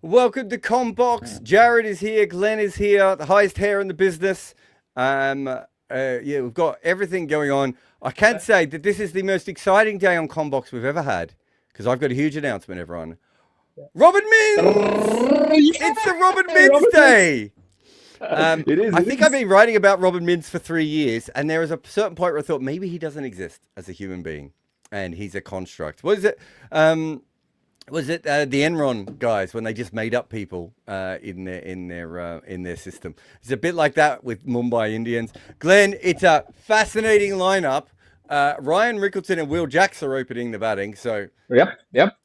Welcome to Combox. Jared is here. Glenn is here. The highest hair in the business. Yeah, we've got everything going on. I can say that this is the most exciting day on Combox we've ever had because I've got a huge announcement, everyone. Robin Mins! It's the Robin Mins Day! I think I've been writing about Robin Mins for 3 years, and there was a certain point where I thought maybe he doesn't exist as a human being, and he's a construct. What is it? Was it the Enron guys when they just made up people in their system? It's a bit like that with Mumbai Indians. Glenn, it's a fascinating lineup. Ryan Rickleton and Will Jacks are opening the batting, so yep.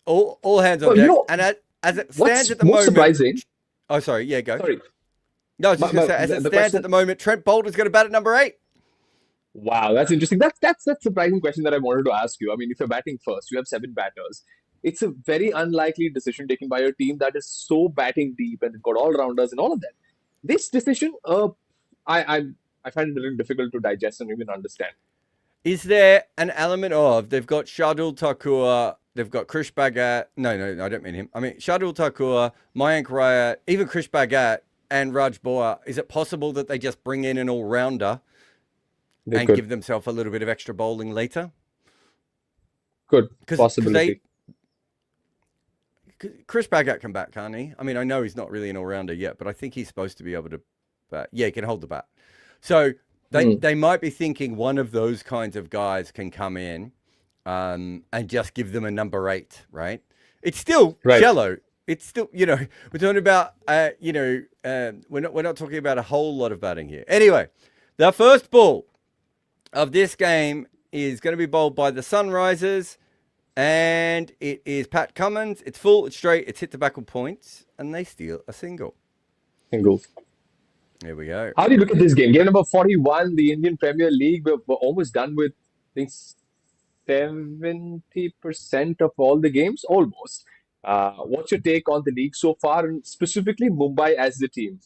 All hands on deck. And as it stands at the moment, surprising. Oh, sorry. Yeah, go. Sorry. No, I was just going to say, as it stands at the moment, Trent Bolter's going to bat at number 8. Wow, that's interesting. That's a surprising question that I wanted to ask you. I mean, if you're batting first, you have 7 batters. It's a very unlikely decision taken by a team that is so batting deep and got all-rounders and all of that. This decision, I find it a little difficult to digest and even understand. Is there an element of, they've got Shardul Thakur, they've got Krish Bhagat. No, I don't mean him. I mean, Shardul Thakur, Mayank Raya, even Krish Bhagat and Raj Boa. Is it possible that they just bring in an all-rounder and give themselves a little bit of extra bowling later? Good possibility. Krish Bhagat can bat, can't he? I mean, I know he's not really an all-rounder yet, but I think he's supposed to be able to bat. Yeah, he can hold the bat. So they might be thinking one of those kinds of guys can come in and just give them a number 8, right? It's still shallow. It's still, we're talking about, we're not talking about a whole lot of batting here. Anyway, the first ball of this game is going to be bowled by the Sunrisers. And it is Pat Cummins. It's full, it's straight, it's hit the back of points, and they steal a single. There we go. How do you look at this game? Game number 41, the Indian Premier League. We're almost done with, I think, 70% of all the games, almost. What's your take on the league so far, and specifically Mumbai as the team?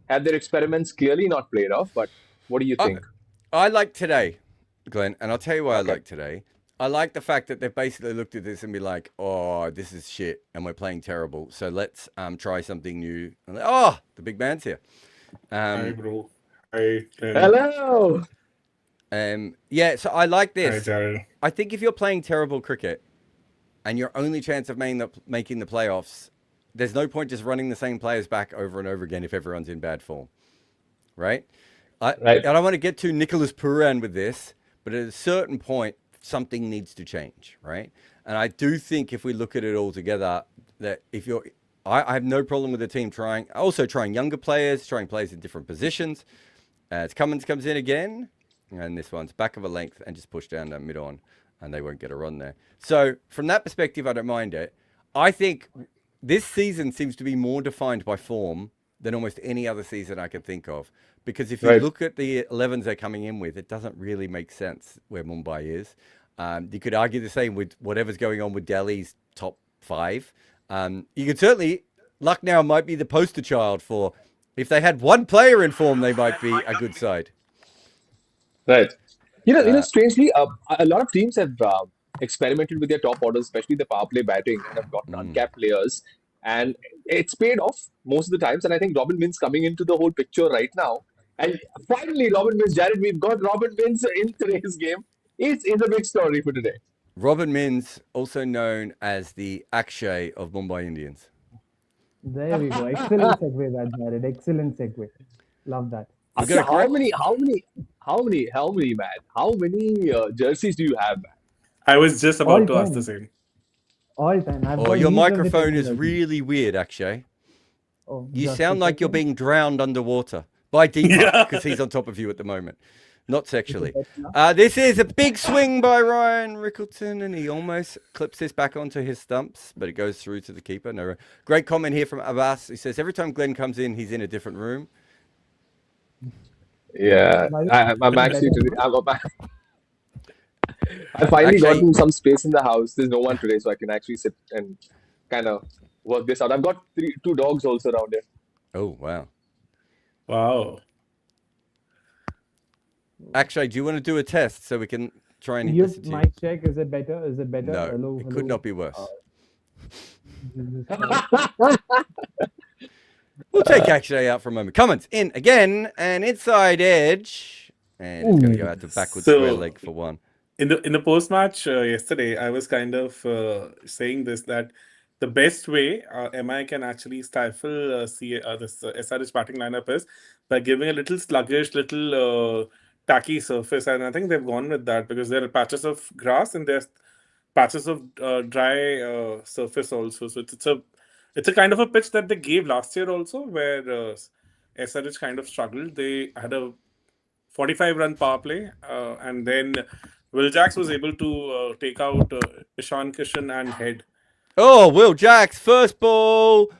Have their experiments clearly not played off, but what do you think? I like today, Glenn, and I'll tell you why I like today. I like the fact that they've basically looked at this and be like, oh, this is shit, and we're playing terrible. So let's try something new. And the big man's here. Hi, bro. Hi, Glenn. Hello. Yeah, so I like this. Hi, Jared. I think if you're playing terrible cricket and your only chance of making the playoffs, there's no point just running the same players back over and over again if everyone's in bad form. Right? I don't want to get too Nicholas Puran with this, but at a certain point, something needs to change, right? And I do think if we look at it all together, that if you're, I have no problem with the team trying younger players, trying players in different positions. As Cummins comes in again, and this one's back of a length and just push down that mid on, and they won't get a run there. So from that perspective, I don't mind it. I think this season seems to be more defined by form than almost any other season I can think of. Because if you look at the 11s they're coming in with, it doesn't really make sense where Mumbai is. You could argue the same with whatever's going on with Delhi's top 5. You could certainly, Lucknow might be the poster child for, if they had one player in form, they might be a good side. Right. Strangely, a lot of teams have experimented with their top orders, especially the power play batting, and have gotten uncapped players. And it's paid off most of the times. And I think Robin Mins coming into the whole picture right now. And finally, Robin Mins, Jared, we've got Robin Mins in today's game. It's a big story for today. Robin Mins, also known as the Akshay of Mumbai Indians. There we go. Excellent segue, that Jared. Excellent segue. Love that. How many jerseys do you have, man? I was just about to ask the same. All time. Your microphone is really weird, Akshay. You sound like you're being drowned underwater by Deepak because he's on top of you at the moment. Not sexually. This is a big swing by Ryan Rickleton, and he almost clips this back onto his stumps, but it goes through to the keeper. No, great comment here from Abbas. He says, every time Glenn comes in, he's in a different room. Yeah, I'm actually... I finally gotten some space in the house. There's no one today, so I can actually sit and kind of work this out. I've got 2 dogs also around here. Oh, wow. Wow. Actually, do you want to do a test so we can try and mic check? Is it better? No, it could not be worse. Jesus Christ. We'll take Akshay out for a moment. Cummins in again, and inside edge. And it's going to go out to backward square leg for one. In the post match yesterday, I was kind of saying this, that the best way MI can actually stifle this SRH batting lineup is by giving a little sluggish, little tacky surface, and I think they've gone with that because there are patches of grass and there's patches of dry surface also. So it's a kind of a pitch that they gave last year also, where SRH kind of struggled. They had a 45-run power play, and then Will Jacks was able to take out Ishan Kishan and Head. Oh, Will Jacks, first ball.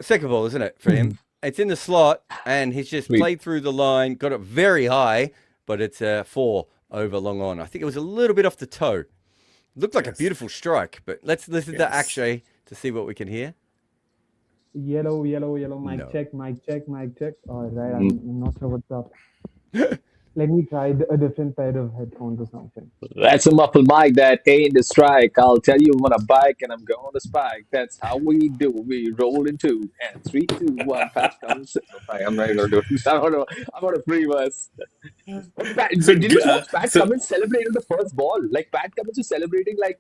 Second ball, isn't it, for him? It's in the slot, and he's just played through the line, got it very high, but it's a 4 over long on. I think it was a little bit off the toe. Looked like a beautiful strike, but let's listen to Akshay to see what we can hear. Yellow. Mic check. All right, I'm not sure what's up. Let me try a different pair of headphones or something. That's a muffled mic that ain't the strike. I'll tell you, I'm on a bike and I'm going to spike. That's how we do. We roll in 2 and 3, 2, 1. Pat Cummins. I'm not even going to do it. I'm on a free verse. Did you watch Pat Cummins celebrate on the first ball? Like, Pat Cummins was celebrating like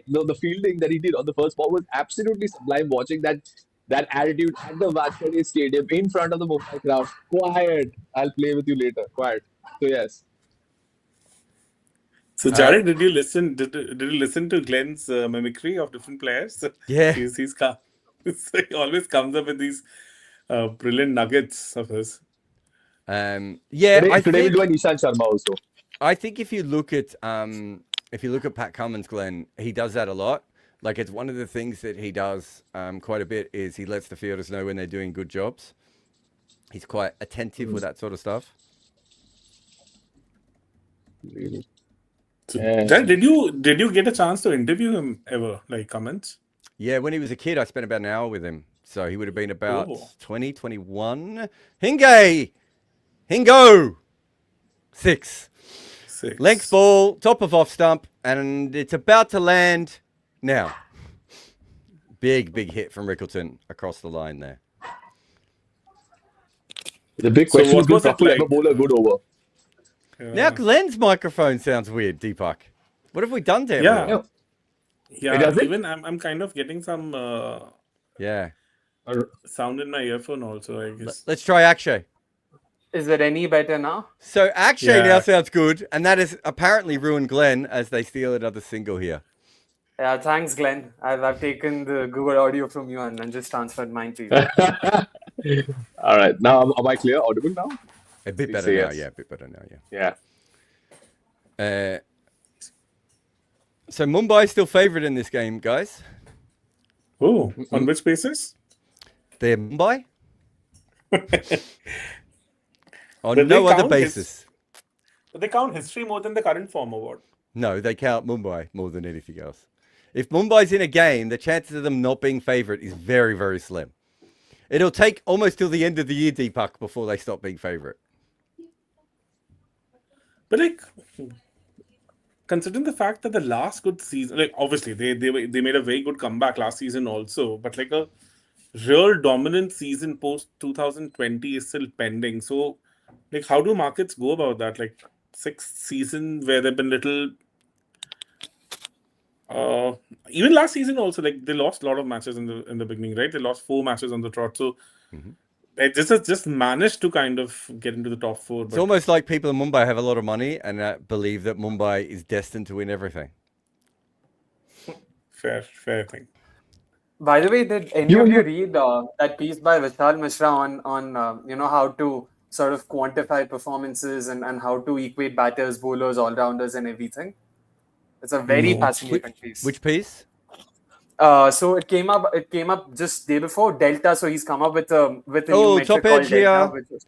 the fielding that he did on the first ball was absolutely sublime. Watching that attitude at the Watchalong Stadium in front of the Mumbai crowd. Quiet. I'll play with you later. Quiet. So yes. So Jared, did you listen? Did you listen to Glenn's mimicry of different players? Yeah, he always comes up with these brilliant nuggets of his. Yeah, Today we'll do an Ishan Sharma also. I think if you look at Pat Cummins, Glenn, he does that a lot. Like, it's one of the things that he does quite a bit is he lets the fielders know when they're doing good jobs. He's quite attentive with that sort of stuff. So, did you get a chance to interview him ever, like Cummins? Yeah, when he was a kid, I spent about an hour with him. So he would have been about 20, 21. Hingo! 6. Length ball, top of off stump, and it's about to land now. Big hit from Rickleton across the line there. The big question is, will Prafull ever bowl a good over? Now Glenn's microphone sounds weird, Deepak. What have we done to him? Yeah. Even I'm kind of getting some sound in my earphone also, I guess. Let's try Akshay. Is it any better now? So Akshay now sounds good, and that has apparently ruined Glenn as they steal another single here. Yeah, thanks, Glenn. I've taken the Google audio from you and just transferred mine to you. All right. Now, am I clear? Audible now? A bit better now, yeah. A bit better now, yeah. Yeah. So Mumbai still favourite in this game, guys. Oh, on which basis? They're Mumbai. On no other basis. But they count history more than the current form or what? No, they count Mumbai more than anything else. If Mumbai's in a game, the chances of them not being favourite is very, very slim. It'll take almost till the end of the year, Deepak, before they stop being favourite. But like, considering the fact that the last good season, like obviously they made a very good comeback last season also, but like a real dominant season post 2020 is still pending. So, like, how do markets go about that? Like 6th season where they've been little. Even last season also, like they lost a lot of matches in the beginning, right? They lost 4 matches on the trot, so. They just managed to kind of get into the top 4. But... It's almost like people in Mumbai have a lot of money and believe that Mumbai is destined to win everything. Fair thing. By the way, did any of you read that piece by Vishal Mishra on how to sort of quantify performances and how to equate batters, bowlers, all-rounders and everything? It's a very fascinating piece. Which piece? So it came up just day before Delta. So he's come up with a new metric top called edge Delta, here.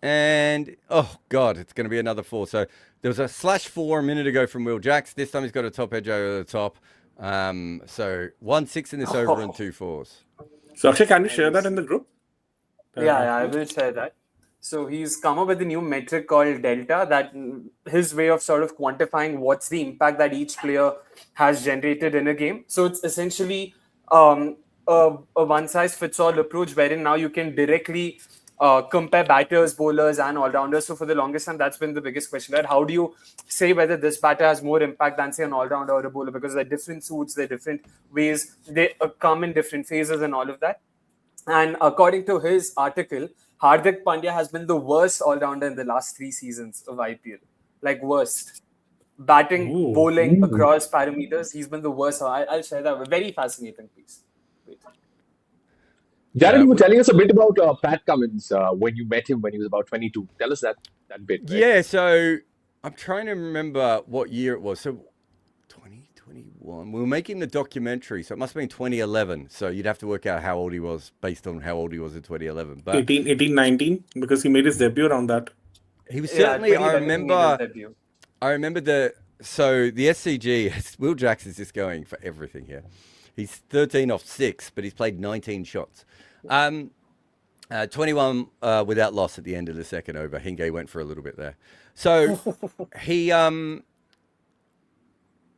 And oh god, it's going to be another 4. So there was a /4 a minute ago from Will Jacks. This time he's got a top edge over the top. So 1 6 in this over and 2 4s. So Akshay, can you share that in the group? Yeah, I will share that. So he's come up with a new metric called Delta, that his way of sort of quantifying what's the impact that each player has generated in a game. So it's essentially a one-size-fits-all approach wherein now you can directly compare batters, bowlers, and all-rounders. So for the longest time, that's been the biggest question, right? How do you say whether this batter has more impact than, say, an all-rounder or a bowler? Because they're different suits, they're different ways, they come in different phases and all of that. And according to his article, Hardik Pandya has been the worst all-rounder in the last 3 seasons of IPL. Like, worst. Batting, bowling, across parameters, he's been the worst. I'll share that. Very fascinating piece. Wait. Jared, you were telling us a bit about Pat Cummins when you met him when he was about 22. Tell us that bit. Right? Yeah, so I'm trying to remember what year it was. So 2021. We were making the documentary, so it must have been 2011. So you'd have to work out how old he was based on how old he was in 2011. But 18, 19, because he made his debut around that. he was certainly, I 2011 he made his debut. remember the SCG, Will Jackson's just going for everything here. He's 13 off 6, but he's played 19 shots. 21 without loss at the end of the second over. Hingay went for a little bit there. So he the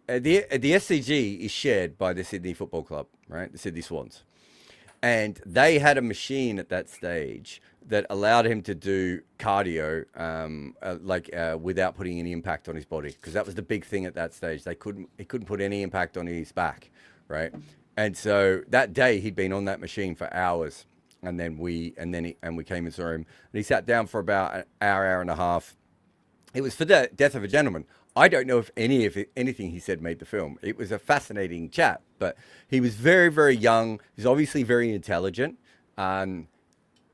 SCG is shared by the Sydney Football Club, right? The Sydney Swans. And they had a machine at that stage that allowed him to do cardio without putting any impact on his body, because that was the big thing at that stage. He couldn't put any impact on his back, right? And so that day he'd been on that machine for hours, and then we came and saw him, and he sat down for about an hour and a half. It was for the Death of a Gentleman. I don't know if anything he said made the film. It was a fascinating chat, but he was very, very young. He's obviously very intelligent,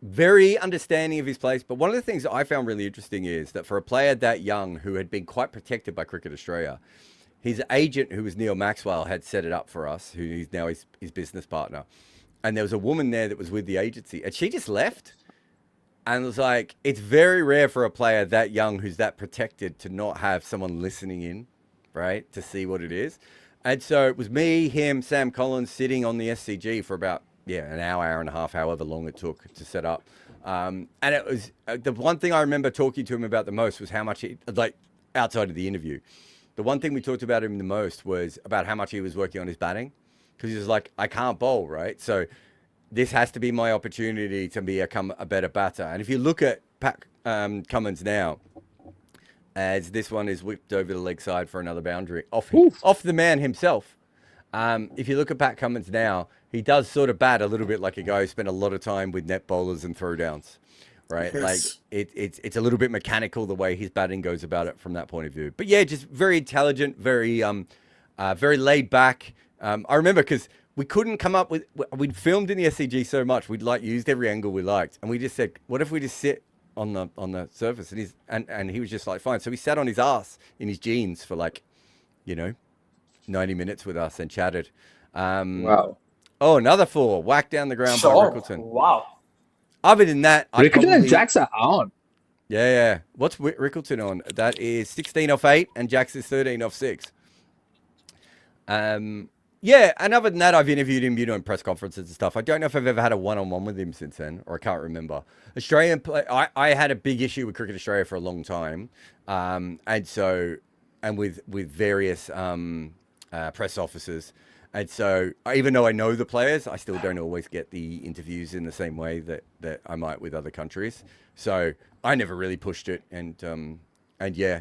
very understanding of his place. But one of the things that I found really interesting is that for a player that young who had been quite protected by Cricket Australia, his agent, who was Neil Maxwell, had set it up for us, who is now his business partner. And there was a woman there that was with the agency, and she just left. And it was like, it's very rare for a player that young who's that protected to not have someone listening in, right, to see what it is. And so it was me, him, Sam Collins sitting on the SCG for about, an hour and a half, however long it took to set up. And it was the one thing I remember talking to him about the most was how much outside of the interview, the one thing we talked about him the most was about how much he was working on his batting, because he was like, I can't bowl, right? So this has to be my opportunity to become a better batter. And if you look at Pat Cummins now, as this one is whipped over the leg side for another boundary off the man himself. If you look at Pat Cummins now, he does sort of bat a little bit like a guy who spent a lot of time with net bowlers and throwdowns, right? Yes. Like it's a little bit mechanical the way his batting goes about it from that point of view. But yeah, just very intelligent, very laid back. I remember because we couldn't come up with, we'd filmed in the SCG so much, we'd used every angle we liked. And we just said, what if we just sit on the surface? And he was just like, fine. So we sat on his ass in his jeans for 90 minutes with us and chatted. Wow. Oh, another 4 whacked down the ground by Rickleton. Wow. Other than that, Rickleton and Jax are on. Yeah. What's Rickleton on? That is 16 off 8 and Jax is 13 off 6. Yeah, and other than that, I've interviewed him, in press conferences and stuff. I don't know if I've ever had a one-on-one with him since then, or I can't remember. Australian play, I had a big issue with Cricket Australia for a long time, and with various press officers, and so even though I know the players, I still don't always get the interviews in the same way that I might with other countries. So I never really pushed it, and yeah,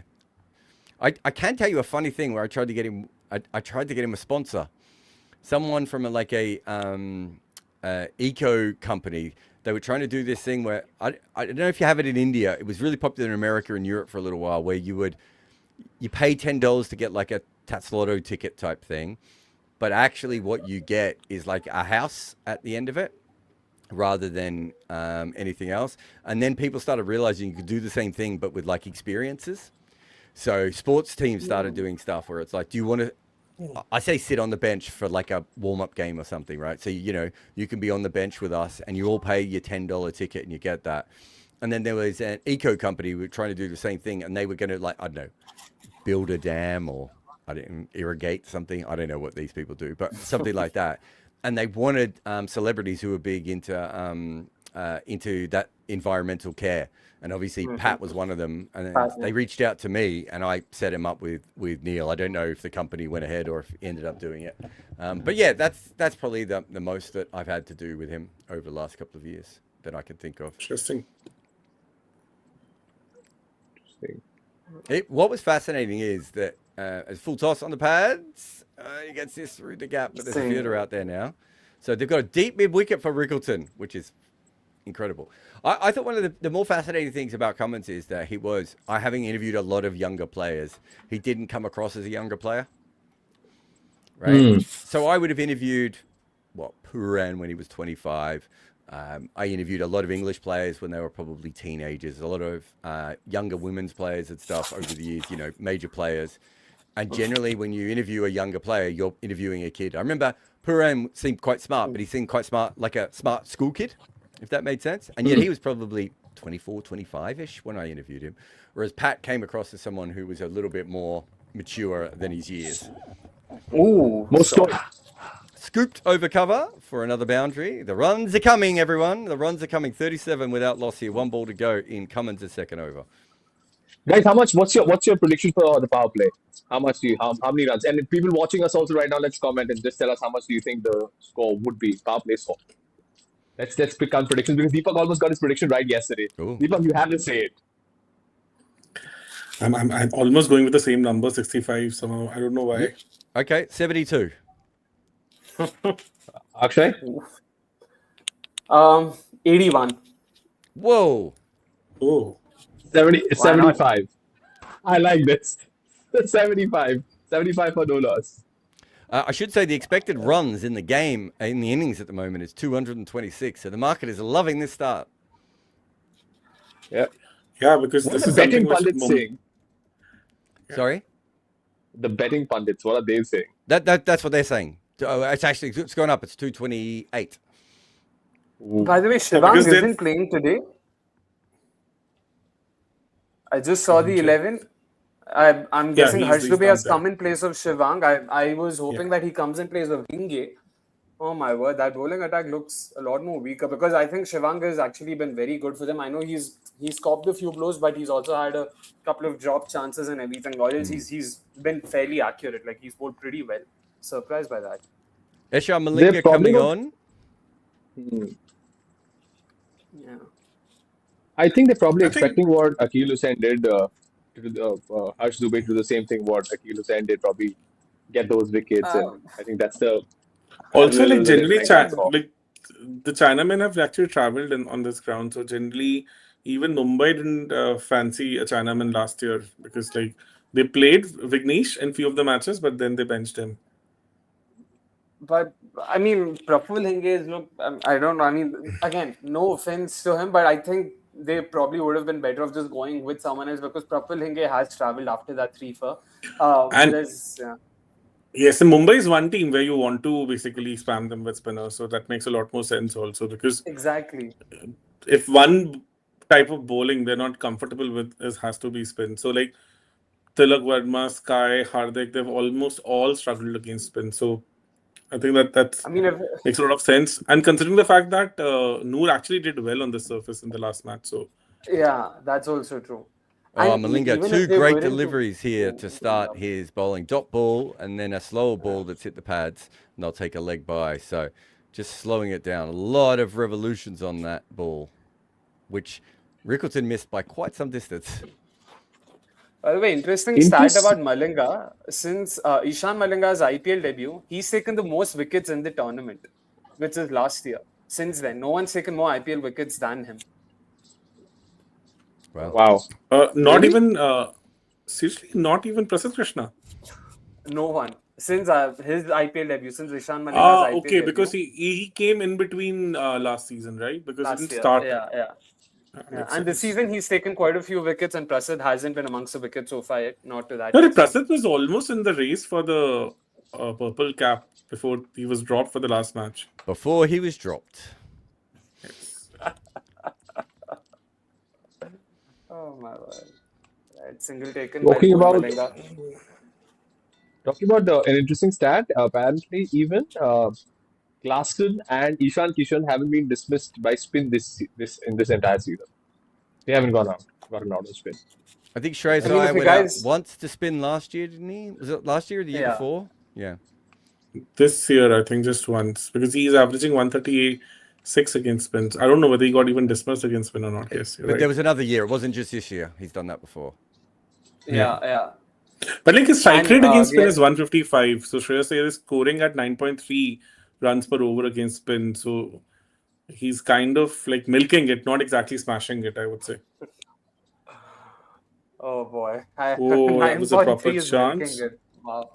I can tell you a funny thing where I tried to get him. I tried to get him a sponsor. Someone from a eco company, they were trying to do this thing where, I don't know if you have it in India. It was really popular in America and Europe for a little while, where you pay $10 to get a Tats Lotto ticket type thing. But actually what you get is a house at the end of it rather than anything else. And then people started realizing you could do the same thing, but with experiences. So sports teams started doing stuff where it's do you want to, I say sit on the bench for a warm-up game or something, right? So, you can be on the bench with us and you all pay your $10 ticket and you get that. And then there was an eco company who were trying to do the same thing, and they were going to I don't know, build a dam or irrigate something. I don't know what these people do, but something like that. And they wanted celebrities who were big into into that environmental care. And obviously Pat was one of them. And they reached out to me and I set him up with Neil. I don't know if the company went ahead or if he ended up doing it. But yeah, that's probably the most that I've had to do with him over the last couple of years that I can think of. Interesting. What was fascinating is that as full toss on the pads, he gets this through the gap, but there's a fielder out there now. So they've got a deep mid-wicket for Rickleton, which is incredible. I thought one of the more fascinating things about Cummins is that having interviewed a lot of younger players, he didn't come across as a younger player. Right? So I would have interviewed, Puran when he was 25. I interviewed a lot of English players when they were probably teenagers, a lot of younger women's players and stuff over the years, major players. And generally, when you interview a younger player, you're interviewing a kid. I remember Puran seemed quite smart, but he seemed quite smart, like a smart school kid, if that made sense. And yet he was probably 24, 25-ish when I interviewed him. Whereas Pat came across as someone who was a little bit more mature than his years. Ooh. Scooped over cover for another boundary. The runs are coming, everyone. The runs are coming. 37 without loss here. 1 ball to go in Cummins' second over. Guys, what's your prediction for the power play? How many runs? And if people watching us also right now, let's comment and just tell us how much do you think the score would be, power play score. Let's pick on predictions because Deepak almost got his prediction right yesterday. Ooh. Deepak, you have to say it. I'm almost going with the same number, 65 somehow. I don't know why. Okay, 72. Akshay? 81. Whoa. Oh. 75. I like this. 75. 75 for no loss. I should say the expected runs in the game, in the innings at the moment, is 226. So the market is loving this start. Yeah. Yeah, because what this are is the betting something pundits saying? Sorry? The betting pundits, what are they saying? That's what they're saying. It's gone up. It's 228. By the way, Shivang isn't playing today. I just saw the 11. I'm guessing Harsh Dubey has come in place of Shivang. I was hoping that he comes in place of Hinge. Oh my word, that bowling attack looks a lot more weaker because I think Shivang has actually been very good for them. I know he's copped a few blows, but he's also had a couple of drop chances and everything. Or else he's been fairly accurate. Like he's bowled pretty well. Surprised by that. Esha Malinga coming on. Yeah. I think they're probably expecting what Akeal Hussain did. Harsh Dubey to do the same thing what Akeal Hussain did, probably get those wickets. And I think that's the... Also, like generally, the Chinamen have actually travelled on this ground. So generally, even Mumbai didn't fancy a Chinaman last year because like they played Vignesh in few of the matches, but then they benched him. But I mean, Praful Hinge I don't know. I mean, again, no offense to him, but I think they probably would have been better off just going with someone else because Praful Hinge has travelled after that 3-4. Yes, and Mumbai is one team where you want to basically spam them with spinners, so that makes a lot more sense also because if one type of bowling they're not comfortable with has to be spin. So like Tilak Verma, Sky, Hardik, they've almost all struggled against spin. So I think that makes a lot of sense. And considering the fact that Noor actually did well on the surface in the last match, so yeah, that's also true. Malinga, 2 great deliveries here to start his bowling. Dot ball and then a slower ball that's hit the pads, and they'll take a leg by. So just slowing it down. A lot of revolutions on that ball, which Rickleton missed by quite some distance. By the way, interesting stat about Malinga. Since Ishan Malinga's IPL debut, he's taken the most wickets in the tournament, which is last year. Since then, no one's taken more IPL wickets than him. Wow. Not even seriously, not even Prasidh Krishna. No one since his IPL debut, since Ishan Malinga's IPL debut. Because he came in between last season, right? Because he didn't start. Yeah. And this season he's taken quite a few wickets, and Prasidh hasn't been amongst the wickets so far yet. Not to that. No, Prasidh was almost in the race for the purple cap before he was dropped for the last match. Before he was dropped. Yes. Oh my word! Right, single taken. Talking about an interesting stat. Apparently, even Klaasen and Ishan Kishan haven't been dismissed by spin this entire season. They haven't gotten out of spin. I think Shreyas I mean, if Iyer you went out guys- once to spin last year, didn't he? Was it last year or the year Yeah. before? Yeah. This year, I think just once, because he's averaging 136 against spins. I don't know whether he got even dismissed against spin or not. Yes, you're But right. there was another year. It wasn't just this year. He's done that before. Yeah. But like his strike And, rate against spin yeah. is 155. So Shreyas Iyer is scoring at 9.3 runs per over against spin. So he's kind of like milking it, not exactly smashing it, I would say. Oh boy. Oh, that was a proper 9.3 is chance. milking it. Wow.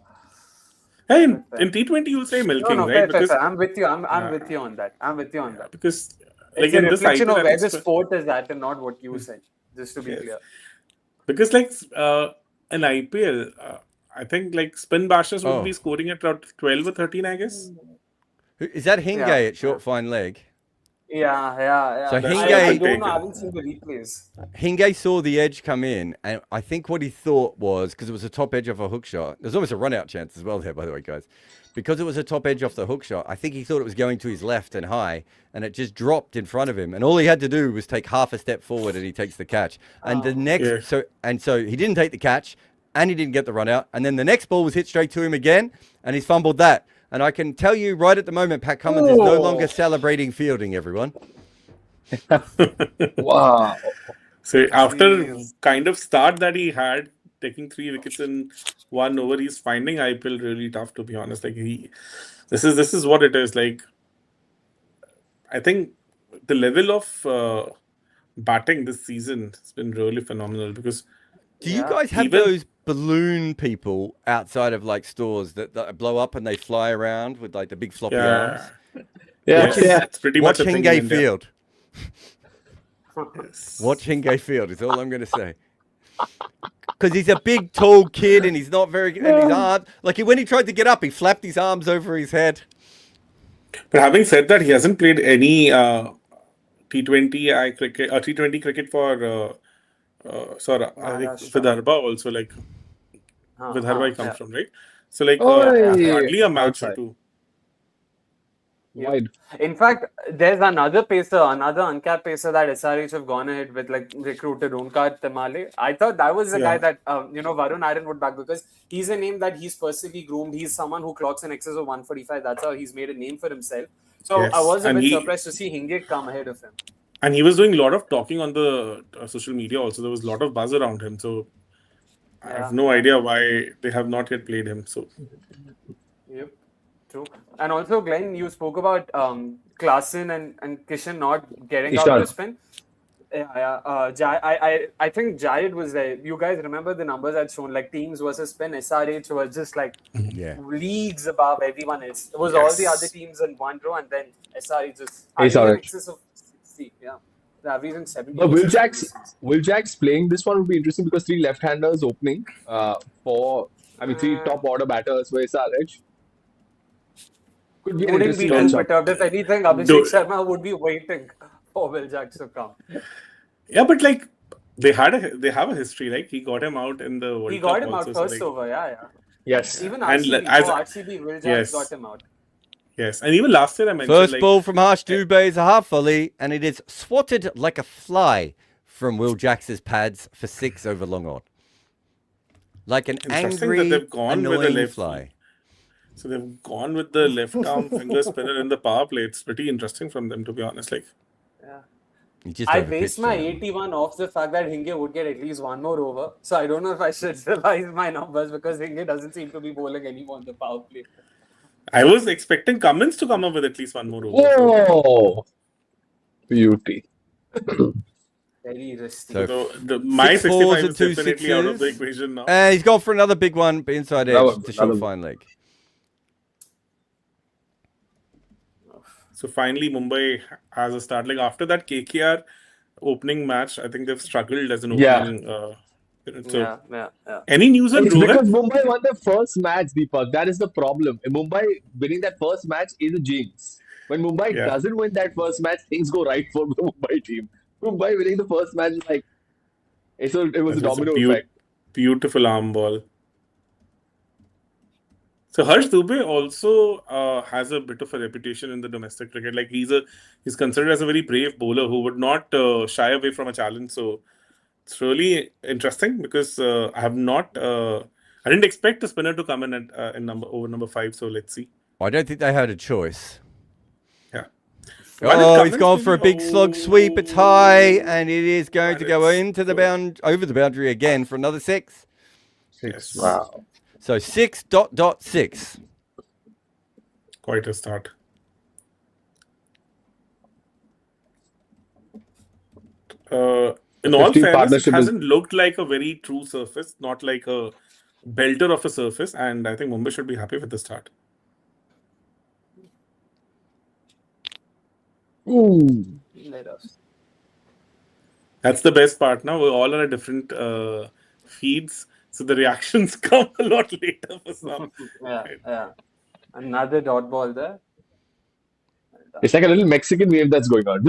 Hey, in T20 you'll say milking, No, right? fair. I'm with you. I'm with you on that. Because It's like a in this reflection IPL, of where the it's- sport is at and not what you said. Just to be Yes. clear. Because like in IPL, I think like spin bashers would Oh. be scoring at around 12 or 13, I guess. Is that Hingay Yeah, at short fine leg? Yeah. So I Hingay- don't know. I haven't seen the replays. Hingay saw the edge come in, and I think what he thought was, because it was a top edge off a hook shot, there's almost a run out chance as well there, by the way, guys. Because it was a top edge off the hook shot, I think he thought it was going to his left and high, and it just dropped in front of him. And all he had to do was take half a step forward, and he takes the catch. And the next, Yeah. so he didn't take the catch, and he didn't get the run out. And then the next ball was hit straight to him again, and he's fumbled that. And I can tell you right at the moment, Pat Cummins is no longer celebrating fielding, everyone. Wow. So after Jeez. kind of start that he had, taking 3 wickets in 1 over, he's finding IPL really tough, to be honest. Like this is what it is. Like I think the level of batting this season has been really phenomenal because Do you Yeah. guys have Even- those balloon people outside of like stores that blow up and they fly around with like the big floppy arms? Yeah. it's pretty Watch much a thing in Hingay India. Field. Yes. Watch Hingay Field is all I'm going to say. Because he's a big, tall kid and he's not very good. And his arms, like when he tried to get up, he flapped his arms over his head. But having said that, he hasn't played any T20 cricket, T20 cricket for I think Vidarbha also, like Vidarbha he comes from, right? So like hardly a match or Outside. two. Wide. In fact, there's another uncapped pacer that SRH have gone ahead with, like recruited Onkar Temale. I thought that was the guy that Varun Aaron would back because he's a name that he's personally groomed. He's someone who clocks in excess of 145. That's how he's made a name for himself. So Yes, I was a and bit surprised to see Hingate come ahead of him. And he was doing a lot of talking on the social media also. There was a lot of buzz around him. So I have no idea why they have not yet played him. So Yep, true. And also, Glenn, you spoke about Klaasen and Kishan not getting out Ishan. to spin. I think Jared was there. You guys remember the numbers I'd shown, like teams versus spin. SRH were just like Yeah. leagues above everyone else. It was all the Yes. other teams in one row, and then SRH just had SRH. in excess of 60. Yeah, they're averaging 70. But Will Jacks playing this one would be interesting because 3 left-handers opening for 3 top order batters for SRH. Could be an Wouldn't be interesting too matchup. perturbed. If anything, Abhishek Sharma would be waiting for Will Jacks to come. yeah, but like they have a history. Like he got him out in the World He Cup got him out also, so, first like, over, yeah. Yes. Even And RCB, as- RCB, Will Jacks yes. got him out. Yes, and even last year I mentioned First like ball from Harsh Dubé is a half volley, and it is swatted like a fly from Will Jacks's pads for 6 over long on. Like an Interesting that angry, they've gone with the annoying left- fly. So they've gone with the left arm finger spinner in the power play. It's pretty interesting from them, to be honest. Like He just I overpitched based my him. 81 off the fact that Hinge would get at least one more over. So I don't know if I should revise my numbers because Hinge doesn't seem to be bowling anymore on the power play. I was expecting Cummins to come up with at least one more over. So, Whoa! Beauty. Very risky. So my 6 fours 65 and is 2 definitely out of the sixes. equation now. And he's gone for another big one, but inside edge Another- to short another- fine leg. So finally, Mumbai has a start. Like after that KKR opening match, I think they've struggled as an Yeah. opening. So Yeah. any news on It's because Rohit? Mumbai won their first match, Deepak. That is the problem. Mumbai winning that first match is a jinx. When Mumbai Yeah. doesn't win that first match, things go right for the Mumbai team. Mumbai winning the first match is like it was a domino effect. Beautiful arm ball. So Harsh Dubey also has a bit of a reputation in the domestic cricket. Like he's considered as a very brave bowler who would not shy away from a challenge. So it's really interesting because I didn't expect a spinner to come in at number 5. So let's see. I don't think they had a choice. Yeah. Oh, he's gone for a big slug sweep. It's high, and it is going to go into the over the boundary again for another 6. Yes. Wow. So 6.6. Quite a start. In all fairness, it hasn't looked like a very true surface, not like a belter of a surface, and I think Mumbai should be happy with the start. Ooh. Let us. That's the best part now. We're all on a different feeds, so the reactions come a lot later for some. Yeah. Another dot ball there. It's like a little Mexican wave that's going on.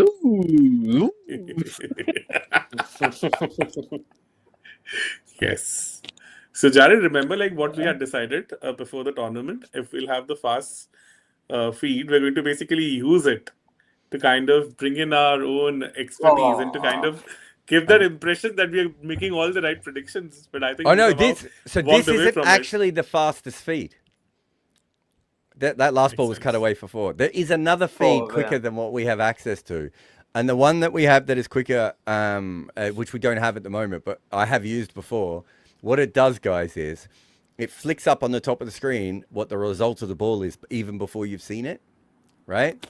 Yes. So Jared, remember like what we had decided before the tournament? If we'll have the fast feed, we're going to basically use it to kind of bring in our own expertise and to kind of give that impression that we are making all the right predictions. But I think this isn't actually the fastest feed. That last ball was cut away for 4. There is another feed quicker than what we have access to. And the one that we have that is quicker, which we don't have at the moment, but I have used before, what it does, guys, is it flicks up on the top of the screen what the result of the ball is even before you've seen it, right?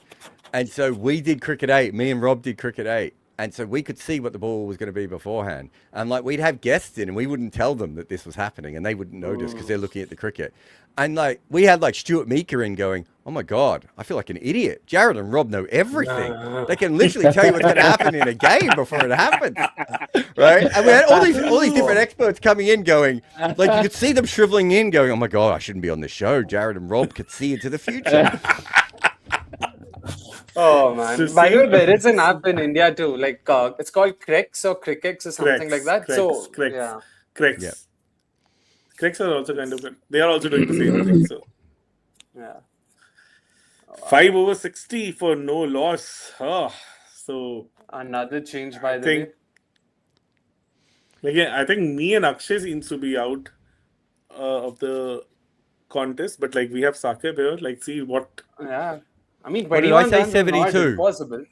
And so we did Cricket 8. Me and Rob did Cricket 8. And so we could see what the ball was going to be beforehand. And like we'd have guests in and we wouldn't tell them that this was happening and they wouldn't notice because they're looking at the cricket. And like we had like Stuart Meeker in going, oh my God, I feel like an idiot. Jared and Rob know everything. They can literally tell you what's going to happen in a game before it happens. Right? And we had all these different experts coming in going, like you could see them shriveling in going, oh my God, I shouldn't be on this show. Jared and Rob could see into the future. Oh man! By the way, there is an app in India too. Like it's called Crex or Crickex or something like that. Crex. Crex are also kind of good. They are also doing the same thing. So yeah. 5 over 60 for no loss. So another change by the way. Again, I think me and Akshay seems to be out of the contest, but like we have Sakib here. Like, see what. Yeah. I mean, what did I say? 72. Possible.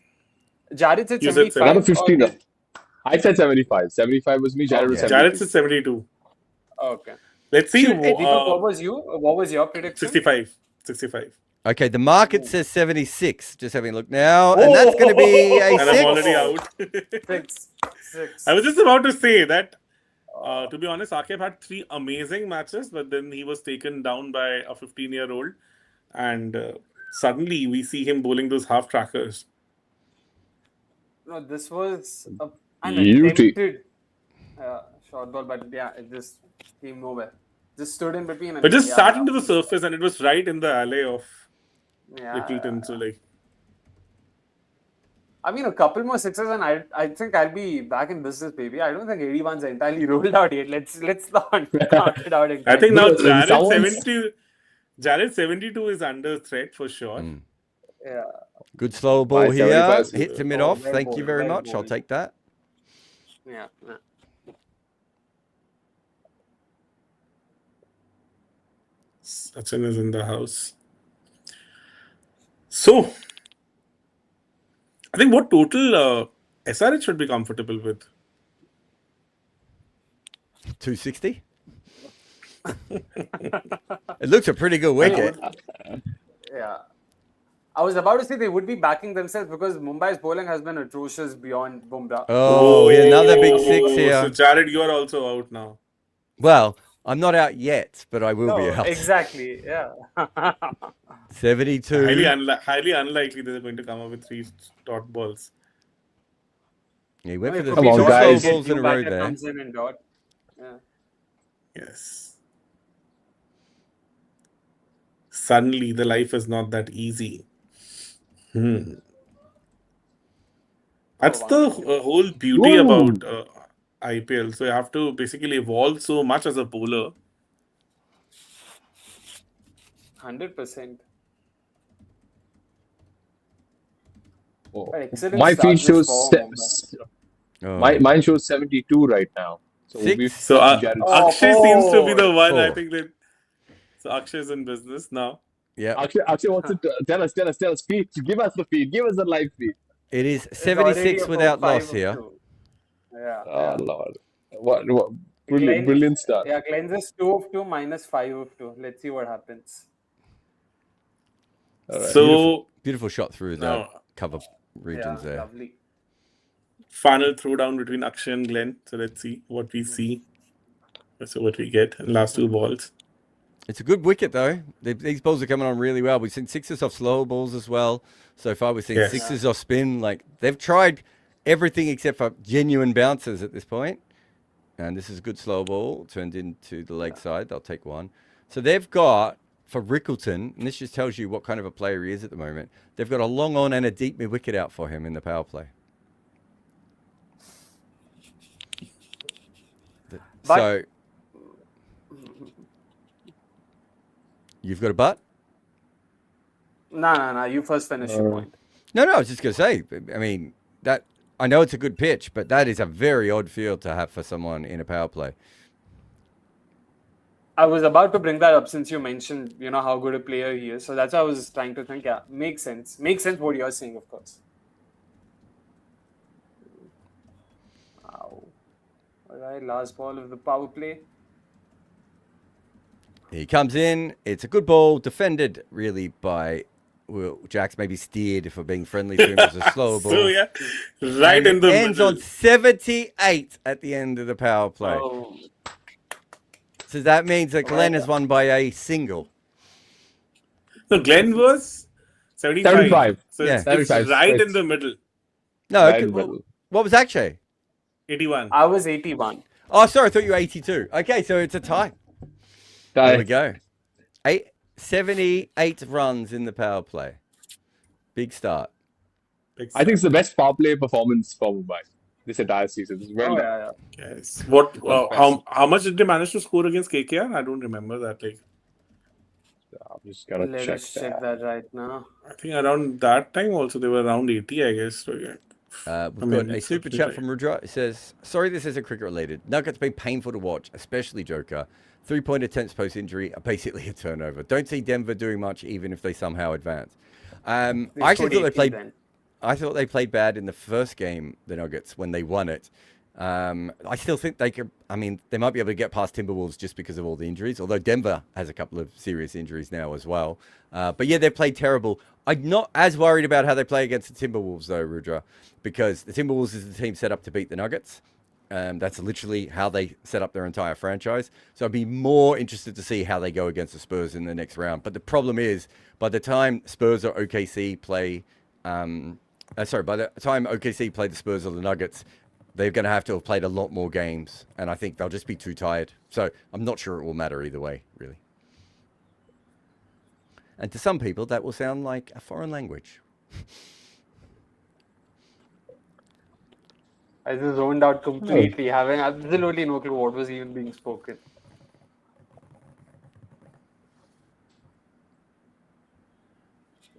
Jared said 75. Another 50. I said 75. 75 was me. Jared was 72. Jared said 72. Okay. Let's see. What was you? What was your prediction? 65. Okay, the market says 76. Just having a look now, and that's going to be a 6. And I'm already out. 6. I was just about to say that. To be honest, Akib had 3 amazing matches, but then he was taken down by a 15-year-old, and suddenly we see him bowling those half trackers. No, this was an attempted short ball, but yeah, it just came nowhere. Just stood in between. But just sat into the surface, and it was right in the alley of Littleton. So like, I mean, a couple more sixes, and I think I'll be back in business, baby. I don't think 81's entirely rolled out yet. Let's not count it out entirely. I think now Jared 72 is under threat for sure. Yeah. Good slow ball here. Hits the mid off. Thank you very much. I'll take that. Yeah. Sachin is in the house. So, I think what total SRH should be comfortable with? 260? It looks a pretty good wicket. Yeah. I was about to say they would be backing themselves because Mumbai's bowling has been atrocious beyond Bumrah. Oh, another big 6 here. So, Jared, you are also out now. Well, I'm not out yet, but I will be out. Exactly, yeah. 72. Highly unlikely they're going to come up with 3 dot balls. Yeah, he went for the 3 balls in a row there. Comes in and dot. Yeah. Yes. Suddenly, the life is not that easy. That's the whole beauty about IPL. So you have to basically evolve so much as a bowler. 100%. Oh. Excellent My start feed shows this form, mine shows 72 right now. So Six. we've So Jared. Akshay seems to be the one. I Four. think that. So Akshay is in business now. Yep. Akshay wants to tell us. Feed. Give us the feed. Give us the live feed. It is It's already 76 about without 5 loss of here. 2. Yeah. Oh Lord, what brilliant start. Yeah, Glenn's is 2 of 2 minus 5 of 2. Let's see what happens. All right. So Beautiful shot through the cover regions there. Lovely. Final throwdown between Akshay and Glenn. So let's see what we see. So what we get. Last 2 balls. It's a good wicket, though. These balls are coming on really well. We've seen sixes off slower balls as well. So far, we've seen sixes off spin. Like, they've tried everything except for genuine bouncers at this point. And this is a good slow ball. Turned into the leg side. They'll take one. So they've got, for Rickleton, and this just tells you what kind of a player he is at the moment, they've got a long on and a deep mid-wicket out for him in the power play. So... You've got a butt? No. You first finish your point. No, I was just going to say, I mean, that I know it's a good pitch, but that is a very odd field to have for someone in a power play. I was about to bring that up since you mentioned, how good a player he is. So that's why I was trying to think, makes sense. Makes sense what you're saying, of course. Wow. All right, last ball of the power play. He comes in. It's a good ball, defended really by Jax, maybe steered for being friendly to him as a slower ball. So right in the ends middle. on 78 at the end of the power play. Oh. So that means that Glenn has won by a single. So Glenn was 75. So it's 75. right in the middle. No, Right in the middle. what was Akshay? 81. I was 81. Oh, sorry, I thought you were 82. Okay, so it's a tie. There we go. 78 runs in the power play. Big start. I think it's the best power play performance for Mumbai this entire season. It's well done. Yes. How much did they manage to score against KKR? I don't remember that. I'm just gonna Let check us check that right now. I think around that time also they were around 80, I guess. So We've got a super chat from Rudra. It says, sorry this isn't cricket related. Nuggets been painful to watch, especially Joker. 3-point attempts post-injury are basically a turnover. Don't see Denver doing much even if they somehow advance. I actually thought they played... I thought they played bad in the first game, the Nuggets, when they won it. I still think they could... I mean, they might be able to get past Timberwolves just because of all the injuries, although Denver has a couple of serious injuries now as well. But yeah, they played terrible. I'm not as worried about how they play against the Timberwolves, though, Rudra, because the Timberwolves is the team set up to beat the Nuggets. That's literally how they set up their entire franchise. So I'd be more interested to see how they go against the Spurs in the next round. But the problem is, by the time Spurs or OKC play... by the time OKC play the Spurs or the Nuggets, they're going to have played a lot more games. And I think they'll just be too tired. So I'm not sure it will matter either way, really. And to some people, that will sound like a foreign language. I just zoned out completely, having absolutely no clue what was even being spoken.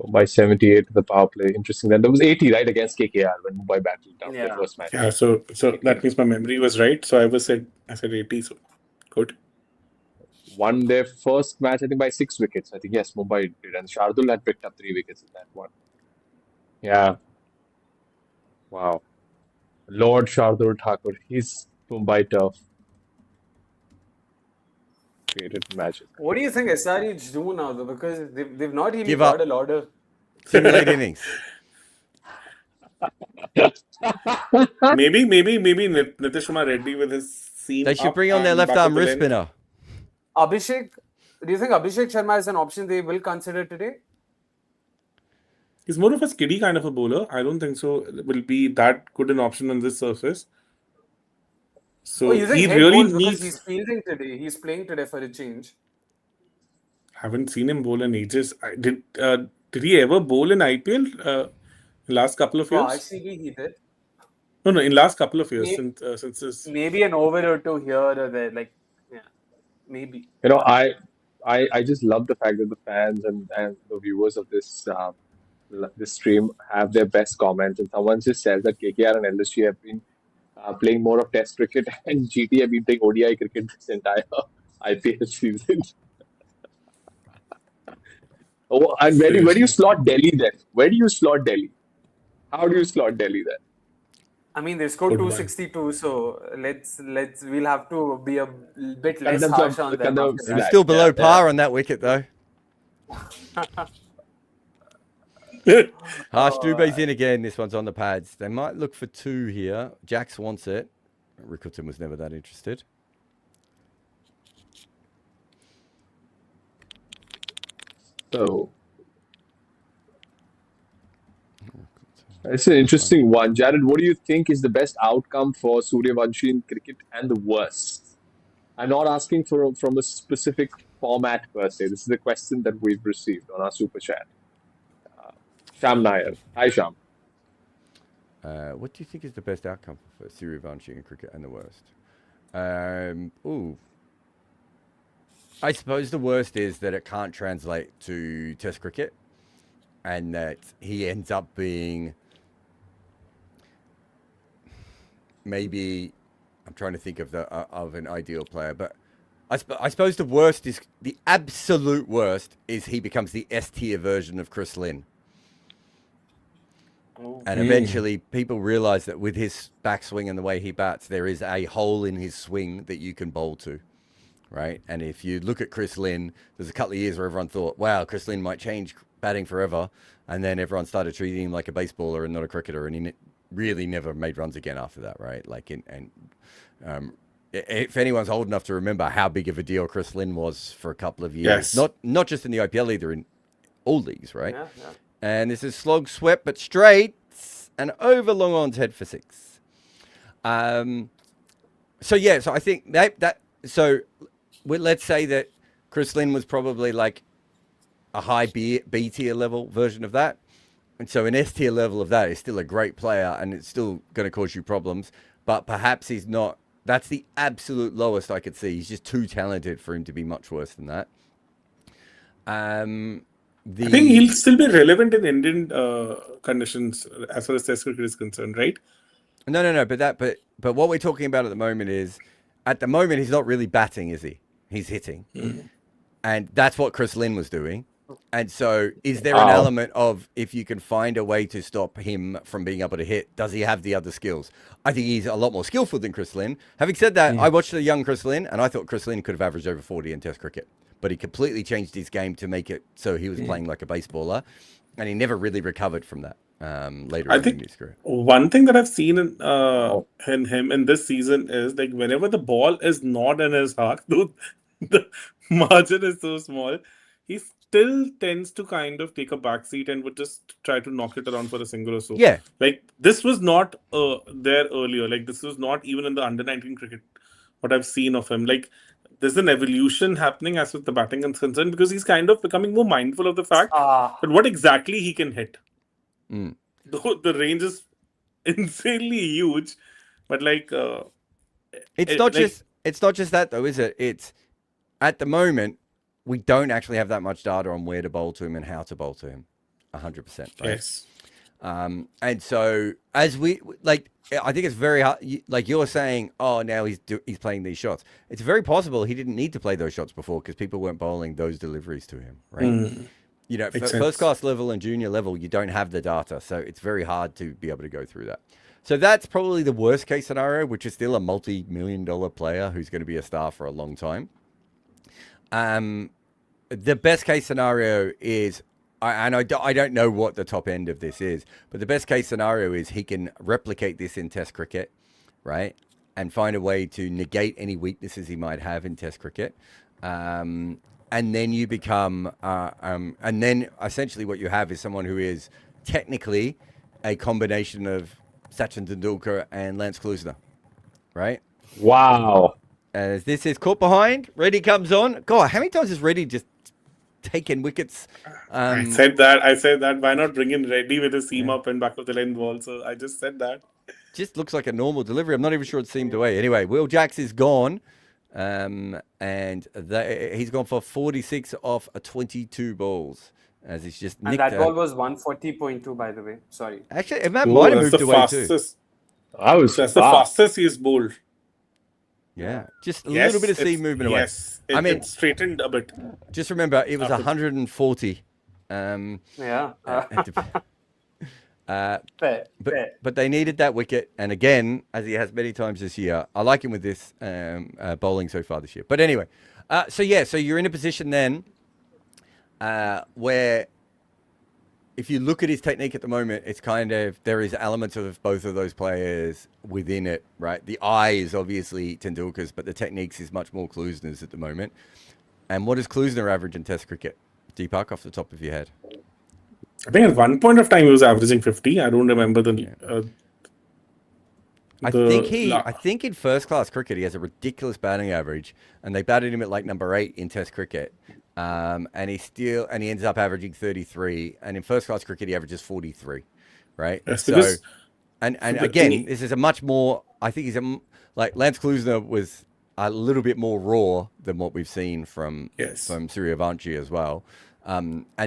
By 78 to the power play. Interesting. Then there was 80 right against KKR when Mumbai battled down the first match. Yeah, so that means my memory was right. So I said 80. So good. Won their first match, I think, by 6 wickets. I think yes, Mumbai did, and Shardul had picked up 3 wickets in that one. Yeah. Wow. Lord Shardul Thakur. He's Mumbai turf. Created magic. What do you think SRH do now, though? Because they've not really Give up. got a lot of... Simulate innings. maybe Nitish Kumar Reddy with his seam. They should bring on their left arm wrist spinner. Abhishek, do you think Abhishek Sharma is an option they will consider today? He's more of a skiddy kind of a bowler. I don't think so. It will be that good an option on this surface. So he really needs. He's fielding today. He's playing today for a change. Haven't seen him bowl in ages. Did he ever bowl in IPL? Last couple of years. For RCB, he did. No, in last couple of years since his. Maybe an over or two here or there, maybe. I I just love the fact that the fans and the viewers of this stream have their best comments, and someone just says that KKR and LSG have been playing more of Test cricket, and GT have been playing ODI cricket this entire IPL season. Oh, and where do you slot Delhi then? Where do you slot Delhi? How do you slot Delhi then? I mean, they scored Good one. 262, so we'll have to be a bit Cut less them harsh some- on cut them. them after He was that. still below Yeah, par on that wicket, though. Harsh Dubé's in again. This one's on the pads. They might look for 2 here. Jax wants it. Rickleton was never that interested. So it's an interesting one. Jared, what do you think is the best outcome for Suryavanshi in cricket and the worst? I'm not asking from a specific format per se. This is a question that we've received on our super chat. Sham Nair. Hi, Sham. What do you think is the best outcome for Suryavanshi in cricket and the worst? I suppose the worst is that it can't translate to Test cricket, and that he ends up being maybe. I'm trying to think of an ideal player, but I suppose the worst is the absolute worst is he becomes the S tier version of Chris Lynn. And eventually people realize that with his backswing and the way he bats, there is a hole in his swing that you can bowl to, right? And if you look at Chris Lynn, there's a couple of years where everyone thought, wow, Chris Lynn might change batting forever. And then everyone started treating him like a baseballer and not a cricketer. And he really never made runs again after that, right? If anyone's old enough to remember how big of a deal Chris Lynn was for a couple of years, not just in the IPL, either in all leagues, right? Yeah. And this is slog swept but straight and over long on's head for 6. So I think let's say that Chris Lynn was probably like a high B tier level version of that. And so an S tier level of that is still a great player and it's still going to cause you problems, but perhaps he's not. That's the absolute lowest I could see. He's just too talented for him to be much worse than that. I think he'll still be relevant in Indian conditions as far as Test cricket is concerned, right? No. But what we're talking about at the moment is, he's not really batting, is he? He's hitting, and that's what Chris Lynn was doing. And so, is there an element of if you can find a way to stop him from being able to hit? Does he have the other skills? I think he's a lot more skillful than Chris Lynn. Having said that, I watched the young Chris Lynn, and I thought Chris Lynn could have averaged over 40 in Test cricket. But he completely changed his game to make it so he was playing like a baseballer, and he never really recovered from that later in his career. One thing that I've seen in him in this season is like whenever the ball is not in his half, though the margin is so small, he still tends to kind of take a backseat and would just try to knock it around for a single or so. Yeah. Like this was not there earlier. Like this was not even in the under-19 cricket, what I've seen of him. Like there's an evolution happening as with the batting is concerned because he's kind of becoming more mindful of the fact that what exactly he can hit. The range is insanely huge, but like it's not just that though, is it? It's at the moment we don't actually have that much data on where to bowl to him and how to bowl to him, 100%. Right? Yes. And so as I think it's very hard. Like you're saying, now he's playing these shots. It's very possible he didn't need to play those shots before because people weren't bowling those deliveries to him, right? You know, first class level and junior level, you don't have the data, so it's very hard to be able to go through that. So that's probably the worst case scenario, which is still a multi-million-dollar player who's going to be a star for a long time. The best case scenario is, I don't know what the top end of this is, but the best case scenario is he can replicate this in Test cricket, right? And find a way to negate any weaknesses he might have in Test cricket. And then you become, and then essentially what you have is someone who is technically a combination of Sachin Tendulkar and Lance Klusener, right? Wow. As this is caught behind, Reddy comes on. God, how many times has Reddy just taken wickets? I said that. Why not bring in Reddy with his seam up and back of the line ball? So I just said that. Just looks like a normal delivery. I'm not even sure it seemed away. Anyway, Will Jacks is gone. and he's gone for 46 off 22 balls. As he's just And nicked that ball was 140.2, by the way. Sorry. Actually, that Oh, might have that's moved the away fastest. too. That's the fastest he's bowled. Yeah, just a Yes, little bit of seam it's- movement away. Yes, I mean, it straightened a bit. just remember, it was 140. Yeah. Fair. But they needed that wicket, and again, as he has many times this year, I like him with this bowling so far this year. But anyway, so you're in a position then where if you look at his technique at the moment, it's kind of, there is elements of both of those players within it, right? The eye is obviously Tendulkar's, but the techniques is much more Klusener's at the moment. And what does Klusener average in Test cricket? Deepak, off the top of your head? I think at one point of time he was averaging 50. I don't remember the. I think in first class cricket he has a ridiculous batting average, and they batted him at like number 8 in Test cricket, and he ends up averaging 33, and in first class cricket he averages 43, right? Yes, So, because and again, this is a much more. I think like Lance Klusener was a little bit more raw than what we've seen from Suryavanshi as well. And I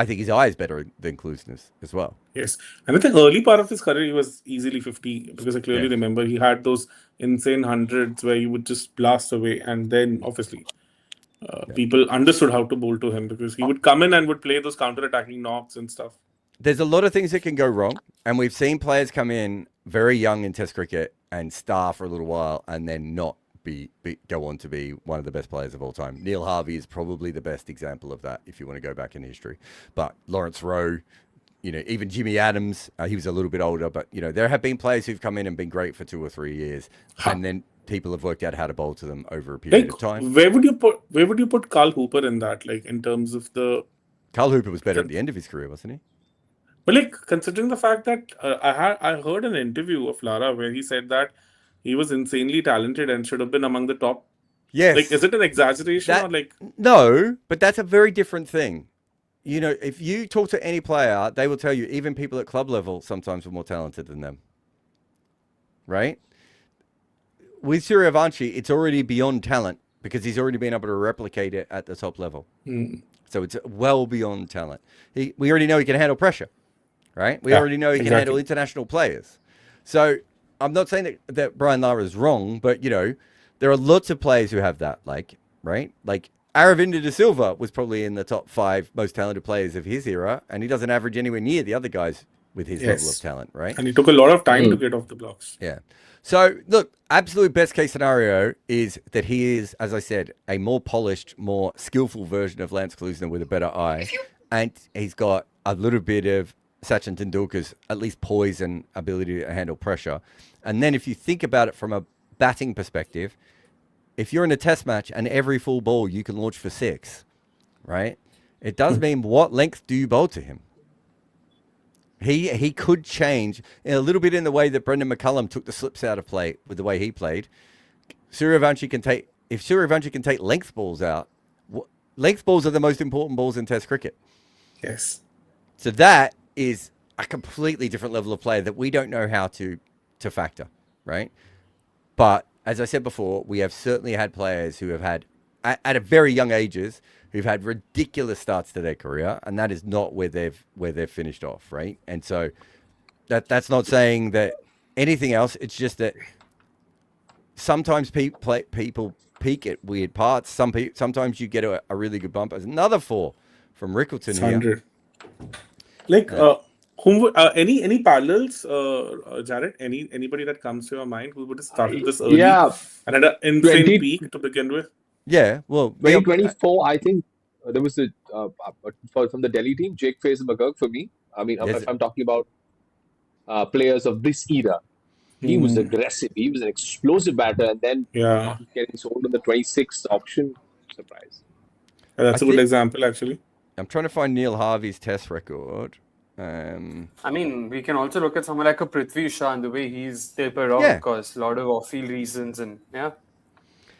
think his eye is better than Klusener's as well. Yes, and I think early part of his career he was easily 50, because I clearly remember he had those insane hundreds where he would just blast away, and then obviously people understood how to bowl to him, because he would come in and would play those counter-attacking knocks and stuff. There's a lot of things that can go wrong, and we've seen players come in very young in Test cricket and star for a little while, and then not go on to be one of the best players of all time. Neil Harvey is probably the best example of that if you want to go back in history. But Lawrence Rowe, even Jimmy Adams, he was a little bit older, but there have been players who've come in and been great for 2 or 3 years, and then people have worked out how to bowl to them over a period of time. Where would you put Carl Hooper in that? Like, in terms of the Carl Hooper was better at the end of his career, wasn't he? But like, considering the fact that I heard an interview of Lara where he said that he was insanely talented and should have been among the top. Yes. Like, is it an exaggeration or like? No, but that's a very different thing. If you talk to any player, they will tell you even people at club level sometimes were more talented than them. Right? With Suryavanshi, it's already beyond talent because he's already been able to replicate it at the top level. So it's well beyond talent. We already know he can handle pressure, right? We already know he can handle international players. So I'm not saying that Brian Lara is wrong, but, there are lots of players who have that, right? Like Aravinda de Silva was probably in the top 5 most talented players of his era, and he doesn't average anywhere near the other guys with his level of talent, right? And he took a lot of time to get off the blocks. Yeah. So, look, absolute best case scenario is that he is, as I said, a more polished, more skillful version of Lance Klusener with a better eye. And he's got a little bit of Sachin Tendulkar's at least poise and ability to handle pressure. And then if you think about it from a batting perspective, if you're in a test match and every full ball you can launch for 6, right? It does mean what length do you bowl to him? He could change a little bit in the way that Brendan McCullum took the slips out of play with the way he played. If Suryavanshi can take length balls out, length balls are the most important balls in Test cricket. Yes. So that is a completely different level of play that we don't know how to factor, right? But as I said before, we have certainly had players who have had, at a very young ages, who've had ridiculous starts to their career, and that is not where they've finished off, right? And so that's not saying that anything else. It's just that sometimes people peak at weird parts. Sometimes you get a really good bump. As another 4 from Rickleton here. Like, any parallels, Jared? Anybody that comes to your mind who would have started this early and had an insane peak to begin with? Yeah, well, 2024, I think there was from the Delhi team, Jake Fraser-McGurk for me. I mean, if I'm talking about players of this era, he was aggressive. He was an explosive batter, and then getting sold in the 26th auction. Surprise. That's a good example, actually. I'm trying to find Neil Harvey's Test record. I mean, we can also look at someone like a Prithvi Shaw and the way he's tapered off because a lot of off-field reasons and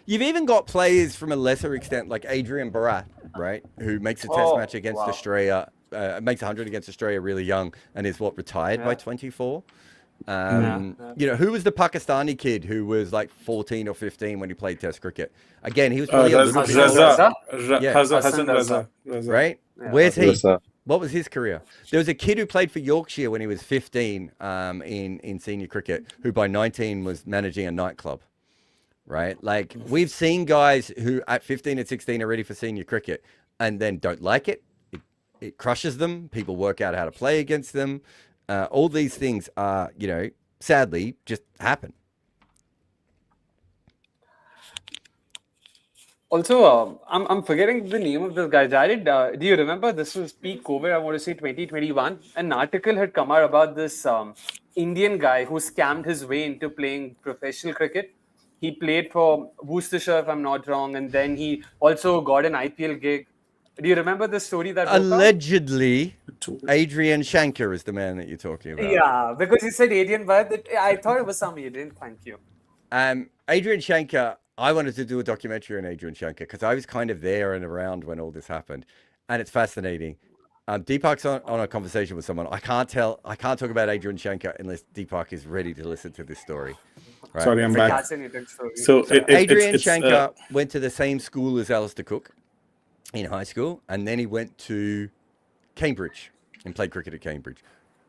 You've even got players from a lesser extent like Adrien Shankar, right, who makes a Test match against Australia, makes 100 against Australia really young, and is retired by 24. You know, who was the Pakistani kid who was like 14 or 15 when he played Test cricket? Again, he was probably a little bit older. Hassan Raza. Right? Yeah. Where's he? Raza. What was his career? There was a kid who played for Yorkshire when he was 15 in senior cricket, who by 19 was managing a nightclub. Right? Like, we've seen guys who at 15 and 16 are ready for senior cricket and then don't like it. It crushes them. People work out how to play against them. All these things are, you know, sadly just happen. Also, I'm forgetting the name of this guy. Jared, do you remember this was peak COVID? I want to say 2021. An article had come out about this Indian guy who scammed his way into playing professional cricket. He played for Worcestershire, if I'm not wrong, and then he also got an IPL gig. Do you remember the story that broke out? Allegedly, Adrien Shankar is the man that you're talking about. Yeah, because he said Adrian, but I thought it was some Adrian. Thank you. Adrien Shankar, I wanted to do a documentary on Adrien Shankar because I was kind of there and around when all this happened, and it's fascinating. Deepak's on a conversation with someone. I can't talk about Adrien Shankar unless Deepak is ready to listen to this story. Right? Sorry, I'm back. Fascinating story. So Adrien Shankar went to the same school as Alistair Cook in high school, and then he went to Cambridge and played cricket at Cambridge.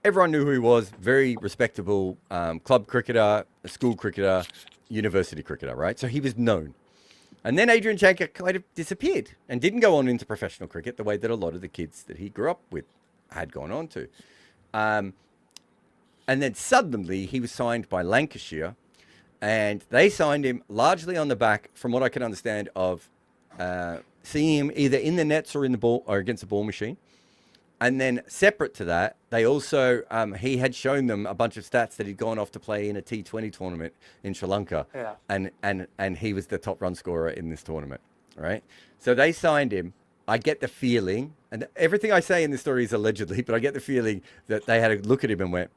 Everyone knew who he was. Very respectable club cricketer, school cricketer, university cricketer, right? So he was known. And then Adrien Shankar kind of disappeared and didn't go on into professional cricket the way that a lot of the kids that he grew up with had gone on to. And then suddenly he was signed by Lancashire, and they signed him largely on the back, from what I can understand, of seeing him either in the nets or in the ball or against the ball machine. And then separate to that, they also, he had shown them a bunch of stats that he'd gone off to play in a T20 tournament in Sri Lanka. Yeah. And he was the top run scorer in this tournament, right? So they signed him. I get the feeling, and everything I say in this story is allegedly, but I get the feeling that they had a look at him and went,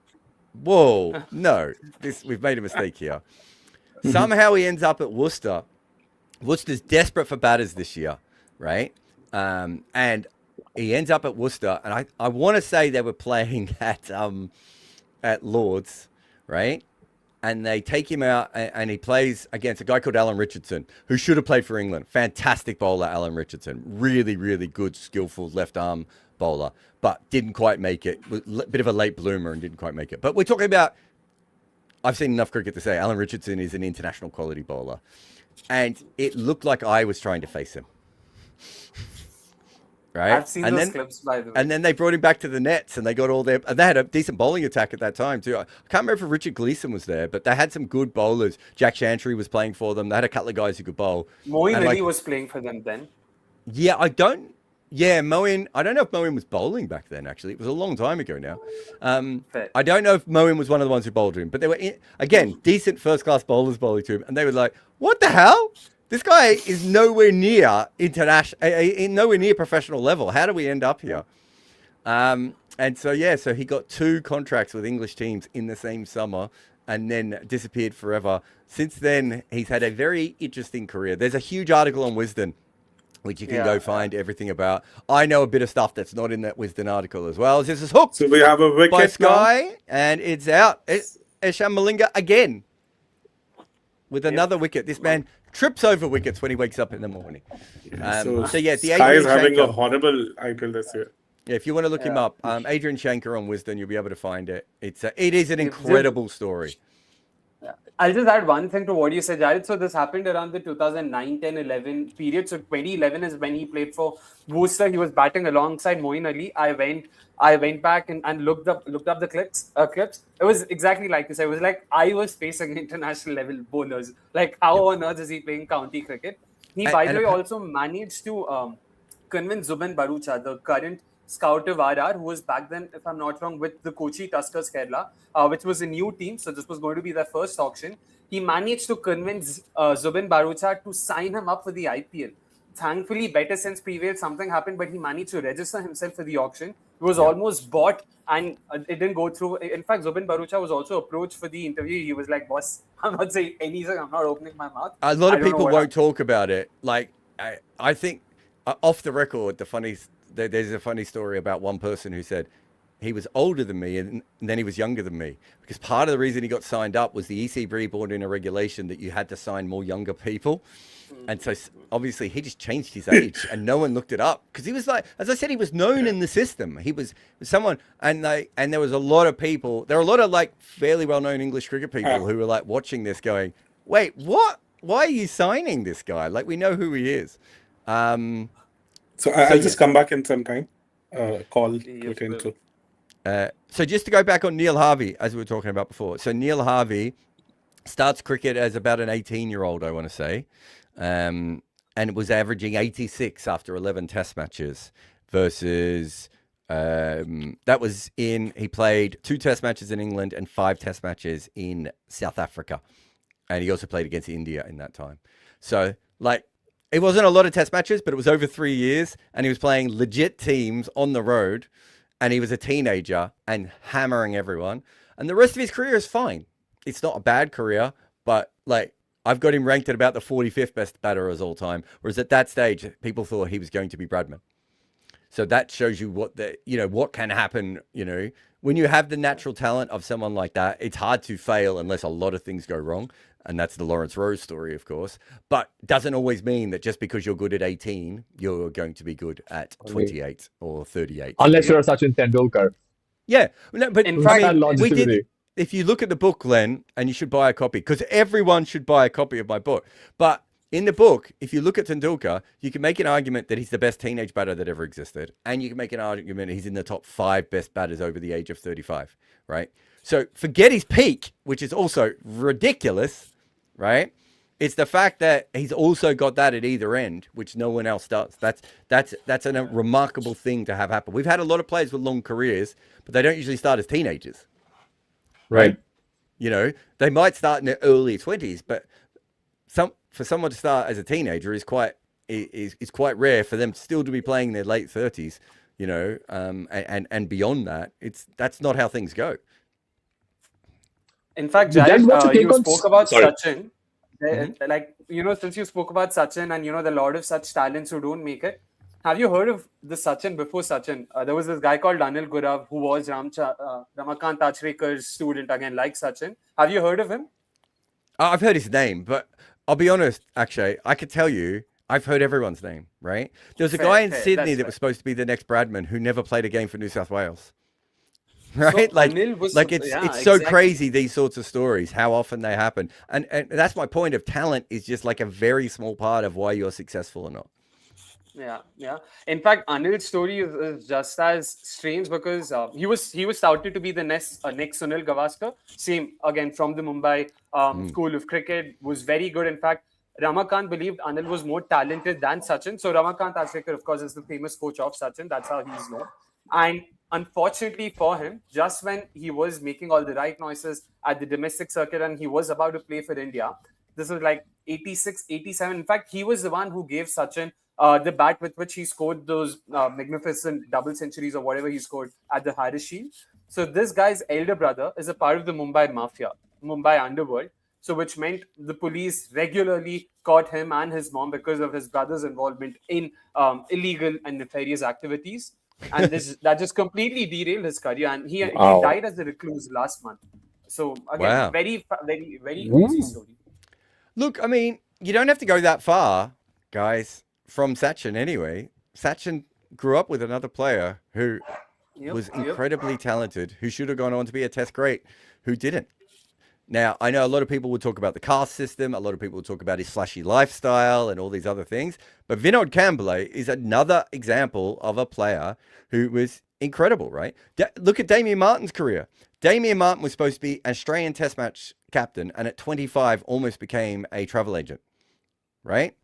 whoa, no, we've made a mistake here. Somehow he ends up at Worcester. Worcester's desperate for batters this year, right? And he ends up at Worcester, and I want to say they were playing at Lord's, right? And they take him out, and he plays against a guy called Alan Richardson, who should have played for England. Fantastic bowler, Alan Richardson. Really, really good, skillful left-arm bowler, but didn't quite make it. Bit of a late bloomer and didn't quite make it. But we're talking about, I've seen enough cricket to say Alan Richardson is an international quality bowler. And it looked like I was trying to face him. Right? I've seen those clips, by the way. And then they brought him back to the nets, and they got all their. And they had a decent bowling attack at that time too. I can't remember if Richard Gleeson was there, but they had some good bowlers. Jack Chantry was playing for them. They had a couple of guys who could bowl. Moeen Ali was playing for them then. Yeah, Moeen. I don't know if Moeen was bowling back then. Actually, it was a long time ago now. I don't know if Moeen was one of the ones who bowled to him, but they were again decent first-class bowlers bowling to him, and they were like, "What the hell? This guy is nowhere near nowhere near professional level. How do we end up here?" And so he got 2 contracts with English teams in the same summer, and then disappeared forever. Since then, he's had a very interesting career. There's a huge article on Wisden, which you can go find everything about. I know a bit of stuff that's not in that Wisden article as well. This is Hooked. So we have a wicket by Sky, now, and it's out. Esham Malinga again with another wicket. This man trips over wickets when he wakes up in the morning. The Sky Adrien is having Shankar, a horrible IPL this year. Yeah, if you want to look him up, Adrien Shankar on Wisden, you'll be able to find it. It is an incredible story. I'll just add one thing to what you said, Jared. So this happened around the 2009, 10, 11 period. So 2011 is when he played for Worcester. He was batting alongside Moeen Ali. I went back and looked up the clips. It was exactly like this. It was like I was facing international level bowlers. Like, how on earth is he playing county cricket? He, by the way, also managed to convince Zubin Barucha, the current scout of RR, who was back then, if I'm not wrong, with the Kochi Tuskers Kerala, which was a new team. So this was going to be their first auction. He managed to convince Zubin Barucha to sign him up for the IPL. Thankfully, better since prevailed, something happened, but he managed to register himself for the auction. He was almost bought, and it didn't go through. In fact, Zubin Barucha was also approached for the interview. He was like, "Boss, I'm not saying anything. I'm not opening my mouth." A lot of people won't talk about it. Like, I think off the record, there's a funny story about one person who said he was older than me, and then he was younger than me. Because part of the reason he got signed up was the ECB brought in a regulation that you had to sign more younger people. And so obviously he just changed his age and no one looked it up because he was like, as I said, he was known in the system. He was someone, and there was a lot of people, there were a lot of like fairly well-known English cricket people who were like watching this going, wait, what? Why are you signing this guy? Like, we know who he is. So I'll just come back in some time. Call to attend to. So just to go back on Neil Harvey, as we were talking about before. So Neil Harvey starts cricket as about an 18-year-old, I want to say. And was averaging 86 after 11 test matches versus he played 2 test matches in England and 5 test matches in South Africa. And he also played against India in that time. So like, it wasn't a lot of test matches, but it was over 3 years and he was playing legit teams on the road and he was a teenager and hammering everyone. And the rest of his career is fine. It's not a bad career, but like, I've got him ranked at about the 45th best batter of all time. Whereas at that stage, people thought he was going to be Bradman. So that shows you what what can happen, when you have the natural talent of someone like that. It's hard to fail unless a lot of things go wrong. And that's the Lawrence Rose story, of course. But doesn't always mean that just because you're good at 18, you're going to be good at 28 or 38. Unless you're Sachin Tendulkar. Yeah. No, but in fact, we did. If you look at the book, Len, and you should buy a copy, because everyone should buy a copy of my book. But in the book, if you look at Tendulkar, you can make an argument that he's the best teenage batter that ever existed. And you can make an argument he's in the top 5 best batters over the age of 35, right? So forget his peak, which is also ridiculous, right? It's the fact that he's also got that at either end, which no one else does. That's a remarkable thing to have happen. We've had a lot of players with long careers, but they don't usually start as teenagers. Right. They might start in their early 20s, but for someone to start as a teenager is quite rare. For them still to be playing in their late 30s, and beyond that, that's not how things go. In fact, Jared, you spoke about Sachin. Since you spoke about Sachin and there are a lot of such talents who don't make it. Have you heard of the Sachin before Sachin? There was this guy called Anil Gurav who was Ramakant Achrekar's student, again, like Sachin. Have you heard of him? I've heard his name, but I'll be honest, Akshay, I could tell you, I've heard everyone's name, right? There was a guy in Sydney that was supposed to be the next Bradman who never played a game for New South Wales. Right? So it's so crazy, these sorts of stories, how often they happen. And that's my point of talent is just like a very small part of why you're successful or not. Yeah. In fact, Anil's story is just as strange because he was touted to be the next Sunil Gavaskar. Same again from the Mumbai School of Cricket, was very good. In fact, Ramakant believed Anil was more talented than Sachin. So Ramakant Achrekar, of course, is the famous coach of Sachin. That's how he's known. And unfortunately for him, just when he was making all the right noises at the domestic circuit and he was about to play for India, this was like 86, 87. In fact, he was the one who gave Sachin the bat with which he scored those magnificent double centuries or whatever he scored at the Harris Shield. So this guy's elder brother is a part of the Mumbai Mafia, Mumbai underworld. So which meant the police regularly caught him and his mom because of his brother's involvement in illegal and nefarious activities. And that just completely derailed his career. And he died as a recluse last month. So again, very, very, very crazy story. Look, I mean, you don't have to go that far, guys. From Sachin anyway. Sachin grew up with another player who was incredibly talented, who should have gone on to be a test great, who didn't. Now, I know a lot of people would talk about the caste system, a lot of people would talk about his flashy lifestyle and all these other things, but Vinod Kambale is another example of a player who was incredible, right? Look at Damien Martin's career. Damien Martin was supposed to be an Australian test match captain, and at 25 almost became a travel agent, right?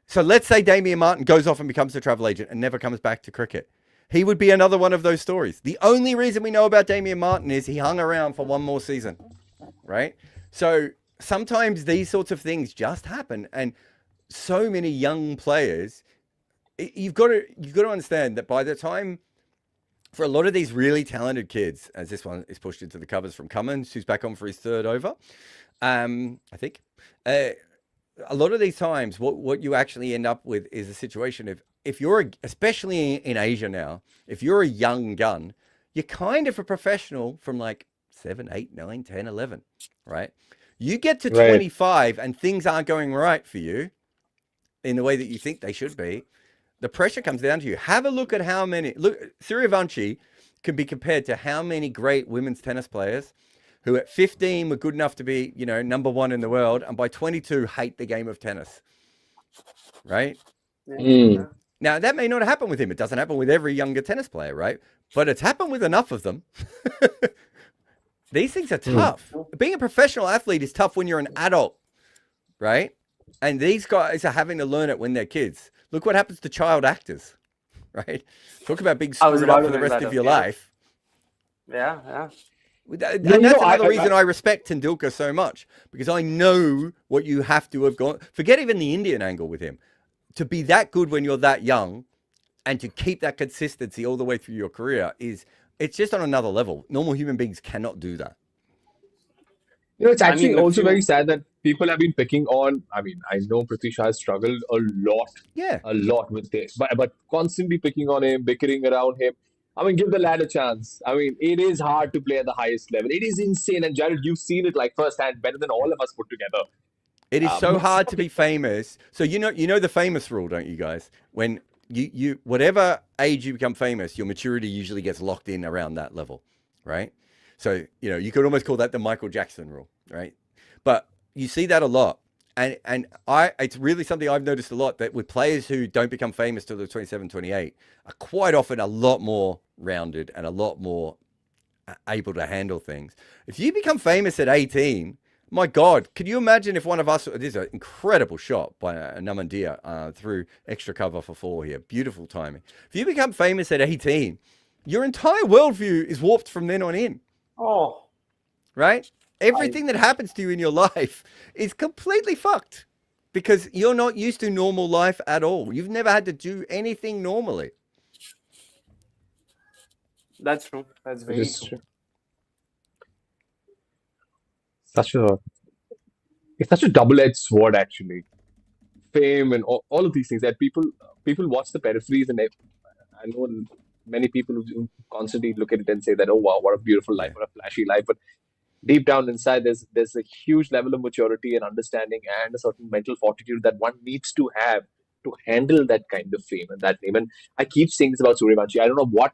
So let's say Damien Martin goes off and becomes a travel agent and never comes back to cricket. He would be another one of those stories. The only reason we know about Damien Martin is he hung around for one more season, right? So sometimes these sorts of things just happen. And so many young players, you've got to understand that by the time, for a lot of these really talented kids, as this one is pushed into the covers from Cummins, who's back on for his 3rd over, I think, a lot of these times, what you actually end up with is a situation of, if you're, especially in Asia now, if you're a young gun, you're kind of a professional from like 7, 8, 9, 10, 11, right? You get to 25 and things aren't going right for you in the way that you think they should be. The pressure comes down to you. Have a look at how many. Look, Suryavanshi can be compared to how many great women's tennis players who at 15 were good enough to be, number one in the world, and by 22 hate the game of tennis, right? Mm. Now, that may not happen with him. It doesn't happen with every younger tennis player, right? But it's happened with enough of them. These things are tough. Being a professional athlete is tough when you're an adult, right? And these guys are having to learn it when they're kids. Look what happens to child actors, right? Talk about being screwed up for the rest of your life. Yeah. And that's another reason I respect Tendulkar so much, because I know what you have to have gone. Forget even the Indian angle with him. To be that good when you're that young and to keep that consistency all the way through your career it's just on another level. Normal human beings cannot do that. It's actually also very sad that people have been picking on. I mean, I know Prithvi Shah has struggled a lot with this, but constantly picking on him, bickering around him. I mean, give the lad a chance. I mean, it is hard to play at the highest level. It is insane. And Jared, you've seen it like firsthand, better than all of us put together. It is so hard to be famous. So you know the famous rule, don't you guys? When you whatever age you become famous, your maturity usually gets locked in around that level, right? So, you could almost call that the Michael Jackson rule, right? But you see that a lot. And it's really something I've noticed a lot, that with players who don't become famous till they're 27, 28 are quite often a lot more rounded and a lot more able to handle things. If you become famous at 18, my God, can you imagine if one of us, this is an incredible shot by Namandia through extra cover for 4 here. Beautiful timing. If you become famous at 18, your entire worldview is warped from then on in. Oh. Right? Everything that happens to you in your life is completely fucked because you're not used to normal life at all. You've never had to do anything normally. That's true. That's very true. It's such a double-edged sword, actually. Fame and all of these things that people watch the peripheries, and I know many people who constantly look at it and say that, oh wow, what a beautiful life, what a flashy life, but deep down inside there's a huge level of maturity and understanding and a certain mental fortitude that one needs to have to handle that kind of fame and that name. And I keep saying this about Suryavanshi. I don't know what.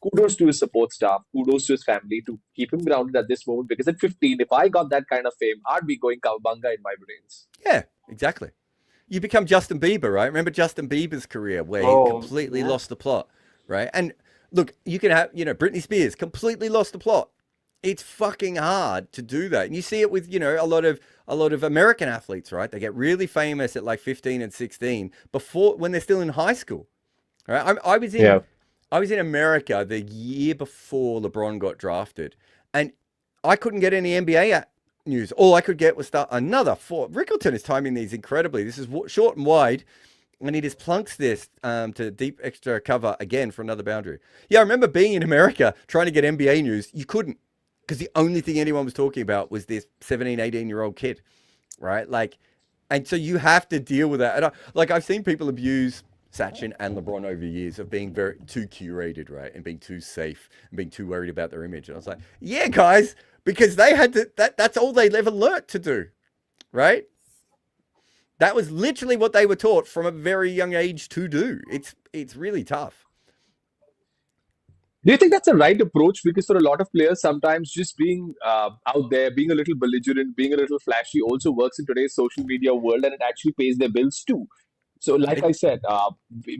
Kudos to his support staff, kudos to his family to keep him grounded at this moment, because at 15, if I got that kind of fame, I'd be going Kawabanga in my brains. Yeah, exactly. You become Justin Bieber, right? Remember Justin Bieber's career where he completely lost the plot, right? And look, you can have, Britney Spears completely lost the plot. It's fucking hard to do that. And you see it with, a lot of American athletes, right? They get really famous at like 15 and 16 when they're still in high school, right? I was in America the year before LeBron got drafted, and I couldn't get any NBA news. All I could get was another 4. Rickleton is timing these incredibly. This is short and wide, and he just plunks this to deep extra cover again for another boundary. Yeah, I remember being in America trying to get NBA news. You couldn't, because the only thing anyone was talking about was this 17, 18-year-old kid, right? And so you have to deal with that. And I've seen people abuse Sachin and LeBron over years of being too curated, right? And being too safe and being too worried about their image. And I was like, yeah, guys, because they had to, that's all they ever learnt to do, right? That was literally what they were taught from a very young age to do. It's really tough. Do you think that's a right approach? Because for a lot of players, sometimes just being out there, being a little belligerent, being a little flashy also works in today's social media world, and it actually pays their bills too. So, like I said,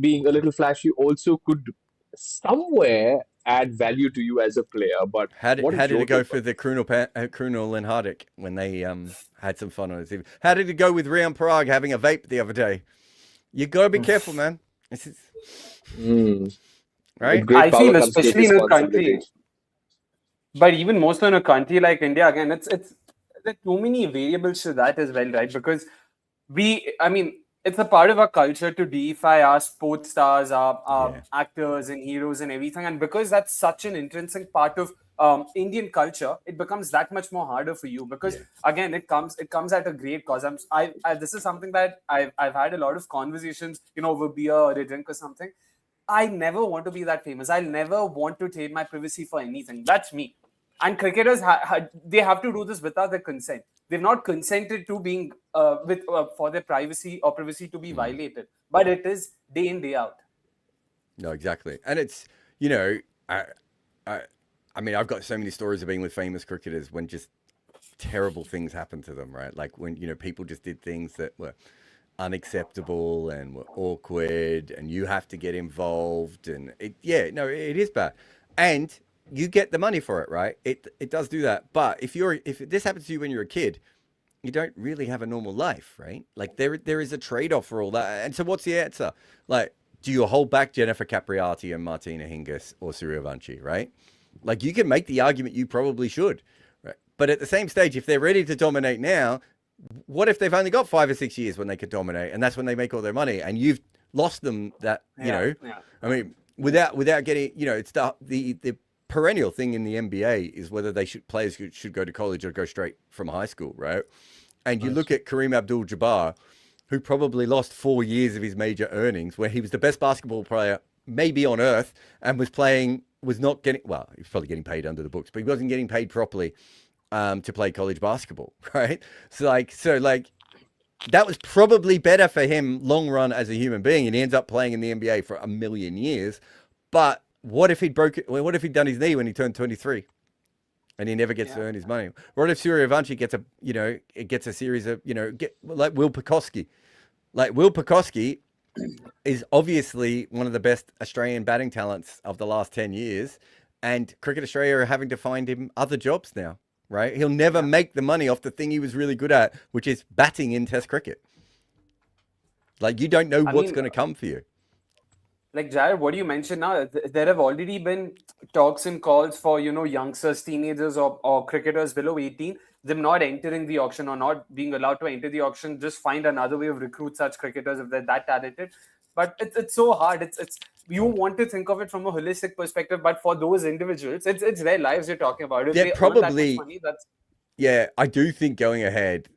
being a little flashy also could somewhere add value to you as a player. But how did it go for the Krunal and Hardik when they had some fun on it? How did it go with Rian Parag having a vape the other day? You gotta be careful, man. Right? I feel, especially in a country, but even more so in a country like India, again, it's there are too many variables to that as well, right? Because it's a part of our culture to deify our sports stars, our actors and heroes and everything. And because that's such an intrinsic part of Indian culture, it becomes that much more harder for you. Because again, it comes at a great cause. This is something that I've had a lot of conversations, over beer or a drink or something. I never want to be that famous. I'll never want to trade my privacy for anything. That's me. And cricketers, they have to do this without their consent. They've not consented to being for their privacy or privacy to be violated. But it is day in, day out. No, exactly. And it's, I mean, I've got so many stories of being with famous cricketers when just terrible things happen to them, right? Like when, people just did things that were unacceptable and were awkward, and you have to get involved, and it is bad, and you get the money for it, right? It does do that. But if this happens to you when you're a kid, you don't really have a normal life, right? Like there is a trade-off for all that. And so what's the answer? Like, do you hold back Jennifer Capriati and Martina Hingis or Suryavanshi, right? Like, you can make the argument you probably should, right? But at the same stage, if they're ready to dominate now, what if they've only got 5 or 6 years when they could dominate, and that's when they make all their money, and you've lost them that, I mean, without getting, it's the perennial thing in the NBA is whether players should go to college or go straight from high school, right? And you look at Kareem Abdul-Jabbar, who probably lost 4 years of his major earnings, where he was the best basketball player maybe on earth, and he was probably getting paid under the books, but he wasn't getting paid properly to play college basketball, right? So that was probably better for him long run as a human being, and he ends up playing in the NBA for a million years. But what if he'd done his knee when he turned 23? And he never gets to earn his money. What if Suryavanshi gets a series of, like Will Pucovski. Like Will Pucovski is obviously one of the best Australian batting talents of the last 10 years. And Cricket Australia are having to find him other jobs now, right? He'll never make the money off the thing he was really good at, which is batting in Test cricket. Like, you don't know what's going to come for you. Like, Jared, what do you mention now? There have already been talks and calls for, youngsters, teenagers or cricketers below 18, them not entering the auction or not being allowed to enter the auction. Just find another way of recruit such cricketers if they're that talented. But it's so hard. It's you want to think of it from a holistic perspective, but for those individuals, it's their lives you're talking about. If they earn that much money, yeah, I do think going ahead,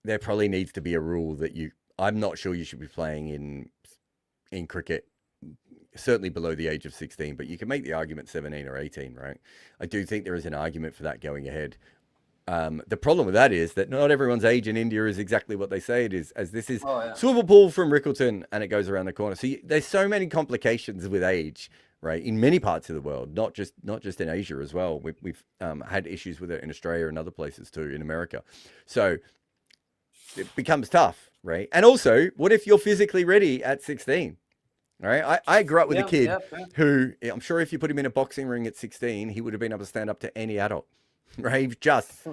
there probably needs to be a rule that I'm not sure you should be playing in cricket, certainly below the age of 16, but you can make the argument 17 or 18, right? I do think there is an argument for that going ahead. The problem with that is that not everyone's age in India is exactly what they say it is, as this is swivel pool from Rickleton and it goes around the corner. So there's so many complications with age, right? In many parts of the world, not just in Asia as well. We've had issues with it in Australia and other places too, in America. So it becomes tough, right? And also, what if you're physically ready at 16? All right. I grew up with a kid who, I'm sure if you put him in a boxing ring at 16, he would have been able to stand up to any adult, right? He was just,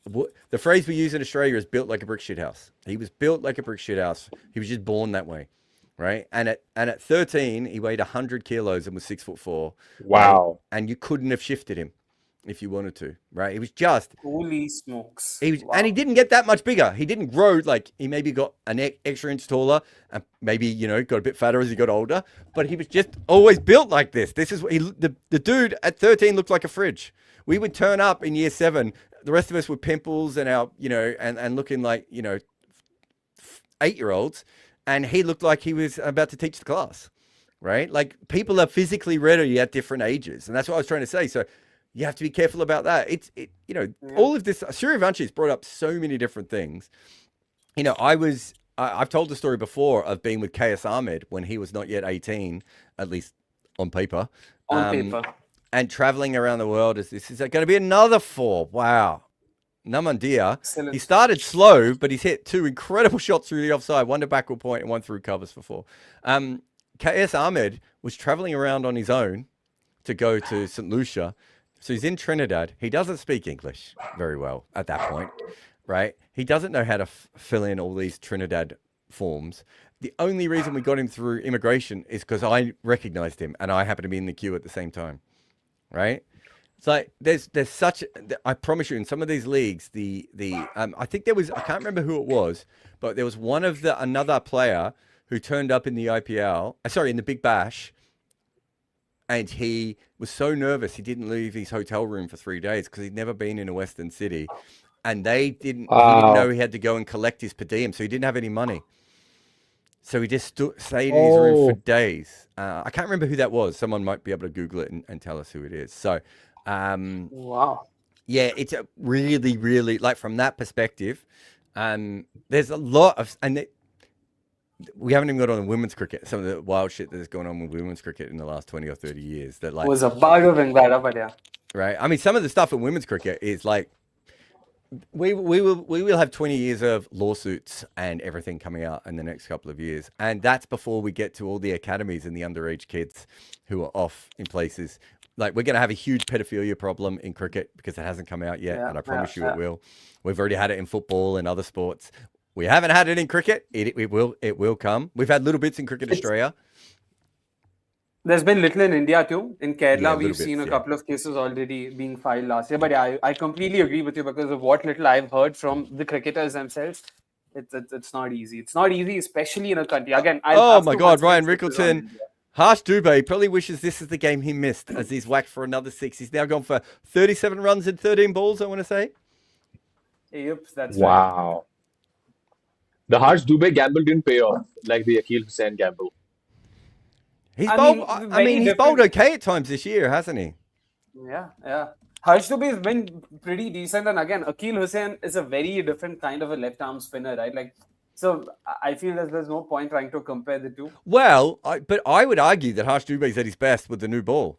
the phrase we use in Australia is built like a brick shit house. He was built like a brick shit house. He was just born that way, right? And at 13, he weighed 100 kilos and was 6'4". Wow. Right? And you couldn't have shifted him if you wanted to, right? He was just, holy smokes. And he didn't get that much bigger. He didn't grow, like he maybe got an extra inch taller and maybe, got a bit fatter as he got older, but he was just always built like this. This is what the dude at 13 looked like a fridge. We would turn up in year 7. The rest of us with pimples and our, and looking like, 8-year-olds. And he looked like he was about to teach the class, right? Like, people are physically ready at different ages. And that's what I was trying to say. So you have to be careful about that. All of this, Suryavanshi has brought up so many different things. I've told the story before of being with KS Ahmed when he was not yet 18, at least on paper. And traveling around the world. This is going to be another 4. Wow. Namandia. He started slow, but he's hit 2 incredible shots through the offside, one to backward point and one through covers for 4. KS Ahmed was traveling around on his own to go to St. Lucia. So he's in Trinidad. He doesn't speak English very well at that point, right? He doesn't know how to fill in all these Trinidad forms. The only reason we got him through immigration is because I recognized him and I happened to be in the queue at the same time, right? It's like there's such. I promise you, in some of these leagues, I think there was, I can't remember who it was, but there was another player who turned up in the in the Big Bash. And he was so nervous, he didn't leave his hotel room for 3 days because he'd never been in a Western city. And he didn't know he had to go and collect his per diem, so he didn't have any money. So he just stayed in his room for Oh, days. I can't remember who that was. Someone might be able to Google it and tell us who it is. So, Wow. yeah, it's a really, really, like from that perspective, there's a lot of, we haven't even got on the women's cricket, some of the wild shit that's going on with women's cricket in the last 20 or 30 years that like, Was about to bring that up, but yeah. right? I mean, some of the stuff in women's cricket is like, we will have 20 years of lawsuits and everything coming out in the next couple of years. And that's before we get to all the academies and the underage kids who are off in places. Like we're going to have a huge pedophilia problem in cricket because it hasn't come out yet. And I promise you it will. We've already had it in football and other sports. We haven't had it in cricket. It will come. We've had little bits in Cricket Australia. There's been little in India too. In Kerala, Yeah, we've seen a couple of cases already being filed last year. But yeah, I completely agree with you because of what little I've heard from the cricketers themselves. It's not easy. It's not easy, especially in a country. Again, oh my God, Ryan Rickleton. Harsh Dubey probably wishes this is the game he missed as he's whacked for another 6. He's now gone for 37 runs and 13 balls, I want to say. Yep, that's right. wow. The Harsh Dubey gamble didn't pay off like the Akhil Hussain gamble. He's bowled, he's bowled okay at times this year, hasn't he? Yeah. Harsh Dubey has been pretty decent. And again, Akhil Hussain is a very different kind of a left-arm spinner, right? Like, so I feel that there's no point trying to compare the two. Well, but I would argue that Harsh Dubey's at his best with the new ball.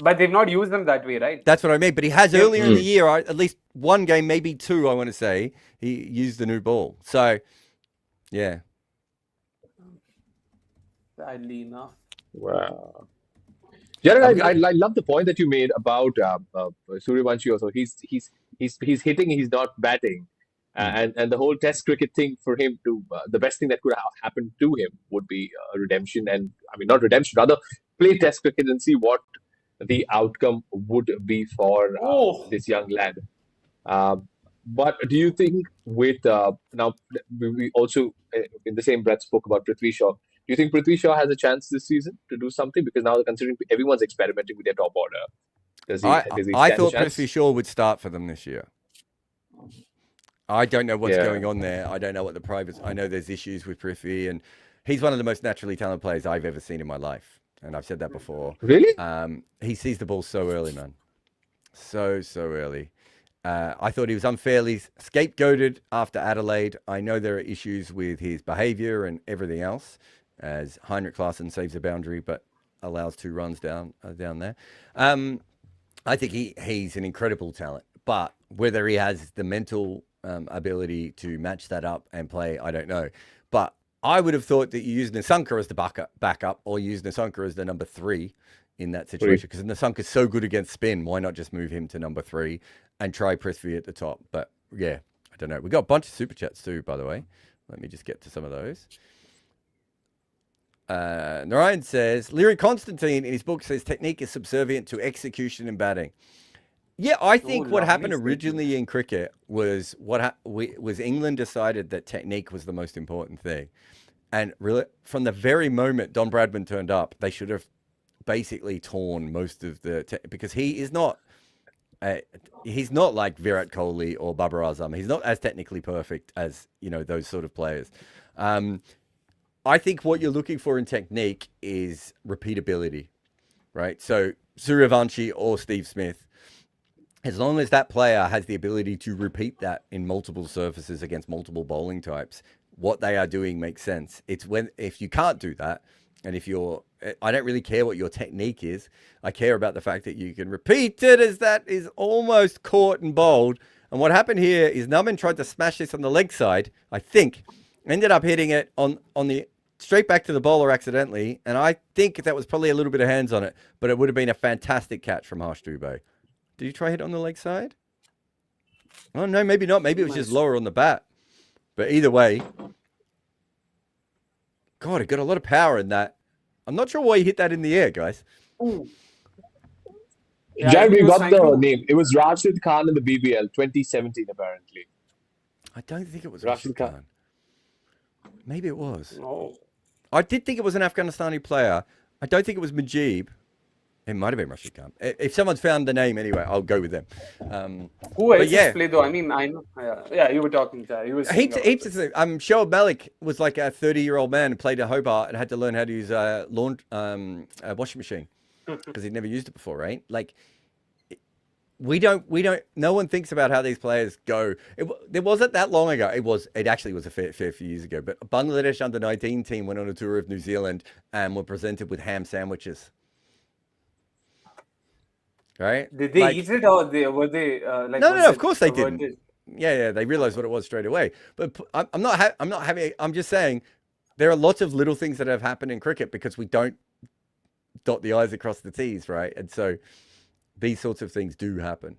But they've not used them that way, right? That's what I mean. But he has earlier in the year, at least one game, maybe 2, I want to say, he used the new ball. So, yeah. Sadly enough. Wow. Jared, I love the point that you made about Suryavanshi also. He's hitting, he's not batting. And the whole test cricket thing for him to, the best thing that could happen to him would be a redemption. And I mean, not redemption, rather play test cricket and see what the outcome would be for this young lad. But do you think with, now we also in the same breath spoke about Prithvi Shaw. Do you think Prithvi Shaw has a chance this season to do something? Because now considering everyone's experimenting with their top order, does he I thought Prithvi Shaw would start for them this year. I don't know what's going on there. I don't know what the privates. I know there's issues with Prithvi, and he's one of the most naturally talented players I've ever seen in my life. And I've said that before. Really? He sees the ball so early, man. So early. I thought he was unfairly scapegoated after Adelaide. I know there are issues with his behaviour and everything else, as Heinrich Klaasen saves a boundary but allows 2 runs down there. I think he's an incredible talent, but whether he has the mental ability to match that up and play, I don't know. But I would have thought that you use Nissanka as the backup or use Nissanka as the number 3 in that situation, because Nissanka's so good against spin. Why not just move him to number 3 and try Prithvi at the top? But yeah, I don't know. We got a bunch of super chats too, by the way. Let me just get to some of those. Narayan says, Leary Constantine in his book says technique is subservient to execution and batting. Yeah, I think what happened originally in cricket was was England decided that technique was the most important thing. And really, from the very moment Don Bradman turned up, they should have basically torn most of the... because he is not... he's not like Virat Kohli or Babar Azam. He's not as technically perfect as, those sort of players. I think what you're looking for in technique is repeatability, right? So Suryavanshi or Steve Smith, as long as that player has the ability to repeat that in multiple surfaces against multiple bowling types, what they are doing makes sense. It's if you can't do that, and I don't really care what your technique is. I care about the fact that you can repeat it as that is almost caught and bowled. And what happened here is Numan tried to smash this on the leg side, I think, ended up hitting it on the straight back to the bowler accidentally. And I think that was probably a little bit of hands on it, but it would have been a fantastic catch from Harsh Dubey. Did you try hit on the leg side? Oh, no, maybe not. Maybe it was just lower on the bat. But either way, God, it got a lot of power in that. I'm not sure why he hit that in the air, guys. Yeah, Jared, we got the name. It was Rashid Khan in the BBL, 2017, apparently. I don't think it was Rashid Khan. Maybe it was. I did think it was an Afghanistani player. I don't think it was Mujib. It might have been Rashid Khan. If someone's found the name anyway, I'll go with them. Who else has played though? I mean, I know. Yeah, you were talking. You were saying heaps of things. Shoaib Malik was like a 30-year-old man who played at Hobart and had to learn how to use a washing machine because he'd never used it before, right? Like, no one thinks about how these players go. It wasn't that long ago. It actually was a fair few years ago, but a Bangladesh under-19 team went on a tour of New Zealand and were presented with ham sandwiches. Right? Did they eat it, or were they like? No, of course they didn't. Yeah, they realized what it was straight away. But I'm not having. I'm just saying there are lots of little things that have happened in cricket because we don't dot the I's across the T's, right? And so these sorts of things do happen.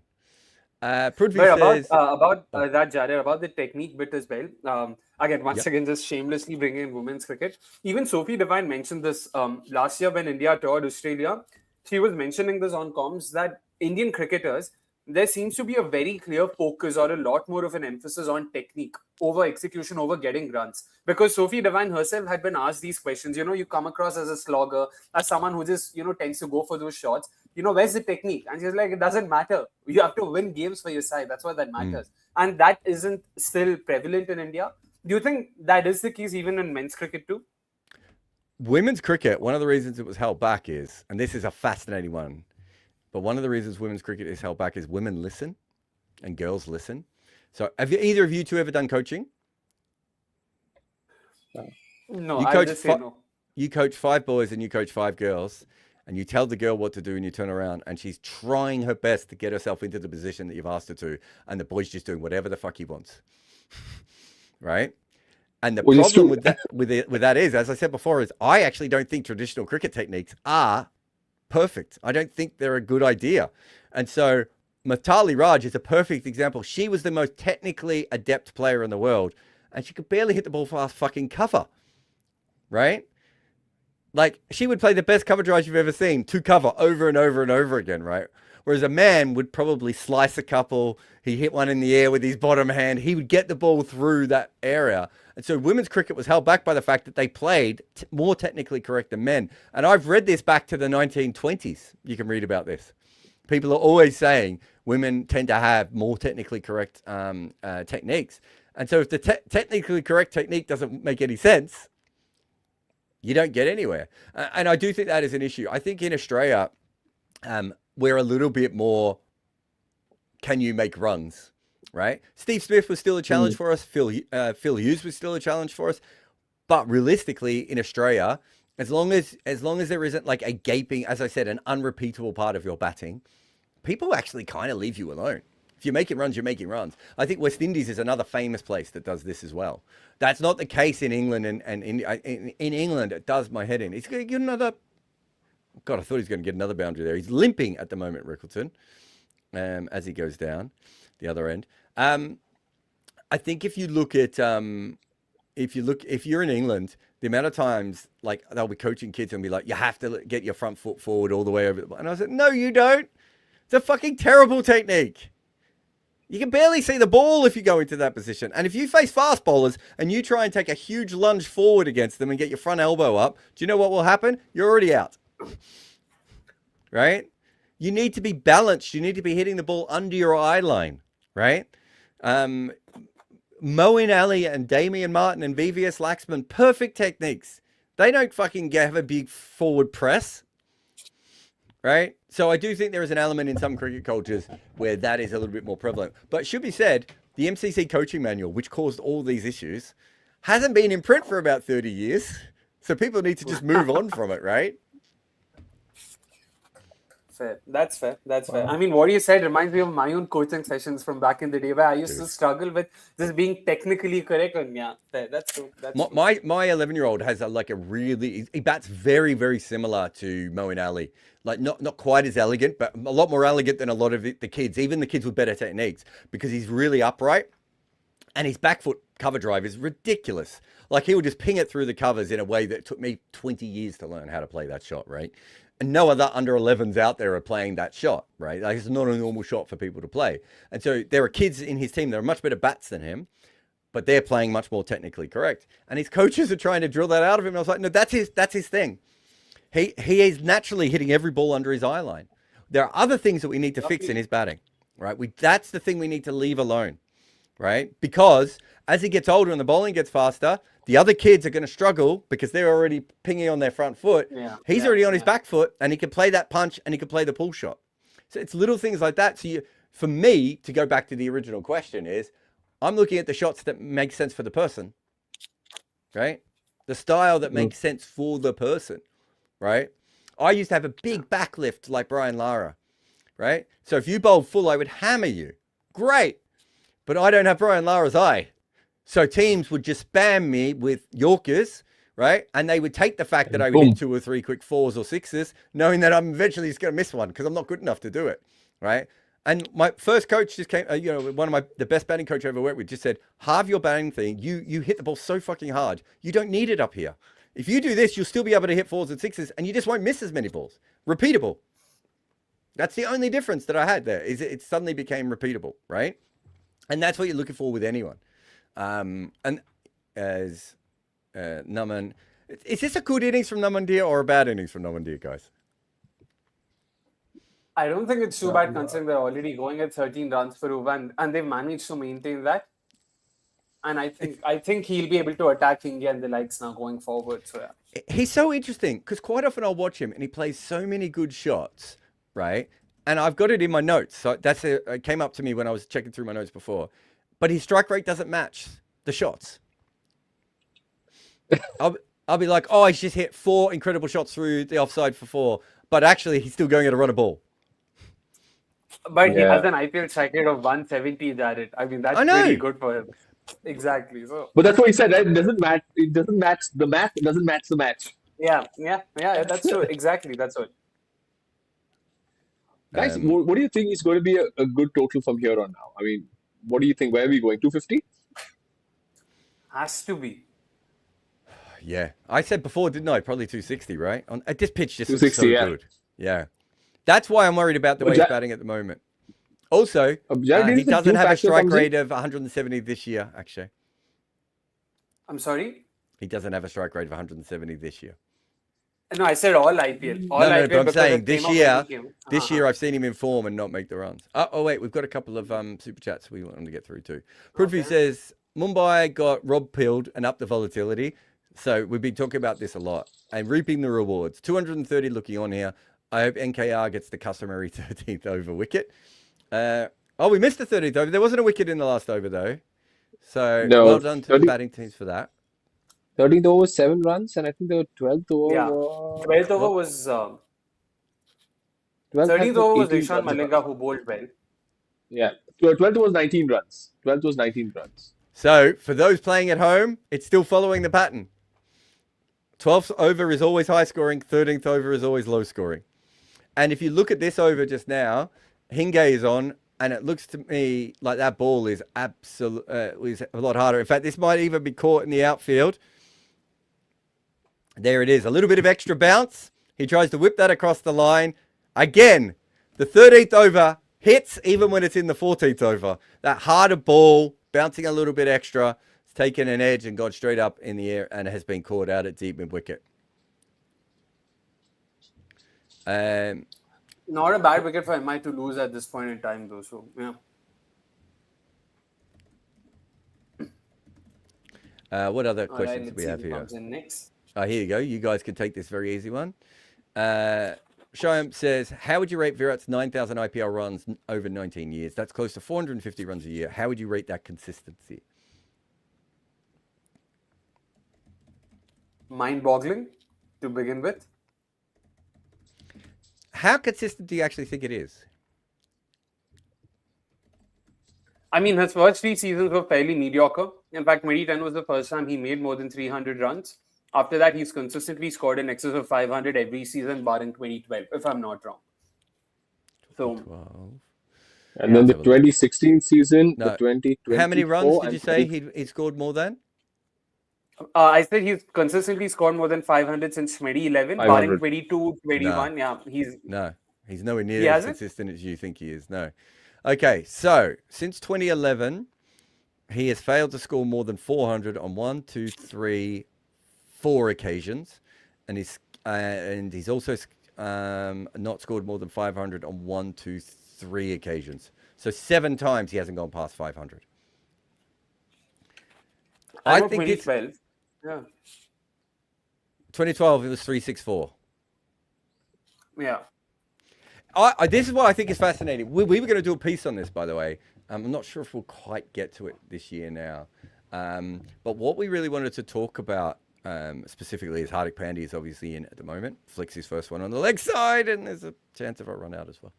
Prithvi says about that, Jared, about the technique bit as well. Again, once again, just shamelessly bringing in women's cricket. Even Sophie Devine mentioned this last year when India toured Australia. She was mentioning this on comms that Indian cricketers, there seems to be a very clear focus or a lot more of an emphasis on technique over execution, over getting runs. Because Sophie Devine herself had been asked these questions. You come across as a slogger, as someone who just, tends to go for those shots. Where's the technique? And she's like, it doesn't matter. You have to win games for your side. That's what that matters. And that isn't still prevalent in India. Do you think that is the case even in men's cricket too? Women's cricket, one of the reasons it was held back is, and this is a fascinating one, but one of the reasons women's cricket is held back is women listen and girls listen. So have either of you two ever done coaching? No, I just say no. You coach 5 boys and you coach 5 girls, and you tell the girl what to do and you turn around and she's trying her best to get herself into the position that you've asked her to, and the boy's just doing whatever the fuck he wants. Right? And the problem with that is, as I said before, is I actually don't think traditional cricket techniques are perfect. I don't think they're a good idea. And so Mithali Raj is a perfect example. She was the most technically adept player in the world, and she could barely hit the ball past fucking cover. Right? Like, she would play the best cover drives you've ever seen to cover over and over and over again, right? Whereas a man would probably slice a couple. He hit one in the air with his bottom hand. He would get the ball through that area. And so women's cricket was held back by the fact that they played more technically correct than men. And I've read this back to the 1920s. You can read about this. People are always saying women tend to have more technically correct techniques. And so if the technically correct technique doesn't make any sense, you don't get anywhere. And I do think that is an issue. I think in Australia, we're a little bit more, can you make runs, right? Steve Smith was still a challenge for us. Phil Hughes was still a challenge for us. But realistically, in Australia, as long as there isn't like a gaping, as I said, an unrepeatable part of your batting, people actually kind of leave you alone. If you're making runs, you're making runs. I think West Indies is another famous place that does this as well. That's not the case in England, and in England, it does my head in. He's going to get another... God, I thought he was going to get another boundary there. He's limping at the moment, Rickleton, as he goes down the other end. I think if you look at... if you're in England, the amount of times like they'll be coaching kids and be like, you have to get your front foot forward all the way over. And I said, no, you don't. It's a fucking terrible technique. You can barely see the ball if you go into that position. And if you face fast bowlers and you try and take a huge lunge forward against them and get your front elbow up, do you know what will happen? You're already out. Right? You need to be balanced. You need to be hitting the ball under your eye line. Right? Moeen Ali and Damian Martin and VVS Laxman, perfect techniques. They don't fucking have a big forward press. Right? So I do think there is an element in some cricket cultures where that is a little bit more prevalent. But it should be said, the MCC coaching manual, which caused all these issues, hasn't been in print for about 30 years. So people need to just move on from it, right? Fair. That's fair. That's fair. I mean, what you said reminds me of my own coaching sessions from back in the day where I used to struggle with just being technically correct. And yeah, fair. That's true. That's my 11-year-old has he bats very, very similar to Moeen Ali. Like not quite as elegant, but a lot more elegant than a lot of the kids, even the kids with better techniques, because he's really upright and his back foot cover drive is ridiculous. Like he will just ping it through the covers in a way that took me 20 years to learn how to play that shot, right? And no other under 11s out there are playing that shot, right? Like it's not a normal shot for people to play. And so there are kids in his team that are much better bats than him, but they're playing much more technically correct. And his coaches are trying to drill that out of him. And I was like, no, that's his thing. He is naturally hitting every ball under his eye line. There are other things that we need to fix in his batting, right? That's the thing we need to leave alone, right? Because as he gets older and the bowling gets faster, the other kids are going to struggle because they're already pinging on their front foot. He's already on his back foot, and he can play that punch and he can play the pull shot. So it's little things like that. So for me, to go back to the original question is, I'm looking at the shots that make sense for the person, right? The style that makes sense for the person, right? I used to have a big backlift like Brian Lara, right? So if you bowled full, I would hammer you. Great. But I don't have Brian Lara's eye. So teams would just spam me with Yorkers, right? And they would take the fact that I would hit 2 or 3 quick 4s or 6s, knowing that I'm eventually just going to miss one because I'm not good enough to do it, right? And my first coach just came, one of the best batting coach I ever worked with just said, halve your batting thing. You hit the ball so fucking hard. You don't need it up here. If you do this, you'll still be able to hit 4s and 6s, and you just won't miss as many balls. Repeatable. That's the only difference that I had there, is it suddenly became repeatable, right? And that's what you're looking for with anyone. And as Naman, is this a good innings from Namandir or a bad innings from Namandir, guys? I don't think it's too bad considering they're already going at 13 runs per over, and they've managed to maintain that. And I think he'll be able to attack India and the likes now going forward. So yeah. He's so interesting because quite often I'll watch him and he plays so many good shots, right? And I've got it in my notes. So it came up to me when I was checking through my notes before. But his strike rate doesn't match the shots. I'll be like, oh, he's just hit 4 incredible shots through the offside for 4. But actually, he's still going at a run a ball. But he has an IPL strike rate of 170, Jared. I mean, that's pretty good for him. Exactly. So, but that's what he said, right? It doesn't match. It doesn't match the math. It doesn't match the match. Yeah. That's true. Exactly. That's what. Guys, what do you think is going to be a good total from here on now? I mean, what do you think? Where are we going? 250? Has to be. Yeah. I said before, didn't I? Probably 260, right? This pitch just looks so good. Yeah. That's why I'm worried about the way he's batting at the moment. Also, he doesn't have a strike rate of 170 this year, actually. I'm sorry? He doesn't have a strike rate of 170 this year. No, I said all IPL. All no, IPL, but I'm saying this year I've seen him in form and not make the runs. Oh wait, we've got a couple of super chats we want to get through too. Prithvi says, Mumbai got Rob pilled and up the volatility. So we've been talking about this a lot. And reaping the rewards. 230 looking on here. I hope NKR gets the customary 13th over wicket. We missed the 13th over. There wasn't a wicket in the last over though. So well done to the batting teams for that. 13th over was 7 runs, and I think the 12th over. Yeah, 12th over was. 13th over was Ishan Malinga who bowled well. Yeah, 12th was 19 runs. 12th was 19 runs. So for those playing at home, it's still following the pattern. 12th over is always high scoring. 13th over is always low scoring. And if you look at this over just now, Hingay is on, and it looks to me like that ball is is a lot harder. In fact, this might even be caught in the outfield. There it is. A little bit of extra bounce. He tries to whip that across the line. Again, the 13th over hits even when it's in the 14th over. That harder ball, bouncing a little bit extra. It's taken an edge and gone straight up in the air and has been caught out at deep mid-wicket. Not a bad wicket for MI to lose at this point in time, though. So, yeah. What other questions do we have here? Next. Here you go. You guys can take this very easy one. Shyam says, how would you rate Virat's 9,000 IPL runs over 19 years? That's close to 450 runs a year. How would you rate that consistency? Mind-boggling to begin with. How consistent do you actually think it is? I mean, his first 3 seasons were fairly mediocre. In fact, 2010 was the first time he made more than 300 runs. After that, he's consistently scored in excess of 500 every season, barring 2012, if I'm not wrong. So, 12. And then the 2016 season, the 2020. How many runs did you say he scored more than? I said he's consistently scored more than 500 since 2011, barring 22, 21. No. Yeah, he's nowhere near as consistent as you think he is. No. Okay, so since 2011, he has failed to score more than 400 on 4 occasions, and his and he's also not scored more than 500 on 1, 2, 3 occasions. So 7 times he hasn't gone past 500. I think 2012. Yeah. 2012, it was 364. Yeah. This is what I think is fascinating. We were going to do a piece on this, by the way. I'm not sure if we'll quite get to it this year now. But what we really wanted to talk about specifically is Hardik Pandya is obviously in at the moment. Flicks his first one on the leg side, and there's a chance of a run out as well.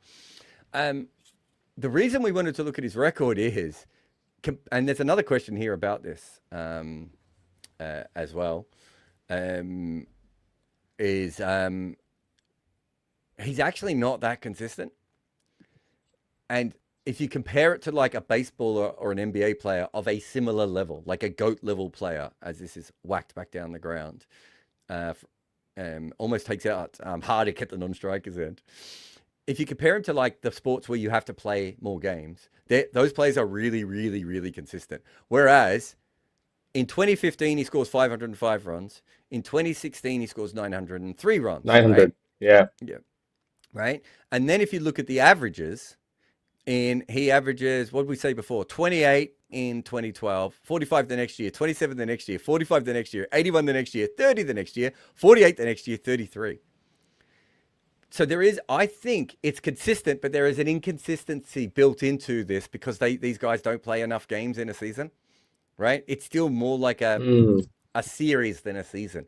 The reason we wanted to look at his record is, and there's another question here about this as well, is he's actually not that consistent. And if you compare it to like a baseballer or an NBA player of a similar level, like a GOAT level player, as this is whacked back down the ground, almost takes out Hardik at the non-strikers end. If you compare him to like the sports where you have to play more games, those players are really, really, really consistent. Whereas in 2015, he scores 505 runs. In 2016, he scores 903 runs. 900, right? yeah. Right? And then if you look at the averages, he averages, what did we say before? 28 in 2012, 45 the next year, 27 the next year, 45 the next year, 81 the next year, 30 the next year, 48 the next year, 33. So there is, I think it's consistent, but there is an inconsistency built into this because these guys don't play enough games in a season, right? It's still more like a series than a season.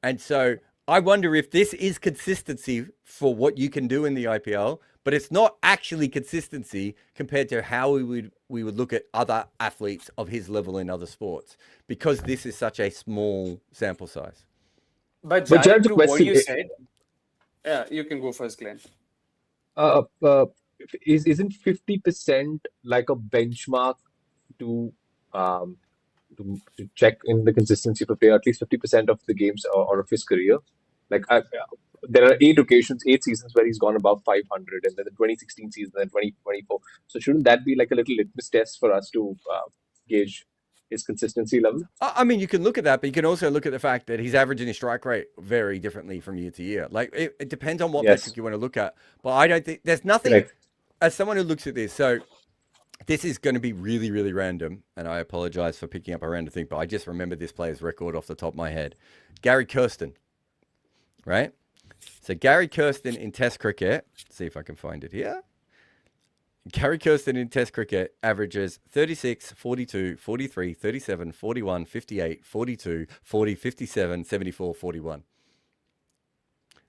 And so I wonder if this is consistency for what you can do in the IPL, but it's not actually consistency compared to how we would look at other athletes of his level in other sports, because this is such a small sample size. But Jared, to what you said, yeah, you can go first, Glenn. Isn't 50% like a benchmark to check in the consistency of a player, at least 50% of the games or of his career? Like there are 8 seasons where he's gone above 500, and then the 2016 season, then 2024. So shouldn't that be like a little litmus test for us to gauge his consistency level? I mean, you can look at that, but you can also look at the fact that he's averaging his strike rate very differently from year to year. Like it depends on what metric you want to look at. But I don't think there's nothing, as someone who looks at this, so this is going to be really, really random, and I apologize for picking up a random thing, but I just remember this player's record off the top of my head. Gary Kirsten, right? So Gary Kirsten in Test cricket, let's see if I can find it here. Gary Kirsten in Test cricket averages 36, 42, 43, 37, 41, 58, 42, 40, 57, 74, 41.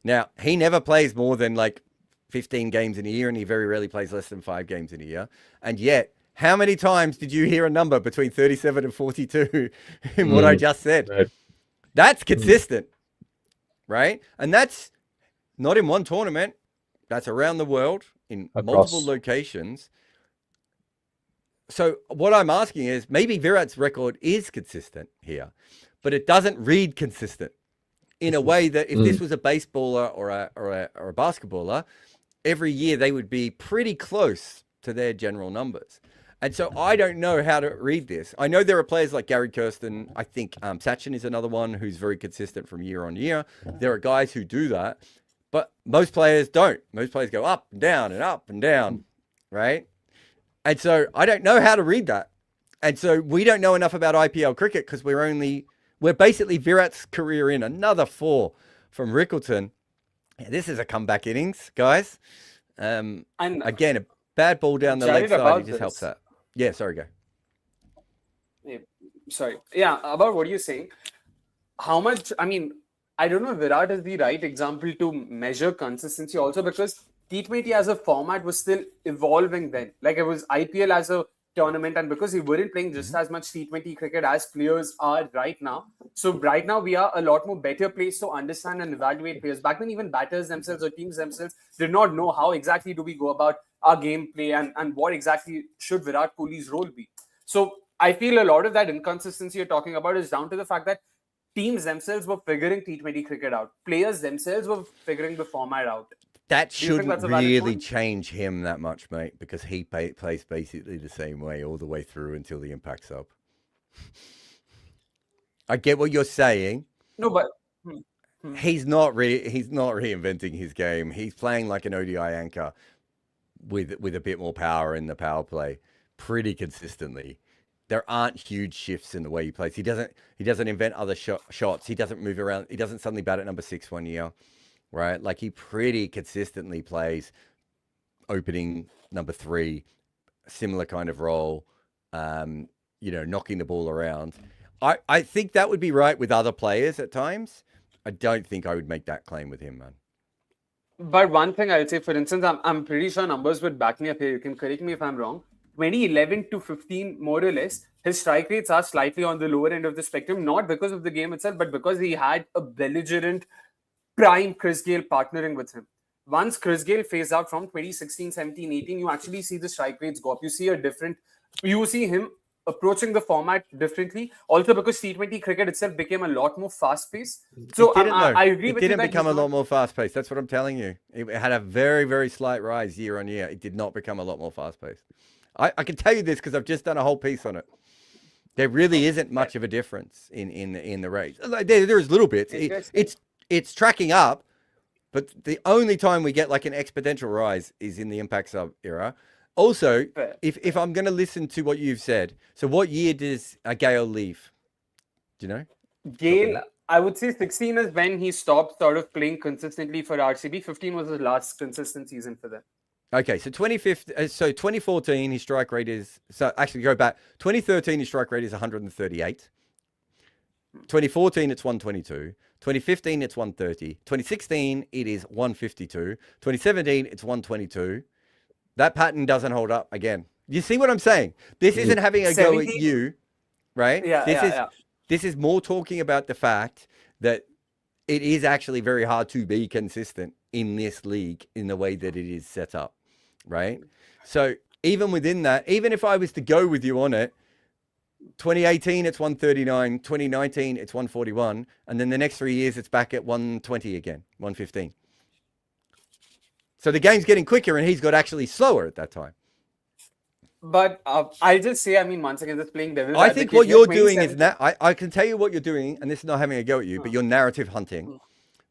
Now, he never plays more than like 15 games in a year, and he very rarely plays less than 5 games in a year. And yet, how many times did you hear a number between 37 and 42 in what I just said? Right. That's consistent, right? And that's not in one tournament. That's around the world in multiple locations. So what I'm asking is, maybe Virat's record is consistent here, but it doesn't read consistent in a way that if this was a baseballer or a basketballer, every year they would be pretty close to their general numbers. And so I don't know how to read this. I know there are players like Gary Kirsten. I think Sachin is another one who's very consistent from year on year. There are guys who do that, but most players don't. Most players go up and down, right? And so I don't know how to read that. And so we don't know enough about IPL cricket because we're basically Virat's career in. Another 4 from Rickleton. Yeah, this is a comeback innings, guys. And again, a bad ball down the leg side. He just helps that. Yeah, sorry, go. Yeah, about what you're saying. How much, I mean, I don't know if Virat is the right example to measure consistency also, because T20 as a format was still evolving then. Like it was IPL as a tournament, and because we weren't playing just as much T20 cricket as players are right now. So right now we are a lot more better placed to understand and evaluate players. Back then, even batters themselves or teams themselves did not know how exactly do we go about our gameplay and what exactly should Virat Kohli's role be. So I feel a lot of that inconsistency you're talking about is down to the fact that teams themselves were figuring T20 cricket out. Players themselves were figuring the format out. That shouldn't really change him that much, mate, because he plays basically the same way all the way through until the impact sub. I get what you're saying. No, but he's not reinventing his game. He's playing like an ODI anchor with a bit more power in the power play pretty consistently. There aren't huge shifts in the way he plays. He doesn't invent other shots. He doesn't move around. He doesn't suddenly bat at number 6 one year, right? Like he pretty consistently plays opening number 3, similar kind of role, knocking the ball around. I think that would be right with other players at times. I don't think I would make that claim with him, man. But one thing I would say, for instance, I'm pretty sure numbers would back me up here. You can correct me if I'm wrong. 2011 to 15, more or less, his strike rates are slightly on the lower end of the spectrum, not because of the game itself, but because he had a belligerent prime Chris Gayle partnering with him. Once Chris Gayle phased out from 2016, 17, 18, you actually see the strike rates go up. You see him approaching the format differently. Also because T20 cricket itself became a lot more fast-paced. So I agree with you. It didn't become a lot more fast-paced. That's what I'm telling you. It had a very, very slight rise year on year. It did not become a lot more fast-paced. I can tell you this because I've just done a whole piece on it. There really isn't much of a difference in the rates. There's little bits. It's tracking up, but the only time we get like an exponential rise is in the impact sub era. Also, if I'm going to listen to what you've said, so what year does Gayle leave? Do you know? Gayle, I would say 16 is when he stopped sort of playing consistently for RCB. 15 was his last consistent season for them. Okay, so 2014, his strike rate is, so actually go back, 2013, his strike rate is 138. 2014, it's 122. 2015, it's 130. 2016, it is 152. 2017, it's 122. That pattern doesn't hold up again. You see what I'm saying? This isn't having a go at you, right? This is more talking about the fact that it is actually very hard to be consistent in this league in the way that it is set up, right? So even within that, even if I was to go with you on it, 2018, it's 139. 2019, it's 141. And then the next 3 years, it's back at 120 again, 115. So the game's getting quicker and he's got actually slower at that time. But I'll just say, once again, just playing devil's advocate. I think what you're doing is that I can tell you what you're doing, and this is not having a go at you, but you're narrative hunting,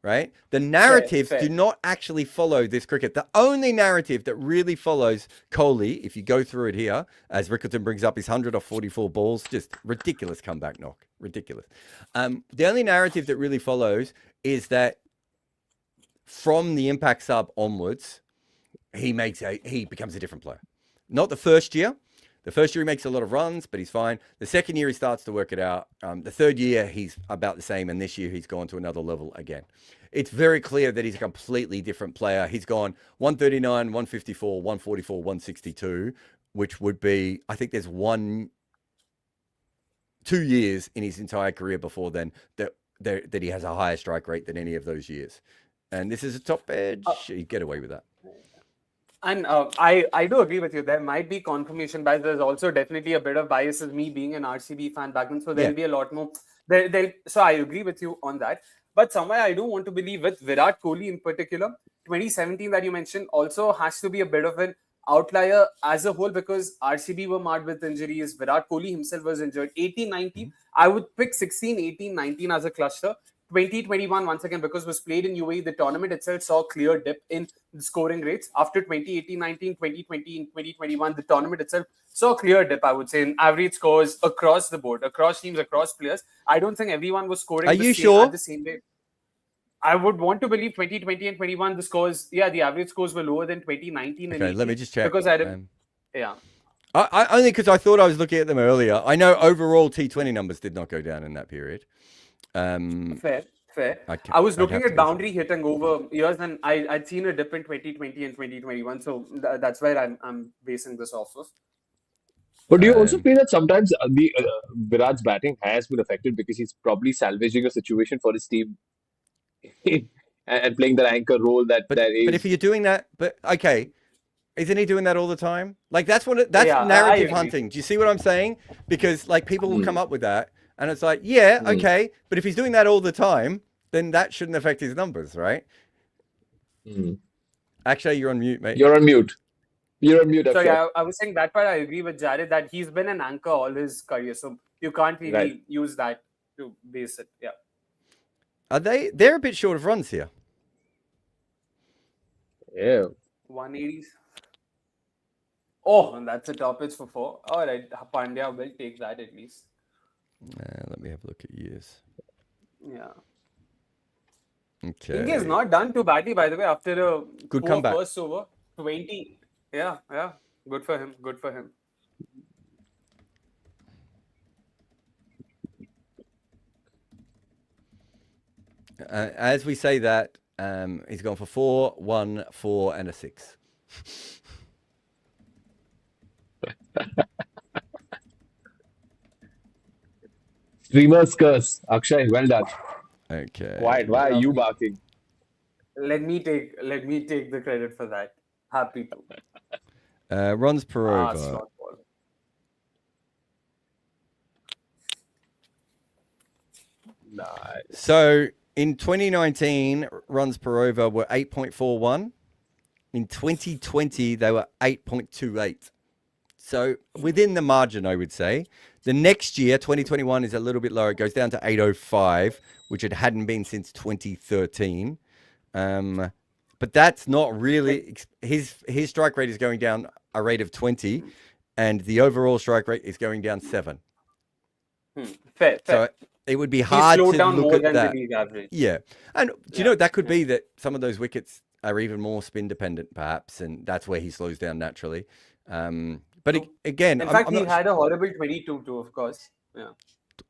right? The narratives do not actually follow this cricket. The only narrative that really follows Kohli, if you go through it here, as Rickleton brings up his 100 off 44 balls, just ridiculous comeback knock, ridiculous. The only narrative that really follows is that from the impact sub onwards, he becomes a different player. Not the first year. The first year he makes a lot of runs, but he's fine. The second year he starts to work it out. The third year he's about the same, and this year he's gone to another level again. It's very clear that he's a completely different player. He's gone 139, 154, 144, 162, which would be, I think there's 2 years in his entire career before then that he has a higher strike rate than any of those years. And this is a top edge. You get away with that. And I do agree with you. There might be confirmation bias. There's also definitely a bit of bias as me being an RCB fan back then. So there'll be a lot more. So I agree with you on that. But somewhere I do want to believe with Virat Kohli in particular, 2017 that you mentioned also has to be a bit of an outlier as a whole because RCB were marred with injuries. Virat Kohli himself was injured. 18-19, I would pick 16, 18, 19 as a cluster. 2021, once again, because it was played in UAE, the tournament itself saw a clear dip in the scoring rates. After 2018-19, 2020 and 2021, the tournament itself saw a clear dip, I would say, in average scores across the board, across teams, across players. I don't think everyone was scoring at the same rate. I would want to believe 2020 and 21, the scores, the average scores were lower than 2019 and 18. Let me just check. Because I only because I thought I was looking at them earlier. I know overall T20 numbers did not go down in that period. Fair. I was looking at boundary hitting over years, and I'd seen a dip in 2020 and 2021, so that's where I'm basing this off of. But do you also feel that sometimes Virat's batting has been affected because he's probably salvaging a situation for his team and playing that anchor role that But if you're doing that, isn't he doing that all the time? Like that's narrative hunting. Do you see what I'm saying? Because like people will come up with that. And it's like, okay, but if he's doing that all the time, then that shouldn't affect his numbers, right? Actually, you're on mute, mate. You're on mute. Sorry, I was saying that part. I agree with Jared that he's been an anchor all his career, so you can't really use that to base it. Yeah. Are they? They're a bit short of runs here. Yeah. 180. Oh, and that's a top pitch for 4. All right, Pandya will take that at least. Let me have a look at years. Yeah. Okay. India is not done too badly, by the way, after a Good poor comeback. first over. 20. Yeah. Good for him. As we say that, he's gone for 4, 1, 4, and a 6. Streamer's curse. Akshay, well done. Okay. Why are you barking? Let me take the credit for that. Happy to. Runs per over. Slot ball. Nice. So in 2019, runs per over were 8.41. In 2020, they were 8.28. So within the margin, I would say. The next year, 2021, is a little bit lower. It goes down to 8.05, which it hadn't been since 2013. But that's not really his strike rate is going down a rate of 20, and the overall strike rate is going down 7. Fair. So it would be hard to down look more at than that. the league average. Yeah, and do you know that could be that some of those wickets are even more spin dependent, perhaps, and that's where he slows down naturally. But again, in fact, he had a horrible 22 too, of course. Yeah.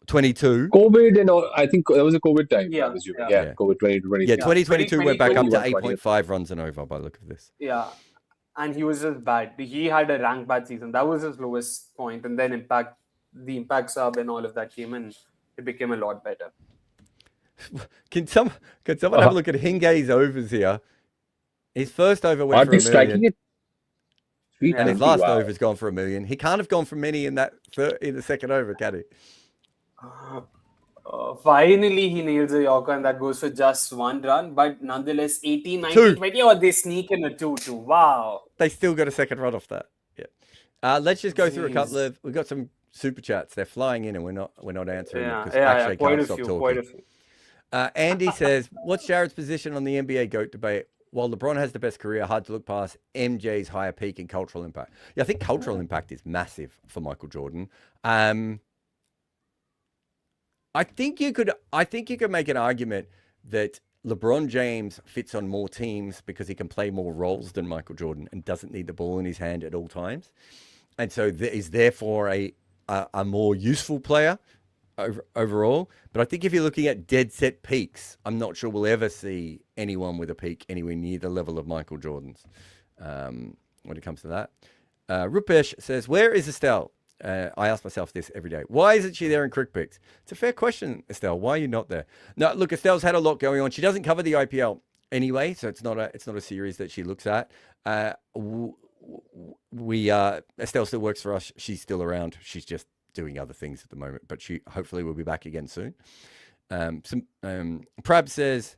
22. COVID and all, I think there was a COVID time. Yeah, I'm assuming. yeah. Yeah, COVID 2020. Yeah, 2022 went back up to 2021. 8.5 runs and over by the look of this. Yeah, and he was just bad. He had a rank bad season. That was his lowest point, and then the impact sub and all of that came in. It became a lot better. Can someone have a look at Hinga's overs here? His first over went for Aren't they $1 striking million, it? and his last over's gone for $1 million. He can't have gone for many in the second over, can he? Finally, he nails a Yorker, and that goes for just 1 run. But nonetheless, 18, 19, 2. 20, or they sneak in a 2-2. Wow. They still got a second run off that. Yeah. Let's just go through a Jeez. couple of. We've got some super chats. They're flying in, and we're not answering them because Yeah, actually quite can't a stop few, talking. quite a few. Andy says, "What's Jared's position on the NBA GOAT debate? While LeBron has the best career, hard to look past MJ's higher peak and cultural impact." Yeah, I think cultural impact is massive for Michael Jordan. I think you could make an argument that LeBron James fits on more teams because he can play more roles than Michael Jordan and doesn't need the ball in his hand at all times, and so is therefore a more useful player overall. But I think if you're looking at dead set peaks, I'm not sure we'll ever see anyone with a peak anywhere near the level of Michael Jordan's when it comes to that. Rupesh says, "Where is Estelle?" I ask myself this every day. Why isn't she there in Crick Picks? It's a fair question, Estelle. Why are you not there? No, look, Estelle's had a lot going on. She doesn't cover the IPL anyway, so it's not a series that she looks at. Estelle still works for us. She's still around. She's just doing other things at the moment, but she hopefully will be back again soon. Prab says,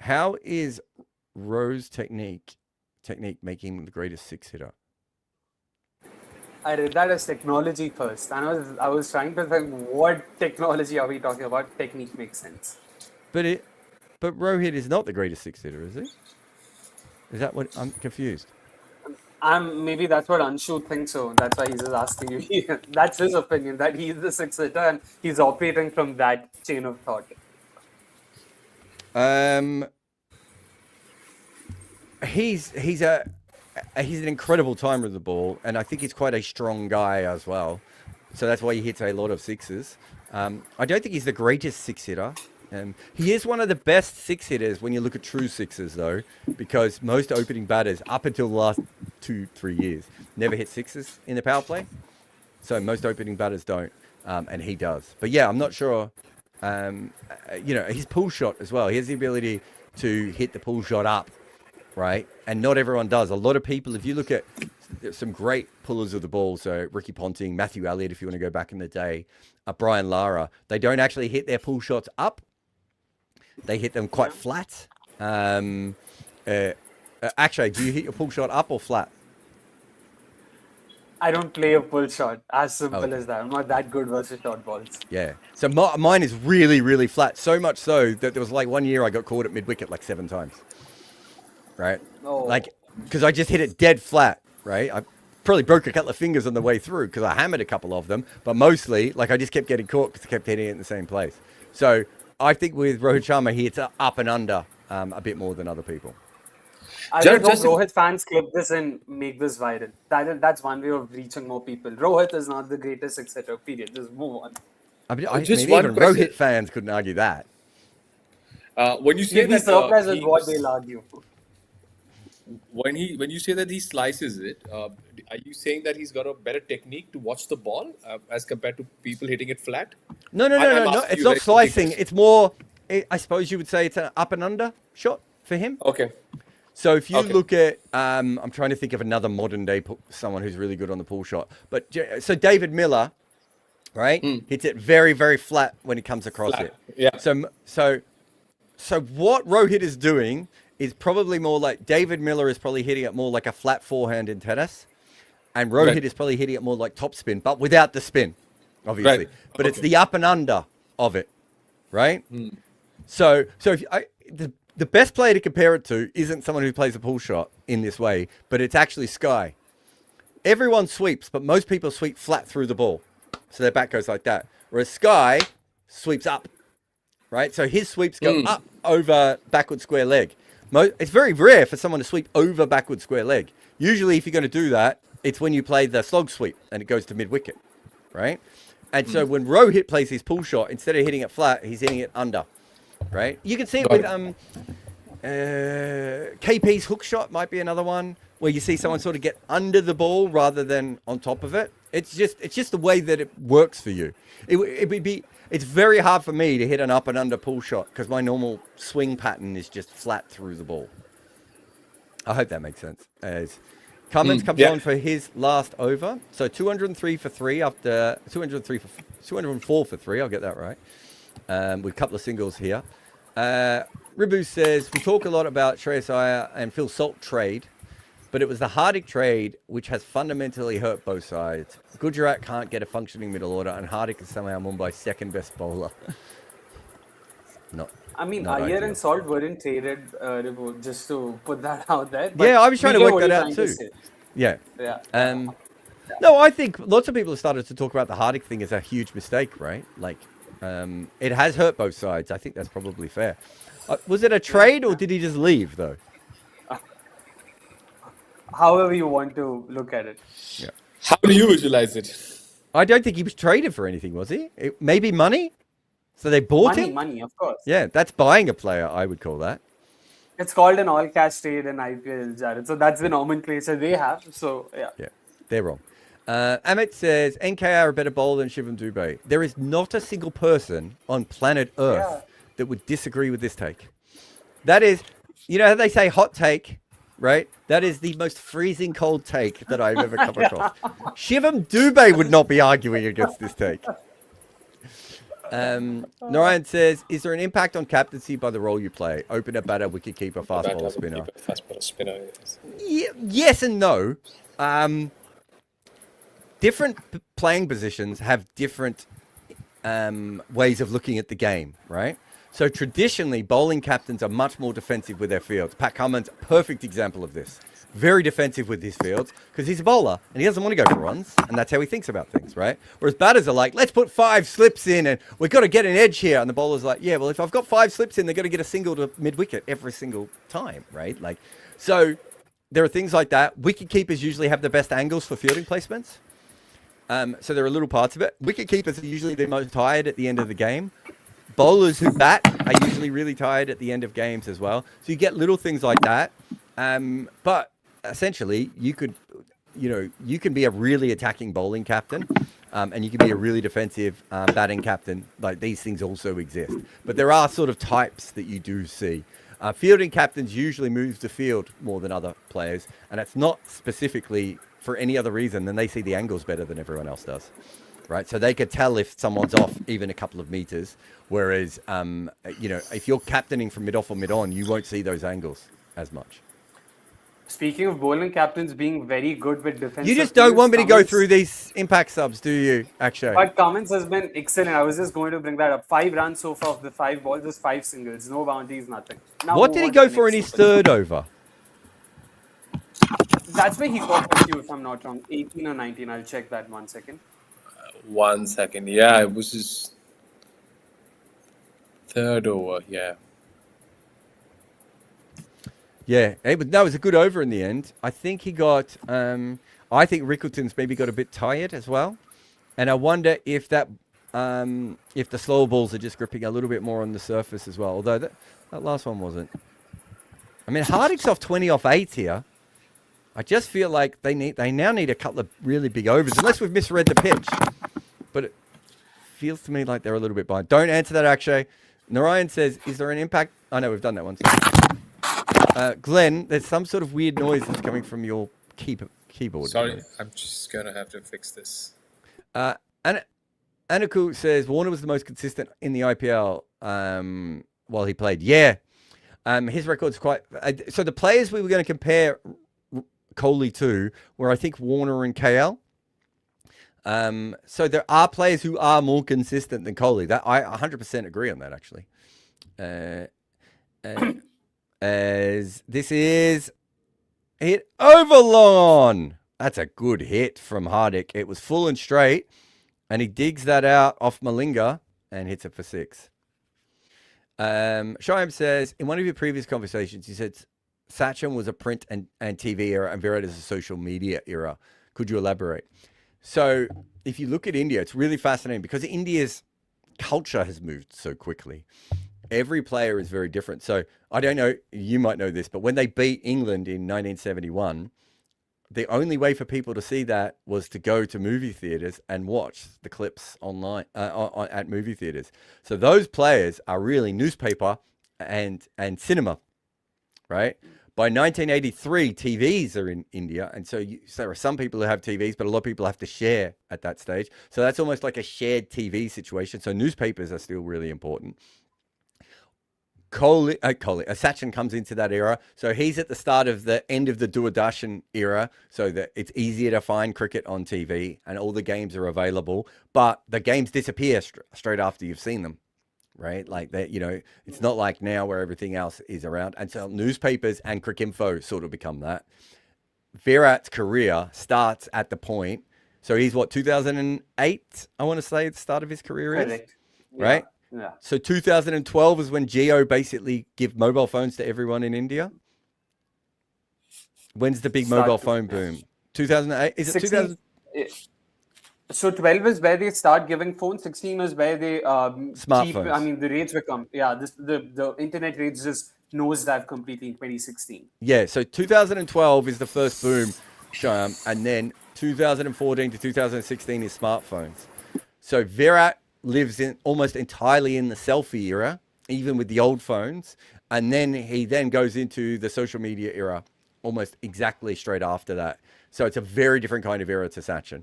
"How is Rose technique making the greatest 6-hitter?" I read that as technology first, and I was trying to think, what technology are we talking about? Technique makes sense. But Rohit is not the greatest 6-hitter, is he? Is that what I'm confused? Maybe that's what Anshu thinks so. That's why he's just asking you. That's his opinion, that he's the 6-hitter and he's operating from that chain of thought. He's an incredible timer of the ball, and I think he's quite a strong guy as well. So that's why he hits a lot of sixes. I don't think he's the greatest 6-hitter. He is one of the best 6-hitters when you look at true sixes, though, because most opening batters, up until the last 2-3 years, never hit sixes in the power play. So most opening batters don't, and he does. But yeah, I'm not sure. His pull shot as well. He has the ability to hit the pull shot up, right? And not everyone does. A lot of people, if you look at some great pullers of the ball, so Ricky Ponting, Matthew Elliott, if you want to go back in the day, Brian Lara, they don't actually hit their pull shots up. They hit them quite flat. Actually, do you hit your pull shot up or flat? I don't play a pull shot. As simple Okay. as that. I'm not that good versus short balls. Yeah. So mine is really, really flat. So much so that there was like 1 year I got caught at mid-wicket like 7 times. Right? Oh. Like, because I just hit it dead flat, right? I probably broke a couple of fingers on the way through because I hammered a couple of them. But mostly, like, I just kept getting caught because I kept hitting it in the same place. So I think with Rohit Sharma, he hits up and under a bit more than other people. I hope Rohit fans clip this and make this viral. That's one way of reaching more people. Rohit is not the greatest six-hitter, period. Just move on. I mean, Just even one question. Rohit fans couldn't argue that. When you say You'd be that surprised with what they'll argue. when you say that he slices it, are you saying that he's got a better technique to watch the ball as compared to people hitting it flat? No. I'm asking It's you not very slicing. quickly. It's more, I suppose you would say it's an up and under shot for him. Okay. So if you Okay. look at, I'm trying to think of another modern day someone who's really good on the pull shot. But so David Miller, right, hits it very, very flat when he comes across Flat, it. yeah. So what Rohit is doing is probably more like David Miller is probably hitting it more like a flat forehand in tennis, and Rohit Right. is probably hitting it more like topspin, but without the spin, obviously. Right. But it's Okay. the up and under of it, right? So if the best player to compare it to isn't someone who plays a pull shot in this way, but it's actually Sky. Everyone sweeps, but most people sweep flat through the ball, so their bat goes like that. Whereas Sky sweeps up, right? So his sweeps go up over backward square leg. It's very rare for someone to sweep over backward square leg. Usually, if you're going to do that, it's when you play the slog sweep and it goes to mid wicket, right? And so when Rohit plays his pull shot, instead of hitting it flat, he's hitting it under, right? You can see it with KP's hook shot might be another one where you see someone sort of get under the ball rather than on top of it. It's just the way that it works for you. It's very hard for me to hit an up and under pull shot because my normal swing pattern is just flat through the ball. I hope that makes sense. As Cummins comes on for his last over, so 203 for 3 after 204 for 3. I'll get that right. With a couple of singles here. Ribu says we talk a lot about Shreyas Iyer and Phil Salt trade, but it was the Hardik trade which has fundamentally hurt both sides. Gujarat can't get a functioning middle order, and Hardik is somehow Mumbai's second best bowler. Not Iyer ideal. and Salt weren't traded, Ribu, just to put that out there. But Yeah, I was trying to we get work what that you're out trying too. to say. Yeah. Yeah. No, I think lots of people have started to talk about the Hardik thing as a huge mistake, right? Like, it has hurt both sides. I think that's probably fair. Was it a trade or did he just leave, though? However you want to look at it. Yeah. How do you visualize it? I don't think he was traded for anything, was he? Maybe money? So they bought him? Money, of course. Yeah, that's buying a player, I would call that. It's called an all-cash trade in IPL, Jared. So that's the nomenclature they have. So, yeah. Yeah, they're wrong. Amit says, NKR a better bowler than Shivam Dubey. There is not a single person on planet Earth that would disagree with this take. That is, you know how they say hot take, right? That is the most freezing cold take that I've ever come across. Shivam Dubey would not be arguing against this take. Narayan says, is there an impact on captaincy by the role you play? Opener, batter, wicketkeeper, fast bowler, spinner. Fast bowler, spinner. Yes and no. Different playing positions have different ways of looking at the game, right? So traditionally, bowling captains are much more defensive with their fields. Pat Cummins, perfect example of this. Very defensive with his fields because he's a bowler and he doesn't want to go for runs, and that's how he thinks about things, right? Whereas batters are like, let's put 5 slips in and we've got to get an edge here. And the bowler's like, yeah, well, if I've got 5 slips in, they're going to get a single to mid-wicket every single time, right? Like, so there are things like that. Wicket keepers usually have the best angles for fielding placements. So there are little parts of it. Wicket keepers are usually the most tired at the end of the game. Bowlers who bat are usually really tired at the end of games as well. So you get little things like that. But essentially, you can be a really attacking bowling captain, and you can be a really defensive batting captain. Like, these things also exist. But there are sort of types that you do see. Fielding captains usually move the field more than other players, and it's not specifically for any other reason than they see the angles better than everyone else does. Right, so they could tell if someone's off even a couple of meters, whereas if you're captaining from mid off or mid on, you won't see those angles as much. Speaking of bowling captains being very good with defensive You just don't want me to go Cummins- through these impact subs, do you, Akshay? But Cummins has been excellent. I was just going to bring that up. 5 runs so far of the 5 balls, just 5 singles, no bounties, nothing. Now What move did he on to go the for in next his super. third over? That's where he caught a few, if I'm not wrong. 18 or 19. I'll check that 1 second. 1 second. Yeah, it was his third over. Yeah. Yeah, that was a good over in the end. I think he got. I think Rickleton's maybe got a bit tired as well, and I wonder if that, if the slower balls are just gripping a little bit more on the surface as well. Although that last one wasn't. I mean, Harding's off 20 off 8 here. I just feel like they now need a couple of really big overs, unless we've misread the pitch. But it feels to me like they're a little bit behind. Don't answer that, Akshay. Narayan says, "Is there an impact?" I know we've done that once. Glenn, there's some sort of weird noise that's coming from your keyboard. Sorry, I'm just gonna have to fix this. And Anaku says Warner was the most consistent in the IPL while he played. Yeah, his record's quite. So the players we were going to compare Kohli to were, I think, Warner and KL. So there are players who are more consistent than Kohli. That I 100% agree on that, actually. As this is hit over long. That's a good hit from Hardik. It was full and straight, and he digs that out off Malinga and hits it for 6. Shyam says, in one of your previous conversations, you said Sachin was a print and TV era and Virat is a social media era. Could you elaborate? So if you look at India, it's really fascinating because India's culture has moved so quickly. Every player is very different. So I don't know, you might know this, but when they beat England in 1971, the only way for people to see that was to go to movie theaters and watch the clips online at movie theaters. So those players are really newspaper and cinema, right? By 1983, TVs are in India. And so there are some people who have TVs, but a lot of people have to share at that stage. So that's almost like a shared TV situation. So newspapers are still really important. Sachin comes into that era. So he's at the start of the end of the Doordarshan era, so that it's easier to find cricket on TV and all the games are available. But the games disappear straight after you've seen them, right? Like that, it's not like now where everything else is around. And so newspapers and Cricinfo sort of become that. Virat's career starts at the point. So he's 2008, I want to say the start of his career is. Correct. Right? Yeah. Yeah. So 2012 is when Jio basically give mobile phones to everyone in India. When's the big mobile phone boom? 2008? Is it 2000? So 12 is where they start giving phones. 16 is where they smartphones. the rates become the internet rates just nosedive completely in 2016. Yeah, so 2012 is the first boom, Shyam, and then 2014 to 2016 is smartphones. So Virat lives in almost entirely in the selfie era, even with the old phones. And then he goes into the social media era almost exactly straight after that. So it's a very different kind of era to Sachin.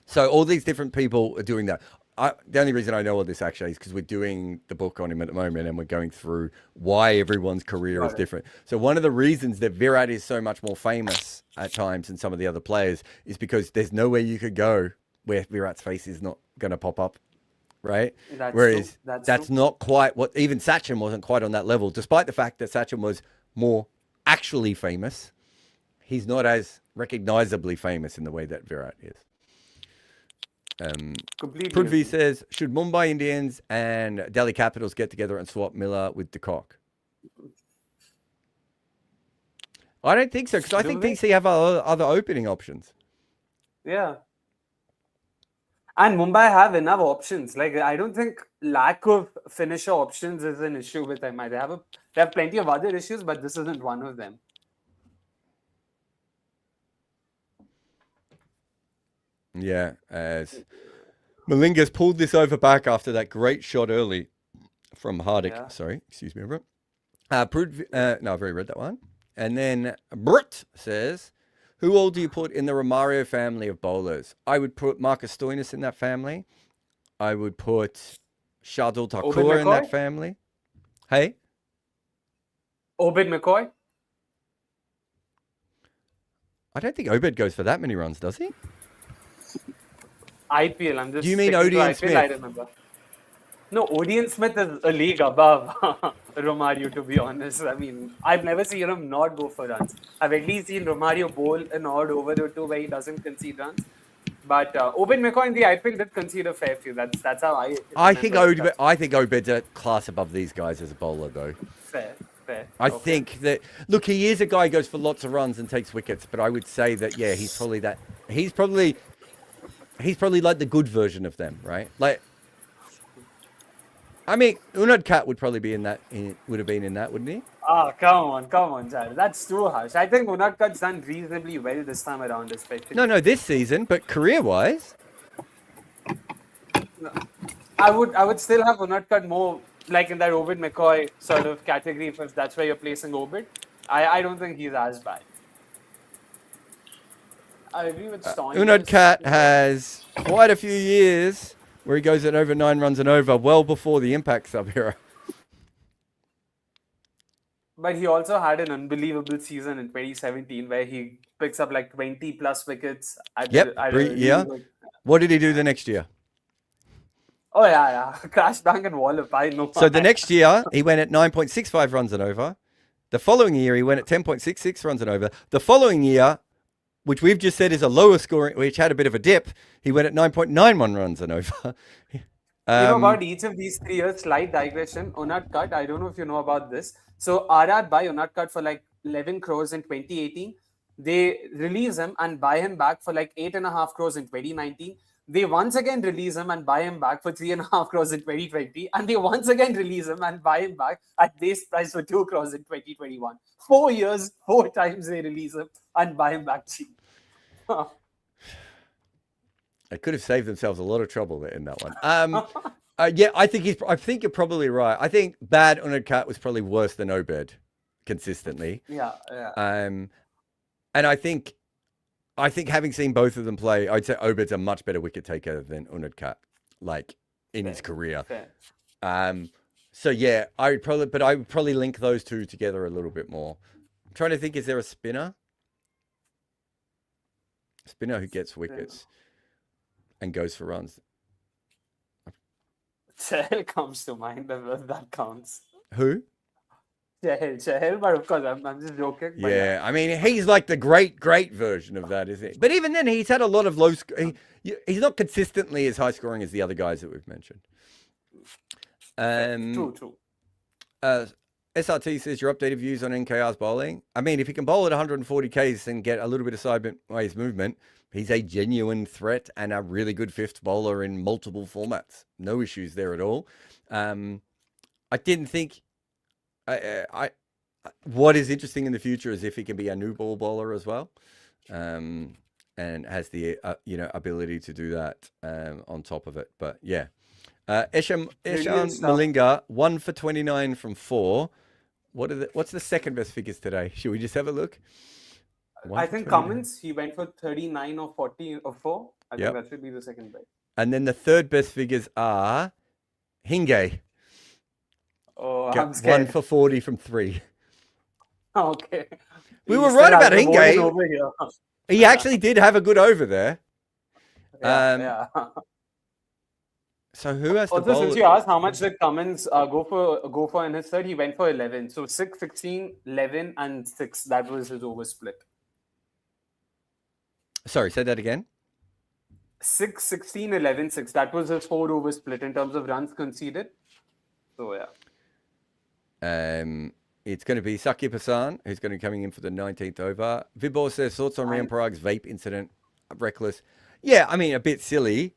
So all these different people are doing that. The only reason I know all this actually is because we're doing the book on him at the moment and we're going through why everyone's career is different. So one of the reasons that Virat is so much more famous at times than some of the other players is because there's nowhere you could go where Virat's face is not going to pop up. Right? Whereas that's not quite what, even Sachin wasn't quite on that level, despite the fact that Sachin was more actually famous. He's not as recognizably famous in the way that Virat is. Prudvi says, should Mumbai Indians and Delhi Capitals get together and swap Miller with De Kock? I don't think so, because I think DC have other opening options. Yeah. And Mumbai have enough options. Like, I don't think lack of finisher options is an issue with MI. They have plenty of other issues, but this isn't one of them. Yeah, as Malinga's pulled this over back after that great shot early from Hardik. Yeah. Sorry, excuse me, everyone. No, I've already read that one. And then Brut says, who all do you put in the Romario family of bowlers? I would put Marcus Stoinis in that family. I would put Shardul Thakur in that family. Hey? Obed McCoy? I don't think Obed goes for that many runs, does he? IPL. I'm just. Do you mean sticking to Odean IPL, Smith? I remember. No, Odean Smith is a league above Romario, to be honest. I mean, I've never seen him not go for runs. I've at least seen Romario bowl an odd over or two where he doesn't concede runs. But Obed McCoy in the IPL did concede a fair few. That's how I think remember it. I think Obed's a class above these guys as a bowler, though. Fair. I think that he is a guy who goes for lots of runs and takes wickets, but I would say that he's probably like the good version of them, right? Like, I mean, Unadkat would probably be would have been in that, wouldn't he? Ah, come on, Jared. That's too harsh. I think Unadkat's done reasonably well this time around, especially. No, this season, but career-wise, I would still have Unadkat more like in that Obed McCoy sort of category if that's where you're placing Obed. I don't think he's as bad. I agree with Stein. Unadkat has quite a few years where he goes at over 9 runs and over, well before the impact sub era. But he also had an unbelievable season in 2017 where he picks up like 20 plus wickets. What did he do the next year? Oh, yeah. Crash, bang, and wallop. I know. So the next year, he went at 9.65 runs and over. The following year, he went at 10.66 runs and over. The following year, which we've just said is a lower scoring, which had a bit of a dip, he went at 9.91 runs and over. You know about each of these 3 years, slight digression. Unadkat, I don't know if you know about this. So RR buy Unadkat for like 11 crores in 2018. They release him and buy him back for like 8.5 crores in 2019. They once again release him and buy him back for 3.5 crores in 2020. And they once again release him and buy him back at base price for 2 crores in 2021. 4 years, 4 times they release him and buy him back cheap. They could have saved themselves a lot of trouble in that one. I think you're probably right. I think bad Unadkat was probably worse than Obed consistently. Yeah. And I think having seen both of them play, I'd say Obed's a much better wicket taker than Unadkat, like in his career. So yeah, I would probably link those two together a little bit more. I'm trying to think, is there a spinner? Spinner who gets wickets and goes for runs. Chahal comes to mind if that counts. Who? Chahal, but of course, I'm just joking. Yeah, I mean, he's like the great version of that, isn't he? But even then, he's had a lot of low. He's not consistently as high scoring as the other guys that we've mentioned. True. SRT says your updated views on NKR's bowling. I mean, if he can bowl at 140 Ks and get a little bit of sideways movement, he's a genuine threat and a really good fifth bowler in multiple formats. No issues there at all. I didn't think. What is interesting in the future is if he can be a new ball bowler as well, and has the ability to do that on top of it. But yeah, Eshan Malinga 1 for 29 from 4. What's the second best figures today? Should we just have a look? I think Cummins, he went for 39 or 40 or 4. I think that should be the second best. And then the third best figures are Hingay. Oh, I'm scared. 1 for 40 from 3. Okay. We were right about Hingay. He actually did have a good over there. Yeah. So who has to also, bowl? Since you asked how much did Cummins go for in his third, he went for 11. So 6, 16, 11 and 6. That was his over split. Sorry, say that again. 6, 16, 11, 6. That was his 4 over split in terms of runs conceded. So yeah. It's going to be Sakib Hassan, who's going to be coming in for the 19th over. Vibor says, thoughts on Rian Parag's vape incident? Reckless. Yeah, I mean, a bit silly.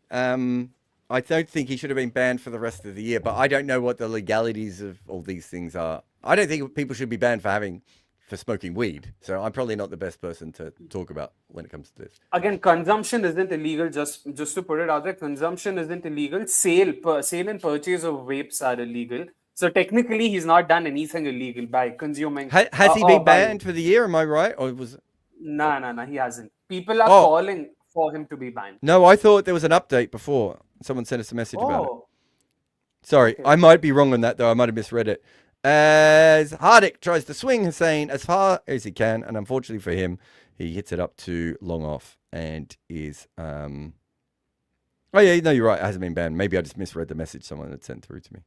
I don't think he should have been banned for the rest of the year, but I don't know what the legalities of all these things are. I don't think people should be banned for smoking weed. So I'm probably not the best person to talk about when it comes to this. Again, consumption isn't illegal. Just to put it out there, consumption isn't illegal. Sale and purchase of vapes are illegal. So technically, he's not done anything illegal by consuming. Has he been banned for the year? Am I right? Or was No, he hasn't. People are calling for him to be banned. No, I thought there was an update before. Someone sent us a message about it. Sorry, okay. I might be wrong on that, though. I might have misread it. As Hardik tries to swing Hussain as far as he can, and unfortunately for him, He hits it up to long off and is... Oh, yeah, no, you're right. It hasn't been banned. Maybe I just misread the message someone had sent through to me.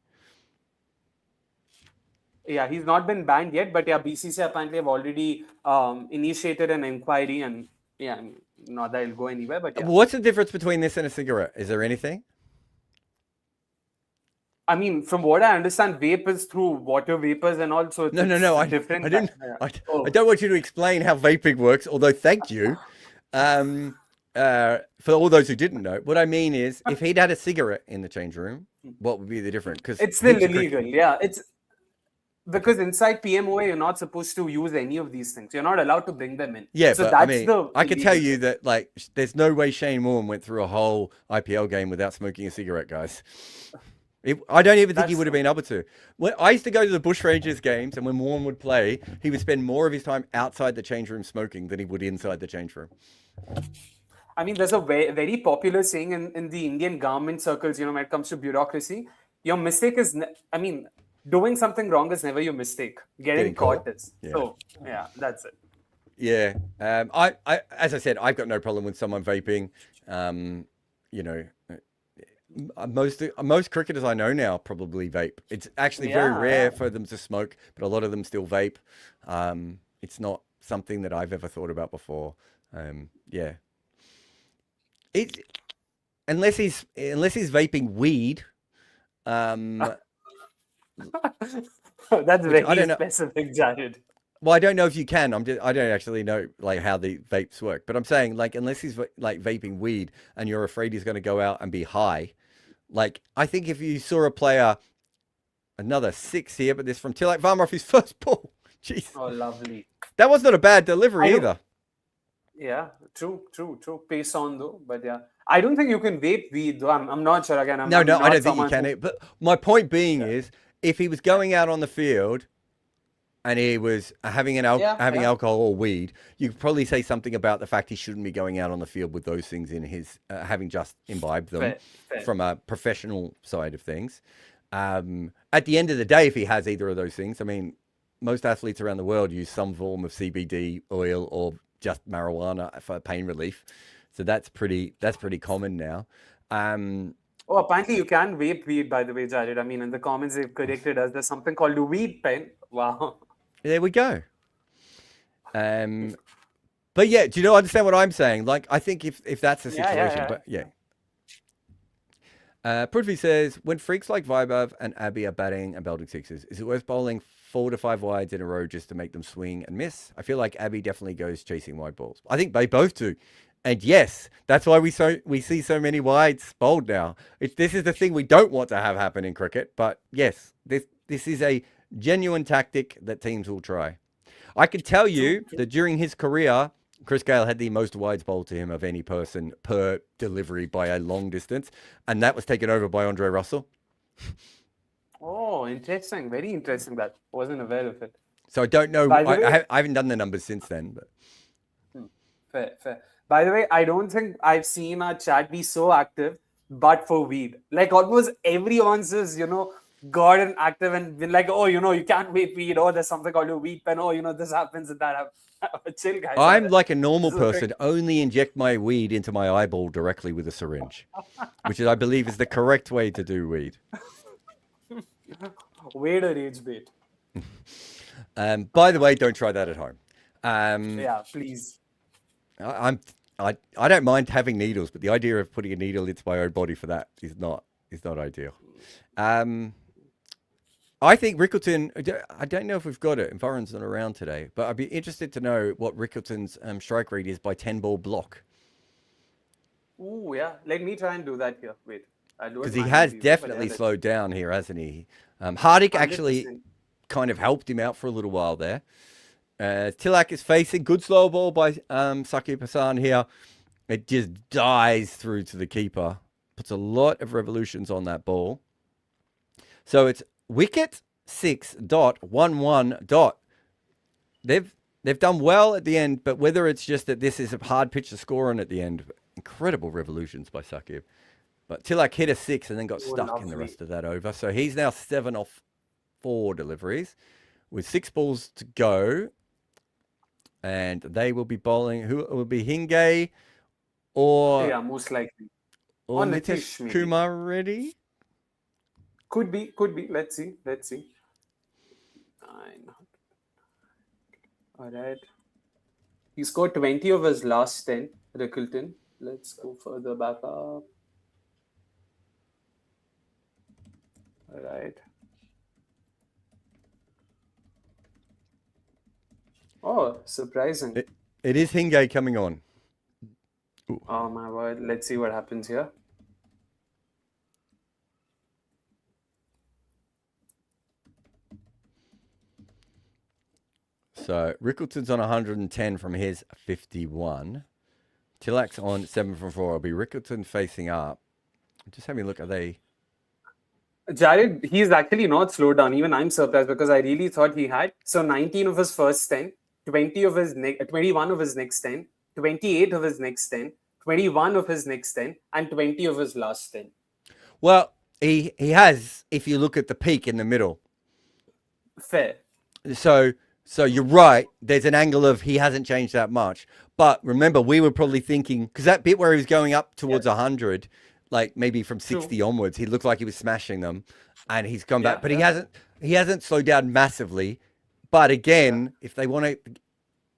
Yeah, he's not been banned yet, but yeah, BCCI apparently have already initiated an inquiry, and yeah, not that it'll go anywhere, but yeah. What's the difference between this and a cigarette? Is there anything? I mean, from what I understand, vape is through water vapors and all, so No. I different. I don't want you to explain how vaping works, although thank you. For all those who didn't know, what I mean is, if he'd had a cigarette in the change room, what would be the difference? Because it's still illegal. Yeah, it's because inside PMOA you're not supposed to use any of these things. You're not allowed to bring them in. Yeah, so but that's I mean, the I can tell you thing. that like, there's no way Shane Warne went through a whole IPL game without smoking a cigarette, guys. I don't even think he would have been able to. When I used to go to the Bushrangers games, and when Warren would play, he would spend more of his time outside the change room smoking than he would inside the change room. I mean, there's a very popular saying in the Indian government circles, when it comes to bureaucracy, your mistake is, doing something wrong is never your mistake. Getting caught is. Yeah. So, yeah, that's it. Yeah. I as I said, I've got no problem with someone vaping. Most cricketers I know now probably vape. It's actually very rare for them to smoke, but a lot of them still vape. It's not something that I've ever thought about before. Yeah. Unless he's vaping weed. That's very specific, Jared. Well, I don't know if you can. I don't actually know like how the vapes work, but I'm saying like unless he's like vaping weed and you're afraid he's going to go out and be high, like I think if you saw a player, another 6 here, but this from Tilak Varma off his first ball. Jeez. Oh, lovely. That was not a bad delivery either. Yeah, true. Pace on though, but yeah. I don't think you can vape weed though. I'm not sure again. No, I don't think you can. But my point being is, if he was going out on the field and he was having alcohol or weed, you could probably say something about the fact he shouldn't be going out on the field with those things in his, having just imbibed them from a professional side of things. At the end of the day, if he has either of those things, I mean, most athletes around the world use some form of CBD oil or just marijuana for pain relief. So that's pretty common now. Apparently you can vape weed, by the way, Jared. I mean, in the comments they've corrected us. There's something called a weed pen. Wow. There we go. But yeah, do you understand what I'm saying? Like, I think if that's the situation, but yeah. Prithvi says, when freaks like Vaibhav and Abby are batting and belting sixes, is it worth bowling 4 to 5 wides in a row just to make them swing and miss? I feel like Abby definitely goes chasing wide balls. I think they both do. And yes, that's why we see so many wides bowled now. This is the thing we don't want to have happen in cricket. But yes, this is a genuine tactic that teams will try. I can tell you that during his career, Chris Gayle had the most wides bowled to him of any person per delivery by a long distance. And that was taken over by Andre Russell. Oh, interesting. Very interesting. That wasn't aware of it. So I don't know. I haven't done the numbers since then. But Fair. By the way, I don't think I've seen our chat be so active, but for weed. Like almost everyone's just, gotten active and been like, oh, you can't vape weed. Oh, there's something called a weed pen. Oh, this happens and that happens. Chill, guys. I'm like a normal person, only inject my weed into my eyeball directly with a syringe, which I believe is the correct way to do weed. Way to rage bait. By the way, don't try that at home. Yeah, please. I don't mind having needles, but the idea of putting a needle into my own body for that is not ideal. I think Rickleton, I don't know if we've got it, and Varun's not around today, but I'd be interested to know what Rickleton's strike rate is by 10-ball block. Ooh, yeah. Let me try and do that here. Wait. Because he has definitely slowed down here, hasn't he? Hardik actually kind of helped him out for a little while there. Tilak is facing good slow ball by Sakib Hassan here. It just dies through to the keeper. Puts a lot of revolutions on that ball. So it's wicket 6.11. They've done well at the end, but whether it's just that this is a hard pitch to score on at the end, incredible revolutions by Sakib. But Tilak hit a 6 and then got stuck in the rest of that over. So he's now 7 off 4 deliveries with 6 balls to go. And they will be bowling. Who will be Hingay or Yeah, most likely. or Nitish, Nitish maybe. Kumar Reddy? Could be. Let's see. 900. All right. He scored 20 of his last 10, Rickleton. Let's go further back up. All right. Oh, surprising. It is Hingay coming on. Ooh. Oh my word. Let's see what happens here. So Rickleton's on 110 from his 51. Tilak's on 7 from 4. It'll be Rickleton facing up. Just having a look. Are they? Jared, he's actually not slowed down. Even I'm surprised because I really thought he had. So 19 of his first 10, 21 of his next 10, 28 of his next 10, 21 of his next 10, and 20 of his last 10. Well, he has, if you look at the peak in the middle. Fair. So you're right. There's an angle of he hasn't changed that much. But remember, we were probably thinking, because that bit where he was going up towards 100, like maybe from 60 onwards, he looked like he was smashing them, and he's gone back. But he hasn't slowed down massively. But again, if they want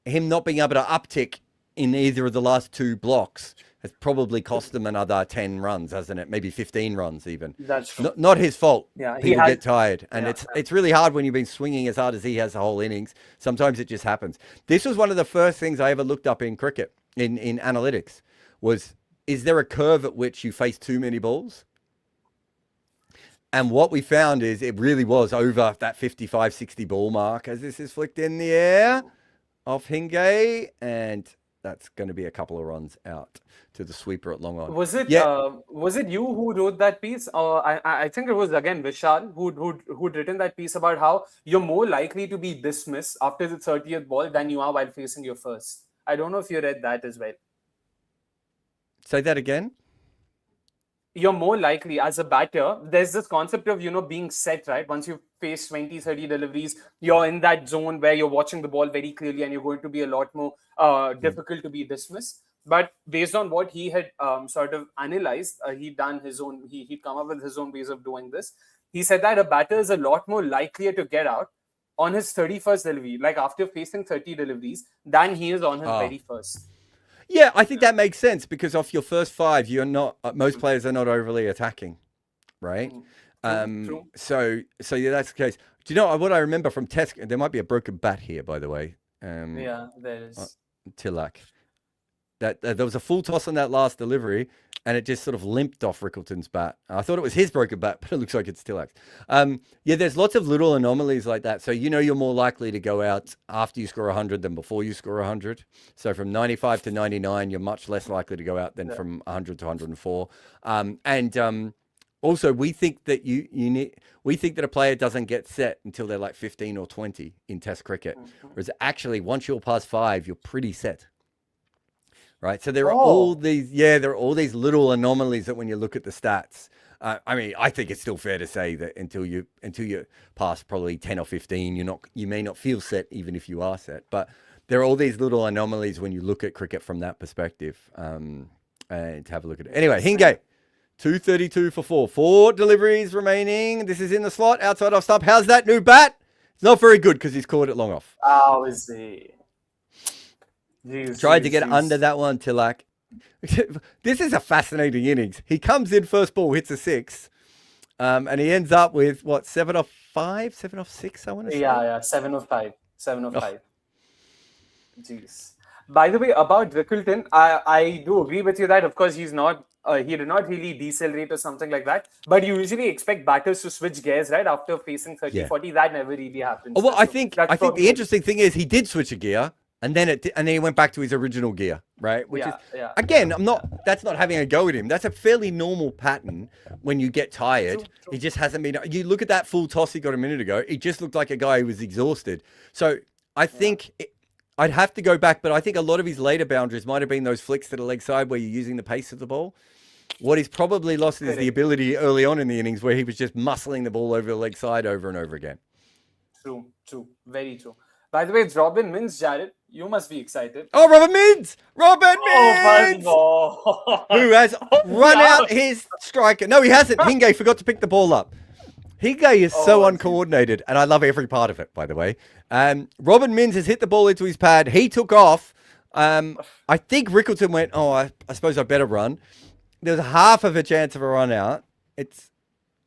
him not being able to uptick in either of the last two blocks has probably cost them another 10 runs, hasn't it? Maybe 15 runs even. That's true. Not his fault. Yeah, people get tired. And it's really hard when you've been swinging as hard as he has the whole innings. Sometimes it just happens. This was one of the first things I ever looked up in cricket, in analytics, was, is there a curve at which you face too many balls? And what we found is it really was over that 55, 60 ball mark as this is flicked in the air off Hingay, and that's going to be a couple of runs out to the sweeper at long on. Was it you who wrote that piece? I think it was again Vishal who'd written that piece about how you're more likely to be dismissed after the 30th ball than you are while facing your first. I don't know if you read that as well. Say that again. You're more likely as a batter. There's this concept of, being set, right? Once you face 20, 30 deliveries, you're in that zone where you're watching the ball very clearly and you're going to be a lot more difficult to be dismissed. But based on what he had sort of analyzed, he'd done his own, he'd come up with his own ways of doing this. He said that a batter is a lot more likelier to get out on his 31st delivery, like after facing 30 deliveries, than he is on his very first. Yeah, I think that makes sense because off your first 5, you're not. Most players are not overly attacking, right? True. So yeah, that's the case. Do you know what I remember from Test? There might be a broken bat here, by the way. Yeah, there is. Tilak. That there was a full toss on that last delivery, and it just sort of limped off Rickleton's bat. I thought it was his broken bat, but it looks like it's Tilak's. Yeah, there's lots of little anomalies like that. So you're more likely to go out after you score 100 than before you score 100. So from 95 to 99, you're much less likely to go out than from 100 to 104. Also, we think that we think that a player doesn't get set until they're like 15 or 20 in Test cricket, whereas actually once you're past 5, you're pretty set. Right, so there are all these little anomalies that when you look at the stats, I mean, I think it's still fair to say that until you pass probably 10 or 15, you may not feel set even if you are set. But there are all these little anomalies when you look at cricket from that perspective. And to have a look at it. Anyway, Hingay, 232 for 4 deliveries remaining. This is in the slot outside off stump. How's that new bat? It's not very good because he's caught it long off. How is he? Tried to get under that one, Tilak. This is a fascinating innings. He comes in first ball, hits a 6, and he ends up with what, 7 off 5, 7 off 6. I want to say. Yeah, 7 of 5, 7 of 5. Jeez. By the way, about Rickleton, I do agree with you that of course he's not. He did not really decelerate or something like that. But you usually expect batters to switch gears, right? After facing 30, 40, that never really happens. Oh, well, I think the interesting thing is he did switch a gear. And then he went back to his original gear, right? Which is again, that's not having a go at him. That's a fairly normal pattern when you get tired. True. He just hasn't been. You look at that full toss he got a minute ago. He just looked like a guy who was exhausted. So I think I'd have to go back, but I think a lot of his later boundaries might have been those flicks to the leg side where you're using the pace of the ball. What he's probably lost is the ability early on in the innings where he was just muscling the ball over the leg side over and over again. True, very true. By the way, it's Robin Mins, Jared. You must be excited. Oh, Robert Mins! Robert Oh Mins! my God! Who has run out his striker. No, he hasn't. Hinge forgot to pick the ball up. Hinge is so uncoordinated, and I love every part of it, by the way. Robin Mins has hit the ball into his pad. He took off. I think Rickleton went, oh, I suppose I better run. There was half of a chance of a run out.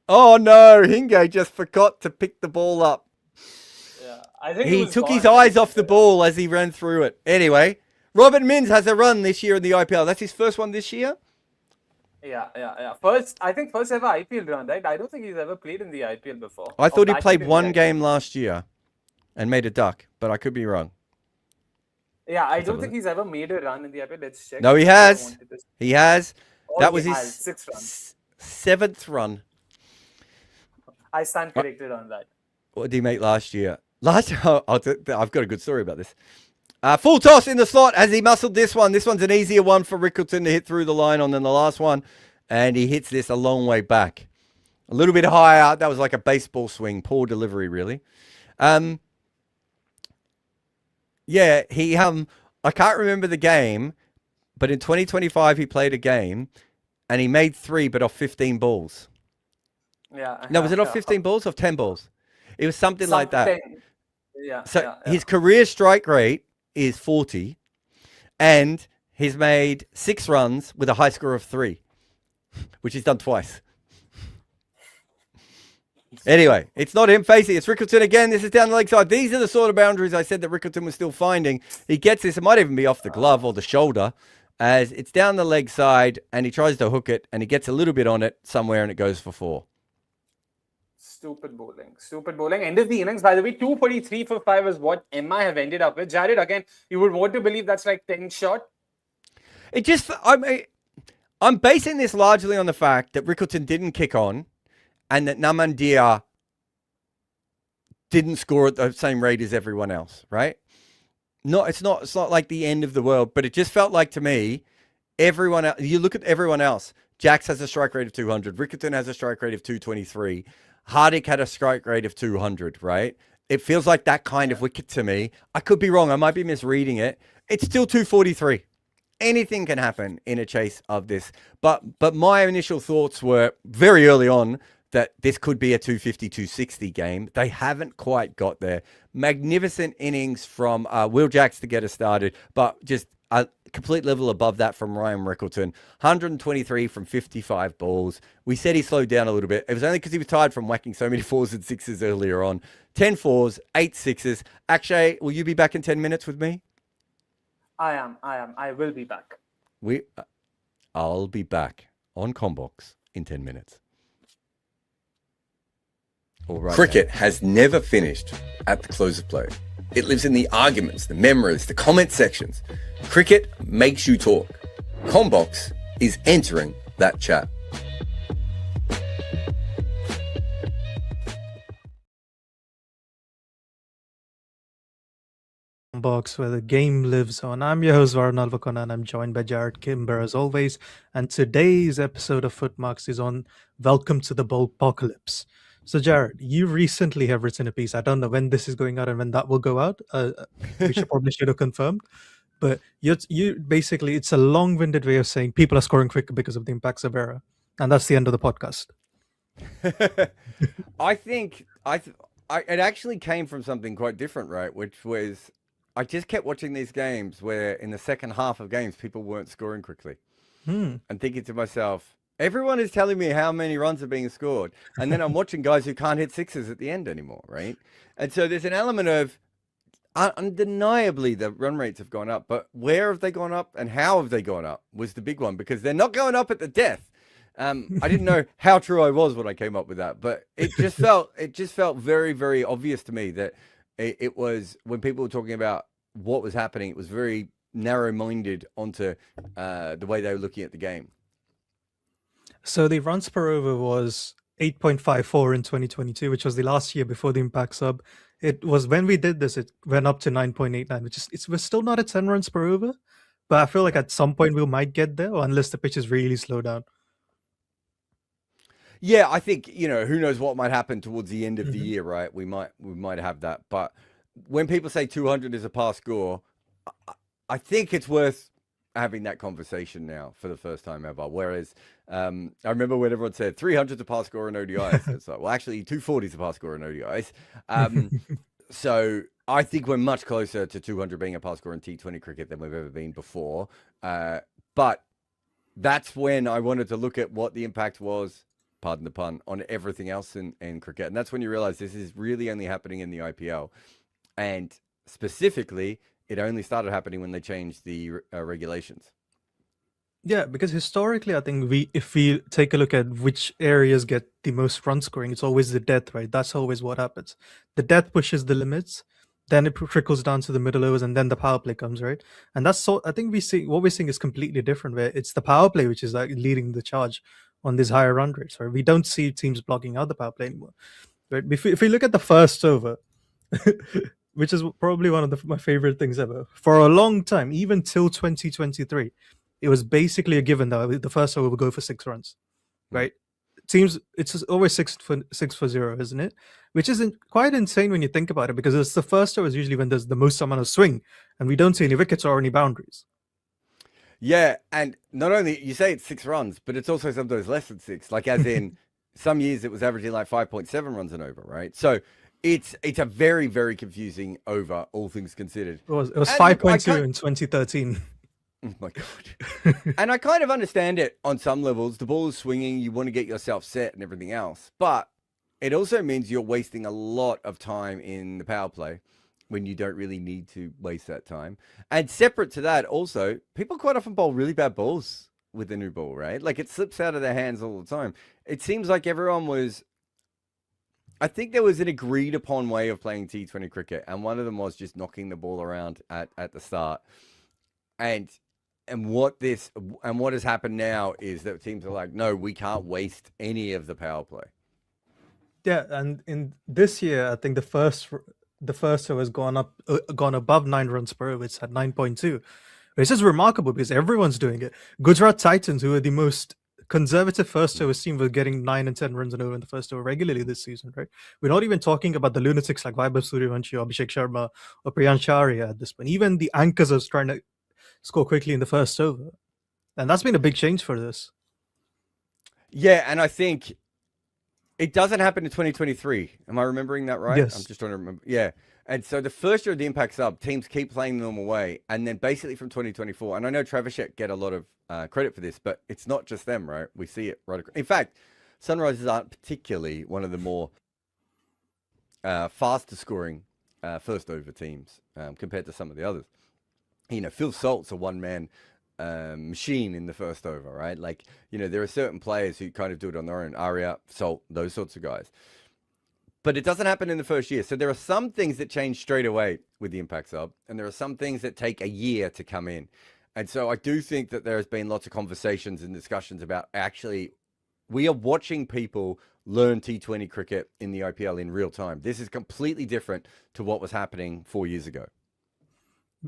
Oh no, Hinge just forgot to pick the ball up. Yeah, I think he took his eyes off the ball as he ran through it. Anyway, Robin Mins has a run this year in the IPL. That's his first one this year? Yeah. I think first ever IPL run, right? I don't think he's ever played in the IPL before. I thought he played one game last year and made a duck, but I could be wrong. Yeah, I don't think he's ever made a run in the IPL. Let's check. No, he has. He has. Oh, that was his his 6th run. 7th run. I stand corrected on that. What did he make last year? I've got a good story about this. Full toss in the slot as he muscled this one. This one's an easier one for Rickleton to hit through the line on than the last one. And he hits this a long way back. A little bit higher. That was like a baseball swing. Poor delivery, really. Yeah, I can't remember the game, but in 2025 he played a game and he made 3, but off 15 balls. Yeah. No, was it off 15 balls or 10 balls? It was something like that. Yeah. So his career strike rate is 40 and he's made 6 runs with a high score of 3, which he's done twice. Anyway, it's not him facing. It's Rickleton again. This is down the leg side. These are the sort of boundaries I said that Rickleton was still finding. He gets this. It might even be off the glove or the shoulder as it's down the leg side and he tries to hook it and he gets a little bit on it somewhere and it goes for 4. Stupid bowling. End of the innings, by the way, 243 for 5 is what MI have ended up with. Jared, again, you would want to believe that's like 10 shot. I'm basing this largely on the fact that Rickleton didn't kick on and that Namandia didn't score at the same rate as everyone else, right? No, it's not like the end of the world, but it just felt like to me, everyone else, you look at everyone else. Jax has a strike rate of 200. Rickleton has a strike rate of 223. Hardik had a strike rate of 200, right? It feels like that kind of wicket to me. I could be wrong. I might be misreading it. It's still 243. Anything can happen in a chase of this. But my initial thoughts were very early on that this could be a 250, 260 game. They haven't quite got there. Magnificent innings from Will Jacks to get us started, but just a complete level above that from Ryan Rickleton. 123 from 55 balls. We said he slowed down a little bit. It was only because he was tired from whacking so many 4s and 6s earlier on. 10 4s, 8 6s. Akshay, will you be back in 10 minutes with me? I am. I will be back. I'll be back on Combox in 10 minutes. All right. Cricket has never finished at the close of play. It lives in the arguments, the memories, the comment sections. Cricket makes you talk. Combox is entering that chat. Box where the game lives on. I'm your host Varun Alvakona and I'm joined by Jared Kimber as always. And today's episode of Footmarks is on Welcome to the Ballpocalypse. So Jared, you recently have written a piece. I don't know when this is going out and when that will go out. We should have confirmed. But you basically, it's a long-winded way of saying people are scoring quicker because of the impacts of error. And that's the end of the podcast. I think it actually came from something quite different, right? Which was I just kept watching these games where in the second half of games, people weren't scoring quickly. And thinking to myself, everyone is telling me how many runs are being scored. And then I'm watching guys who can't hit 6s at the end anymore, right? And so there's an element of undeniably the run rates have gone up, but where have they gone up and how have they gone up was the big one, because they're not going up at the death. I didn't know how true I was when I came up with that, but it just felt very, very obvious to me that it was, when people were talking about what was happening, it was very narrow-minded onto the way they were looking at the game. So the runs per over was 8.54 in 2022, which was the last year before the impact sub. It was when we did this, it went up to 9.89, which is we're still not at 10 runs per over, but I feel like at some point we might get there, unless the pitches really slow down. Yeah, I think, who knows what might happen towards the end of the year, right? We might have that. But when people say 200 is a pass score, I think it's worth having that conversation now for the first time ever. Whereas I remember when everyone said 300's a pass score in ODIs. It's like, well, actually 240's a pass score in ODIs. So I think we're much closer to 200 being a pass score in T20 cricket than we've ever been before. But that's when I wanted to look at what the impact was, pardon the pun, on everything else in cricket. And that's when you realize this is really only happening in the IPL. And specifically, it only started happening when they changed the regulations. Yeah, because historically, I think if we take a look at which areas get the most run scoring, it's always the death, right? That's always what happens. The death pushes the limits, then it trickles down to the middle overs, and then the power play comes, right? And that's so. I think what we're seeing is completely different, where it's the power play which is like leading the charge on these higher run rates, right? We don't see teams blocking out the power play anymore, right? If we look at the first over, which is probably one of my favorite things ever, for a long time, even till 2023. It was basically a given that the first over would go for 6 runs, right? Teams, it's always 6 for 0, isn't it? Which is quite insane when you think about it, because it's the first over is usually when there's the most amount of swing, and we don't see any wickets or any boundaries. Yeah, and not only you say it's 6 runs, but it's also sometimes less than 6. Like as in some years it was averaging like 5.7 runs an over, right? So it's a very, very confusing over, all things considered. It was 5.2 in 2013. Oh my God. And I kind of understand it on some levels. The ball is swinging, you want to get yourself set and everything else. But it also means you're wasting a lot of time in the power play when you don't really need to waste that time. And separate to that, also, people quite often bowl really bad balls with the new ball, right? Like it slips out of their hands all the time. It seems like everyone was... I think there was an agreed upon way of playing T20 cricket. And one of them was just knocking the ball around at the start. And what has happened now is that teams are like, no, we can't waste any of the power play. Yeah, and in this year, I think the first over has gone above 9 runs per over. It's at 9.2. It's just remarkable because everyone's doing it. Gujarat Titans, who are the most conservative first over team, were getting 9 and 10 runs an over in the first over regularly this season, right? We're not even talking about the lunatics like Vaibhav Suryavanshi, Abhishek Sharma, or Priyansh Charya at this point. Even the anchors are trying to score quickly in the first over, and that's been a big change for this. Yeah, and I think it doesn't happen in 2023. Am I remembering that right? Yes. I'm just trying to remember. Yeah, and so the first year of the impact sub, teams keep playing the normal way, and then basically from 2024, and I know Travishek get a lot of credit for this, but it's not just them, right? We see it right across. In fact, Sunrisers aren't particularly one of the more faster scoring first over teams compared to some of the others. You know, Phil Salt's a one-man machine in the first over, right? Like, you know, there are certain players who kind of do it on their own. Arya, Salt, those sorts of guys. But it doesn't happen in the first year. So there are some things that change straight away with the impact sub, and there are some things that take a year to come in. And so I do think that there has been lots of conversations and discussions about actually, we are watching people learn T20 cricket in the IPL in real time. This is completely different to what was happening 4 years ago.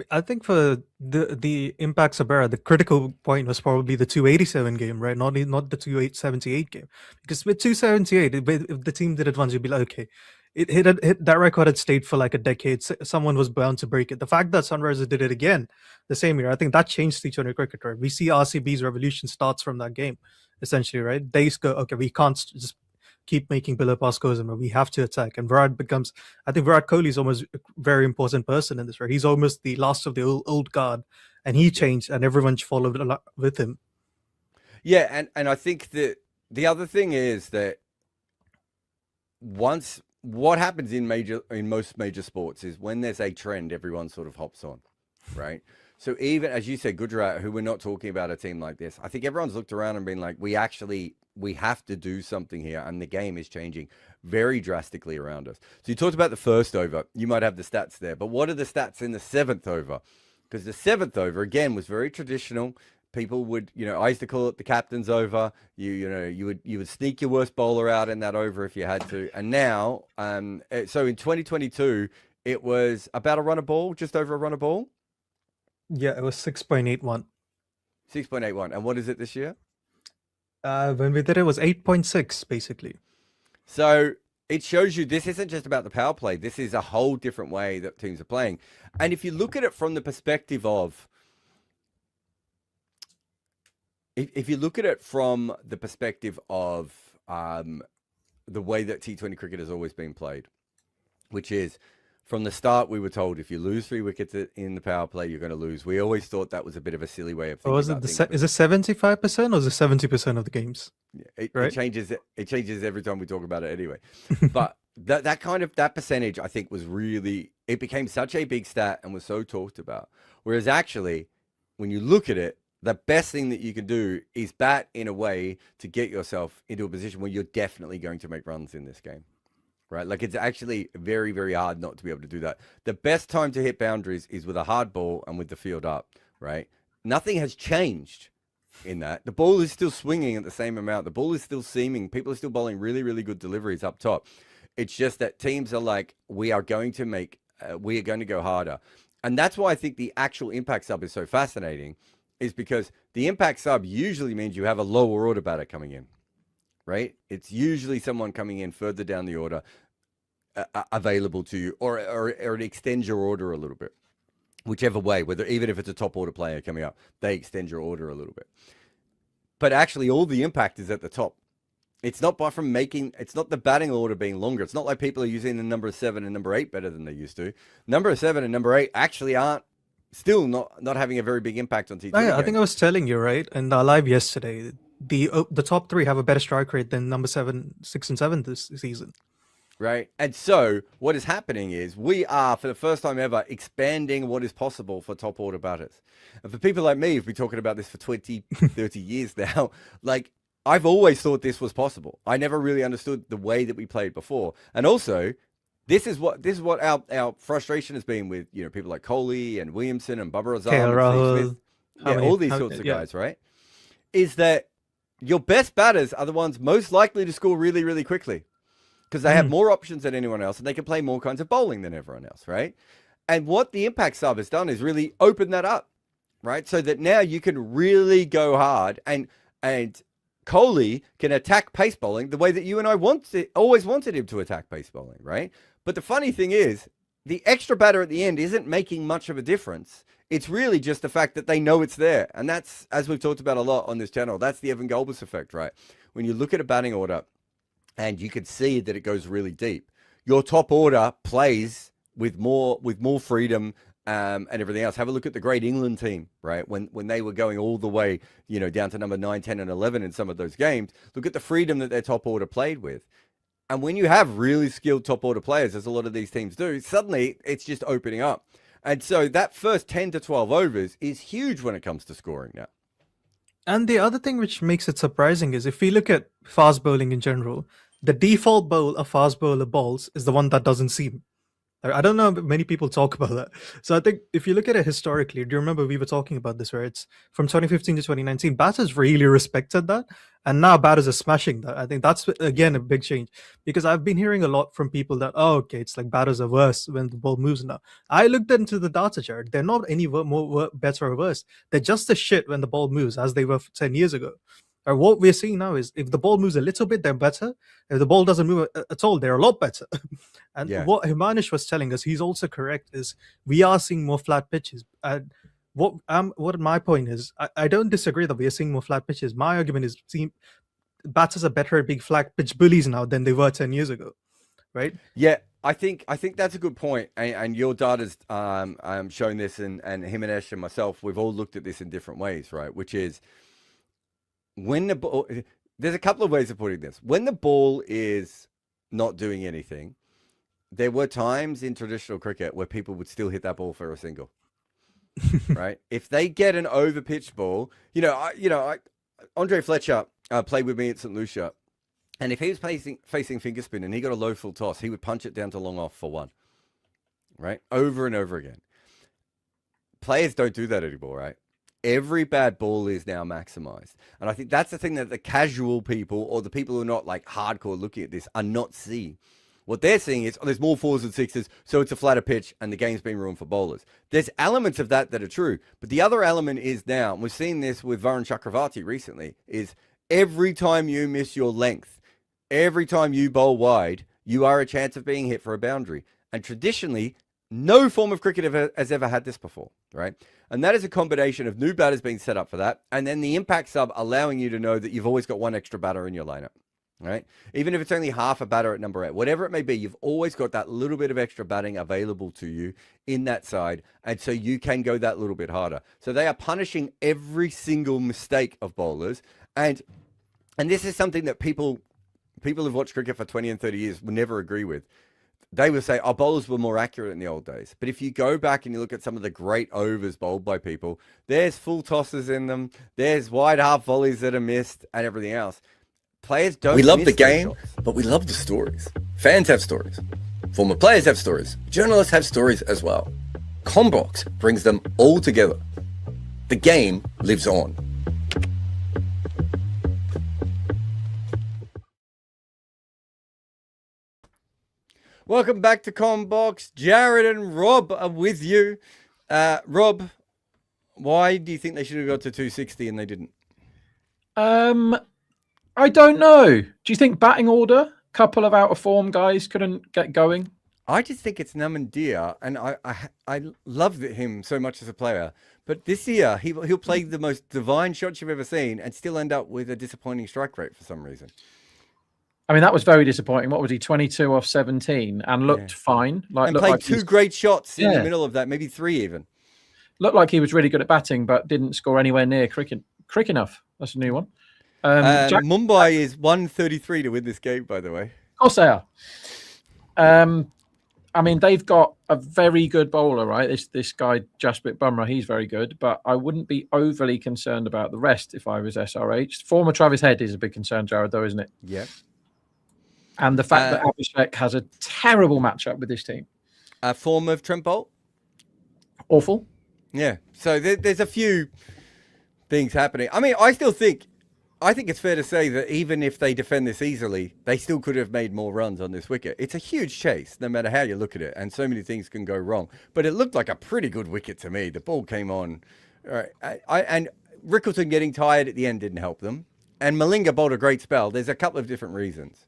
I think for the impact sub era, the critical point was probably the 287 game, right? Not the 278 game, because with 278, if the team did it once, you'd be like, okay, it hit that record had stayed for like a decade. Someone was bound to break it. The fact that Sunrisers did it again the same year, I think that changed T20 cricket, right? We see RCB's revolution starts from that game, essentially, right? They go, okay, we can't just keep making below pass scores, and we have to attack. And I think Virat Kohli is almost a very important person in this, right? He's almost the last of the old guard, and he changed, and everyone followed with him. Yeah, and I think that the other thing is that what happens in most major sports is when there's a trend, everyone sort of hops on, right? So even as you said, Gujarat, who we're not talking about a team like this, I think everyone's looked around and been like, we have to do something here, and the game is changing very drastically around us. So you talked about the first over. You might have the stats there, but what are the stats in the 7th over? Because the 7th over, again, was very traditional. People would, I used to call it the captain's over. You would sneak your worst bowler out in that over if you had to. And now, so in 2022, it was about a run a ball, just over a run a ball. Yeah, it was 6.81. 6.81. And what is it this year? When we did it was 8.6, basically. So it shows you this isn't just about the power play. This is a whole different way that teams are playing. And if you look at it from the perspective of, if you look at it from the perspective of the way that T20 cricket has always been played, which is from the start, we were told if you lose 3 wickets in the power play, you're going to lose. We always thought that was a bit of a silly way of thinking. Or was it is it 75% or is it 70% of the games? It Right? changes. It changes every time we talk about it anyway. But that percentage, I think, was really, it became such a big stat and was so talked about. Whereas actually, when you look at it, the best thing that you can do is bat in a way to get yourself into a position where you're definitely going to make runs in this game. Right? Like, it's actually very, very hard not to be able to do that. The best time to hit boundaries is with a hard ball and with the field up, right? Nothing has changed in that. The ball is still swinging at the same amount. The ball is still seaming. People are still bowling really, really good deliveries up top. It's just that teams are like, we are going to go harder. And that's why I think the actual impact sub is so fascinating, is because the impact sub usually means you have a lower order batter coming in. Right? It's usually someone coming in further down the order available to you, or it extends your order a little bit, whichever way, even if it's a top order player coming up, they extend your order a little bit. But actually all the impact is at the top. It's not it's not the batting order being longer. It's not like people are using the number 7 and number 8 better than they used to. Number 7 and number 8 actually aren't still not having a very big impact on T20. Oh, yeah, I think I was telling you, right, in the live yesterday, the top 3 have a better strike rate than number 7, 6, and 7 this season. Right. And so what is happening is we are, for the first time ever, expanding what is possible for top order batters. And for people like me who've been talking about this for 20, 30 years now, like, I've always thought this was possible. I never really understood the way that we played before. And also, this is what our frustration has been with, people like Kohli and Williamson and Bubba Azam and Steve Smith. All these sorts of guys, right? Is that your best batters are the ones most likely to score really, really quickly, because they have more options than anyone else and they can play more kinds of bowling than everyone else, right? And what the impact sub has done is really open that up, right? So that now you can really go hard, and Kohli can attack pace bowling the way that you and I always wanted him to attack pace bowling, right? But the funny thing is, the extra batter at the end isn't making much of a difference. It's really just the fact that they know it's there. And that's, as we've talked about a lot on this channel, that's the Evan Galbus effect, right? When you look at a batting order and you can see that it goes really deep, your top order plays with more freedom and everything else. Have a look at the great England team, right? When they were going all the way, down to number 9, 10, and 11 in some of those games, look at the freedom that their top order played with. And when you have really skilled top order players, as a lot of these teams do, suddenly it's just opening up. And so that first 10 to 12 overs is huge when it comes to scoring now. And the other thing which makes it surprising is if we look at fast bowling in general, the default bowl a fast bowler bowls is the one that doesn't seam. I don't know if many people talk about that. So I think if you look at it historically, do you remember we were talking about this, where it's from 2015 to 2019, batters really respected that. And now batters are smashing that. I think that's, again, a big change, because I've been hearing a lot from people that, it's like batters are worse when the ball moves now. I looked into the data, Jared. They're not any more better or worse. They're just as shit when the ball moves as they were 10 years ago. Or what we're seeing now is if the ball moves a little bit, they're better. If the ball doesn't move at all, they're a lot better. And what Himanish was telling us, he's also correct, is we are seeing more flat pitches. And what my point is, I don't disagree that we are seeing more flat pitches. My argument is batters are better at being flat pitch bullies now than they were 10 years ago, right? Yeah, I think that's a good point. And your data's showing this, and Himanish and myself, we've all looked at this in different ways, right? Which is, when the ball, there's a couple of ways of putting this. When the ball is not doing anything, there were times in traditional cricket where people would still hit that ball for a single, right? If they get an over-pitched ball, Andre Fletcher played with me at St. Lucia, and if he was facing finger spin and he got a low full toss, he would punch it down to long off for 1, right? Over and over again. Players don't do that anymore, right? Every bad ball is now maximized. And I think that's the thing that the casual people, or the people who are not like hardcore looking at this, are not seeing. What they're seeing is, there's more 4s and 6s, so it's a flatter pitch and the game's been ruined for bowlers. There's elements of that are true. But the other element is now, and we've seen this with Varun Chakravarti recently, is every time you miss your length, every time you bowl wide, you are a chance of being hit for a boundary. And traditionally, no form of cricket has ever had this before, right? And that is a combination of new batters being set up for that, and then the impact sub allowing you to know that you've always got one extra batter in your lineup, right? Even if it's only half a batter at number 8, whatever it may be, you've always got that little bit of extra batting available to you in that side, and so you can go that little bit harder. So they are punishing every single mistake of bowlers, and this is something that people who've watched cricket for 20 and 30 years will never agree with. They will say, our bowlers were more accurate in the old days. But if you go back and you look at some of the great overs bowled by people, there's full tosses in them, there's wide half volleys that are missed, and everything else. Players don't. We love the game, but we love the stories. Fans have stories. Former players have stories. Journalists have stories as well. Combox brings them all together. The game lives on. Welcome back to Combox. Jared and Rob are with you. Rob, why do you think they should have got to 260 and they didn't? I don't know. Do you think batting order, couple of out of form guys couldn't get going? I just think it's Namandir, and I loved him so much as a player. But this year, he'll play the most divine shots you've ever seen and still end up with a disappointing strike rate for some reason. I mean, that was very disappointing. What was he, 22 off 17 and looked fine. And played two great shots in the middle of that, maybe 3 even. Looked like he was really good at batting, but didn't score anywhere near quick enough. That's a new one. Mumbai is 133 to win this game, by the way. Of course they are. I mean, they've got a very good bowler, right? This guy, Jasprit Bumrah, he's very good, but I wouldn't be overly concerned about the rest if I was SRH. Former Travis Head is a big concern, Jared, though, isn't it? Yeah. And the fact that Abhishek has a terrible matchup with this team. A form of Trent Bolt? Awful. Yeah. So there's a few things happening. I mean, I think it's fair to say that even if they defend this easily, they still could have made more runs on this wicket. It's a huge chase, no matter how you look at it, and so many things can go wrong. But it looked like a pretty good wicket to me. The ball came on. All right. And Rickleton getting tired at the end didn't help them. And Malinga bowled a great spell. There's a couple of different reasons.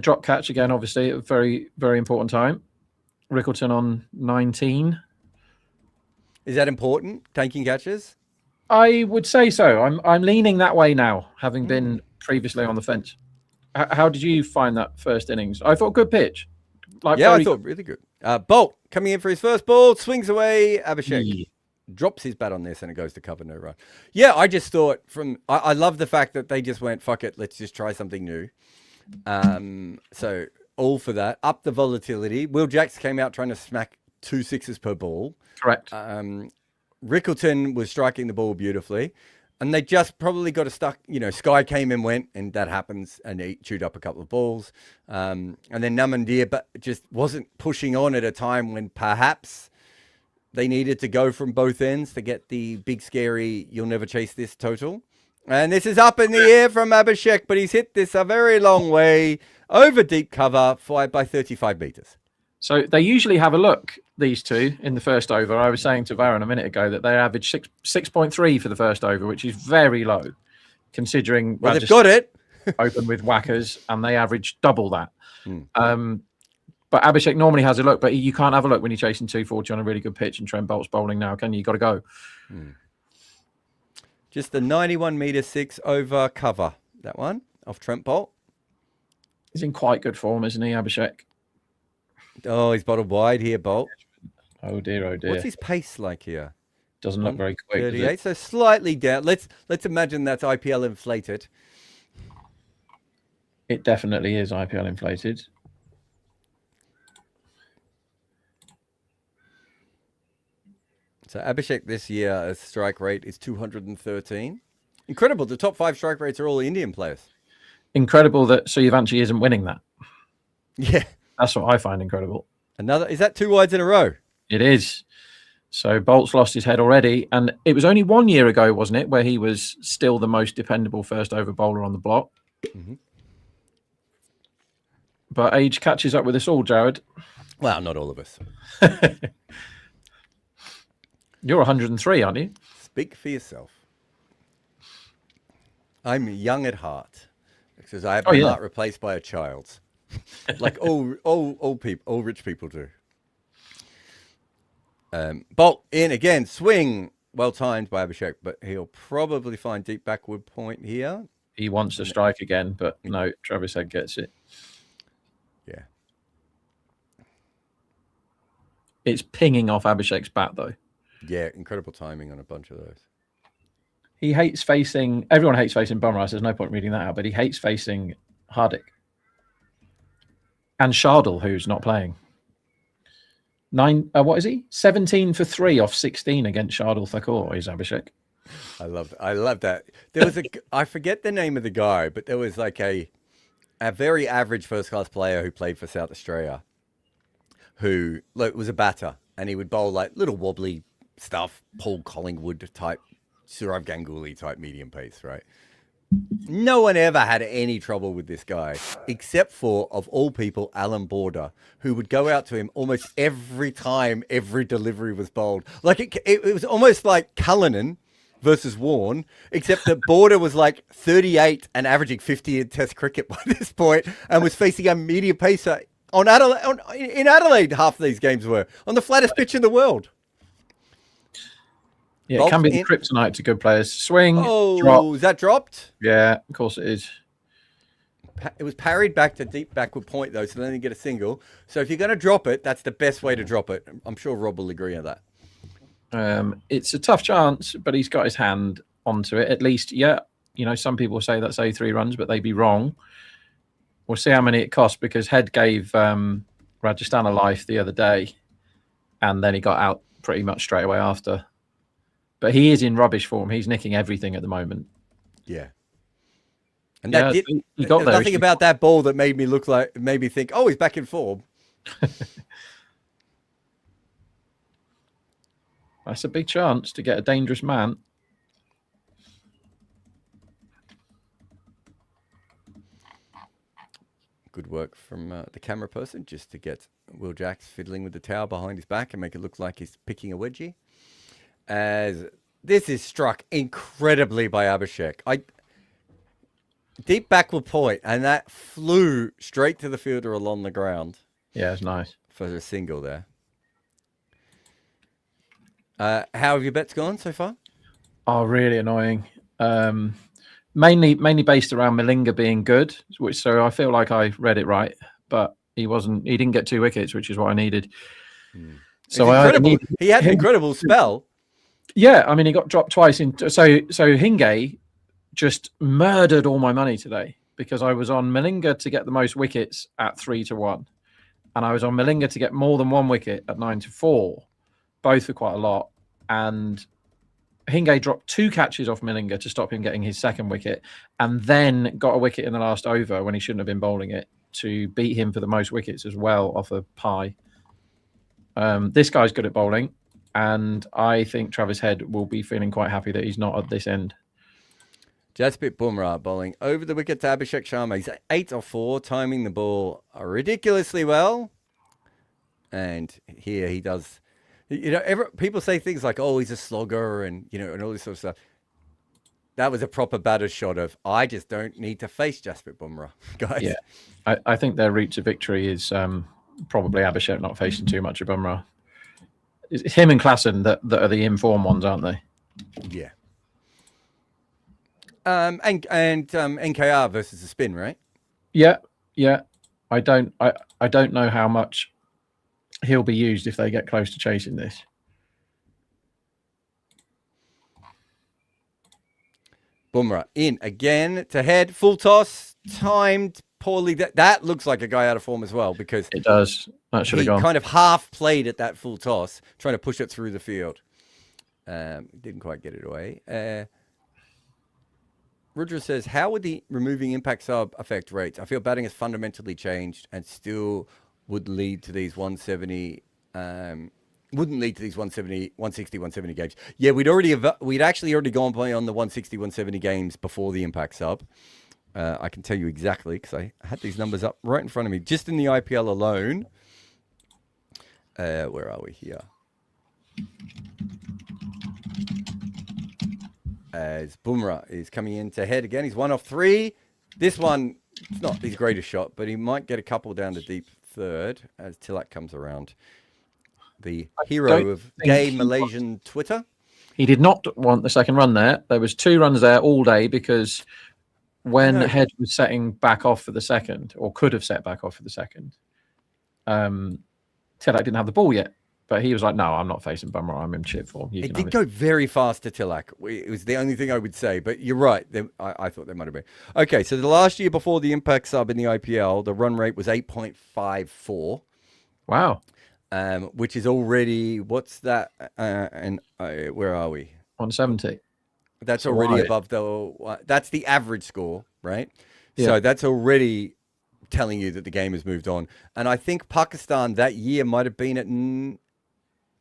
Drop catch again, obviously, at a very, very important time. Rickleton on 19. Is that important, taking catches? I would say so. I'm leaning that way now, having been previously on the fence. How did you find that first innings? I thought good pitch. I thought really good. Bolt coming in for his first ball, swings away. Abhishek drops his bat on this and it goes to cover, no run. Yeah, I just thought I love the fact that they just went, fuck it, let's just try something new. So all for that. Up the volatility. Will Jacks came out trying to smack 2 sixes per ball. Correct. Rickleton was striking the ball beautifully, and they just probably got stuck. Sky came and went, and that happens, and he chewed up a couple of balls. And then Namandir, but just wasn't pushing on at a time when perhaps they needed to go from both ends to get the big, scary, you'll never chase this total. And this is up in the air from Abhishek, but he's hit this a very long way over deep cover, fired by 35 meters. So they usually have a look, these two, in the first over. I was saying to Varun a minute ago that they average 6.3 for the first over, which is very low, considering they've got it open with whackers, and they average double that. But Abhishek normally has a look, but you can't have a look when you're chasing 240 on a really good pitch and Trent Bolt's bowling now, can you? You've got to go. Just the 91-meter 6 over cover, that one, off Trent Bolt. He's in quite good form, isn't he, Abhishek? Oh, he's bottled wide here, Bolt. Oh dear, oh dear. What's his pace like here? Doesn't look very quick. 38, so slightly down. Let's imagine that's IPL inflated. It definitely is IPL inflated. So Abhishek this year, his strike rate is 213. Incredible. The top 5 strike rates are all Indian players. Incredible that Suryavanshi isn't winning that. Yeah. That's what I find incredible. Is that 2 wides in a row? It is. So Bolt's lost his head already. And it was only 1 year ago, wasn't it, where he was still the most dependable first over bowler on the block. But age catches up with us all, Jared. Well, not all of us. You're 103, aren't you? Speak for yourself. I'm young at heart because I have my heart replaced by a child's. like all people, all rich people do. Bolt in again, swing, well timed by Abhishek, but he'll probably find deep backward point here. He wants to strike again, but no, Travis Head gets it. Yeah. It's pinging off Abhishek's bat, though. Yeah, incredible timing on a bunch of those. He hates facing... Everyone hates facing Bumrah, so there's no point reading that out, but he hates facing Hardik. And Shardul, who's not playing. What is he? 17 for 3 off 16 against Shardul Thakur is Abhishek. I love that. There was I forget the name of the guy, but there was like a very average first-class player who played for South Australia who was a batter, and he would bowl like little wobbly stuff, Paul Collingwood type, Sourav Ganguly type medium pace, right? No one ever had any trouble with this guy, except for, of all people, Alan Border, who would go out to him almost every time every delivery was bowled. Like it was almost like Cullinan versus Warne, except that Border was like 38 and averaging 50 in Test cricket by this point, and was facing a medium pacer in Adelaide. Half of these games were on the flattest pitch in the world. Yeah, it can be the kryptonite to good players. Swing. Oh, drop. Is that dropped? Yeah, of course it is. It was parried back to deep backward point, though, so then you get a single. So if you're going to drop it, that's the best way to drop it. I'm sure Rob will agree on that. It's a tough chance, but he's got his hand onto it. At least, yeah. You know, some people say that's 3 runs, but they'd be wrong. We'll see how many it costs, because Head gave Rajasthan a life the other day, and then he got out pretty much straight away after. But he is in rubbish form. He's nicking everything at the moment. Yeah. And that he got there. Nothing about that ball that made me think, oh, he's back in form. That's a big chance to get a dangerous man. Good work from the camera person, just to get Will Jacks fiddling with the towel behind his back and make it look like he's picking a wedgie. As this is struck incredibly by Abhishek. Deep backward point, and that flew straight to the fielder along the ground. Yeah, it's nice. For a single there. How have your bets gone so far? Oh, really annoying. Mainly based around Malinga being good, so I feel like I read it right, but he didn't get 2 wickets, which is what I needed. So he had an incredible spell. Yeah, I mean, he got dropped twice so Hingay just murdered all my money today, because I was on Malinga to get the most wickets at 3-1, and I was on Malinga to get more than 1 wicket at 9-4, both for quite a lot. And Hingay dropped 2 catches off Malinga to stop him getting his 2nd wicket, and then got a wicket in the last over when he shouldn't have been bowling it, to beat him for the most wickets as well off a pie. This guy's good at bowling, and I think Travis Head will be feeling quite happy that he's not at this end. Jasprit Bumrah bowling over the wicket to Abhishek Sharma. He's 8 off 4, timing the ball ridiculously well. And here he does. You know, people say things like, "Oh, he's a slogger," and and all this sort of stuff. That was a proper batter's shot of, I just don't need to face Jasprit Bumrah, guys. Yeah, I think their route to victory is probably Abhishek not facing too much of Bumrah. It's him and Klaasen that are the informed ones, aren't they? Yeah. And NKR versus the spin, right? Yeah. I don't know how much he'll be used if they get close to chasing this. Bumrah in again to Head, full toss, timed poorly. That looks like a guy out of form as well, because it does. That should have gone. He kind of half played at that full toss, trying to push it through the field. Didn't quite get it away. Rudra says, how would the removing impact sub affect rates? I feel batting has fundamentally changed and still would lead to these 170, wouldn't lead to these 170, 160, 170 games. Yeah, we'd actually already gone by on the 160, 170 games before the impact sub. I can tell you exactly, because I had these numbers up right in front of me. Just in the IPL alone, where are we here? As Bumrah is coming in to Head again. He's 1 off 3. This one It's not his greatest shot, but he might get a couple down to deep third as Tilak comes around. The hero of gay Malaysian Twitter. He did not want the second run there. There was 2 runs there all day because when Head was setting back off for the second, or could have set back off for the second, Tilak didn't have the ball yet. But he was like, no, I'm not facing Bumrah. I'm in shit form. It did go very fast to Tilak. It was the only thing I would say. But you're right. I thought there might have been. Okay, so the last year before the impact sub in the IPL, the run rate was 8.54. Wow. Which is already, what's that? Where are we? 170. That's already above that's the average score, right? Yeah. So that's already telling you that the game has moved on. And I think Pakistan that year might have been at 9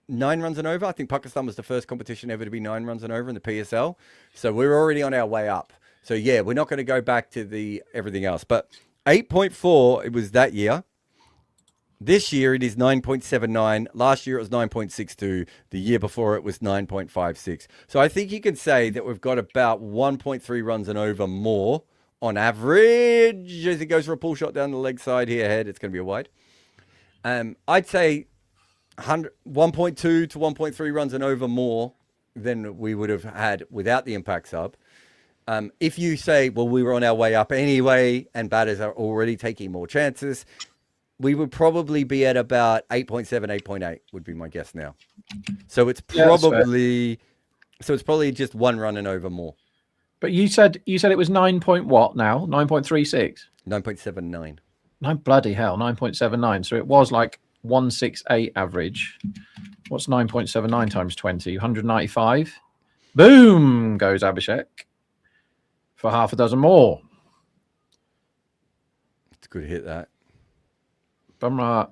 runs and over. I think Pakistan was the first competition ever to be 9 runs and over in the PSL. So we're already on our way up. So yeah, we're not going to go back to the everything else. But 8.4, it was that year. This year it is 9.79. Last year it was 9.62. The year before it was 9.56. So I think you can say that we've got about 1.3 runs and over more on average as it goes for a pull shot down the leg side here ahead. It's going to be a wide. I'd say 1.2 to 1.3 runs and over more than we would have had without the impact sub. If you say, well, we were on our way up anyway and batters are already taking more chances, we would probably be at about 8.7, 8.8 would be my guess now. So it's probably just 1 run and over more. But you said it was 9 point what now? 9.36? 9.79. No, bloody hell, 9.79. So it was like 168 average. What's 9.79 times 20? 195. Boom goes Abhishek for half a dozen more. It's a good hit, that. Bumrah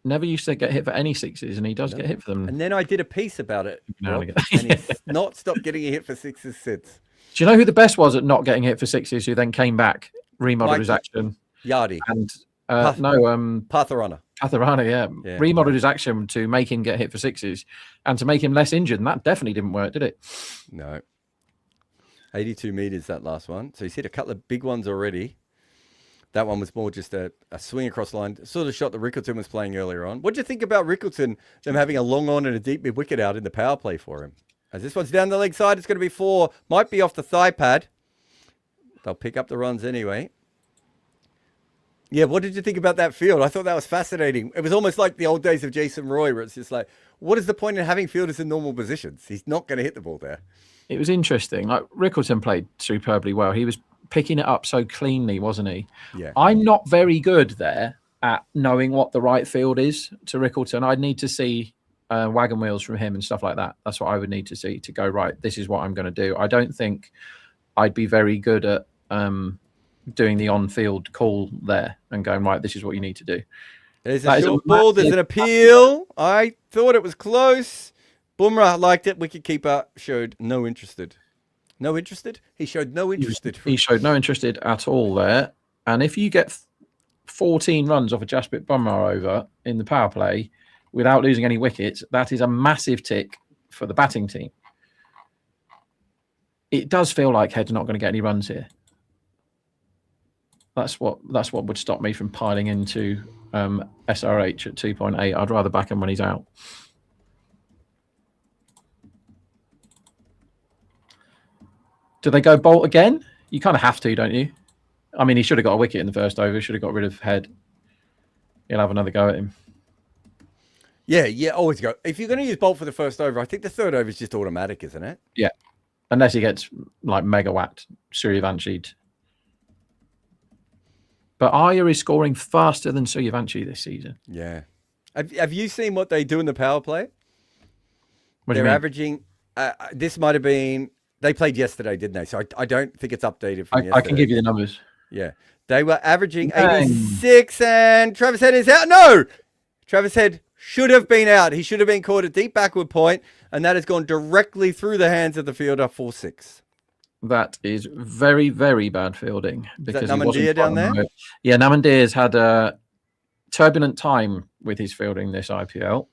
never used to get hit for any sixes, and he does get hit for them. And then I did a piece about it, and he's not stopped getting hit for sixes since. Do you know who the best was at not getting hit for sixes, who then came back, remodeled his action? Yardi. And Patharana, yeah. Remodeled his action to make him get hit for sixes and to make him less injured, and that definitely didn't work, did it? No. 82 meters, that last one. So he's hit a couple of big ones already. That one was more just a swing across the line, sort of shot that Rickleton was playing earlier on. What do you think about Rickleton, them having a long on and a deep mid wicket out in the power play for him? As this one's down the leg side, it's going to be 4. Might be off the thigh pad. They'll pick up the runs anyway. Yeah, what did you think about that field? I thought that was fascinating. It was almost like the old days of Jason Roy, where it's just like, what is the point in having fielders in normal positions? He's not going to hit the ball there. It was interesting. Like, Rickleton played superbly well. He was picking it up so cleanly, wasn't he? Yeah. I'm not very good there at knowing what the right field is to Rickleton. I'd need to see wagon wheels from him and stuff like that. That's what I would need to see to go, right, this is what I'm going to do. I don't think I'd be very good at doing the on-field call there and going, right, this is what you need to do. There's a short ball. There's an appeal. I thought it was close. Bumrah liked it. Wicketkeeper showed no interested. No interested? He showed no interested. He showed no interested at all there. And if you get 14 runs off a Jasprit Bumrah over in the power play without losing any wickets, that is a massive tick for the batting team. It does feel like Head's not going to get any runs here. That's what would stop me from piling into SRH at 2.8. I'd rather back him when he's out. Do they go Bolt again? You kind of have to, don't you? I mean, he should have got a wicket in the first over. Should have got rid of Head. He'll have another go at him. Yeah, always go. If you're going to use Bolt for the first over, I think the third over is just automatic, isn't it? Yeah. Unless he gets like megawatt Suryavanshi. But Iyer is scoring faster than Suryavanshi this season. Yeah. Have you seen what they do in the power play? What do you They're mean? Averaging, this might have been, they played yesterday, didn't they? So I don't think it's updated from yesterday. I can give you the numbers. Yeah. They were averaging 86 and Travis Head is out. No! Travis Head should have been out. He should have been caught at deep backward point, and that has gone directly through the hands of the fielder for 6. That is very, very bad fielding. Because is that Namandir down there? Yeah, Namandir's had a turbulent time with his fielding this IPL.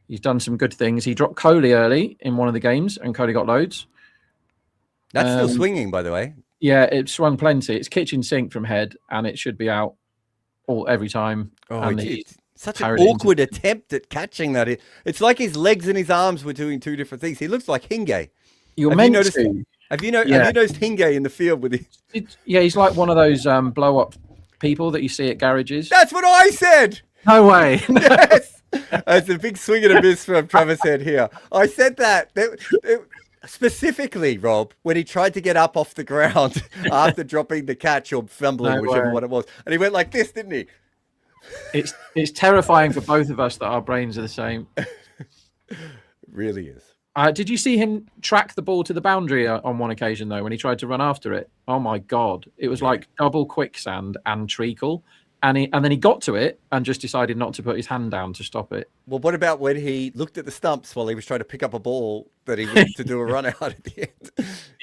He's done some good things. He dropped Kohli early in one of the games, and Kohli got loads. That's still swinging, by the way. Yeah, it swung plenty. It's kitchen sink from head, and it should be out every time. Oh, and it's such an parried it into- awkward attempt at catching that. It's like his legs and his arms were doing two different things. He looks like Hinge. You're Have meant you noticed? to. Have you noticed Hinge in the field with him? Yeah, he's like one of those blow up people that you see at garages. That's what I said. No way. Yes. It's a big swing and a miss from Travis Head here. I said that. Specifically, Rob, when he tried to get up off the ground after dropping the catch or fumbling, whichever one it was, and he went like this, didn't he? It's terrifying for both of us that our brains are the same. It really is. Did you see him track the ball to the boundary on one occasion, though, when he tried to run after it? Oh, my God. It was like double quicksand and treacle. And then he got to it and just decided not to put his hand down to stop it. Well, what about when he looked at the stumps while he was trying to pick up a ball that he was to do a run out at the end?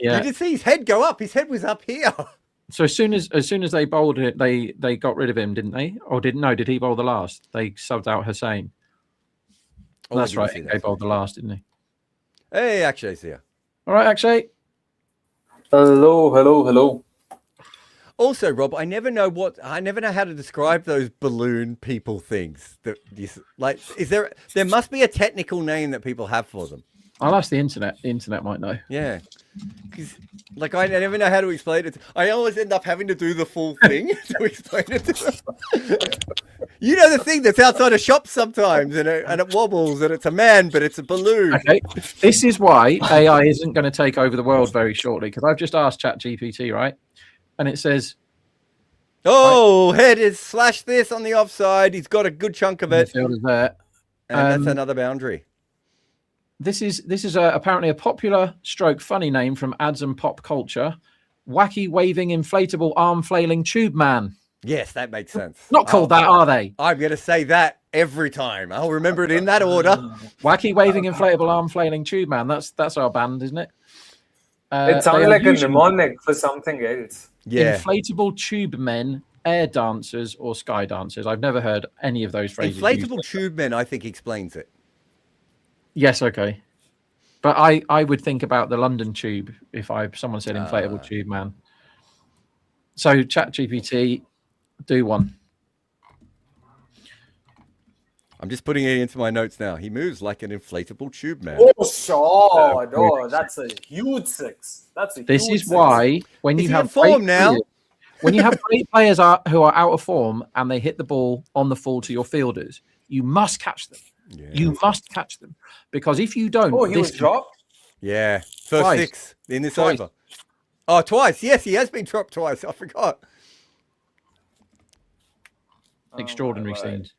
Yeah. You did see his head go up. His head was up here. So as soon as they bowled it, they got rid of him, didn't they? Or did he bowl the last? They subbed out Hussain. Oh, That's right. They bowled the last, didn't he? Hey, Akshay's here. All right, Akshay. Hello. Also, Rob, I never know how to describe those balloon people things. There must be a technical name that people have for them. I'll ask the internet. The internet might know. Yeah. Because, I never know how to explain it. I always end up having to do the full thing to explain it to them. You know the thing that's outside a shop sometimes, and it wobbles, and it's a man, but it's a balloon. Okay. This is why AI isn't going to take over the world very shortly, because I've just asked ChatGPT, right? And it says, Head is slashed this on the offside. He's got a good chunk of it. The field is there. And that's another boundary. This is apparently a popular stroke funny name from ads and pop culture. Wacky waving inflatable arm flailing tube man. Yes, that makes sense. Not called that, are they? I'm going to say that every time. I'll remember it in that order. Wacky waving inflatable arm flailing tube man. That's our band, isn't it? It sounded like a mnemonic for something else. Yeah. Inflatable tube men, air dancers, or sky dancers. I've never heard any of those phrases. Inflatable tube men, I think, explains it. Yes, okay. But I would think about the London Tube if someone said inflatable tube man. So ChatGPT, do one. I'm just putting it into my notes now. He moves like an inflatable tube man. Oh, sure. Oh, that's a huge six. This is why when you have form now, when you have great players who are out of form and they hit the ball on the full to your fielders, you must catch them. Yeah. You must catch them, because if you don't, he was dropped. Yeah, first 6 in this over. Oh, twice. Yes, he has been dropped twice. I forgot. Extraordinary scenes.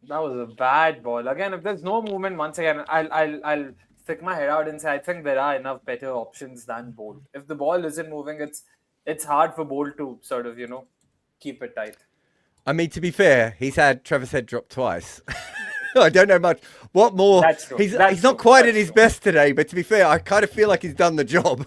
That was a bad ball. Again, if there's no movement, once again, I'll stick my head out and say I think there are enough better options than Bolt. If the ball isn't moving, it's hard for Bolt to sort of keep it tight. I mean, to be fair, he's had Travis Head drop twice. I don't know much. What more? That's true. He's not quite at his best today, but to be fair, I kind of feel like he's done the job.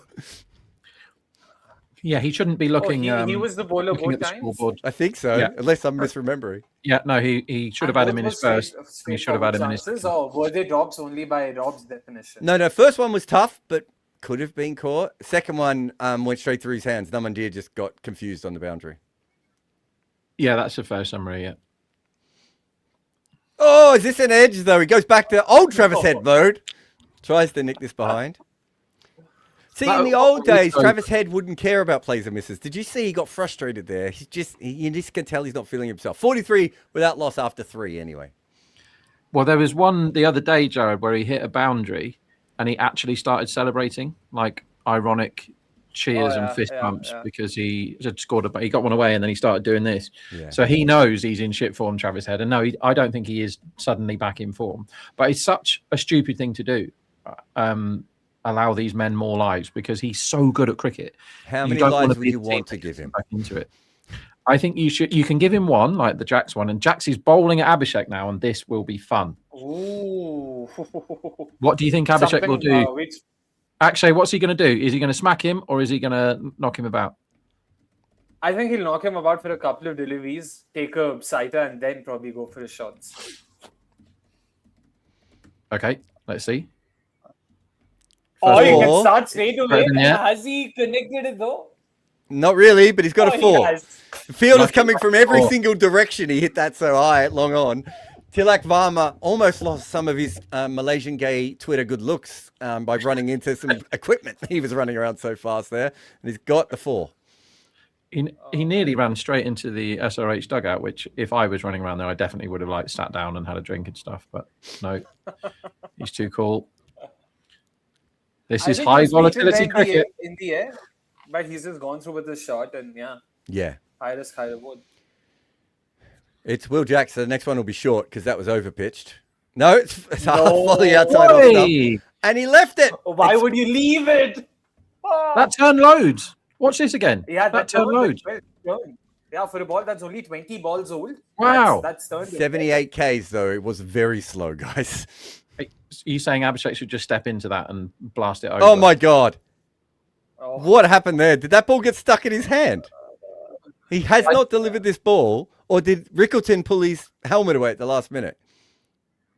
Yeah, he shouldn't be looking. He was the bowler both times. I think so, unless I'm misremembering. Yeah, no, he should have had him in his first. He should have had him in his. Or were they drops only by Rob's definition? No. First one was tough, but could have been caught. Second one went straight through his hands. Namandir just got confused on the boundary. Yeah, that's a fair summary. Yeah. Oh, is this an edge though? He goes back to old Travis Head mode. Tries to nick this behind. See, in the old days, Travis Head wouldn't care about plays and misses. Did you see he got frustrated there? You just can tell he's not feeling himself. 43 without loss after 3 anyway. Well, there was one the other day, Jared, where he hit a boundary and he actually started celebrating, like ironic cheers and fist bumps because he had scored he got one away and then he started doing this. Yeah. So he knows he's in shit form, Travis Head. And no, I don't think he is suddenly back in form. But it's such a stupid thing to do. Allow these men more lives because he's so good at cricket. How many lives would you want to give him? Back into it. I think you can give him one, like the Jax one, and Jax is bowling at Abhishek now, and this will be fun. Ooh. What do you think Abhishek will do? Akshay, what's he going to do? Is he going to smack him or is he going to knock him about? I think he'll knock him about for a couple of deliveries, take a sighter, and then probably go for his shots. Okay, let's see. Oh, you can Four. start straight away. Further yet? Has he connected it though? Not really, but he's got a He 4. has. The field is Lucky coming from every 4. single direction. He hit that so high, long on. Tilak Varma almost lost some of his Malaysian gay Twitter good looks by running into some equipment. He was running around so fast there, and he's got the 4. He nearly ran straight into the SRH dugout, which if I was running around there, I definitely would have like sat down and had a drink and stuff. But no, he's too cool. This I is think high his feet is volatility cricket. in the air, but he's just gone through with his shot and Yeah. high risk, high reward. It's Will Jacks. So the next one will be short because that was overpitched. No, it's a half No volley outside off stump. Hey, And he left it. Why would you leave it? Oh. that turned loads. Watch this again. Yeah, that turned loads. Yeah, for a ball that's only 20 balls old. Wow. That's turned. 78 Ks though. It was very slow, guys. Are you saying Abhishek should just step into that and blast it over? Oh my God. Oh. What happened there? Did that ball get stuck in his hand? He has not delivered this ball, or did Rickleton pull his helmet away at the last minute?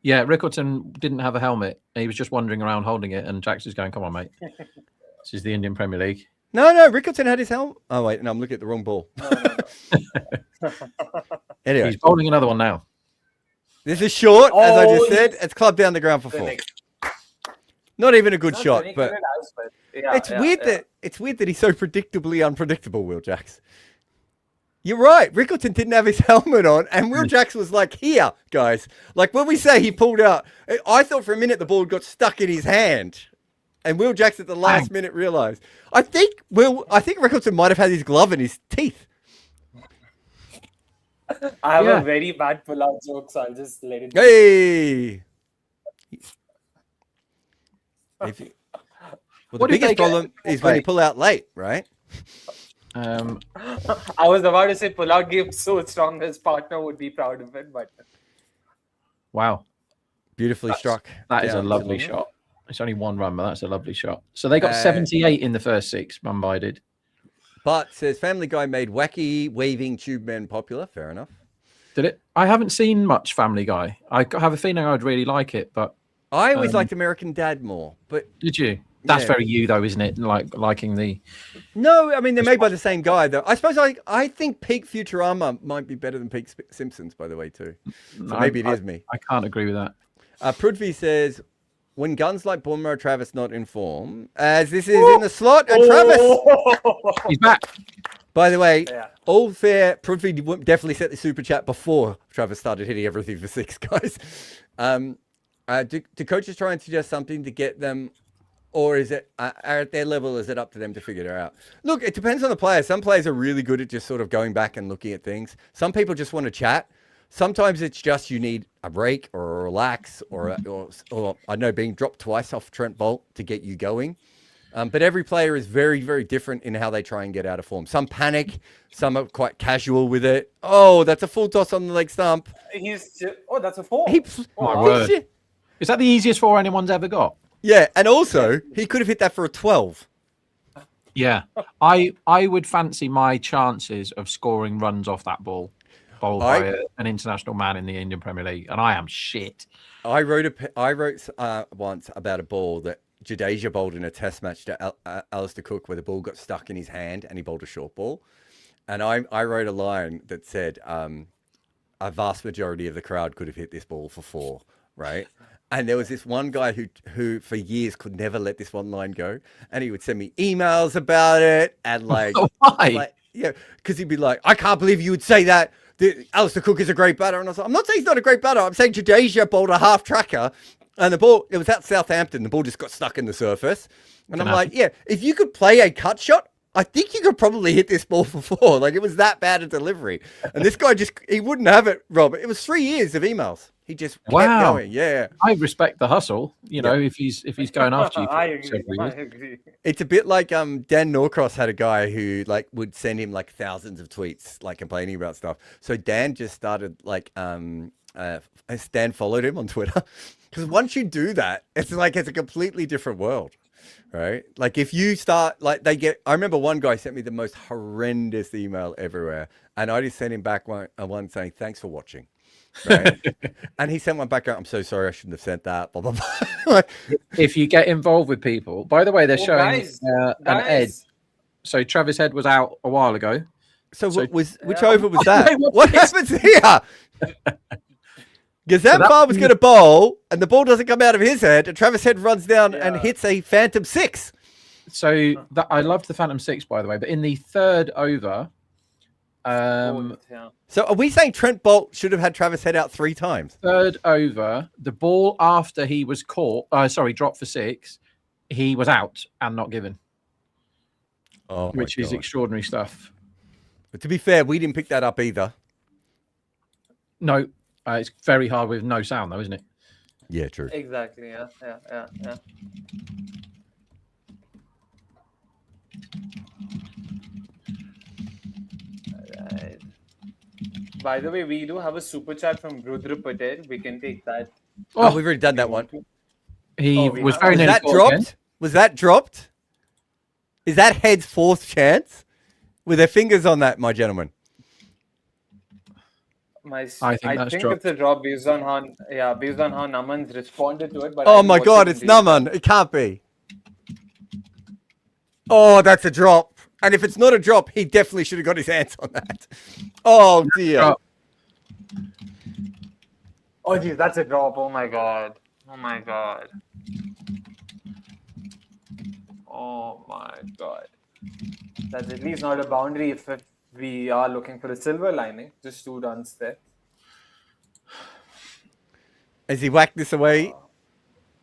Yeah, Rickleton didn't have a helmet. He was just wandering around holding it, and Jax is going, "Come on, mate. This is the Indian Premier League." No, Rickleton had his helmet. Oh wait, no, I'm looking at the wrong ball. Anyway, He's bowling another one now. this is short, as I just Oh, said. It's clubbed down the ground for 4. Not even a good Not shot, very but good as well. Yeah, it's weird that he's so predictably unpredictable, Will Jacks. You're right. Rickleton didn't have his helmet on, and Will Jacks was like, "Here, guys." Like when we say he pulled out, I thought for a minute the ball got stuck in his hand, and Will Jacks at the last minute realised. I think Rickleton might have had his glove in his teeth. I have Yeah. a very bad pull-out joke, so I'll just let it go. Hey. Well, the What did biggest they get? problem is when you Right. pull out late, right? I was about to say pull-out game so strong his partner would be proud of it, but Wow, Beautifully struck. that is a down to lovely the- shot. It's only one run, but that's a lovely shot. So they got Uh, 78 in the first 6. Mumbai did. But says Family Guy made wacky waving tube men popular. Fair enough. Did it? I haven't seen much Family Guy. I have a feeling I'd really like it, but I always liked American Dad more, but did you? That's Yeah. very you, though, isn't it? Like liking the. no, I mean they're made by the same guy though. I suppose I think Peak Futurama might be better than Peak Simpsons, by the way, too. So maybe it is me. I can't agree with that. Prudvi says, when guns like Bumrah, Travis not in form, as this is in the slot, and Travis, He's back. by the way, Yeah. all fair, Prudvi definitely set the super chat before Travis started hitting everything for 6, guys. Do coaches try and suggest something to get them, or is it at their level, is it up to them to figure it out? Look, it depends on the player. Some players are really good at just sort of going back and looking at things. Some people just want to chat. Sometimes it's just you need a break or a relax or I know being dropped twice off Trent Bolt to get you going. But every player is very, very different in how they try and get out of form. Some panic, some are quite casual with it. Oh, that's a full toss on the leg stump. That's a 4. My word. Is that the easiest 4 anyone's ever got? Yeah, and also he could have hit that for a 12. Yeah. I would fancy my chances of scoring runs off that ball bowled by an international man in the Indian Premier League, and I am shit. I wrote once about a ball that Jadeja bowled in a test match to Alistair Cook where the ball got stuck in his hand and he bowled a short ball. And I wrote a line that said a vast majority of the crowd could have hit this ball for 4, right? And there was this one guy who for years could never let this one line go. And he would send me emails about it. And like, Why? yeah, because he'd be like, I can't believe you would say that. Alistair Cook is a great batter. And I was like, I'm not saying he's not a great batter. I'm saying Jadeja bowled a half tracker. And the ball, it was at Southampton. The ball just got stuck in the surface. And I'm like, yeah, if you could play a cut shot, I think you could probably hit this ball for 4. Like, it was that bad a delivery. And this guy he wouldn't have it, Rob. It was 3 years of emails. He just kept going. Yeah. I respect the hustle, if he's going after you. I agree. It's a bit like Dan Norcross had a guy who like would send him like thousands of tweets like complaining about stuff. So Dan just started like Stan followed him on Twitter. Because once you do that, it's a completely different world. Right? Like if you start I remember one guy sent me the most horrendous email everywhere. And I just sent him back one saying, thanks for watching. right? And he sent one back out. I'm so sorry, I shouldn't have sent that. Blah blah blah. If you get involved with people, by the way, they're Oh, showing guys, an guys. Ed. So Travis Head was out a while ago. So, So- which Yeah. over was that? Wait, what's What this? happens here? Gazemfar was going to bowl, and the ball doesn't come out of his head, and Travis Head runs down and hits a phantom 6. So I loved the Phantom 6, by the way, but in the third over, Yeah. So are we saying Trent Bolt should have had Travis Head out 3 times? the ball after he was caught, dropped for 6, he was out and not given, which is extraordinary stuff. But to be fair, we didn't pick that up either. No, it's very hard with no sound, though, isn't it? Yeah, true. Exactly. Yeah. Right. By the way, we do have a super chat from Rudra Patel. We can take that. Oh, we've already done that one. He Oh, we was have- very Was nearly that caught dropped? again. Was that dropped? Is that Head's 4th chance? With their fingers on that, my gentleman. I think that's dropped. it's a drop based on how Naman's responded to it. But Oh I'll my watch God, it it's in real time. Naman. It can't be. Oh, that's a drop. And if it's not a drop, he definitely should have got his hands on that. Oh dear. Drop. Oh geez, that's a drop. Oh my god. Oh my god. Oh my god. That's at least not a boundary if we are looking for a silver lining. Just 2 runs there. As he whacked this away,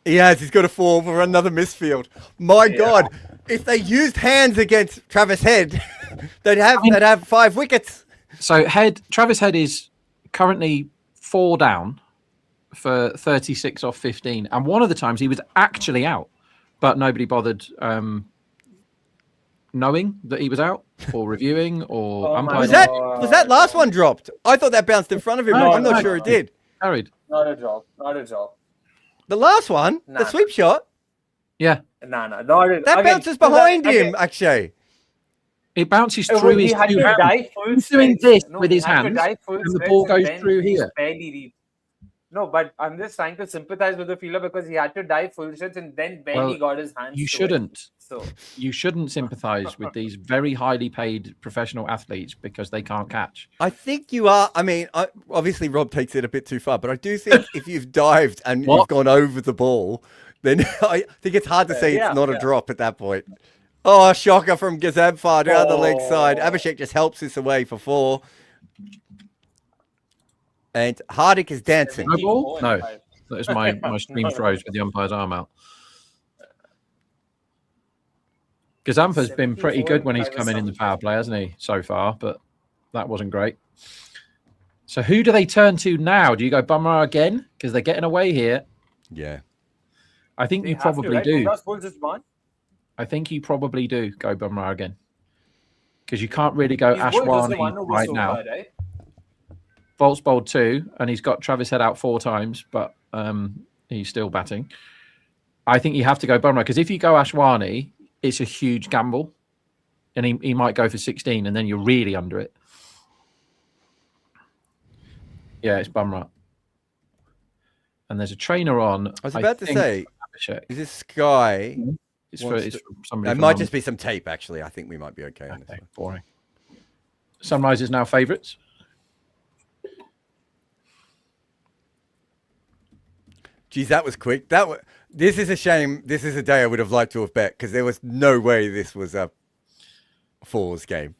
he has. He's got a 4 for another misfield. My God, if they used hands against Travis Head, they'd have 5 wickets. So Travis Head is currently 4 down for 36 off 15, and one of the times he was actually out, but nobody bothered knowing that he was out or reviewing or Oh my umpiring. Was that last one dropped? I thought that bounced in front of him. No, I'm not no. sure it did. Carried. Not a drop. Not a drop. The last one, Nah. the sweep shot, Yeah, Nah. Not a, that again, bounces behind okay. him, Akshay. it bounces Well, through he his had 2 to hands. dive full He's doing stretch. this No, with he his had to hands, dive full and the stretch ball goes then through he here. barely reached. No, but I'm just trying to sympathize with the fielder because he had to dive full stretch and then barely Well, got his hands. You to it. shouldn't. So You shouldn't sympathise with these very highly paid professional athletes because they can't catch. I think you are. I mean, obviously Rob takes it a bit too far, but I do think if you've dived and What? you've gone over the ball, then I think it's hard to say yeah, it's not a yeah. drop at that point. Oh, a shocker from Gazemfar down the leg side. Oh. Abhishek just helps this away for 4. And Hardik is dancing. No ball? 74 No. and 5. That is my stream froze with the umpire's arm out. Gazamfa's been pretty 74 good when he's and 5 come in the is power play, hasn't he, so far? But that wasn't great. So who do they turn to now? Do you go Bumrah again? Because they're getting away here. Yeah. I think They you have to, probably right? do. Bumrah's ball just gone. I think you probably do go Bumrah again. Because you can't really go His ball just the one Ashwani over right so now. far, right? Bolt's bowled 2, and he's got Travis Head out 4 times, but he's still batting. I think you have to go Bumrah, because if you go Ashwani, it's a huge gamble, and he might go for 16, and then you're really under it. Yeah, it's Bumrah. And there's a trainer on. I was about to think, say, Abhishek. is this Sky? It's for somebody. It from might London. just be some tape, actually. I think we might be okay on this Okay, one. boring. Sunrisers now favourites. Geez, that was quick. This is a shame. This is a day I would have liked to have bet because there was no way this was a fours game.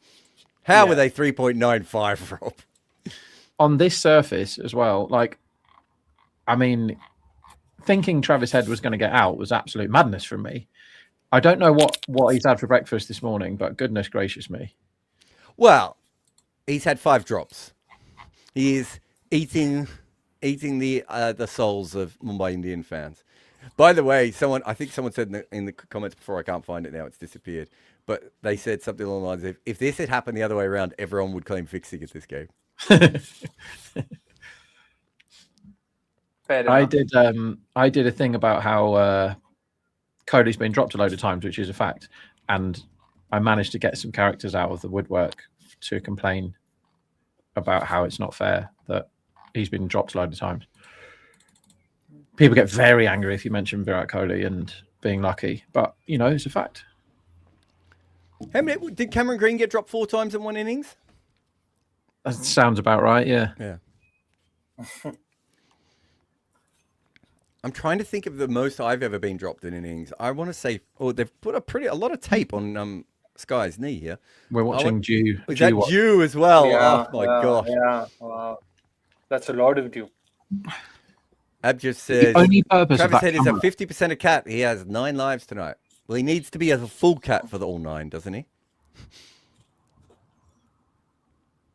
How were they 3.95, Rob? On this surface as well, like, I mean, thinking Travis Head was going to get out was absolute madness from me. I don't know what he's had for breakfast this morning, but goodness gracious me. Well, he's had 5 drops. He is eating the souls of Mumbai Indian fans. By the way, I think someone said in the comments before, I can't find it now, it's disappeared, but they said something along the lines of, if this had happened the other way around, everyone would claim fixing at this game. Fair I enough. did a thing about how Cody's been dropped a load of times, which is a fact, and I managed to get some characters out of the woodwork to complain about how it's not fair that He's been dropped a load of times. People get very angry if you mention Virat Kohli and being lucky, but it's a fact. How many did Cameron Green get dropped 4 times in one innings? That sounds about right. Yeah. Yeah. I'm trying to think of the most I've ever been dropped in innings. I want to say, they've put a lot of tape on Sky's knee here. We're watching Dew. Is that Dew as well? Yeah, Oh my gosh. Yeah, wow. That's a lot of Dew. Ab just says, the only purpose Travis of that Head is a 50% a cat. He has 9 lives tonight. Well, he needs to be as a full cat for the all 9, doesn't he?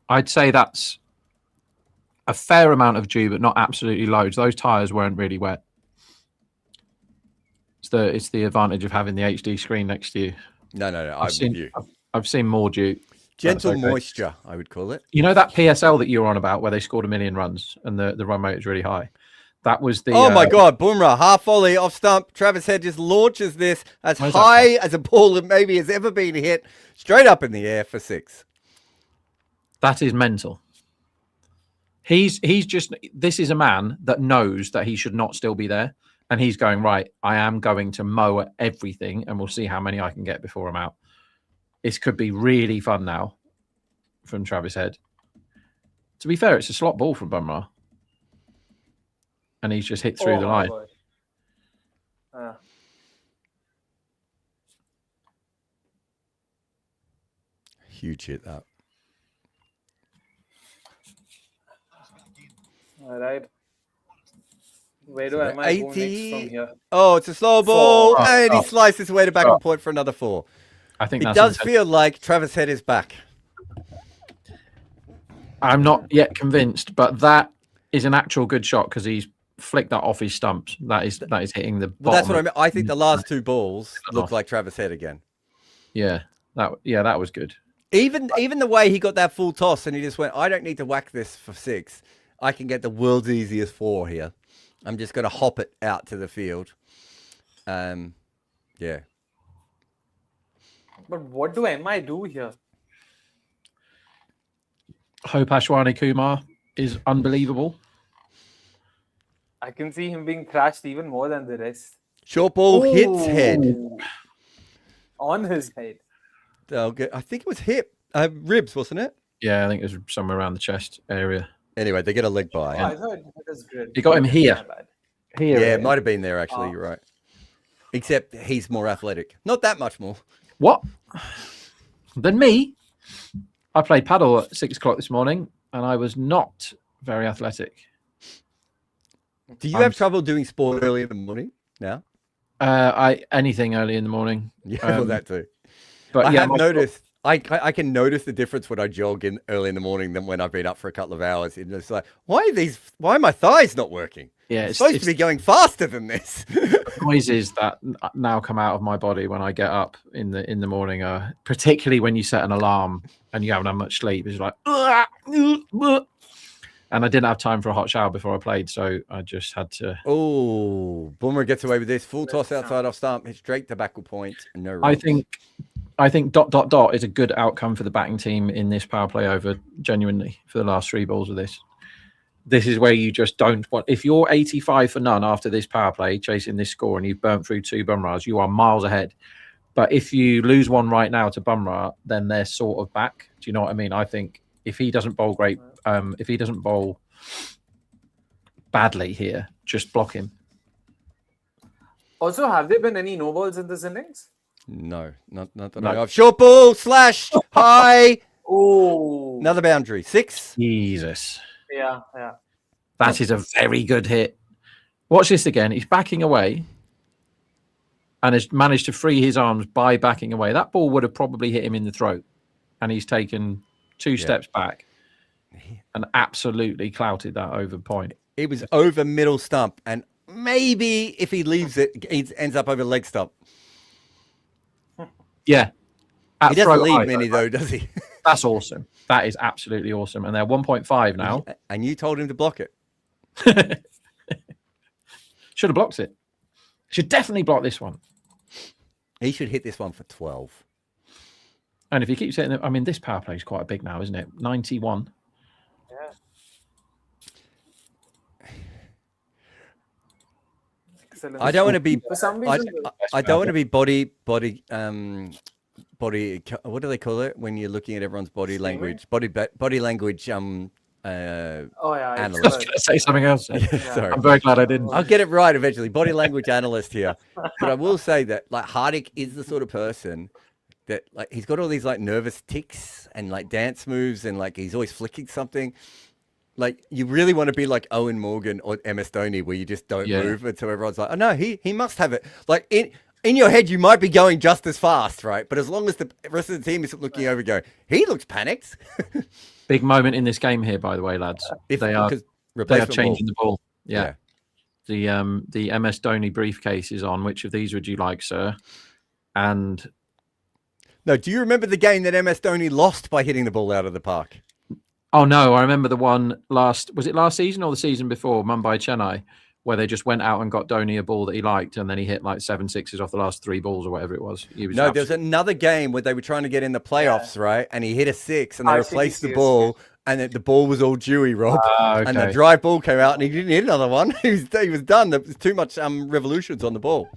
I'd say that's a fair amount of dew, but not absolutely loads. Those tyres weren't really wet. It's the advantage of having the HD screen next to you. No. I've seen more dew. Gentle moisture, I would call it. You know that PSL that you were on about where they scored 1 million runs and the run rate is really high? That was the... Oh, my God. Bumrah, half volley, off stump. Travis Head just launches this as high as a ball that maybe has ever been hit, straight up in the air for 6. That is mental. He's just... This is a man that knows that he should not still be there. And he's going, right, I am going to mow at everything and we'll see how many I can get before I'm out. This could be really fun now from Travis Head. To be fair, it's a slot ball from Bumrah. And he's just hit through the line. Huge hit, that. All right. Where do I go next from here? Oh, it's a slow ball. And he slices away to back and point for another 4. I think it does feel like Travis Head is back. I'm not yet convinced, but that is an actual good shot because he's flicked that off his stumps. That is hitting the bottom. Well, that's what I mean. I think the last 2 balls look like Travis Head again. Yeah, that was good. Even the way he got that full toss and he just went, I don't need to whack this for 6. I can get the world's easiest 4 here. I'm just going to hop it out to the field. Yeah. But what do MI do here? Hope Ashwani Kumar is unbelievable. I can see him being thrashed even more than the rest. Short ball hits Head. On his head. I think it was ribs, wasn't it? Yeah, I think it was somewhere around the chest area. Anyway, they get a leg by. I thought it was good. He got him here. Yeah, it might have been there, actually. You're right. Except he's more athletic. Not that much more. What? Than me? I played paddle at 6 o'clock this morning, and I was not very athletic. Do you have trouble doing sport early in the morning now? Anything early in the morning. Yeah, well, that too. But I have noticed. I can notice the difference when I jog early in the morning than when I've been up for a couple of hours. It's like, why are my thighs not working? Yeah, it's supposed to be going faster than this. Noises that now come out of my body when I get up in the morning, particularly when you set an alarm and you haven't had much sleep. It's like, and I didn't have time for a hot shower before I played, so I just had to. Oh, Bumrah gets away with this full toss outside off stump, hit straight to backle point. No runs. I think ... is a good outcome for the batting team in this power play over, genuinely, for the last 3 balls of this. This is where you just don't want... If you're 85 for none after this power play, chasing this score, and you've burnt through 2 Bumrahs, you are miles ahead. But if you lose one right now to Bumrah, then they're sort of back. Do you know what I mean? I think if he doesn't bowl great, if he doesn't bowl badly here, just block him. Also, have there been any no balls in this innings? No, not that I know of. Short ball, slash, high. Oh. Another boundary. 6. Jesus. Yeah. That is a very good hit. Watch this again. He's backing away and has managed to free his arms by backing away. That ball would have probably hit him in the throat. And he's taken 2 steps back and absolutely clouted that over point. It was over middle stump. And maybe if he leaves it, he ends up over leg stump. Yeah. He doesn't leave many, though, does he? That's awesome. That is absolutely awesome. And they're 1.5 now. And you told him to block it. Should have blocked it. Should definitely block this one. He should hit this one for 12. And if he keeps hitting it, I mean, this power play is quite big now, isn't it? 91. Yeah. excellent. I don't want to be. For some reason, I don't want to be body. What do they call it when you're looking at everyone's body language? Body language. oh yeah, analyst. I was going to say something else. Sorry. I'm very glad I didn't. I'll get it right eventually. Body language analyst here. But I will say that like Hardik is the sort of person that like he's got all these like nervous tics and like dance moves and like he's always flicking something. Like you really want to be like Owen Morgan or MS Dhoni where you just don't move until everyone's like, oh no, he must have it. Like in your head, you might be going just as fast, right? But as long as the rest of the team is looking over going, he looks panicked. Big moment in this game here, by the way, lads. They are changing the ball. Yeah. The MS Dhoni briefcase is on. Which of these would you like, sir? And no, do you remember the game that MS Dhoni lost by hitting the ball out of the park? Oh no, I remember the one last season or the season before, Mumbai Chennai, where they just went out and got Dhoni a ball that he liked, and then he hit like 7 sixes off the last 3 balls or whatever it was. No, there was another game where they were trying to get in the playoffs, right? And he hit a 6, and they replaced the ball, and the ball was all dewy, Rob. Okay. And the dry ball came out, and he didn't hit another one. he was done. There was too much revolutions on the ball.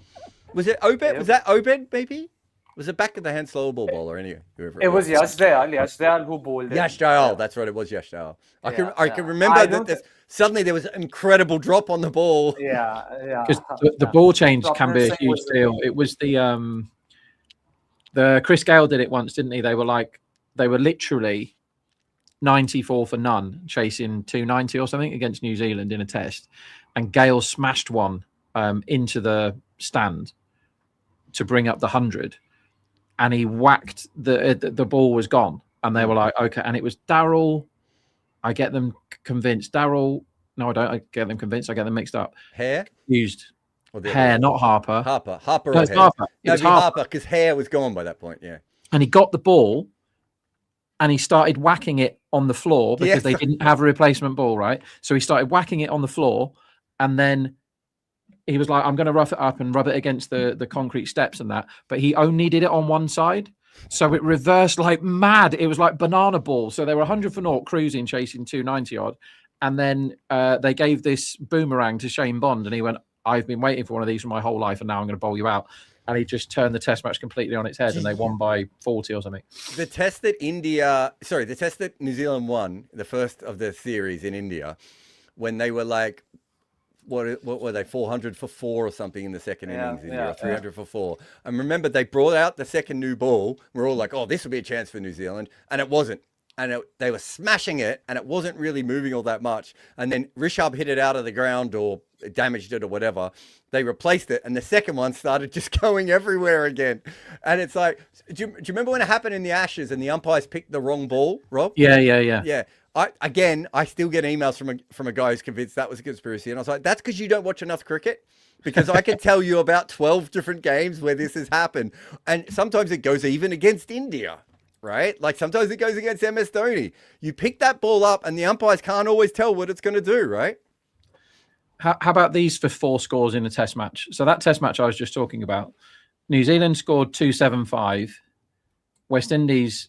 Was it Obed? Yeah. Was that Obed, maybe? Was it back of the hand slow ball bowler anyway? It was Yash Dayal who bowled it. Yash Dayal, that's right. It was Yash Dayal. I can remember that suddenly there was an incredible drop on the ball. Yeah. Because the ball change can be a huge deal. It was the Chris Gale did it once, didn't he? They were literally 94 for none, chasing 290 or something against New Zealand in a test, and Gale smashed one into the stand to bring up the 100. And he whacked the ball was gone, and they were like, okay. And it was Darryl. I get them convinced. Darryl. No, I don't. I get them convinced. I get them mixed up. Hare used Hare, not Harper. Harper. No, it's Harper. It was Harper because Hare was gone by that point. Yeah. And he got the ball, and he started whacking it on the floor because they didn't have a replacement ball, right? So he started whacking it on the floor, and then he was like, I'm going to rough it up and rub it against the concrete steps and that. But he only did it on one side. So it reversed like mad. It was like banana ball. So they were 100 for naught, cruising, chasing 290 odd. And then they gave this boomerang to Shane Bond. And he went, I've been waiting for one of these for my whole life. And now I'm going to bowl you out. And he just turned the test match completely on its head. And they won by 40 or something. The test that New Zealand won, the first of the series in India, when they were like, what were they, 400 for 4 or something in the second innings, or 300 for 4. And remember, they brought out the second new ball. We're all like, oh, this will be a chance for New Zealand. And it wasn't. And they were smashing it, and it wasn't really moving all that much. And then Rishabh hit it out of the ground or damaged it or whatever. They replaced it, and the second one started just going everywhere again. And it's like, do you remember when it happened in the Ashes and the umpires picked the wrong ball, Rob? Yeah. I still get emails from a guy who's convinced that was a conspiracy. And I was like, that's because you don't watch enough cricket. Because I can tell you about 12 different games where this has happened. And sometimes it goes even against India, right? Like sometimes it goes against MS Dhoni. You pick that ball up and the umpires can't always tell what it's going to do, right? How about these for 4 scores in a test match? So that test match I was just talking about, New Zealand scored 275, West Indies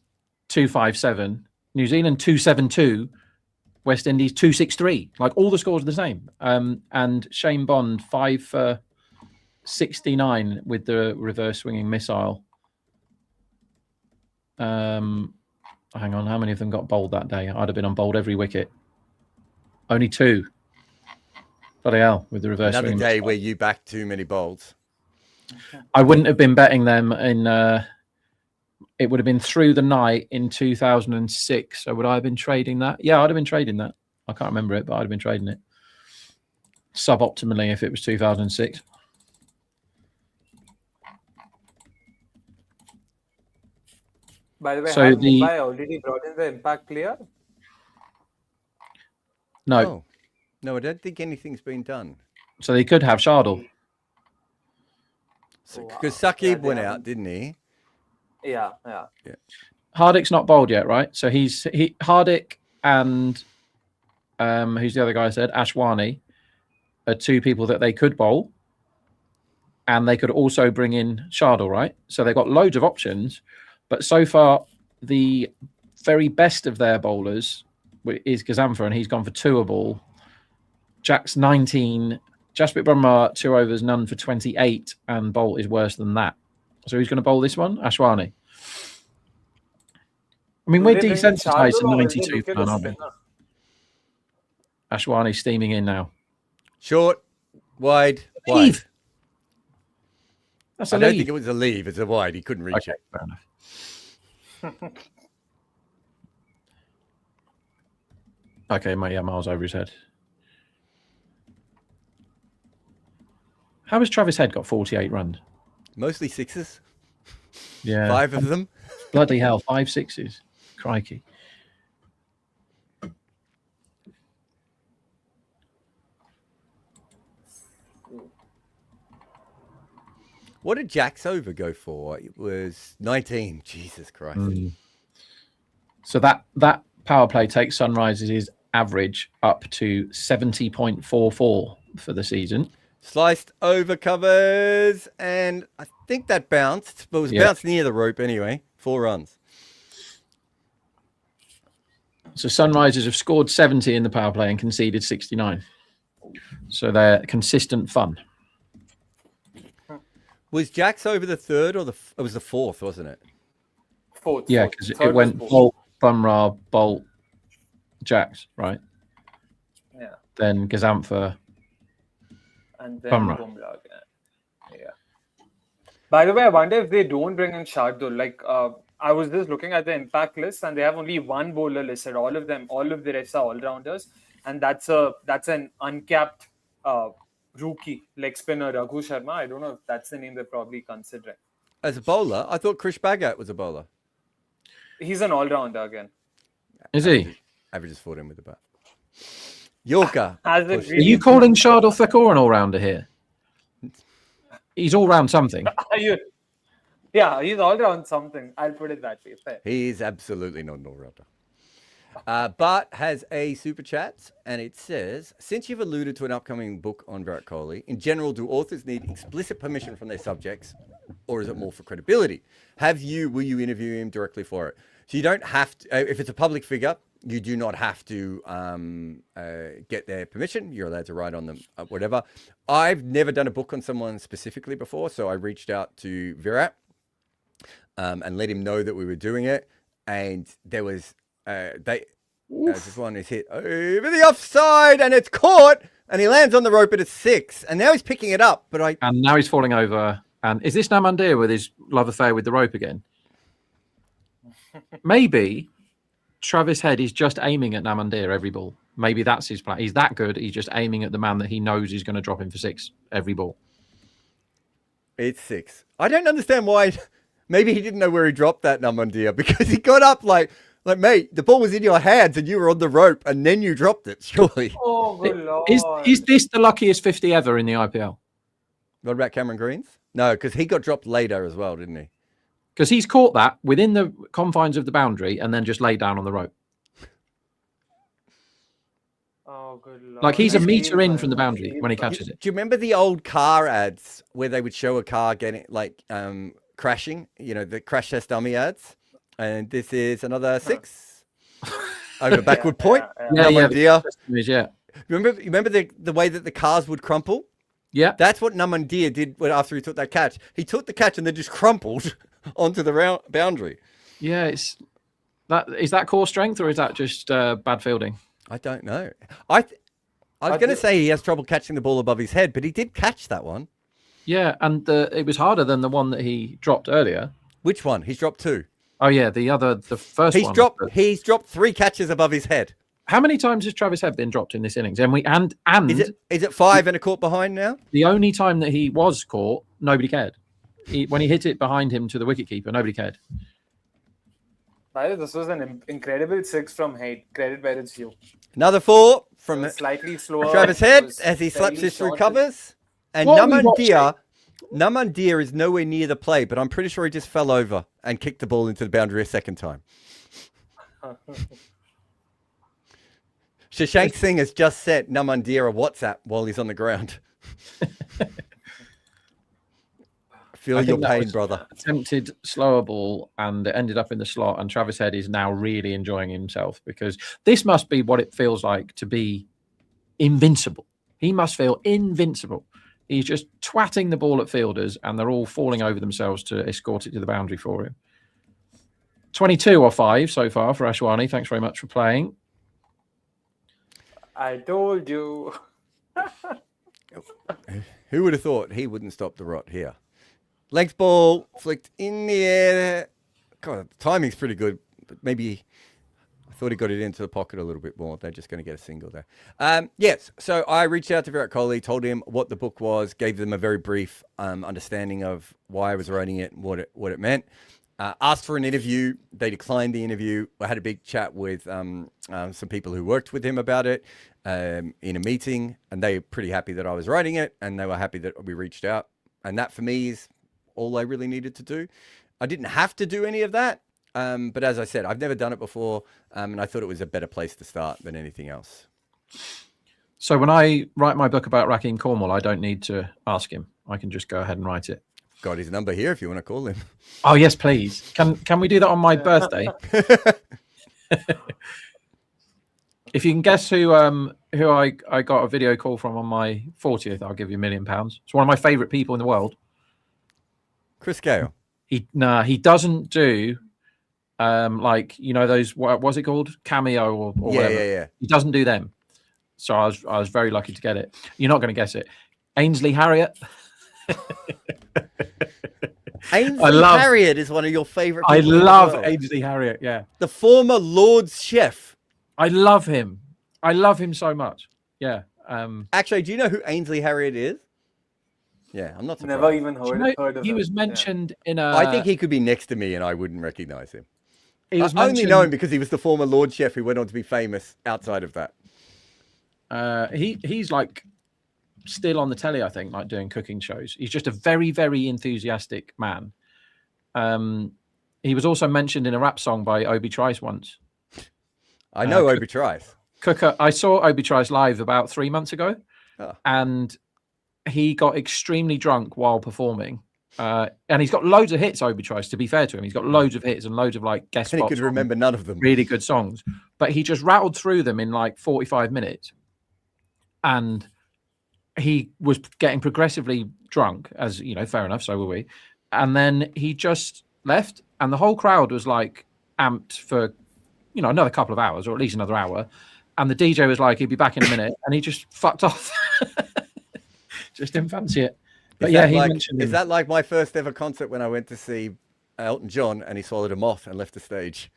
257, New Zealand 272, West Indies 263. Like all the scores are the same. And Shane Bond 5 for 69 with the reverse swinging missile. Hang on, how many of them got bowled that day? I'd have been on bowled every wicket. Only 2. Bloody hell, with the reverse. Another day where you backed too many bowls. I wouldn't have been betting them in. It would have been through the night in 2006. So would I have been trading that? Yeah, I'd have been trading that. I can't remember it, but I'd have been trading it suboptimally if it was 2006. By the way, so have Mumbai already brought in the impact player? No. Oh. No, I don't think anything's been done. So they could have Shardul. Because Saqib went out, didn't he? Yeah. Hardik's not bowled yet, right? So Hardik and who's the other guy I said? Ashwani are 2 people that they could bowl. And they could also bring in Shardul, right? So they've got loads of options. But so far, the very best of their bowlers is Gazamfa, and he's gone for 2 a ball. Jack's 19 Jasprit Bumrah, 2 overs, none for 28, and Bolt is worse than that. So who's going to bowl this one? Ashwani. I mean, Will we're they bring in desensitized to Shardul or will they 92 look at for a none, aren't we? spinner? Ashwani steaming in now. Short, wide, wide. Leave. That's a I don't leave. think it was a leave. It's a wide. He couldn't reach Okay, it. fair enough. Okay, yeah, miles over his head. How has Travis Head got 48 runs? Mostly sixes. Yeah. 5 of them. Bloody hell, 5 sixes. Crikey. What did Jack's over go for? It was 19. Jesus Christ. So that power play takes Sunrisers' average up to 70.44 for the season. Sliced over covers, and I think that bounced, but it was bounced near the rope anyway. 4 runs. So Sunrisers have scored 70 in the power play and conceded 69. So they're consistent fun. Was Jack's over the third or it was the fourth, wasn't it? Fourth. Yeah, fourth. because Third it went was Bolt, Bumrah, Bolt, Jacks, right? Yeah. Then Gazantha. And then Bumrah. Bumrah again. Yeah. By the way, I wonder if they don't bring in Shardul. Like, I was just looking at the impact list, and they have only one bowler listed. All of the rest are all-rounders, and that's an uncapped rookie leg spinner, Raghu Sharma. I don't know if that's the name they're probably considering. As a bowler, I thought Krish Bhagat was a bowler. He's an all-rounder again. Is he? Averages 14 with the bat. Yorker. Has it Are really- you calling Shardul Thakur an all-rounder here? He's all-round something. Yeah, he's all-round something. I'll put it that way. Fair. He's absolutely not an all-rounder. But has a super chat, and it says, since you've alluded to an upcoming book on Virat Kohli, in general, do authors need explicit permission from their subjects, or is it more for credibility? Will you interview him directly for it? So you don't have to, if it's a public figure, you do not have to get their permission. You're allowed to write on them, whatever. I've never done a book on someone specifically before, so I reached out to Virat and let him know that we were doing it. And there was, this one is hit over the offside, and it's caught, and he lands on the rope at a 6, and now he's picking it up. And now he's falling over. And is this Namandir with his love affair with the rope again? Maybe Travis Head is just aiming at Namandir every ball. Maybe that's his plan. He's that good. He's just aiming at the man that he knows is going to drop him for 6 every ball. It's 6. I don't understand why. Maybe he didn't know where he dropped that Namandir, because he got up like, mate, the ball was in your hands and you were on the rope and then you dropped it, surely. Oh, good lord. Is this the luckiest 50 ever in the IPL? What about Cameron Green's? No, because he got dropped later as well, didn't he? Because he's caught that within the confines of the boundary and then just laid down on the rope. Oh, good lord. Like he's a meter in from the boundary when he catches it. Do you remember the old car ads where they would show a car getting crashing? You know, the crash test dummy ads. And this is another 6 over backward point. Yeah. Remember the way that the cars would crumple? Yeah. That's what Namandir did after he took that catch. He took the catch and then just crumpled onto the boundary. Yeah, is that core strength or is that just bad fielding? I don't know. I was going to say he has trouble catching the ball above his head, but he did catch that one. Yeah, and it was harder than the one that he dropped earlier. Which one? He's dropped 2. Oh yeah, the first he's one. He's dropped 3 catches above his head. How many times has Travis Head been dropped in this innings? And is it 5 and a caught behind now? The only time that he was caught, nobody cared. When he hit it behind him to the wicketkeeper, nobody cared. By the way, this was an incredible 6 from Hyde. Credit where it's due. Another 4 from slightly slower. Travis Head as he slaps his through covers. And Namandir is nowhere near the play, but I'm pretty sure he just fell over and kicked the ball into the boundary a second time. Shashank Singh has just sent Namandir a WhatsApp while he's on the ground. Feel your pain, brother. Attempted slower ball and it ended up in the slot, and Travis Head is now really enjoying himself because this must be what it feels like to be invincible. He must feel invincible. He's just twatting the ball at fielders, and they're all falling over themselves to escort it to the boundary for him. 22 or 5 so far for Ashwani. Thanks very much for playing. I told you. Who would have thought he wouldn't stop the rot here? Length ball flicked in the air. God, the timing's pretty good, but maybe I thought he got it into the pocket a little bit more. They're just going to get a single there. Yes, so I reached out to Virat Kohli, told him what the book was, gave them a very brief understanding of why I was writing it and what it meant. Asked for an interview. They declined the interview. I had a big chat with some people who worked with him about it in a meeting, and they were pretty happy that I was writing it, and they were happy that we reached out. And that, for me, is all I really needed to do. I didn't have to do any of that, but as I said, I've never done it before, and I thought it was a better place to start than anything else. So when I write my book about Raheem Cornwall, I don't need to ask him. I can just go ahead and write it. Got his number here if you want to call him. Oh, yes, please. Can we do that on my birthday? If you can guess who I got a video call from on my 40th, I'll give you £1 million. It's one of my favourite people in the world. Chris Gale. He doesn't do like, you know, those, what was it called? Cameo or whatever. Yeah. He doesn't do them. So I was very lucky to get it. You're not going to guess it. Ainsley Harriott. Ainsley Harriott is one of your favourite people. I love Ainsley Harriott, yeah. The former Lord's chef. I love him. I love him so much. Yeah. Actually, do you know who Ainsley Harriott is? Yeah, I'm not surprised. Never even heard of he him. was mentioned in a... I think he could be next to me and I wouldn't recognise him. He was I only know him because he was the former Lord Chef who went on to be famous outside of that. He's like still on the telly, I think, like doing cooking shows. He's just a very, very enthusiastic man. He was also mentioned in a rap song by Obi Trice once. I know Obi Trice. Cooker. I saw Obi Trice live about 3 months ago, and he got extremely drunk while performing. And he's got loads of hits, Obi Trice, to be fair to him. He's got loads of hits and loads of like guest spots. And he could remember none of them. Really good songs. But he just rattled through them in like 45 minutes. And he was getting progressively drunk, as you know, fair enough, so were we. And then he just left, and the whole crowd was like amped for, you know, another couple of hours, or at least another hour. And the DJ was like, he'd be back in a minute, and he just fucked off. Just didn't fancy it. But yeah, he mentioned him. Is that like my first ever concert when I went to see Elton John and he swallowed a moth and left the stage?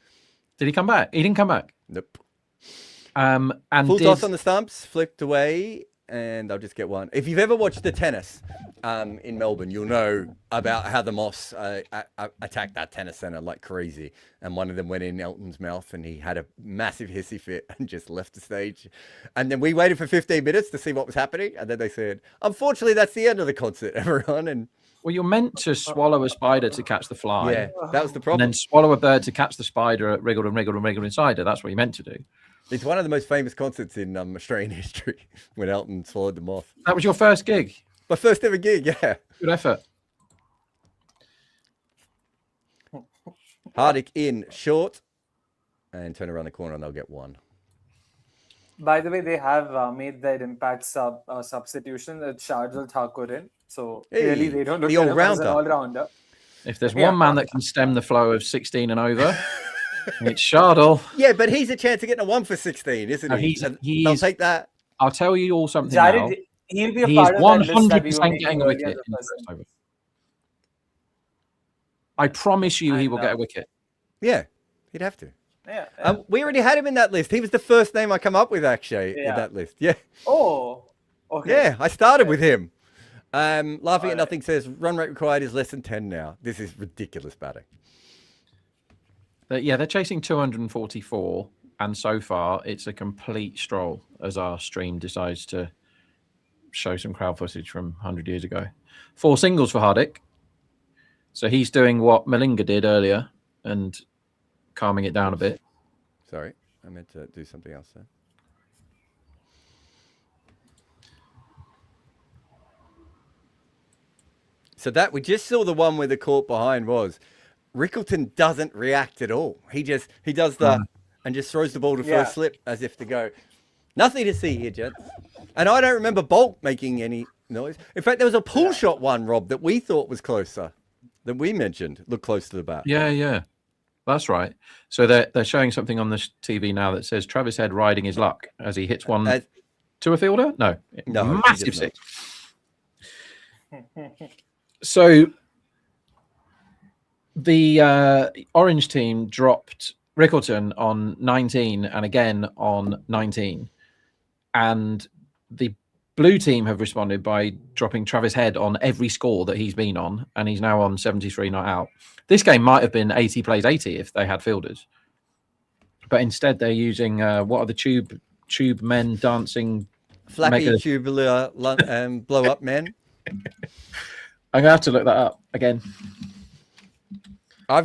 Did he come back? He didn't come back. Nope. And full toss on the stumps, flicked away, and I'll just get one. If you've ever watched the tennis in Melbourne, you'll know about how the moths attacked that tennis centre like crazy. And one of them went in Elton's mouth and he had a massive hissy fit and just left the stage. And then we waited for 15 minutes to see what was happening. And then they said, unfortunately, that's the end of the concert, everyone. And well, you're meant to swallow a spider to catch the fly. Yeah, that was the problem. And then swallow a bird to catch the spider, wriggled and wriggled and wriggled inside it. That's what you're meant to do. It's one of the most famous concerts in Australian history when Elton swallowed the moth. That was your first gig? My first ever gig, yeah. Good effort. Hardik in short and turn around the corner and they'll get one. By the way, they have made their impact substitution. It's Shardul Thakur in. So clearly they don't look at him as an all-rounder. If there's one man that can stem the flow of 16 and over, it's Shardul. Yeah, but he's a chance of getting a 1 for 16, isn't he? I'll take that. I'll tell you all something Jared, now. He'll be a part of that list that we were 100% making getting a earlier wicket in the in the first first over. I promise you he will get a wicket. Yeah, he'd have to. Yeah. We already had him in that list. He was the first name I come up with, actually, in that list. Yeah. Oh, okay. Yeah, I started with him. Laughing at Nothing says, run rate required is less than 10 now. This is ridiculous batting. But yeah, they're chasing 244, and so far it's a complete stroll as our stream decides to show some crowd footage from 100 years ago. 4 singles for Hardik. So he's doing what Malinga did earlier and calming it down a bit. Sorry, I meant to do something else there. So that we just saw the one where the caught behind was. Rickleton doesn't react at all. He does the and just throws the ball to first slip as if to go. Nothing to see here, gents. And I don't remember Bolt making any noise. In fact, there was a pull shot one, Rob, that we thought was closer, that we mentioned, looked close to the bat. Yeah. That's right. So they're showing something on the TV now that says Travis Head riding his luck as he hits one to a fielder. No, massive six. So the Orange team dropped Rickleton on 19 and again on 19, and the Blue team have responded by dropping Travis Head on every score that he's been on, and he's now on 73 not out. This game might have been 80 plays 80 if they had fielders, but instead they're using what are the tube men dancing, flappy tubular blow up men. I'm gonna have to look that up again. I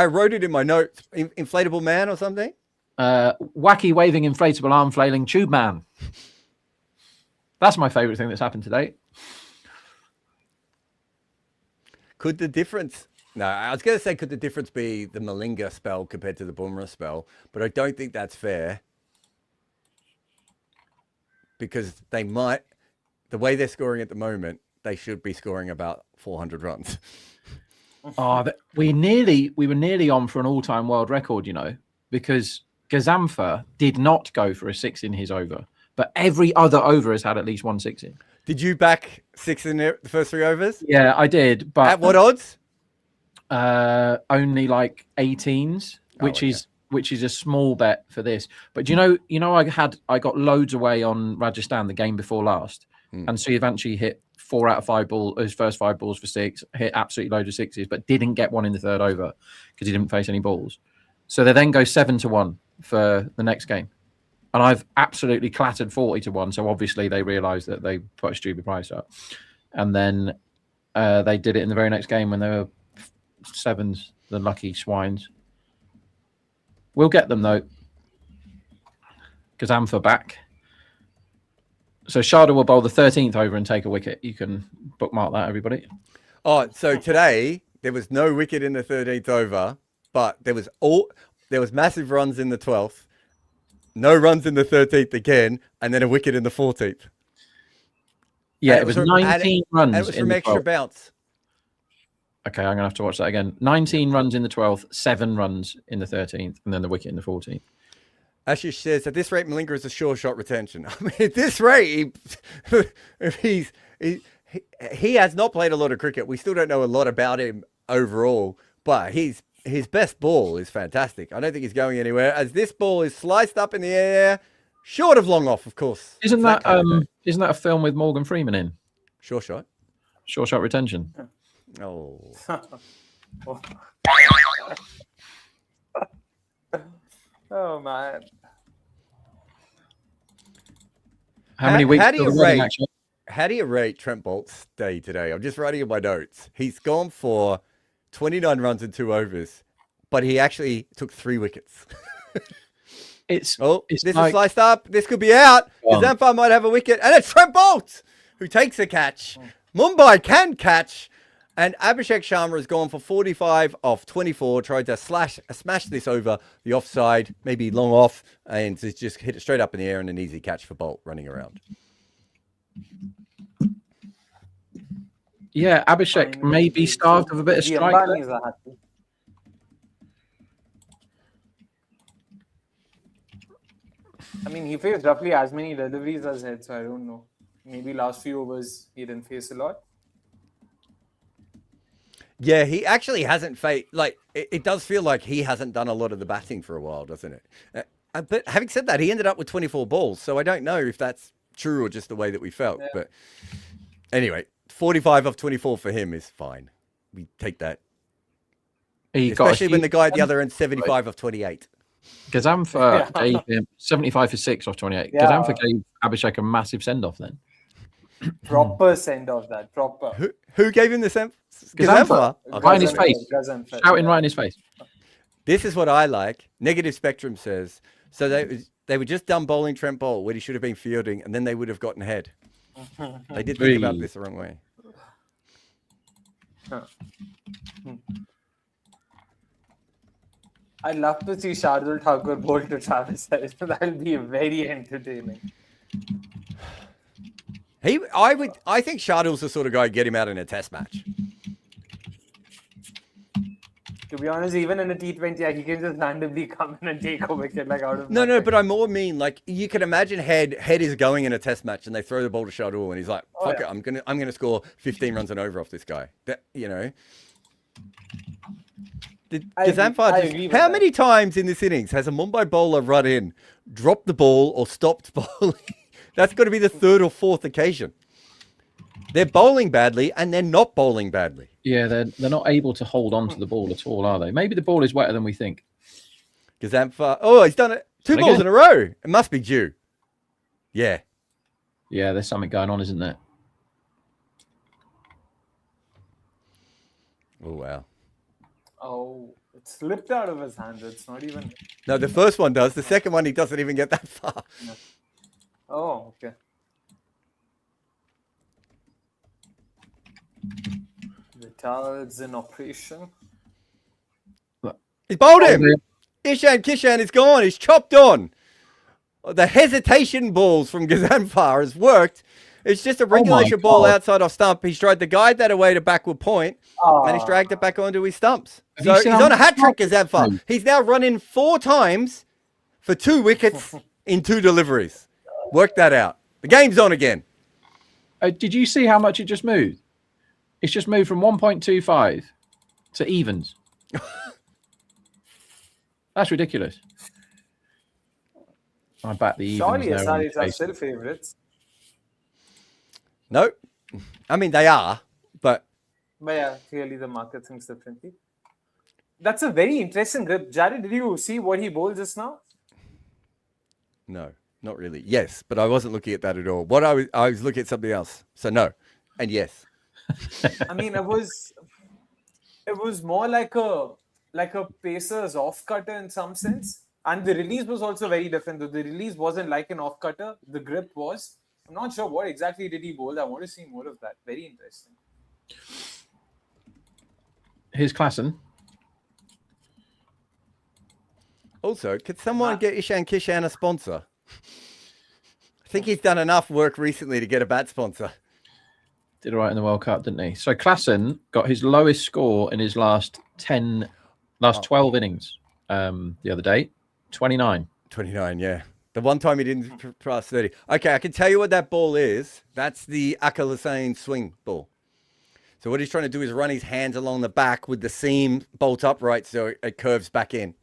wrote it in my notes. Inflatable man or something. Wacky waving inflatable arm flailing tube man. That's my favourite thing that's happened today. Could the difference... No, I was going to say, could the difference be the Malinga spell compared to the Bumrah spell? But I don't think that's fair. Because they might... The way they're scoring at the moment, they should be scoring about 400 runs. We were nearly on for an all-time world record, you know, because Gazamfa did not go for a 6 in his over. But every other over has had at least 1 6 in. Did you back 6 in the first 3 overs? Yeah, I did. But at what odds? Only like 18s, which is a small bet for this. But you know, I got loads away on Rajasthan the game before last, and Suryavanshi hit 4 out of 5 balls, his first 5 balls for 6, hit absolutely loads of 6s, but didn't get one in the 3rd over because he didn't face any balls. So they then go 7-1 for the next game. And I've absolutely clattered 40-1. So obviously they realised that they put a stupid price up. And then they did it in the very next game when they were 7s, the lucky swines. We'll get them though. Gazamfa back. So Sharda will bowl the 13th over and take a wicket. You can bookmark that, everybody. Oh, so today there was no wicket in the 13th over, but there was massive runs in the 12th. No runs in the 13th again, and then a wicket in the 14th. Yeah, it was 19 runs. And it was from extra bounce. Okay, I'm going to have to watch that again. 19 runs in the 12th, 7 runs in the 13th, and then the wicket in the 14th. Ashish says, at this rate, Malinga is a sure shot retention. I mean, at this rate, he has not played a lot of cricket. We still don't know a lot about him overall, but his best ball is fantastic. I don't think he's going anywhere, as this ball is sliced up in the air, short of long off, of course. Isn't that a film with Morgan Freeman in? Sure shot. Sure shot retention. Oh. Oh man. How many weeks? How do you rate Trent Bolt's day today? I'm just writing in my notes. He's gone for 29 runs in 2 overs, but he actually took 3 wickets. This is sliced up. This could be out. Zampa might have a wicket, and it's Trent Bolt who takes a catch. Mumbai can catch, and Abhishek Sharma has gone for 45 off 24. Tried to smash this over the offside, maybe long off, and just hit it straight up in the air and an easy catch for Bolt running around. Yeah, Abhishek may be starved of a bit of strike. I mean, he faced roughly as many deliveries as Head, so I don't know. Maybe last few overs he didn't face a lot. Yeah, he actually hasn't faced... Like, it does feel like he hasn't done a lot of the batting for a while, doesn't it? But having said that, he ended up with 24 balls, so I don't know if that's true or just the way that we felt. Yeah. But anyway, 45 off 24 for him is fine. We take that. Especially when the guy at the other end 75 off 28. Gazamfa gave him 75 for 6 off 28. Yeah. Gazamfa gave Abhishek a massive send-off then. Proper send-off, that. Proper. Who gave him the send-off? Gazamfa. Right in his face. Shouting right in his face. This is what I like. Negative Spectrum says, so they were just done bowling Trent Bolt when he should have been fielding, and then they would have gotten Head. They did think about this the wrong way. I'd love to see Shardul Thakur bowl to Travis Head. That'll be very entertaining. I think Shardul's the sort of guy get him out in a test match. To be honest, even in a T20, he can just randomly come in and take a wicket like out of No, nothing. but I more mean like you can imagine Head is going in a test match and they throw the ball to Shardul and he's like, fuck it, I'm gonna score 15 runs and over off this guy. That, you know. How many times in this innings has a Mumbai bowler run in, dropped the ball or stopped bowling? That's got to be the third or fourth occasion. They're bowling badly and they're not bowling badly. Yeah, they're not able to hold on to the ball at all, are they? Maybe the ball is wetter than we think. Gazamfar. Oh, he's done it. Two balls in a row. It must be due. Yeah. Yeah, there's something going on, isn't there? Oh, wow. Oh, it slipped out of his hands. It's not even... No, the first one does. The second one, he doesn't even get that far. No. Oh, okay. Retards in operation. He bowled him. Kishan is gone. He's chopped on. The hesitation balls from Gazanfar has worked. It's just a regulation ball outside off stump. He's tried to guide that away to backward point, and he's dragged it back onto his stumps. So he's on a hat-trick, Gazanfar. He's now running 4 times for 2 wickets in 2 deliveries. Work that out. The game's on again. Did you see how much it just moved? It's just moved from 1.25 to evens. That's ridiculous. I bet the evens. Surely SRH are still favourites. No. I mean, they are, but... But yeah, clearly the market thinks differently. That's a very interesting grip. Jared, did you see what he bowled just now? No, not really. Yes, but I wasn't looking at that at all. What I was looking at something else. So no, and yes. I mean, it was more like a pacer's off cutter in some sense, and the release was also very different. Though the release wasn't like an off cutter, the grip was. I'm not sure what exactly did he bowl. I want to see more of that. Very interesting. Here's Klaasen. Also, could someone get Ishan Kishan a sponsor? I think he's done enough work recently to get a bat sponsor. Did all right in the World Cup, didn't he? So Klaasen got his lowest score in his last 12 innings the other day. 29. 29, yeah. The one time he didn't pass 30. Okay, I can tell you what that ball is. That's the Akil Hussain swing ball. So what he's trying to do is run his hands along the back with the seam bolt upright so it curves back in.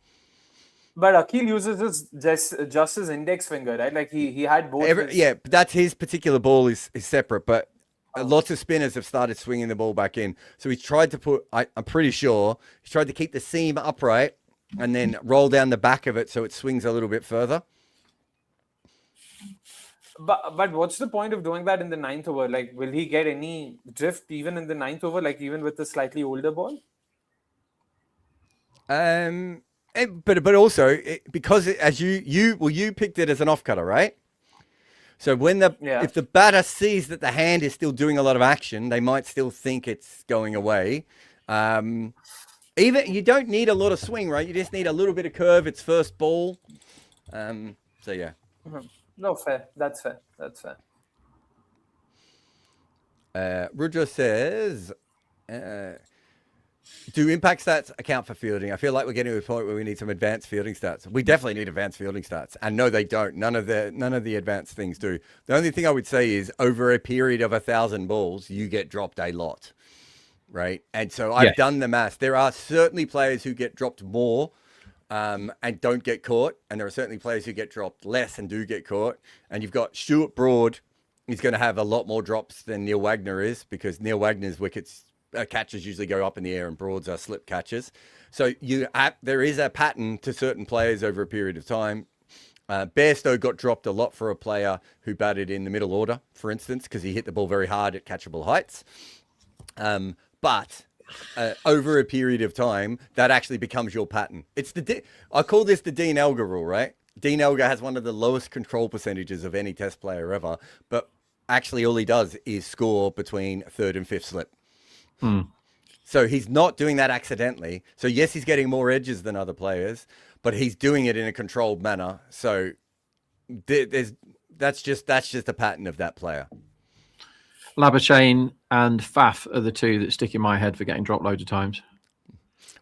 But Akil uses just his index finger, right? Like he had both. Yeah, but that's his particular ball is separate, but lots of spinners have started swinging the ball back in. So he's tried to put, I'm pretty sure, he's tried to keep the seam upright and then roll down the back of it so it swings a little bit further. But what's the point of doing that in the 9th over? Like, will he get any drift even in the 9th over? Like, even with the slightly older ball? But also because as you picked it as an off cutter, right? So when if the batter sees that the hand is still doing a lot of action, they might still think it's going away. Even you don't need a lot of swing, right? You just need a little bit of curve. It's first ball. So yeah. Mm-hmm. No, fair. That's fair. That's fair. Rudra says, do impact stats account for fielding? I feel like we're getting to a point where we need some advanced fielding stats. We definitely need advanced fielding stats. And no, they don't. None of the advanced things do. The only thing I would say is over a period of 1,000 balls, you get dropped a lot. Right. And so I've done the math. There are certainly players who get dropped more and don't get caught. And there are certainly players who get dropped less and do get caught. And you've got Stuart Broad. He's going to have a lot more drops than Neil Wagner is because Neil Wagner's wickets catches usually go up in the air and Broad's are slip catches. So there is a pattern to certain players over a period of time. Bairstow got dropped a lot for a player who batted in the middle order, for instance, because he hit the ball very hard at catchable heights. But over a period of time, that actually becomes your pattern. It's I call this the Dean Elgar rule, right? Dean Elgar has one of the lowest control percentages of any test player ever, but actually all he does is score between 3rd and 5th slip. So he's not doing that accidentally. So yes, he's getting more edges than other players, but he's doing it in a controlled manner. So that's just a pattern of that player. Labuschagne and Faf are the two that stick in my head for getting dropped loads of times.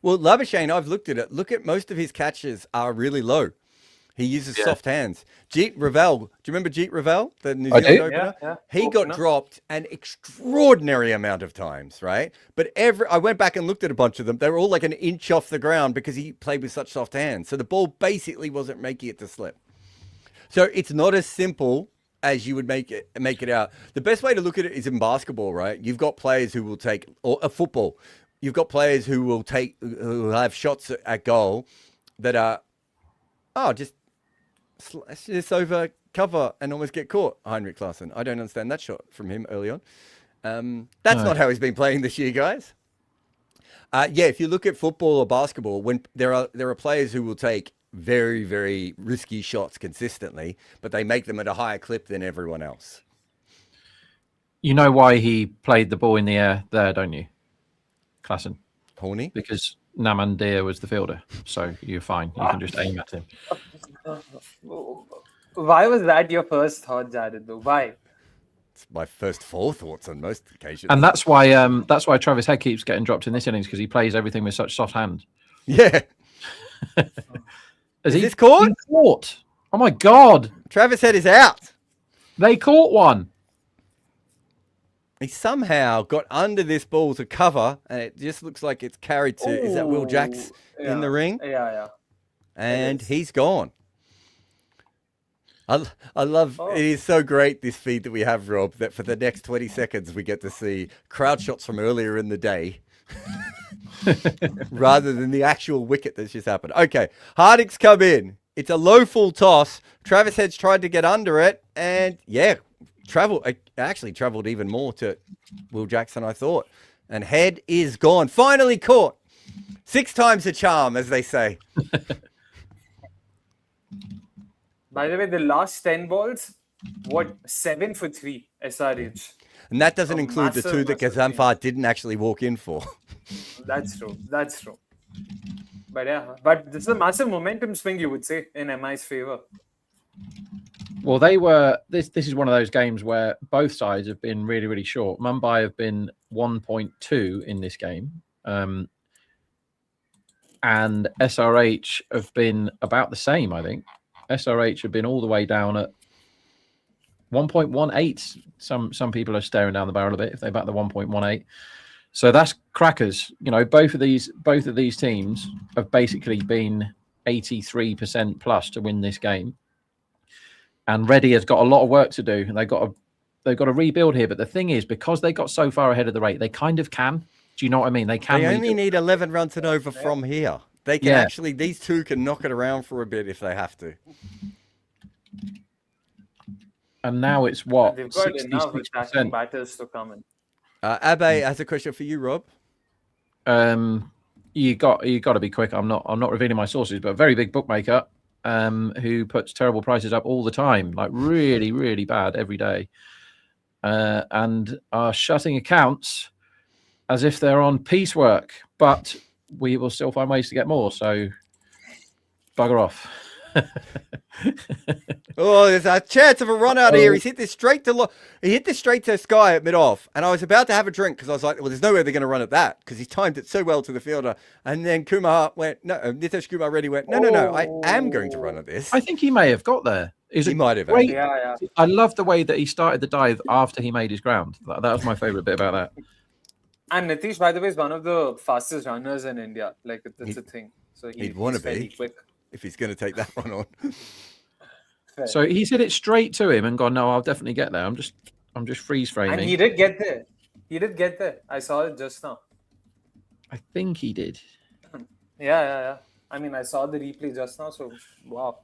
Well, Labuschagne, I've looked at it. Look at most of his catches are really low. He uses soft hands. Jeet Ravel, do you remember Jeet Ravel, the New Zealand opener? Yeah. He got dropped an extraordinary amount of times, right? But I went back and looked at a bunch of them. They were all like an inch off the ground because he played with such soft hands. So the ball basically wasn't making it to slip. So it's not as simple as you would make it out. The best way to look at it is in basketball, right? You've got players who will take, or a football, you've got players who will have shots at goal that are, just slash this over cover and almost get caught. Heinrich Klaasen. I don't understand that shot from him early on. That's not how he's been playing this year, guys. If you look at football or basketball, when there are players who will take very, very risky shots consistently, but they make them at a higher clip than everyone else. You know why he played the ball in the air there, don't you, Klaasen? Horny? Because Namandir was the fielder, so you're fine. You can just aim at him. Why was that your first thought, Jared? Though? Why? It's my first thoughts on most occasions. And that's why Travis Head keeps getting dropped in this innings, because he plays everything with such soft hands. Yeah. Is this caught? Caught? Oh my God! Travis Head is out. They caught one. He somehow got under this ball to cover, and it just looks like it's carried to. Is that Will Jacks in the ring? Yeah. And he's gone. I love it. Is so great, this feed that we have, Rob, that for the next 20 seconds we get to see crowd shots from earlier in the day rather than the actual wicket that's just happened. Okay, Harding's come in. It's a low full toss. Travis Head's tried to get under it, and actually travelled even more to Will Jackson, I thought. And Head is gone. Finally caught. 6 times a charm, as they say. By the way, the last 10 balls, 7 for 3 SRH. And that doesn't include the 2 that Gazamfar didn't actually walk in for. That's true. But this is a massive momentum swing, you would say, in MI's favor. Well, they were. This is one of those games where both sides have been really, really short. Mumbai have been 1.2 in this game, and SRH have been about the same. I think SRH have been all the way down at 1.18. Some people are staring down the barrel a bit if they back the 1.18. So that's crackers. You know, both of these teams have basically been 83% plus to win this game. And Reddy has got a lot of work to do, and they've got to rebuild here. But the thing is, because they got so far ahead of the rate, they kind of can. Do you know what I mean? They can. They only need 11 runs and over from here. They can actually; these 2 can knock it around for a bit if they have to. And now it's what? They've got enough attacking batters to come in. Abe has a question for you, Rob. You got to be quick. I'm not revealing my sources, but a very big bookmaker. Who puts terrible prices up all the time, like really, really bad every day, and are shutting accounts as if they're on piecework, but we will still find ways to get more, so bugger off. Oh, there's a chance of a run out here. He's hit this straight to Sky at mid-off, and I was about to have a drink because I was like, well, there's no way they're going to run at that because he's timed it so well to the fielder. And then Nitesh Kumar Reddy went, no, I am going to run at this. I think he may have got there. He might have. Great. Yeah. I love the way that he started the dive after he made his ground. That was my favourite bit about that. And Nitish, by the way, is one of the fastest runners in India. Like, it's a thing. So he'd want to be quick if he's going to take that one on. So he's hit it straight to him and gone, no, I'll definitely get there. I'm just freeze framing. And he did get there. I saw it just now. I think he did. Yeah. I mean, I saw the replay just now, so wow.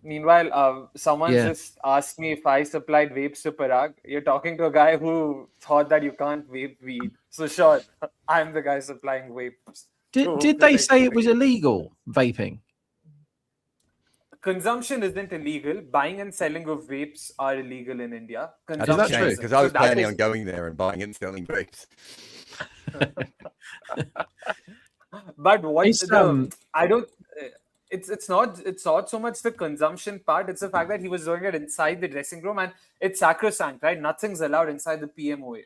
Meanwhile, someone just asked me if I supplied vapes to Parag. You're talking to a guy who thought that you can't vape weed. So sure, I'm the guy supplying vapes. Did they say it was illegal, vaping? Consumption isn't illegal. Buying and selling of vapes are illegal in India. That's true, because I was planning on going there and buying and selling vapes. But what I don't... it's not so much the consumption part. It's the fact that he was doing it inside the dressing room, and it's sacrosanct, right? Nothing's allowed inside the PMOA.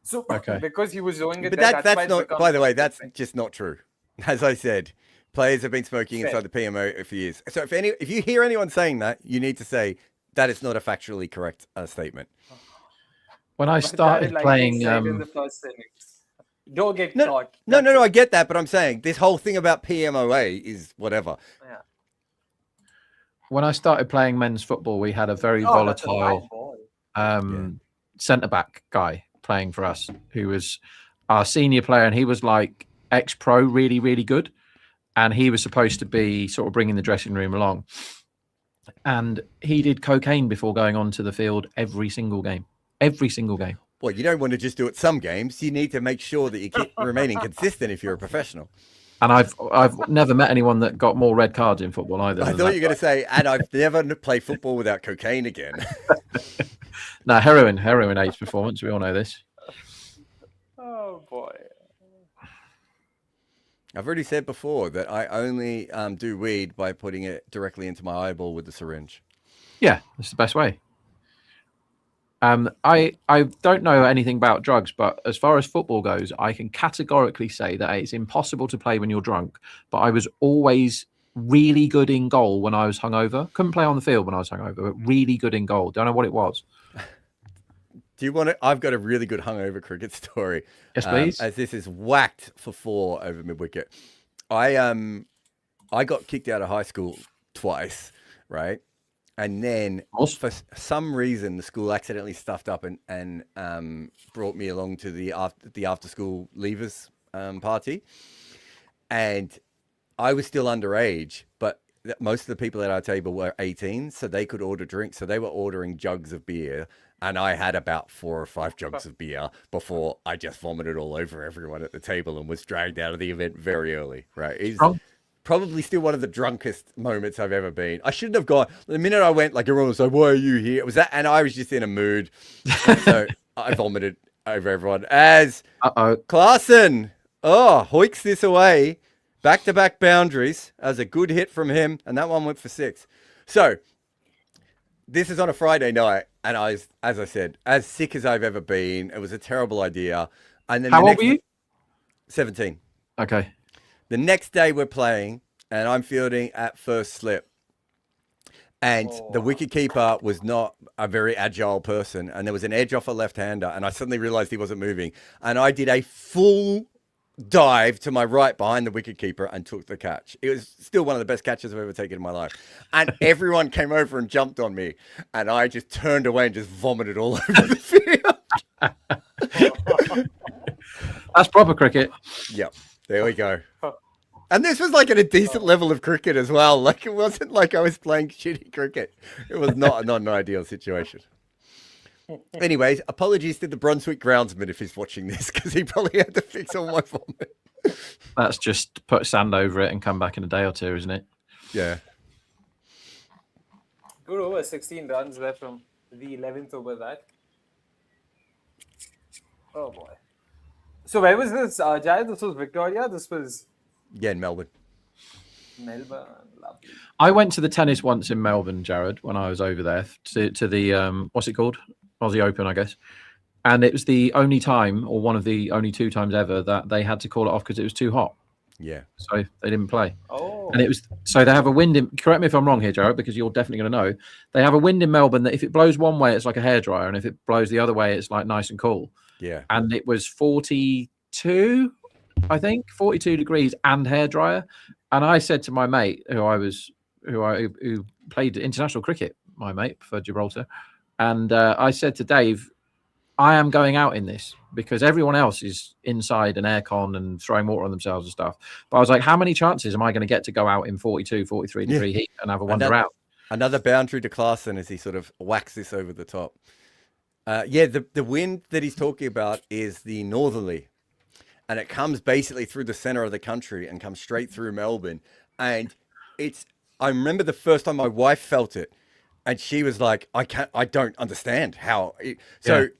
So Okay. because he was doing it, But there, that's why it's not. become By the way, such a that's thing. just not true. As I said, players have been smoking Fair. inside the PMO for years. So if you hear anyone saying that, you need to say that is not a factually correct statement. When I But started Jared, like playing, he said in the first innings, don't get caught. No, That's it. I get that, but I'm saying this whole thing about PMOA is whatever. Yeah. when I started playing men's football, we had a very Oh, that's a bad volatile ball. centre back guy playing for us, who was our senior player, and he was like ex-pro, really, really good, and he was supposed to be sort of bringing the dressing room along. And he did cocaine before going onto the field every single game. Every single game. Well, you don't want to just do it some games. You need to make sure that you keep remaining consistent if you're a professional. And I've never met anyone that got more red cards in football either. I thought you were going to say, and I've never played football without cocaine again. No, heroin aids performance. We all know this. Oh boy. I've already said before that I only do weed by putting it directly into my eyeball with the syringe. Yeah, that's the best way. I don't know anything about drugs, but as far as football goes, I can categorically say that it's impossible to play when you're drunk. But I was always really good in goal when I was hungover. Couldn't play on the field when I was hungover, but really good in goal. Don't know what it was. Do you want to? I've got a really good hungover cricket story. Yes, please. As this is whacked for 4 over mid wicket. I got kicked out of high school twice, right? And then for some reason, the school accidentally stuffed up and brought me along to the after school leavers party. And I was still underage, but most of the people at our table were 18, so they could order drinks. So they were ordering jugs of beer. And I had about 4 or 5 jugs of beer before I just vomited all over everyone at the table and was dragged out of the event very early, right? It's probably still one of the drunkest moments I've ever been. I shouldn't have gone. The minute I went, like, everyone was like, why are you here? It was that, and I was just in a mood. So I vomited over everyone. As Klaasen, hoiks this away. Back-to-back boundaries. That was a good hit from him, and that one went for 6. So this is on a Friday night, and I was, as I said, as sick as I've ever been. It was a terrible idea. And then How old were you? 17. Okay. The next day we're playing, and I'm fielding at first slip. And the wicketkeeper was not a very agile person, and there was an edge off a left-hander, and I suddenly realized he wasn't moving. And I did a full dive to my right behind the wicketkeeper and took the catch. It was still one of the best catches I've ever taken in my life. And everyone came over and jumped on me, and I just turned away and just vomited all over the field. That's proper cricket. Yep. There we go. And this was like at a decent level of cricket as well. Like, it wasn't like I was playing shitty cricket. It was not an ideal situation. Anyways, apologies to the Brunswick groundsman if he's watching this, because he probably had to fix all my vomit. That's just put sand over it and come back in a day or two, isn't it? Yeah. Good over, 16 runs there from the 11th over that. Oh boy. So where was this, Jared? This was Victoria? This was... Yeah, in Melbourne. Melbourne, lovely. I went to the tennis once in Melbourne, Jared, when I was over there to the, what's it called? Aussie Open, I guess. And it was the only time, or one of the only 2 times ever, that they had to call it off because it was too hot. Yeah. So they didn't play. Oh. And it was, so they have a wind in, correct me if I'm wrong here, Jared, because you're definitely going to know. They have a wind in Melbourne that if it blows one way, it's like a hairdryer. And if it blows the other way, it's like nice and cool. Yeah. And it was 42, I think, 42 degrees and hairdryer. And I said to my mate, who played international cricket, my mate for Gibraltar, and I said to Dave, I am going out in this because everyone else is inside and aircon and throwing water on themselves and stuff. But I was like, how many chances am I going to get to go out in 42, 43 degree heat and have a wander out? Another boundary to Klaasen as he sort of whacks this over the top. The wind that he's talking about is the northerly. And it comes basically through the center of the country and comes straight through Melbourne. And I remember the first time my wife felt it, And she was like, I don't understand how. There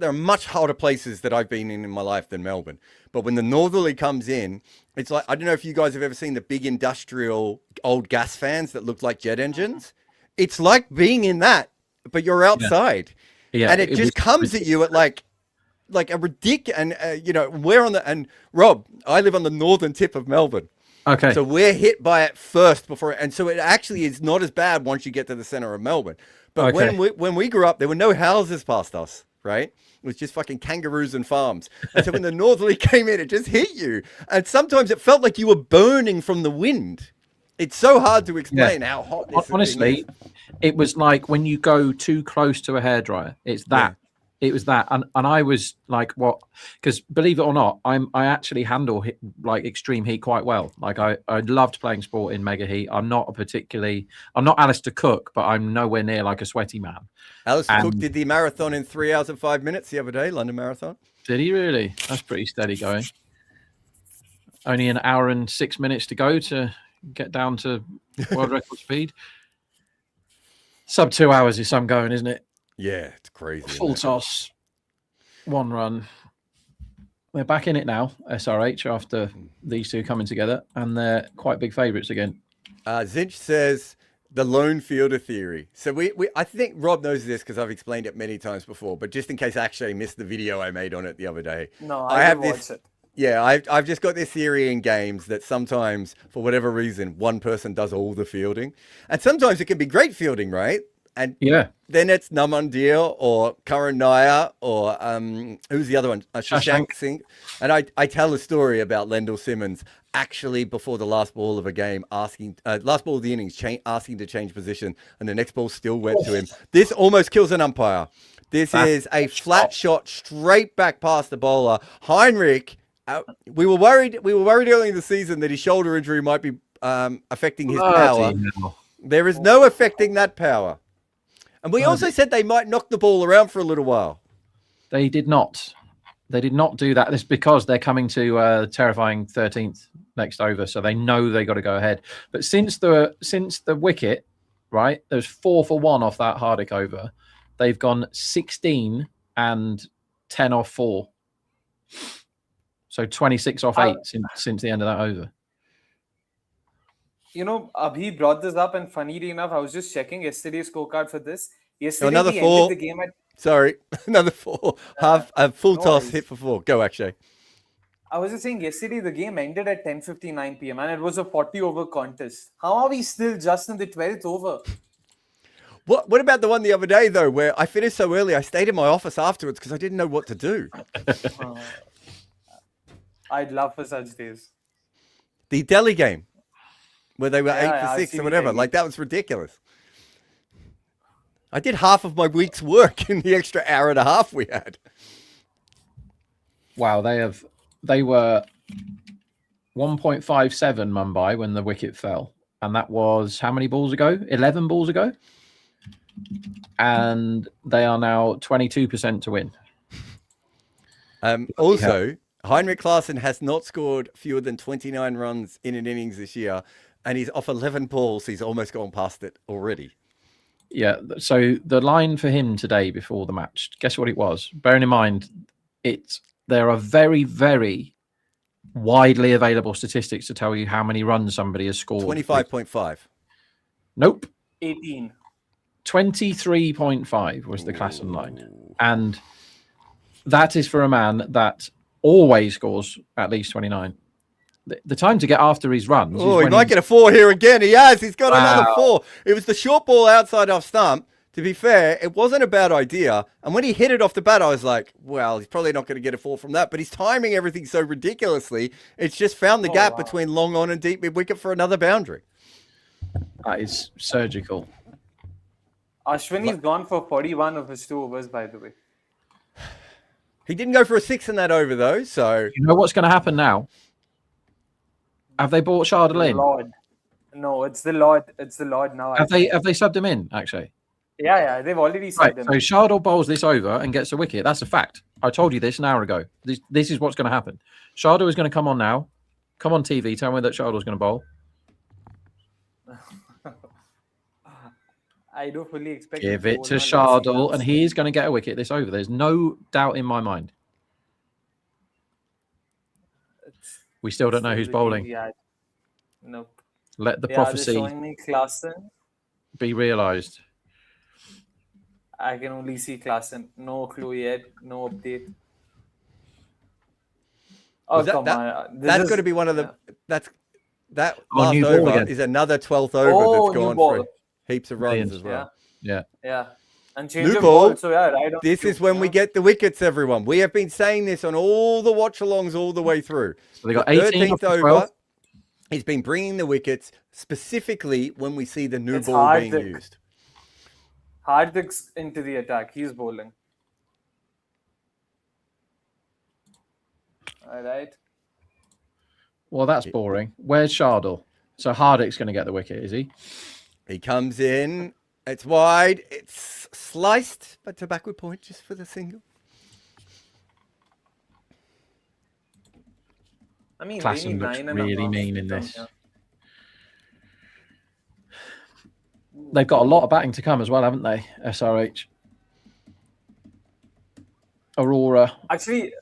are much harder places that I've been in my life than Melbourne. But when the northerly comes in, it's like, I don't know if you guys have ever seen the big industrial old gas fans that look like jet engines. It's like being in that, but you're outside. Yeah. And it just comes at you at like a ridiculous, and we're on and Rob, I live on the northern tip of Melbourne. Okay. So we're hit by it first and so it actually is not as bad once you get to the center of Melbourne. But when we grew up, there were no houses past us, right? It was just fucking kangaroos and farms. And so when the northerly came in, it just hit you. And sometimes it felt like you were burning from the wind. It's so hard to explain how hot this honestly thing is. It was like when you go too close to a hairdryer. It's that. It was that, and I was like, "What?" Because believe it or not, I actually handle like extreme heat quite well. Like I loved playing sport in mega heat. I'm not Alistair Cook, but I'm nowhere near like a sweaty man. Alistair Cook did the marathon in 3 hours and 5 minutes the other day, London Marathon. Did he really? That's pretty steady going. Only an hour and 6 minutes to go to get down to world record speed. Sub 2 hours is some going, isn't it? Yeah, it's crazy. Full toss, one run. They're back in it now, SRH, after these two coming together, and they're quite big favourites again. Zinch says the lone fielder theory. So I think Rob knows this because I've explained it many times before, but just in case I actually missed the video I made on it the other day. No, I have watched it. Yeah, I've just got this theory in games that sometimes, for whatever reason, one person does all the fielding. And sometimes it can be great fielding, right? And then it's Namandir or Karan Nair or who's the other one? Shashank Singh. And I tell a story about Lendl Simmons actually before the last ball of a game last ball of the innings asking to change position, and the next ball still went to him. This almost kills an umpire. This is a flat shot straight back past the bowler. Heinrich, we were worried early in the season that his shoulder injury might be affecting his power. There is no affecting that power. And we also said they might knock the ball around for a little while. They did not. They did not do that. It's because they're coming to terrifying 13th next over, so they know they got to go ahead. But since the wicket, right, there's 4 for 1 off that Hardik over. They've gone 16 and 10 off 4. So 26 off 8 since the end of that over. Abhi brought this up, and funnily enough, I was just checking yesterday's scorecard for this. Yesterday, another 4. The game Sorry, another 4. Half a full toss hit for 4. Go, Akshay. I was just saying, yesterday the game ended at 10:59 p.m. and it was a 40-over contest. How are we still just in the 12th over? What about the one the other day, though, where I finished so early, I stayed in my office afterwards because I didn't know what to do? I'd love for such days. The Delhi game, where they were 8 for 6 or whatever. Like, that was ridiculous. I did half of my week's work in the extra hour and a half we had. Wow, they were 1.57 Mumbai when the wicket fell. And that was how many balls ago? 11 balls ago? And they are now 22% to win. Also, Heinrich Klaasen has not scored fewer than 29 runs in an innings this year. And he's off 11 balls. He's almost gone past it already. Yeah, so the line for him today before the match, guess what it was? Bearing in mind, there are very, very widely available statistics to tell you how many runs somebody has scored. 25.5. Nope. 18. 23.5 was the Klaasen line. And that is for a man that always scores at least 29. The time to get after his runs. Oh, he might get a 4 here again. He has. He's got another 4. It was the short ball outside off stump. To be fair, it wasn't a bad idea. And when he hit it off the bat, I was like, well, he's probably not going to get a 4 from that. But he's timing everything so ridiculously. It's just found the gap between long on and deep mid wicket for another boundary. That is surgical. Ashwini's gone for 41 of his 2 overs, by the way. He didn't go for a 6 in that over, though. So you know what's going to happen now? Have they bought Shardul in? Lord. No, it's the Lord. It's the Lord now. Have they subbed him in, actually? Yeah, they've already subbed him. So Shardul bowls this over and gets a wicket. That's a fact. I told you this an hour ago. This is what's going to happen. Shardul is going to come on now. Come on TV. Tell me that Shardul's going to bowl. I do fully expect. Give him it to bowl, let's see Shardul, how- and he's going to get a wicket this over. There's no doubt in my mind. We still don't know who's bowling. Yeah. Nope. Let the Yeah, they're prophecy showing me Klaasen. be realised. I can only see Klaasen. No clue yet. No update. Oh, come on. That's going to be one of the. That Oh, last new ball over again. is another 12th over Oh, that's new gone ball. for heaps of runs as well. Yeah. And change New of ball. ball. So yeah, right. This is when we get the wickets, everyone. We have been saying this on all the watch-alongs all the way through. So they got The 18 off the over. 12th. He's been bringing the wickets specifically when we see the new It's ball being Hardik. used. Hardik's into the attack. He's bowling. All right. Well, that's boring. Where's Shardul? So Hardik's going to get the wicket, is he? He comes in. It's wide. It's sliced, but to backward point just for the single. I mean, Klaasen looks really mean in this. They've got a lot of batting to come as well, haven't they? SRH. Aurora. Actually,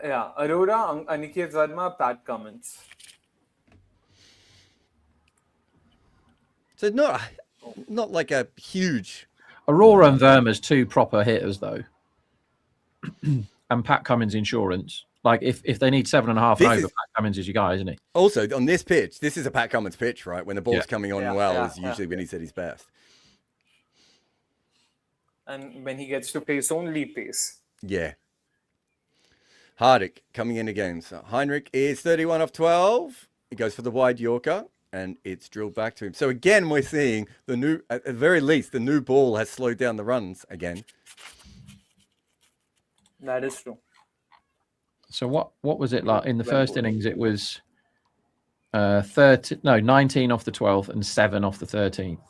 yeah, Aurora, Aniket Verma, Pat Cummins. So not like a huge. Aurora and Verma's two proper hitters, though. And Pat Cummins insurance. Like, if they need 7.5 and over, Pat Cummins is your guy, isn't he? Also, on this pitch, this is a Pat Cummins pitch, right? When the ball's coming on is usually when he's at his best. And when he gets to pace, only pace. Yeah. Hardik coming in again. So Heinrich is 31 off 12. He goes for the wide Yorker, and it's drilled back to him. So again, we're seeing the new, at the very least, the new ball has slowed down the runs again. That is true. So what was it like in the first innings? It was 19 off the 12th and 7 off the 13th.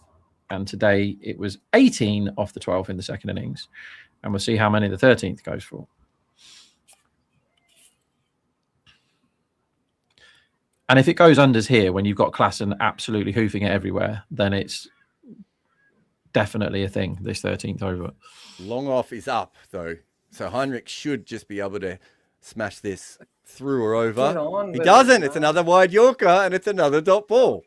And today it was 18 off the 12th in the second innings. And we'll see how many the 13th goes for. And if it goes unders here, when you've got Klaasen absolutely hoofing it everywhere, then it's definitely a thing, this 13th over. Long off is up, though. So Heinrich should just be able to smash this through or over. He doesn't. It's another wide Yorker, and it's another dot ball.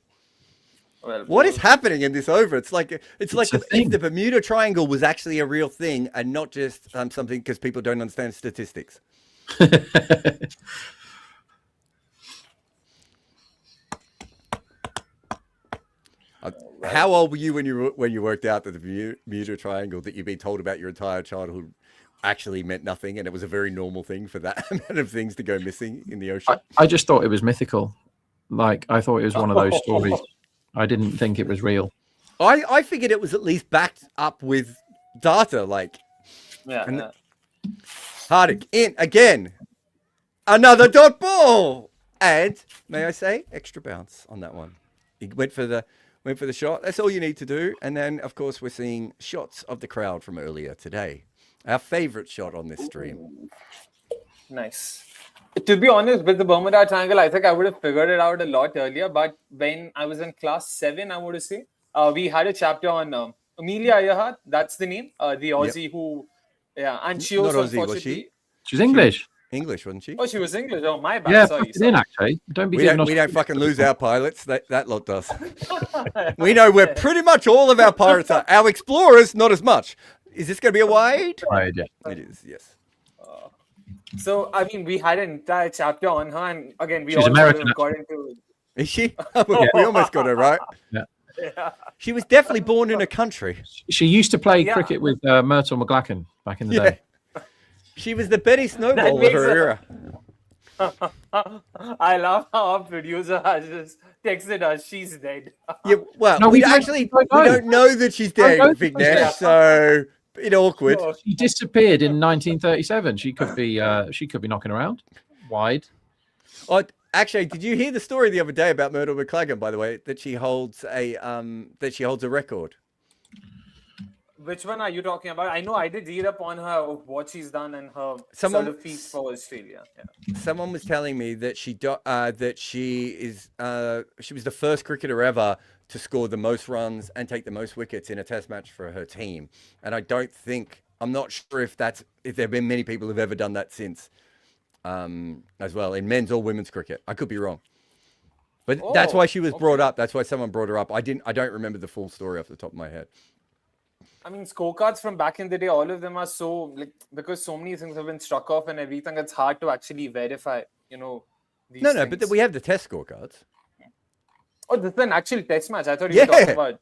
Well, what is happening in this over? It's like if the Bermuda Triangle was actually a real thing and not just something because people don't understand statistics. How old were you when you worked out that the Bermuda Triangle that you've been told about your entire childhood actually meant nothing, and it was a very normal thing for that amount of things to go missing in the ocean? I just thought it was mythical. Like, I thought it was one of those stories. I didn't think it was real. I figured it was at least backed up with data, like. Yeah. Hardik in again. Another dot ball. And may I say, extra bounce on that one. He went for the shot. That's all you need to do. And then, of course, we're seeing shots of the crowd from earlier today. Our favorite shot on this stream. Nice. To be honest, with the Bermuda Triangle, I think I would have figured it out a lot earlier. But when I was in class 7, I would say, we had a chapter on Amelia Earhart. That's the name. The Aussie who, and she Not also Aussie, was she? She's English. English, wasn't she? Oh, she was English. Oh, my bad. Yeah, sorry. in actually. Don't be. We don't fucking lose our pilots. That lot does. We know we're pretty much all of our pirates are. Our explorers, not as much. Is this going to be a wide? Wide, yeah. It is. Yes. So I mean, we had an entire chapter on her, and again, we She's all American, according to. Is she? We almost got her right. Yeah. She was definitely born in a country. She used to play cricket with Myrtle McGlacken back in the day. She was the Betty Snowball of her era. I love how our producer has just texted us. She's dead. Yeah, well, No, we we don't know that she's dead, Vignesh. So a bit awkward. She disappeared in 1937. She could be knocking around wide. Actually, did you hear the story the other day about Myrtle McGlacken? By the way, that she holds a record. Which one are you talking about? I know I did read up on her, what she's done and her Someone- sort of feats for Australia. Yeah. Someone was telling me that she was the first cricketer ever to score the most runs and take the most wickets in a test match for her team. And I'm not sure if there have been many people who've ever done that since, as well, in men's or women's cricket. I could be wrong. But that's why she was brought up. That's why someone brought her up. I don't remember the full story off the top of my head. I mean, scorecards from back in the day, all of them are so, because so many things have been struck off and everything, it's hard to actually verify, these No, things. but we have the test scorecards. Oh, this is an actual test match. I thought you were talking about...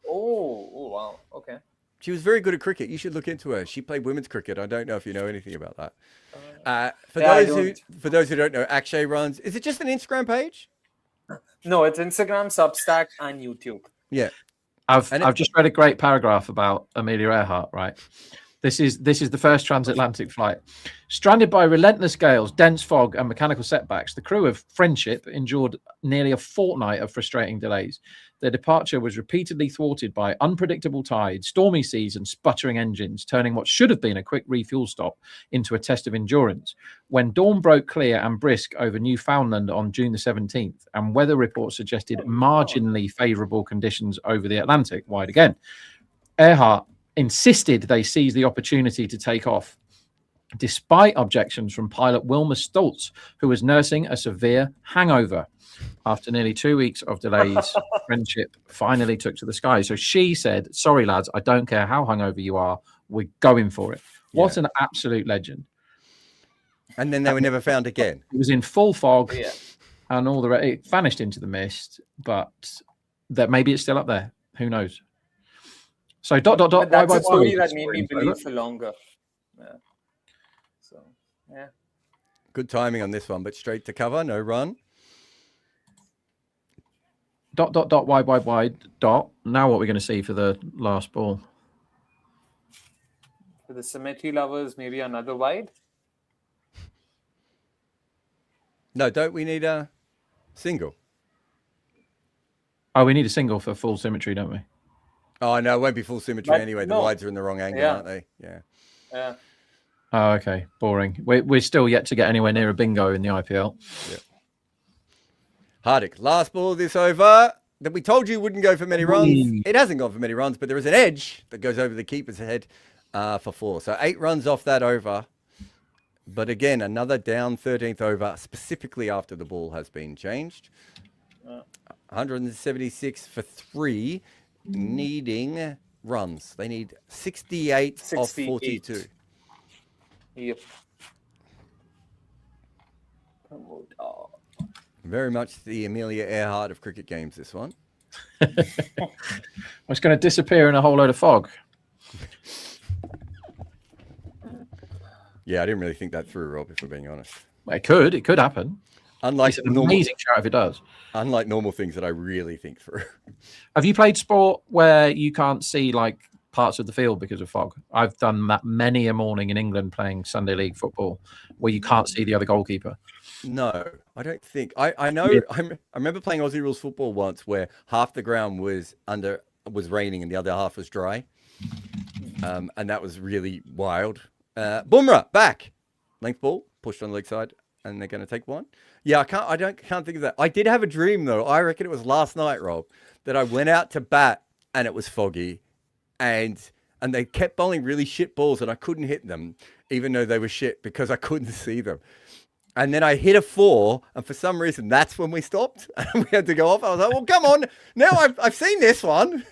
Oh, wow. Okay. She was very good at cricket. You should look into her. She played women's cricket. I don't know if you know anything about that. For those who don't know, Akshay runs... Is it just an Instagram page? No, it's Instagram, Substack, and YouTube. Yeah. I've just read a great paragraph about Amelia Earhart, right? This is the first transatlantic flight. Stranded by relentless gales, dense fog, and mechanical setbacks, the crew of Friendship endured nearly a fortnight of frustrating delays. Their departure was repeatedly thwarted by unpredictable tides, stormy seas, and sputtering engines, turning what should have been a quick refuel stop into a test of endurance. When dawn broke clear and brisk over Newfoundland on June the 17th, and weather reports suggested marginally favourable conditions over the Atlantic, wide again, Earhart insisted they seize the opportunity to take off, despite objections from pilot Wilma Stoltz, who was nursing a severe hangover. After nearly 2 weeks of delays, Friendship finally took to the sky. So she said, sorry, lads, I don't care how hungover you are. We're going for it. What an absolute legend. And then they were never found again. It was in full fog and all it vanished into the mist, but that maybe it's still up there. Who knows? So ... But that's a story that made me believe for longer. Yeah. So, yeah. Good timing on this one, but straight to cover, no run. ... wide. Now what we're going to see for the last ball? For the symmetry lovers, maybe another wide? No, don't we need a single? Oh, we need a single for full symmetry, don't we? Oh, no, it won't be full symmetry anyway. The wides are in the wrong angle, aren't they? Yeah. Yeah. Oh, okay. Boring. We're still yet to get anywhere near a bingo in the IPL. Yeah. Hardik, last ball of this over that we told you wouldn't go for many runs. It hasn't gone for many runs, but there is an edge that goes over the keeper's head for 4. So 8 runs off that over. But again, another down 13th over, specifically after the ball has been changed. 176 for 3, needing runs. They need 68 off 42. Yep. Very much the Amelia Earhart of cricket games, this one. It's going to disappear in a whole load of fog. Yeah, I didn't really think that through, Rob, if we're being honest. It could happen. Unlike It's an amazing shout if it does. Unlike normal things that I really think through. Have you played sport where you can't see like parts of the field because of fog? I've done that many a morning in England playing Sunday League football where you can't see the other goalkeeper. No, I don't think. I know. Yeah. I remember playing Aussie rules football once where half the ground was raining and the other half was dry, and that was really wild. Bumrah back, length ball pushed on the leg side, and they're going to take one. Yeah, I can't think of that. I did have a dream though. I reckon it was last night, Rob, that I went out to bat and it was foggy, and they kept bowling really shit balls and I couldn't hit them, even though they were shit because I couldn't see them. And then I hit a 4, and for some reason that's when we stopped and we had to go off. I was like, well, come on, now I've seen this one.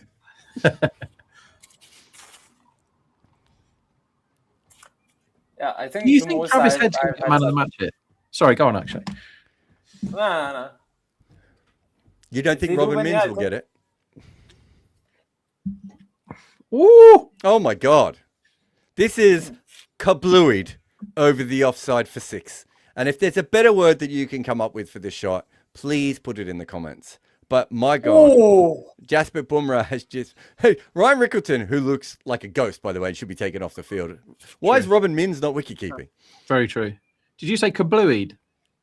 Yeah, I think. Do you think Travis Head's going to get man of the match here? Sorry, go on, actually. No. You don't think Robin Minns will get it? Ooh! Oh my God. This is kablooied over the offside for 6. And if there's a better word that you can come up with for this shot, please put it in the comments. But my God, Jasprit Bumrah has just... Hey, Ryan Rickleton, who looks like a ghost, by the way, and should be taken off the field. Why is Robin Minns not wicket-keeping? Very true. Did you say kablooied?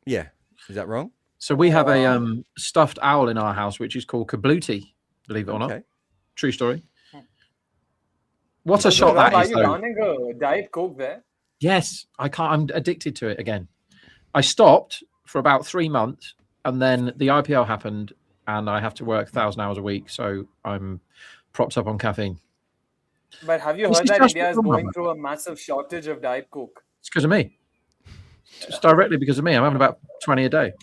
Yeah. Is that wrong? So we have a stuffed owl in our house, which is called Kablooty, believe it or not. True story. What a shot Rob, that are is, you though. downing a Diet Coke there? Yes, I can't. I'm addicted to it again. I stopped for about 3 months, and then the IPL happened, and I have to work 1,000 hours a week, so I'm propped up on caffeine. But have you This heard is that Jasprit India is Bumrah, going man. through a massive shortage of Diet Coke? It's because of me. It's directly because of me. I'm having about 20 a day.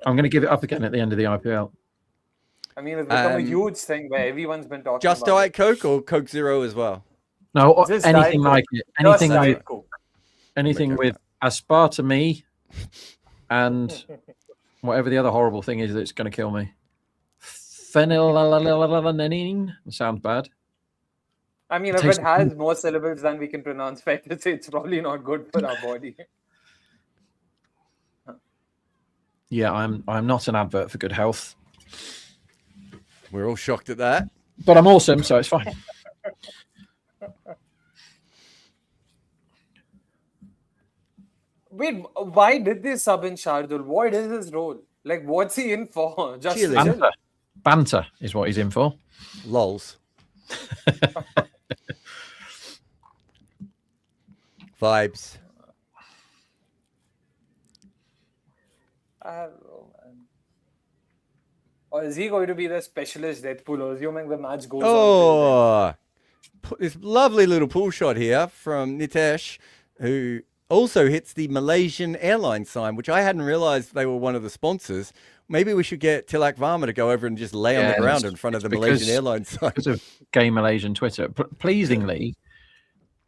I'm going to give it up again at the end of the IPL. I mean, it's become a huge thing where everyone's been talking Just about Diet it. Coke or Coke Zero as well? No, Just anything Diet like Coke. it. Just Anything with Diet Coke. anything with aspartame and whatever the other horrible thing is that's going to kill me. Phenylalanine. Sounds bad. I mean, if it has more syllables than we can pronounce, fair to say it's probably not good for our body. Yeah, I'm not an advert for good health. We're all shocked at that. But I'm awesome, so it's fine. Wait, why did they sub in Shardul? What is his role? Like, what's he in for? Just to chill? Banter is what he's in for. Lols. Vibes. Or is he going to be the specialist death pool, assuming the match goes on? Oh, this lovely little pull shot here from Nitesh, who also hits the Malaysian Airlines sign, which I hadn't realized they were one of the sponsors. Maybe we should get Tilak Varma to go over and just lay on the ground in front of the Malaysian Airlines sign. Because of gay Malaysian Twitter. Pleasingly,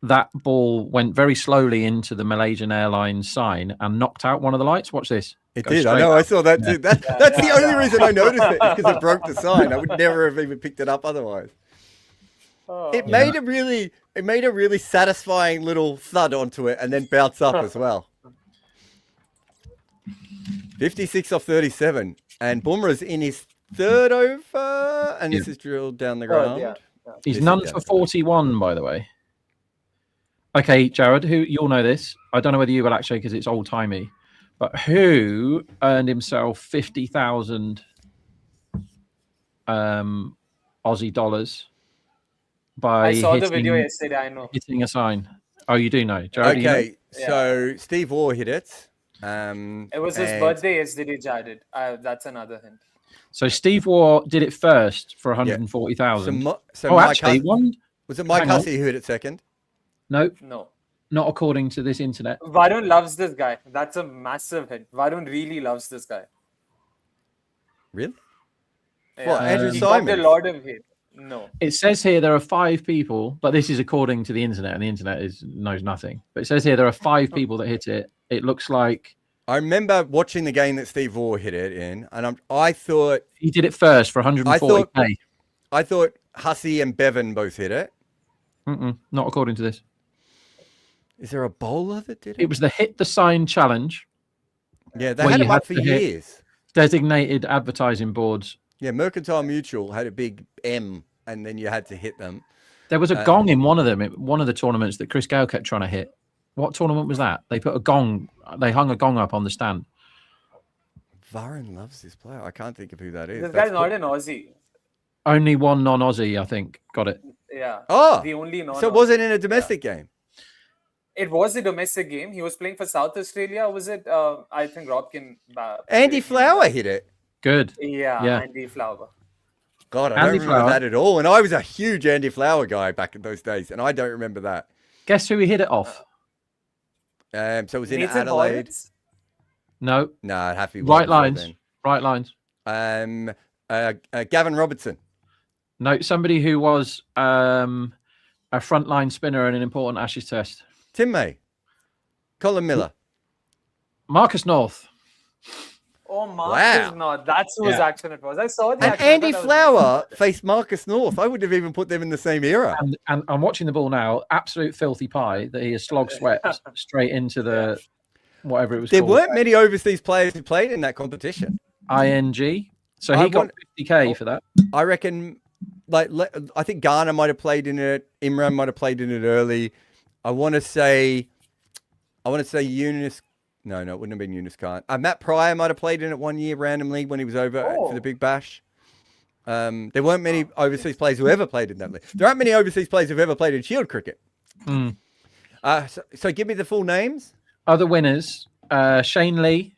that ball went very slowly into the Malaysian Airlines sign and knocked out one of the lights. Watch this. It did. I know. I saw that too. That's the only reason I noticed it, is because it broke the sign. I would never have even picked it up otherwise. It made a really satisfying little thud onto it and then bounce up as well. 56 off 37. And Bumrah's in his third over. And this is drilled down the ground. He's none for 41, by the way. Okay, Jared, you'll know this. I don't know whether you will actually, because it's old-timey. But who earned himself 50,000 Aussie dollars by I saw the video yesterday, I know. Hitting a sign? Oh, you do know. Jared, Okay, you know? so Steve Waugh hit it. It was his birthday yesterday, Jared. That's another hint. So Steve Waugh did it first for 140,000. Was it Mike Hussey who hit it second? Nope. No. Not according to this internet. Varun loves this guy. That's a massive hint. Varun really loves this guy. Really? Yeah. What, Andrew He Simons? got a lot of hate. No. It says here there are 5 people, but this is according to the internet, and the internet knows nothing. But it says here there are 5 people that hit it. It looks like... I remember watching the game that Steve Waugh hit it in, and I thought... He did it first for 140k. I thought Hussey and Bevan both hit it. Not according to this. Is there a bowler that did it? It was the Hit the Sign Challenge. Yeah, they had it up for years. Designated advertising boards. Yeah, Mercantile Mutual had a big M, and then you had to hit them. There was a gong in one of them, one of the tournaments that Chris Gale kept trying to hit. What tournament was that? They put a gong, they hung a gong up on the stand. Varun loves this player. I can't think of who that is. This guy's not an Aussie. Only one non-Aussie, I think, got it. Yeah. Oh, the only non-Aussie. So it wasn't in a domestic game? It was a domestic game. He was playing for South Australia. Was it? I think Rob can... Andy Flower hit it. Good. Yeah, Andy Flower. God, I don't remember that at all. And I was a huge Andy Flower guy back in those days, and I don't remember that. Guess who he hit it off? So it was in Nathan Adelaide. Horwitz? No. No, happy right lines. Right lines. Gavin Robertson. No, somebody who was a frontline spinner in an important Ashes test. Tim May. Colin Miller. Marcus North. Oh, Marcus North. That's whose action it was. I saw the action. And Andy Flower faced Marcus North. I would have even put them in the same era. And I'm watching the ball now. Absolute filthy pie that he has slogged swept straight into the whatever it was there called. Weren't many overseas players who played in that competition. ING. So he got 50k for that. I reckon, I think Garner might have played in it. Imran might have played in it early. I want to say Eunice. No, it wouldn't have been Eunice Khan. Matt Pryor might have played in it one year randomly when he was over for the Big Bash. There weren't many overseas players who ever played in that league. There aren't many overseas players who've ever played in Shield cricket. So give me the full names. Other winners: Shane Lee.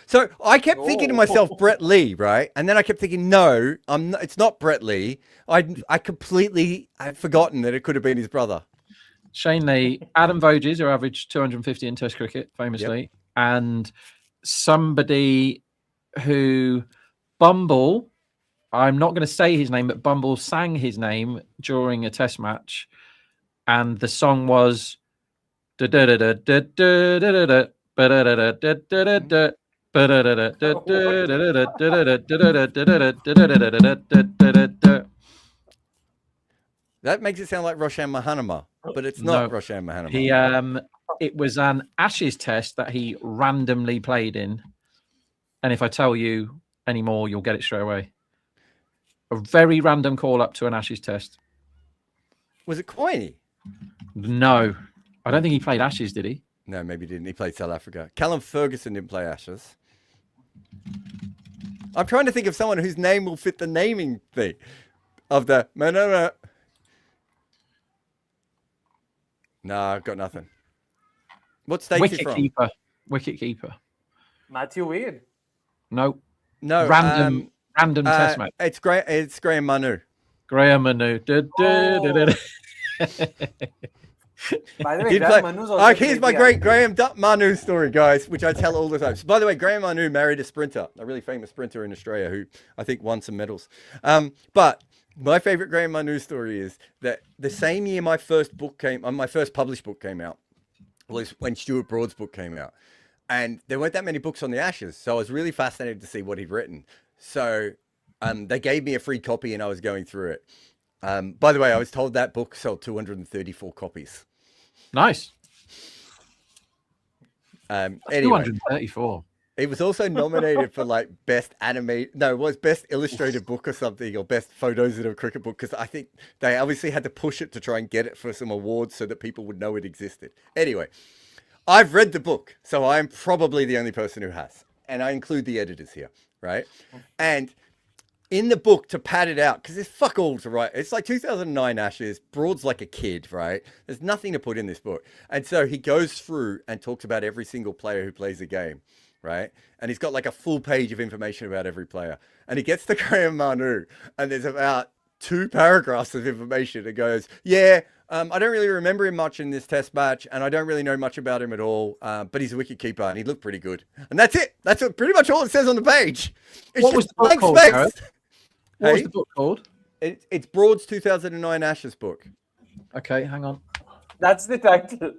So I kept thinking to myself, Brett Lee, right? And then I kept thinking, no, it's not Brett Lee. I completely had forgotten that it could have been his brother. Shane Lee, Adam Voges, who averaged 250 in Test cricket, famously, and somebody who Bumble, I'm not going to say his name, but Bumble sang his name during a Test match, and the song was That makes it sound like Roshan Mahanama, but it's not Roshan Mahanama. It was an Ashes test that he randomly played in. And if I tell you any more, you'll get it straight away. A very random call up to an Ashes test. Was it Coiney? No. I don't think he played Ashes, did he? No, maybe he didn't. He played South Africa. Callum Ferguson didn't play Ashes. I'm trying to think of someone whose name will fit the naming thing of the... No, I've got nothing. What state is he from? Wicket keeper. Matthew Wade. No. Random test match. It's Graham Manu. Graham Manu. By the way, Graham Manu's also here's my great Graham Manu story, guys, which I tell all the time. So, by the way, Graham Manu married a sprinter, a really famous sprinter in Australia who I think won some medals. But my favorite Graham Manu story is that the same year my first published book came out was when Stuart Broad's book came out. And there weren't that many books on the Ashes. So I was really fascinated to see what he'd written. So they gave me a free copy and I was going through it. By the way, I was told that book sold 234 copies. Nice. Anyway, 234. It was also nominated for like best illustrated book or something, or best photos in a cricket book, because I think they obviously had to push it to try and get it for some awards so that people would know it existed. Anyway, I've read the book, so I'm probably the only person who has, and I include the editors here, right? And in the book, to pad it out, because there's fuck all to write. It's like 2009 Ashes. Broad's like a kid, right? There's nothing to put in this book. And so he goes through and talks about every single player who plays the game, right? And he's got like a full page of information about every player. And he gets to Graham Manu, and there's about 2 paragraphs of information that goes, I don't really remember him much in this test match, and I don't really know much about him at all, but he's a wicket keeper, and he looked pretty good. And that's it. That's pretty much all it says on the page. What was the book called, Gareth? What was the book called? It's Broad's 2009 Ashes book. Okay, hang on. That's the title.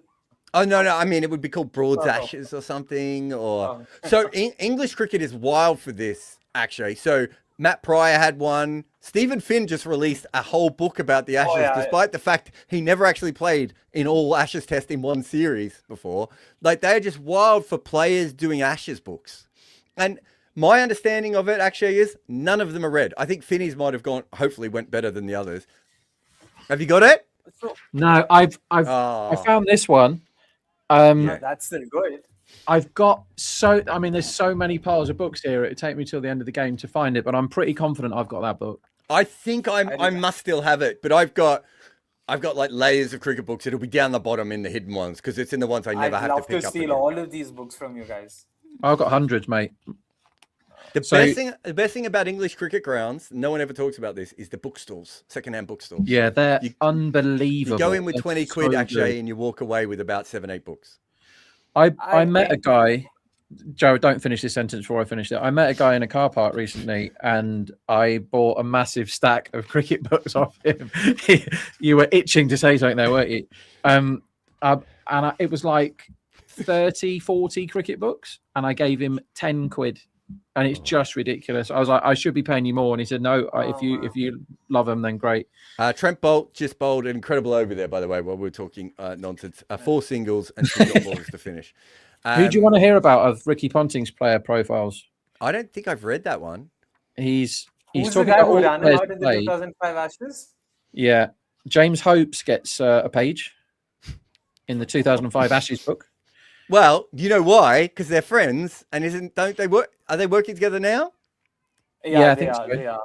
Oh, no. I mean, it would be called Broad's Ashes or something. So English cricket is wild for this, actually. So Matt Pryor had one. Stephen Finn just released a whole book about the Ashes, despite the fact he never actually played in all Ashes test in one series before. Like, they're just wild for players doing Ashes books. And my understanding of it actually is none of them are read. I think Finney's might have hopefully went better than the others. Have you got it? No, I found this one. That's still good. I've got there's so many piles of books here. It'd take me till the end of the game to find it, but I'm pretty confident I've got that book. I think I must still have it, but I've got like layers of cricket books. It'll be down the bottom in the hidden ones because it's in the ones I never have to pick up. I'd love to steal all of these books from you guys. I've got hundreds, mate. The best thing about English cricket grounds, no one ever talks about this, is the bookstores, secondhand bookstores. Yeah, they're unbelievable. You go in with 20 quid, actually, and you walk away with about 7-8 books. I met a guy, Joe, don't finish this sentence before I finish it. I met a guy in a car park recently, and I bought a massive stack of cricket books off him. You were itching to say something there, weren't you? It was like 30, 40 cricket books, and I gave him 10 quid. And it's just ridiculous. I was like, I should be paying you more. And he said, no, if you love them, then great. Trent Bolt just bowled an incredible over there, by the way, while we were talking nonsense. 4 singles and 2 dot balls to finish. Who do you want to hear about of Ricky Ponting's player profiles? I don't think I've read that one. He's Who's talking the guy about who ran out in the 2005 Ashes? Yeah. James Hopes gets a page in the 2005 Ashes book. Well, you know why? Because they're friends, and are they working together now? Yeah, I think so. They are.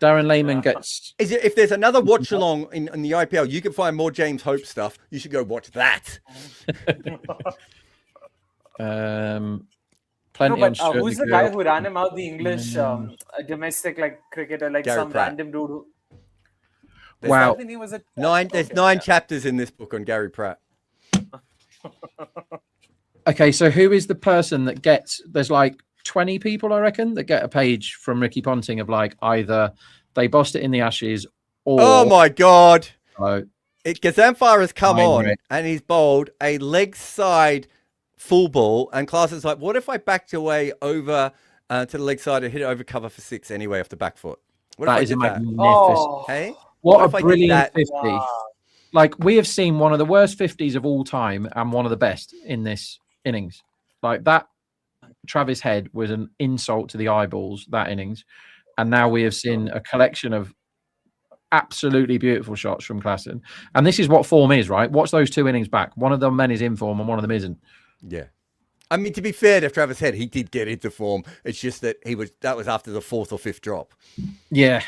Darren Lehman gets. Is it if there's another watch along in the IPL, you can find more James Hope stuff. You should go watch that. Plenty on Stuart who's the McGill. guy who ran him out? The English domestic cricketer, Gary some Pratt. random dude. Wow. The name was it? There's nine chapters in this book on Gary Pratt. Okay, so who is the person that gets? There's like 20 people, I reckon, that get a page from Ricky Ponting of either they bossed it in the Ashes or. Oh my God! Oh, Gazamfar has come Heinrich. on and he's bowled a leg side full ball, and Klaasen's like, "What if I backed away over to the leg side and hit it over cover for 6 anyway off the back foot?" What that if is I a did that? magnificent. Hey, What if I a did brilliant that? 50. Wow. We have seen one of the worst 50s of all time and one of the best in this innings. That Travis Head was an insult to the eyeballs, that innings. And now we have seen a collection of absolutely beautiful shots from Klaasen. And this is what form is, right? Watch those 2 innings back. One of them men is in form and one of them isn't. Yeah. I mean, to be fair to Travis Head, he did get into form. It's just that that was after the 4th or 5th drop. Yeah.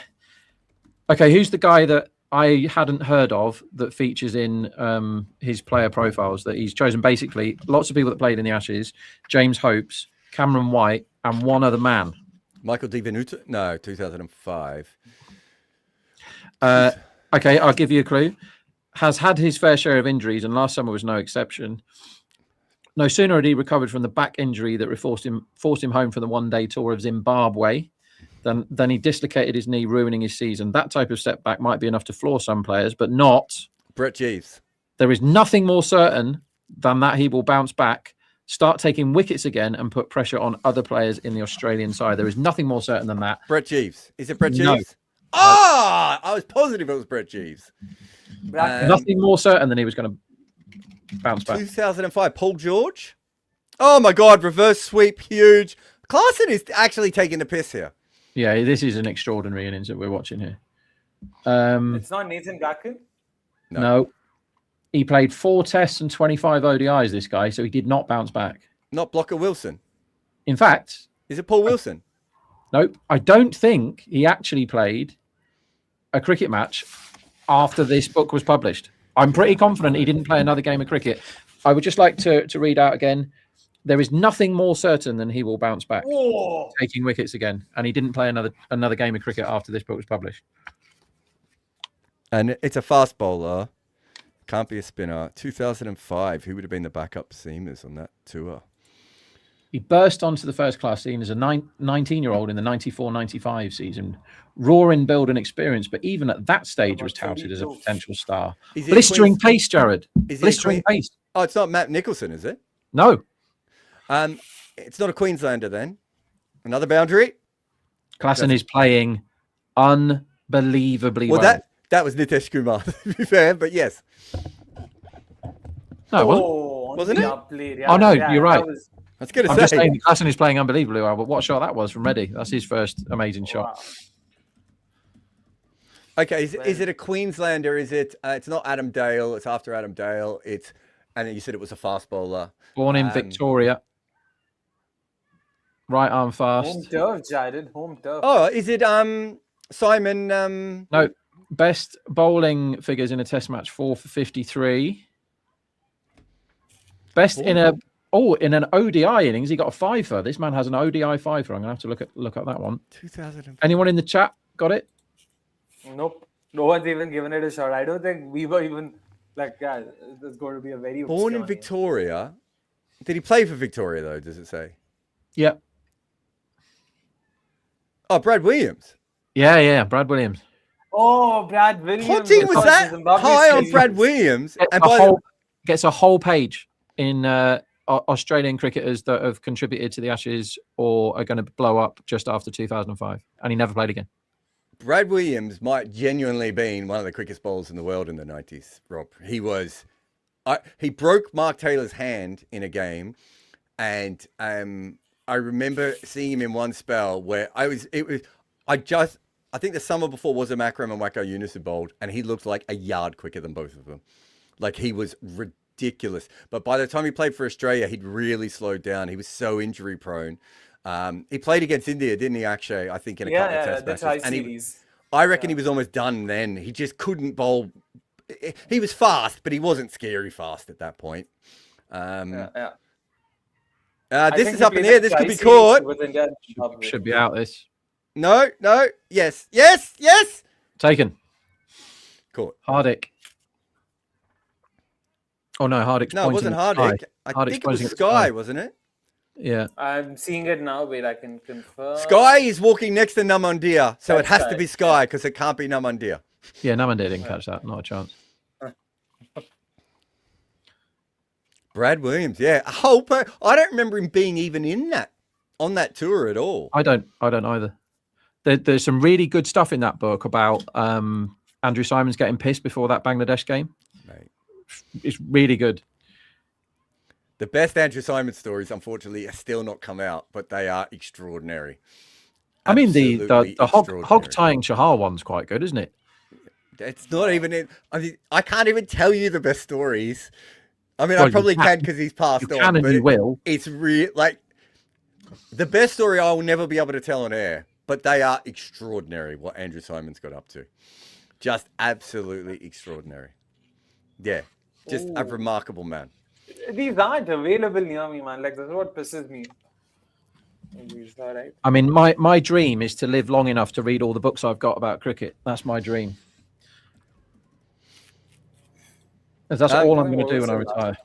Okay, who's the guy that I hadn't heard of that features in his player profiles that he's chosen? Basically, lots of people that played in the Ashes, James Hopes, Cameron White, and one other man. Michael Di Venuto? No, 2005. Okay, I'll give you a clue. Has had his fair share of injuries, and last summer was no exception. No sooner had he recovered from the back injury that forced him home for the one-day tour of Zimbabwe than he dislocated his knee, ruining his season. That type of setback might be enough to floor some players, but not Brett Jeeves. There is nothing more certain than that he will bounce back, start taking wickets again, and put pressure on other players in the Australian side. There is nothing more certain than that. Brett Jeeves. Is it Brett Jeeves? No. I was positive it was Brett Jeeves. Nothing more certain than he was going to bounce back. 2005, Paul George. Oh my God, reverse sweep, huge. Klaasen is actually taking the piss here. Yeah, this is an extraordinary innings that we're watching here. It's not Nathan Bracken? No. He played 4 tests and 25 ODIs, this guy, so he did not bounce back. Not Blocker Wilson. In fact... Is it Paul Wilson? No, I don't think he actually played a cricket match after this book was published. I'm pretty confident he didn't play another game of cricket. I would just like to read out again. There is nothing more certain than he will bounce back, taking wickets again. And he didn't play another game of cricket after this book was published. And it's a fast bowler. Can't be a spinner. 2005. Who would have been the backup seamers on that tour? He burst onto the first class scene as a 19-year-old in the 94-95 season. Raw in build and experience, but even at that stage was touted as a potential star. Blistering pace, Jared. Blistering pace. Oh, it's not Matt Nicholson, is it? No. It's not a Queenslander then. Another boundary. Klaasen is playing unbelievably well. That was Nitesh Kumar, to be fair, but yes. No, wasn't it? Oh, no, you're right. I was going to say. I'm just saying Klaasen is playing unbelievably well, but what shot that was from Reddy. That's his first amazing shot. Okay, is it a Queenslander? Is it? It's not Adam Dale. It's after Adam Dale. And you said it was a fast bowler. Born in Victoria. Right arm fast. Home turf, Jared. Home turf. Oh, is it Simon? No. Best bowling figures in a test match, 4 for 53. Best in an ODI innings, he got a 5-fer. This man has an ODI 5-fer. I'm gonna have to look at that one. 2000. Anyone in the chat got it? Nope. No one's even given it a shot. I don't think we were even it's going to be a very Born in Victoria. Did he play for Victoria though? Does it say? Yeah. Oh, Brad Williams. Yeah, Brad Williams. Oh, Brad Williams. Ponting was that high on Brad Williams? Gets a whole page in Australian cricketers that have contributed to the Ashes or are going to blow up just after 2005, and he never played again. Brad Williams might genuinely been one of the quickest bowlers in the world in the 90s, Rob. He was... he broke Mark Taylor's hand in a game, and I remember seeing him in one spell where I think the summer before was a Makram and Wacko Yunus who bowled, and he looked like a yard quicker than both of them. Like, he was ridiculous. But by the time he played for Australia, he'd really slowed down. He was so injury prone. He played against India, didn't he, Akshay? I think in a couple of test matches. And I reckon he was almost done then. He just couldn't bowl. He was fast, but he wasn't scary fast at that point. Yeah. This is up in the air. This could be caught. Should be out this. No. Yes. Taken. Caught. Hardick. Oh no, Hardick's No, it wasn't Hardick. I think it was Sky, wasn't it? Yeah. I'm seeing it now. Wait, I can confirm. Sky is walking next to Namandir, so it has to be Sky because it can't be Namandir. Yeah, Namandir didn't catch that. Not a chance. Brad Williams, yeah. I don't remember him being even on that tour at all. I don't either. There's some really good stuff in that book about Andrew Simons getting pissed before that Bangladesh game. Mate. It's really good. The best Andrew Simons stories, unfortunately, are still not come out, but they are extraordinary. I mean, the Absolutely hog tying Chahar one's quite good, isn't it? It's not even in. I mean, I can't even tell you the best stories. I mean, I probably can because he's passed on. But you will. It's real. Like the best story I will never be able to tell on air, but they are extraordinary. What Andrew Simons got up to, just absolutely extraordinary. Yeah, just a remarkable man. These aren't available near me, man. Like, this is what pisses me. Right? I mean, my dream is to live long enough to read all the books I've got about cricket. That's my dream. That's all I'm going to do when I retire.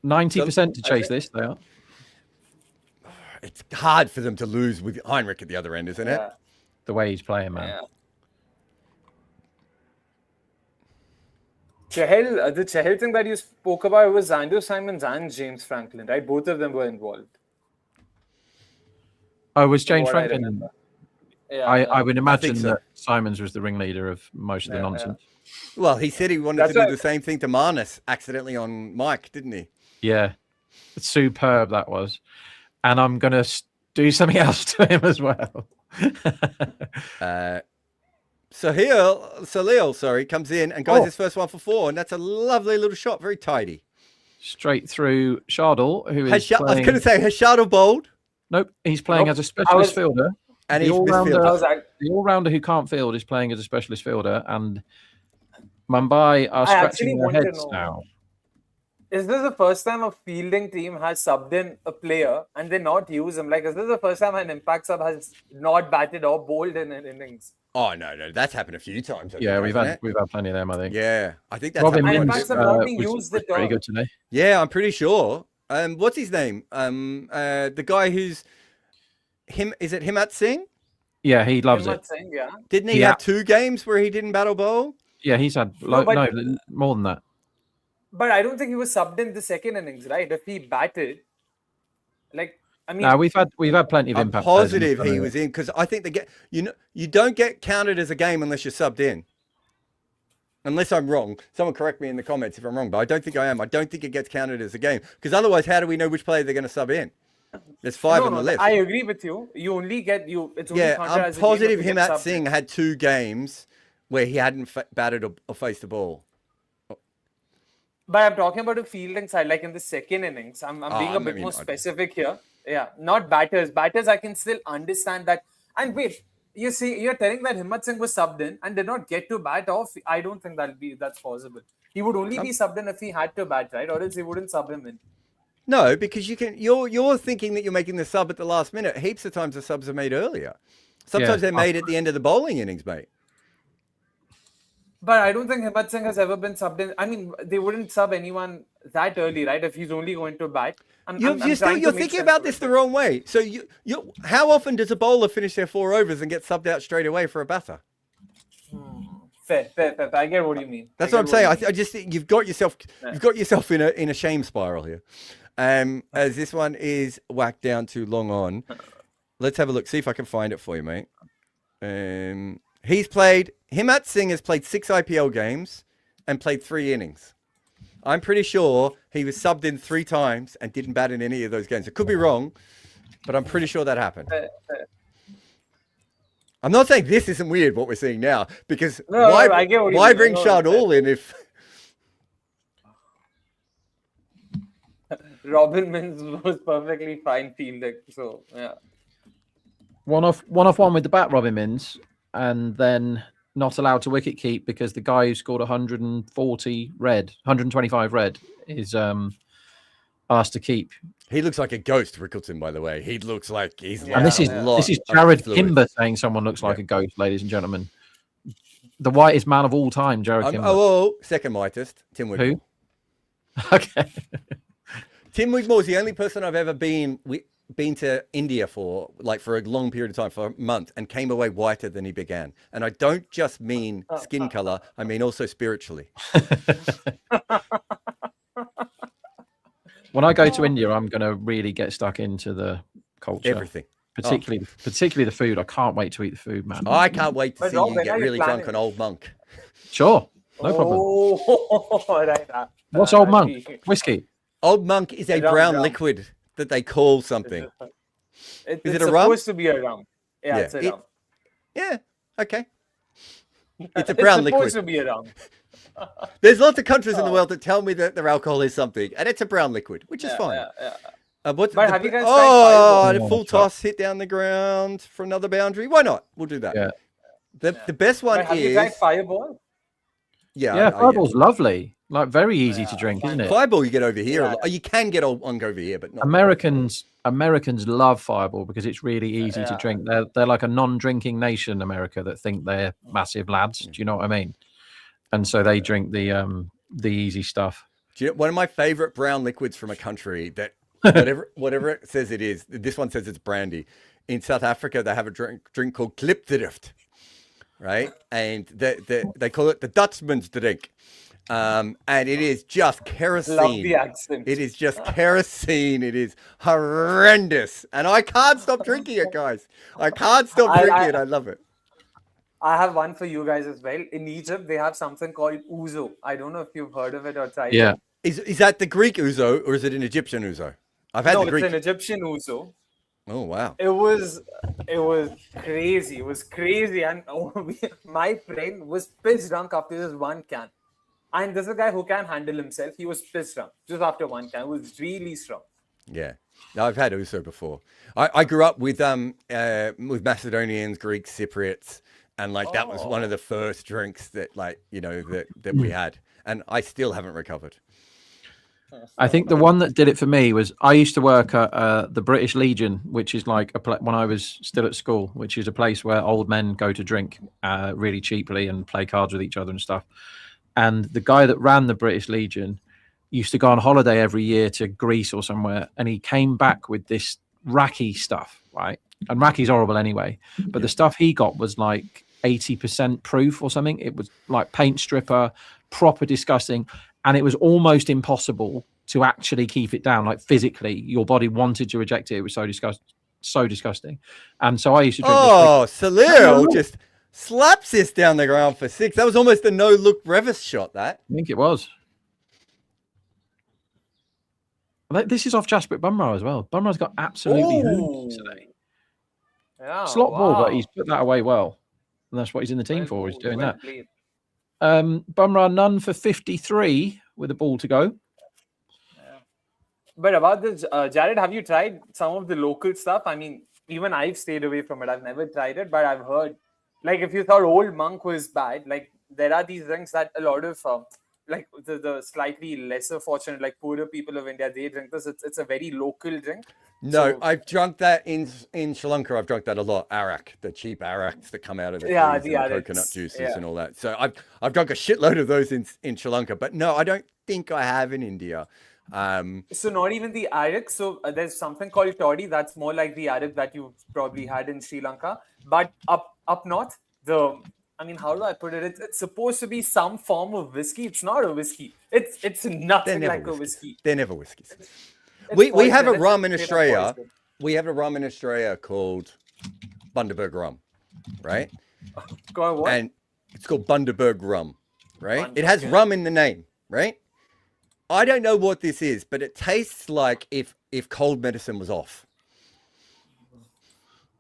90% to chase this, they are. It's hard for them to lose with Heinrich at the other end, isn't it? The way he's playing, man. Yeah. The Chahal thing that you spoke about was Andrew Simons and James Franklin, right? Both of them were involved. Oh, was James Franklin? I would imagine so. that Simons was the ringleader of most of the nonsense. Well, he said he wanted to do the same thing to Marnus accidentally on Mike, didn't he? Yeah. Superb that was. And I'm going to do something else to him as well. Salil comes in and goes his first one for 4, and that's a lovely little shot, very tidy. Straight through Shardul, who is I was going to say, has Shardul bowled? Nope, he's playing as a specialist fielder. And the all-rounder who can't field is playing as a specialist fielder, and Mumbai are scratching their heads now. Is this the first time a fielding team has subbed in a player and they not use him? Like, is this the first time an impact sub has not batted or bowled in an innings? Oh no, that's happened a few times. We've had plenty of them. I think. Yeah, I think that's Robin Impacts have not been used at all. Pretty good today. Yeah, I'm pretty sure. What's his name? The guy who's him. Is it Himat Singh? Yeah, he loves it. Singh, yeah. Didn't he have 2 games where he didn't battle bowl? Yeah, he's had more than that. But I don't think he was subbed in the second innings, right? If he batted, we've had plenty of impact. I'm positive he was in because I think you don't get counted as a game unless you're subbed in. Unless I'm wrong, someone correct me in the comments if I'm wrong, but I don't think I am. I don't think it gets counted as a game because otherwise, how do we know which player they're going to sub in? There's 5 on the list. I agree with you. You only get It's only I'm positive Himat Singh had 2 games where he hadn't batted or faced the ball. But I'm talking about a fielding side, like in the second innings. I'm being a bit more specific here. Yeah, not batters. Batters, I can still understand that. And wait, you're telling that Himat Singh was subbed in and did not get to bat off. I don't think that's possible. He would only be subbed in if he had to bat, right? Or else he wouldn't sub him in. No, because you're thinking that you're making the sub at the last minute. Heaps of times the subs are made earlier. Sometimes they're made at the end of the bowling innings, mate. But I don't think Himat Singh has ever been subbed in. I mean, they wouldn't sub anyone that early, right? If he's only going to bat. You're thinking about this the wrong way. So how often does a bowler finish their 4 overs and get subbed out straight away for a batter? Fair. I get what you mean. That's what I'm saying. I just think you've got yourself in a shame spiral here. As this one is whacked down to long on. Let's have a look. See if I can find it for you, mate. Himat Singh has played 6 IPL games and played 3 innings. I'm pretty sure he was subbed in 3 times and didn't bat in any of those games. It could be wrong, but I'm pretty sure that happened. I'm not saying this isn't weird what we're seeing now, because why bring Shardul in if... Robin Mins was perfectly fine fielding, so yeah. One off one with the bat, Robin Mins. and then not allowed to wicket keep because the guy who scored 125 red is asked to keep. He looks like a ghost, Rickleton, by the way. He looks like he's And this is Jared Kimber saying someone looks like a ghost, ladies and gentlemen. The whitest man of all time, Jared Kimber. Second whitest, Tim Wigmore. Who? Okay. Tim Wigmore is the only person I've ever been to India for a long period of time, for a month, and came away whiter than he began. And I don't just mean skin color, I mean also spiritually. When I go to India, I'm going to really get stuck into the culture. Everything. Particularly the food. I can't wait to eat the food, man. I can't wait to see you get really drunk on Old Monk. Sure. No problem. Right. What's Old Monk? Whiskey. Old Monk is a brown liquid that they call something. Is it a rum? It's supposed to be a rum. Yeah, it's a rum. Yeah, okay. It's a brown liquid. It's supposed to be a rum. There's lots of countries in the world that tell me that their alcohol is something, and it's a brown liquid, which is fine. Have you guys tried the full toss, hit down the ground for another boundary. Why not? We'll do that. Yeah. The best one have you tried Fireball? Yeah, Fireball's lovely. Like very easy to drink, isn't it? Fireball you get over here. You can get Old Monk over here, but not Americans love Fireball because it's really easy to drink. They're like a non-drinking nation, America, that think they're massive lads. Do you know what I mean? And so they drink the easy stuff. Do you know, one of my favorite brown liquids from a country that whatever it says it is, this one says it's brandy. In South Africa, they have a drink called Klipdrift, right? And they call it the Dutchman's drink. And it is just kerosene. Love the accent. It is just kerosene. It is horrendous. And I can't stop drinking it, guys. I can't stop drinking it. I love it. I have one for you guys as well. In Egypt, they have something called ouzo. I don't know if you've heard of it or tried it. Is that the Greek ouzo or is it an Egyptian ouzo? I've had the Greek. It's an Egyptian ouzo. Oh wow! It was crazy. It was crazy, and my friend was pissed drunk after just one can. And this is a guy who can handle himself. He was pissed drunk just after one can. It was really strong. Yeah, no, I've had ouzo before. I grew up with Macedonians, Greeks, Cypriots, and that was one of the first drinks that that we had, and I still haven't recovered. I think the one that did it for me was I used to work at the British Legion, which is like when I was still at school, which is a place where old men go to drink really cheaply and play cards with each other and stuff. And the guy that ran the British Legion used to go on holiday every year to Greece or somewhere, and he came back with this raki stuff, right? And raki's horrible anyway, but the stuff he got was like 80% proof or something. It was like paint stripper, proper disgusting. And it was almost impossible to actually keep it down. Like physically, your body wanted to reject it. It was so disgusting. And so I used to drink. Oh, Salil just slaps this down the ground for 6. That was almost a no-look Revis shot, that. I think it was. This is off Jasprit Bumrah as well. Bumrah's got absolutely hooked today. Yeah, slot ball, but he's put that away well. And that's what he's in the team for. He's doing that. Bumrah none for 53 with a ball to go. Yeah. But about this, Jared, have you tried some of the local stuff? I mean, even I've stayed away from it. I've never tried it, but I've heard, if you thought Old Monk was bad, there are these drinks that a lot of, the slightly lesser fortunate, poorer people of India, they drink this. It's a very local drink. No, so, I've drunk that in Sri Lanka. I've drunk that a lot. Arak, the cheap araks that come out of the coconut juices and all that. So I've drunk a shitload of those in Sri Lanka, but no, I don't think I have in India. So not even the arak. So there's something called toddy. That's more like the arak that you probably had in Sri Lanka. But up north, how do I put it? It's supposed to be some form of whiskey. It's not a whiskey. It's nothing like a whiskey. They're never whiskeys. We have a rum in Australia. We have a rum in Australia called Bundaberg rum, right? And it's called Bundaberg rum, right? It has rum in the name, right? I don't know what this is, but it tastes like if cold medicine was off.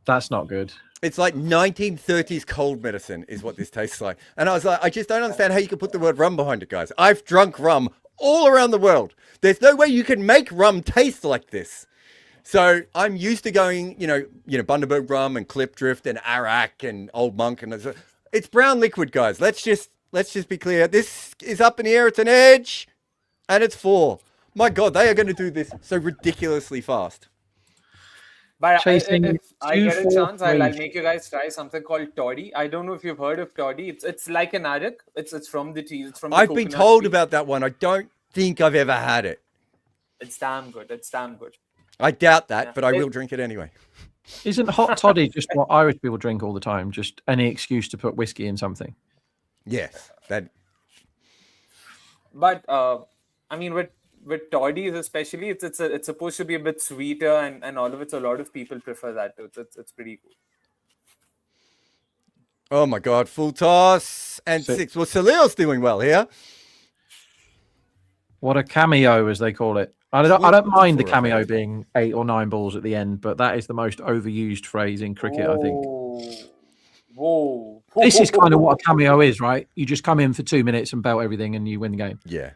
That's not good. It's like 1930s cold medicine is what this tastes like. And I was like, I just don't understand how you can put the word rum behind it, guys. I've drunk rum all around the world. There's no way you can make rum taste like this. So I'm used to going, Bundaberg rum and Clip Drift and Arak and Old Monk, and it's brown liquid, guys. Let's just be clear. This is up in the air. It's an edge, and it's 4. My God, they are going to do this so ridiculously fast. But Chasing if I get a chance, I'll 243. make you guys try something called toddy. I don't know if you've heard of toddy. It's like an arak. It's from the tea. It's from the I've been coconut told tea. about that one. I don't think I've ever had it. It's damn good. It's damn good. I doubt that, Yeah. but I will drink it anyway. Isn't hot toddy just what Irish people drink all the time? Just any excuse to put whiskey in something. Yes, that. But I mean, with toddies especially, it's supposed to be a bit sweeter and all of it. So a lot of people prefer that too. It's pretty cool. Oh my God, full toss and 6. Well, Salil's doing well here. What a cameo, as they call it. I don't mind the cameo being 8 or 9 balls at the end, but that is the most overused phrase in cricket, I think. Whoa. This is kind of what a cameo is, right? You just come in for 2 minutes and belt everything and you win the game. Yeah.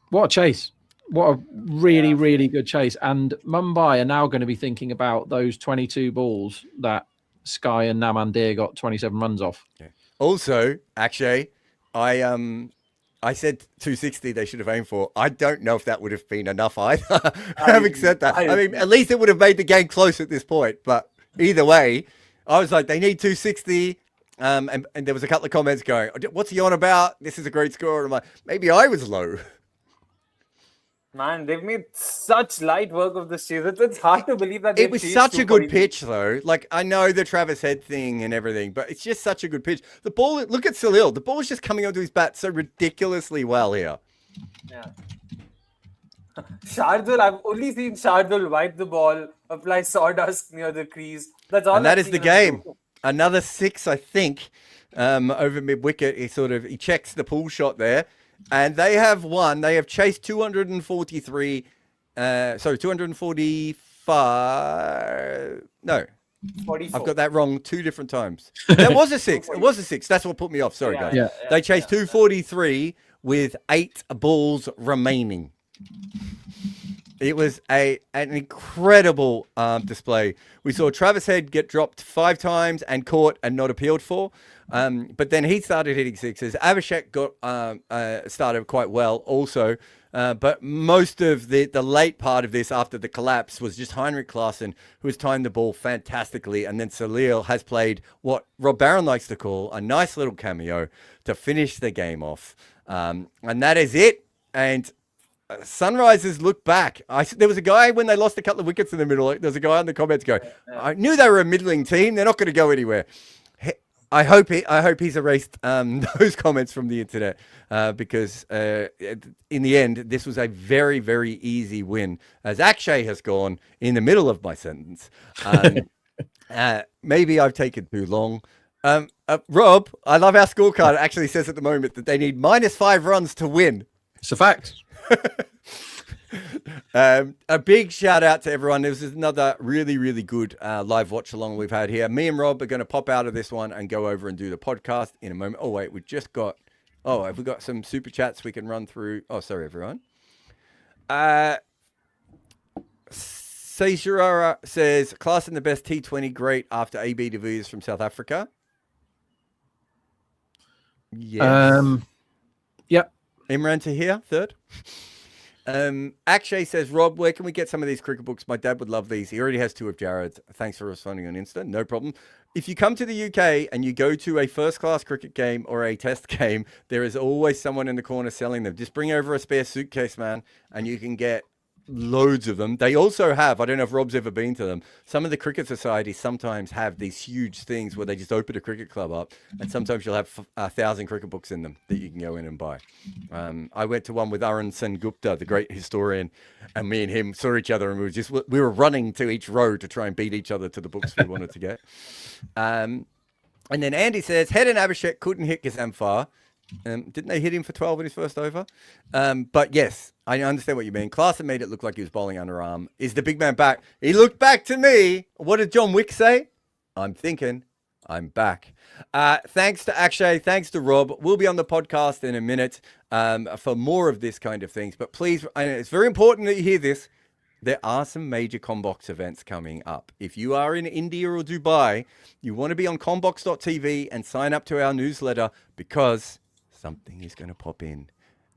What a chase. What a really, really good chase. And Mumbai are now going to be thinking about those 22 balls that Sky and Namandir got 27 runs off. Yeah. Also, Akshay, I said 260 they should have aimed for. I don't know if that would have been enough either. Having said that, I mean, at least it would have made the game close at this point. But either way, I was like, they need 260. And there was a couple of comments going, what's he on about? This is a great score. And I'm like, maybe I was low. Man, they've made such light work of this chase. It's hard to believe that it was such a good pitch, though. Like, I know the Travis Head thing and everything, but it's just such a good pitch. The ball, look at Salil. The ball is just coming onto his bat so ridiculously well here. Yeah. Shardul, I've only seen Shardul wipe the ball, apply sawdust near the crease. That's all. And that is the game. Another 6, I think, over mid-wicket. He checks the pull shot there. And they have won. They have chased 245. No. 44. I've got that wrong 2 different times. That was a 6. It was a 6. That's what put me off. Sorry, guys. Yeah. They chased 243 with 8 balls remaining. It was an incredible display. We saw Travis Head get dropped 5 times and caught and not appealed for. But then he started hitting 6s. Abhishek got started quite well also. But most of the late part of this after the collapse was just Heinrich Klaasen, who has timed the ball fantastically. And then Salil has played what Rob Barron likes to call a nice little cameo to finish the game off. And that is it. And Sunrisers look back. There was a guy when they lost a couple of wickets in the middle. There's a guy in the comments going, I knew they were a middling team. They're not going to go anywhere. I hope he's erased those comments from the internet because in the end, this was a very, very easy win. As Akshay has gone in the middle of my sentence. Maybe I've taken too long. Rob, I love our scorecard. It actually says at the moment that they need -5 runs to win. It's a fact. A big shout out to everyone. This is another really, really good live watch along we've had here. Me and Rob are going to pop out of this one and go over and do the podcast in a moment. Oh, wait, we've just got... Oh, have we got some super chats we can run through? Oh, sorry, everyone. Seishirara says, Klaasen the best T20 great after AB de Villiers from South Africa. Yes. Yep. Imran Tahir, third. Akshay says, Rob, where can we get some of these cricket books? My dad would love these. He already has 2 of Jared's. Thanks for responding on Insta. No problem. If you come to the UK and you go to a first-class cricket game or a test game, there is always someone in the corner selling them. Just bring over a spare suitcase, man, and you can get loads of them. They also have, I don't know if Rob's ever been to them, some of the cricket societies sometimes have these huge things where they just open a cricket club up, and sometimes you'll have 1,000 cricket books in them that you can go in and buy. I went to one with Arun Sen Gupta, the great historian, and me and him saw each other and we were running to each row to try and beat each other to the books we wanted to get. And then Andy says, Head and Abhishek couldn't hit Gazam far. Didn't they hit him for 12 in his first over? But yes, I understand what you mean. Klaasen made it look like he was bowling underarm. Is the big man back? He looked back to me. What did John Wick say? I'm thinking. I'm back. Thanks to Akshay. Thanks to Rob. We'll be on the podcast in a minute for more of this kind of things. But please, it's very important that you hear this. There are some major Combox events coming up. If you are in India or Dubai, you want to be on combox.tv and sign up to our newsletter because something is going to pop in.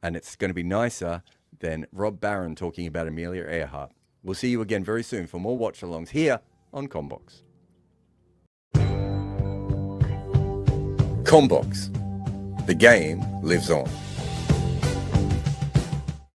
And it's going to be nicer than Rob Barron talking about Amelia Earhart. We'll see you again very soon for more watch-alongs here on Combox. Combox. The game lives on.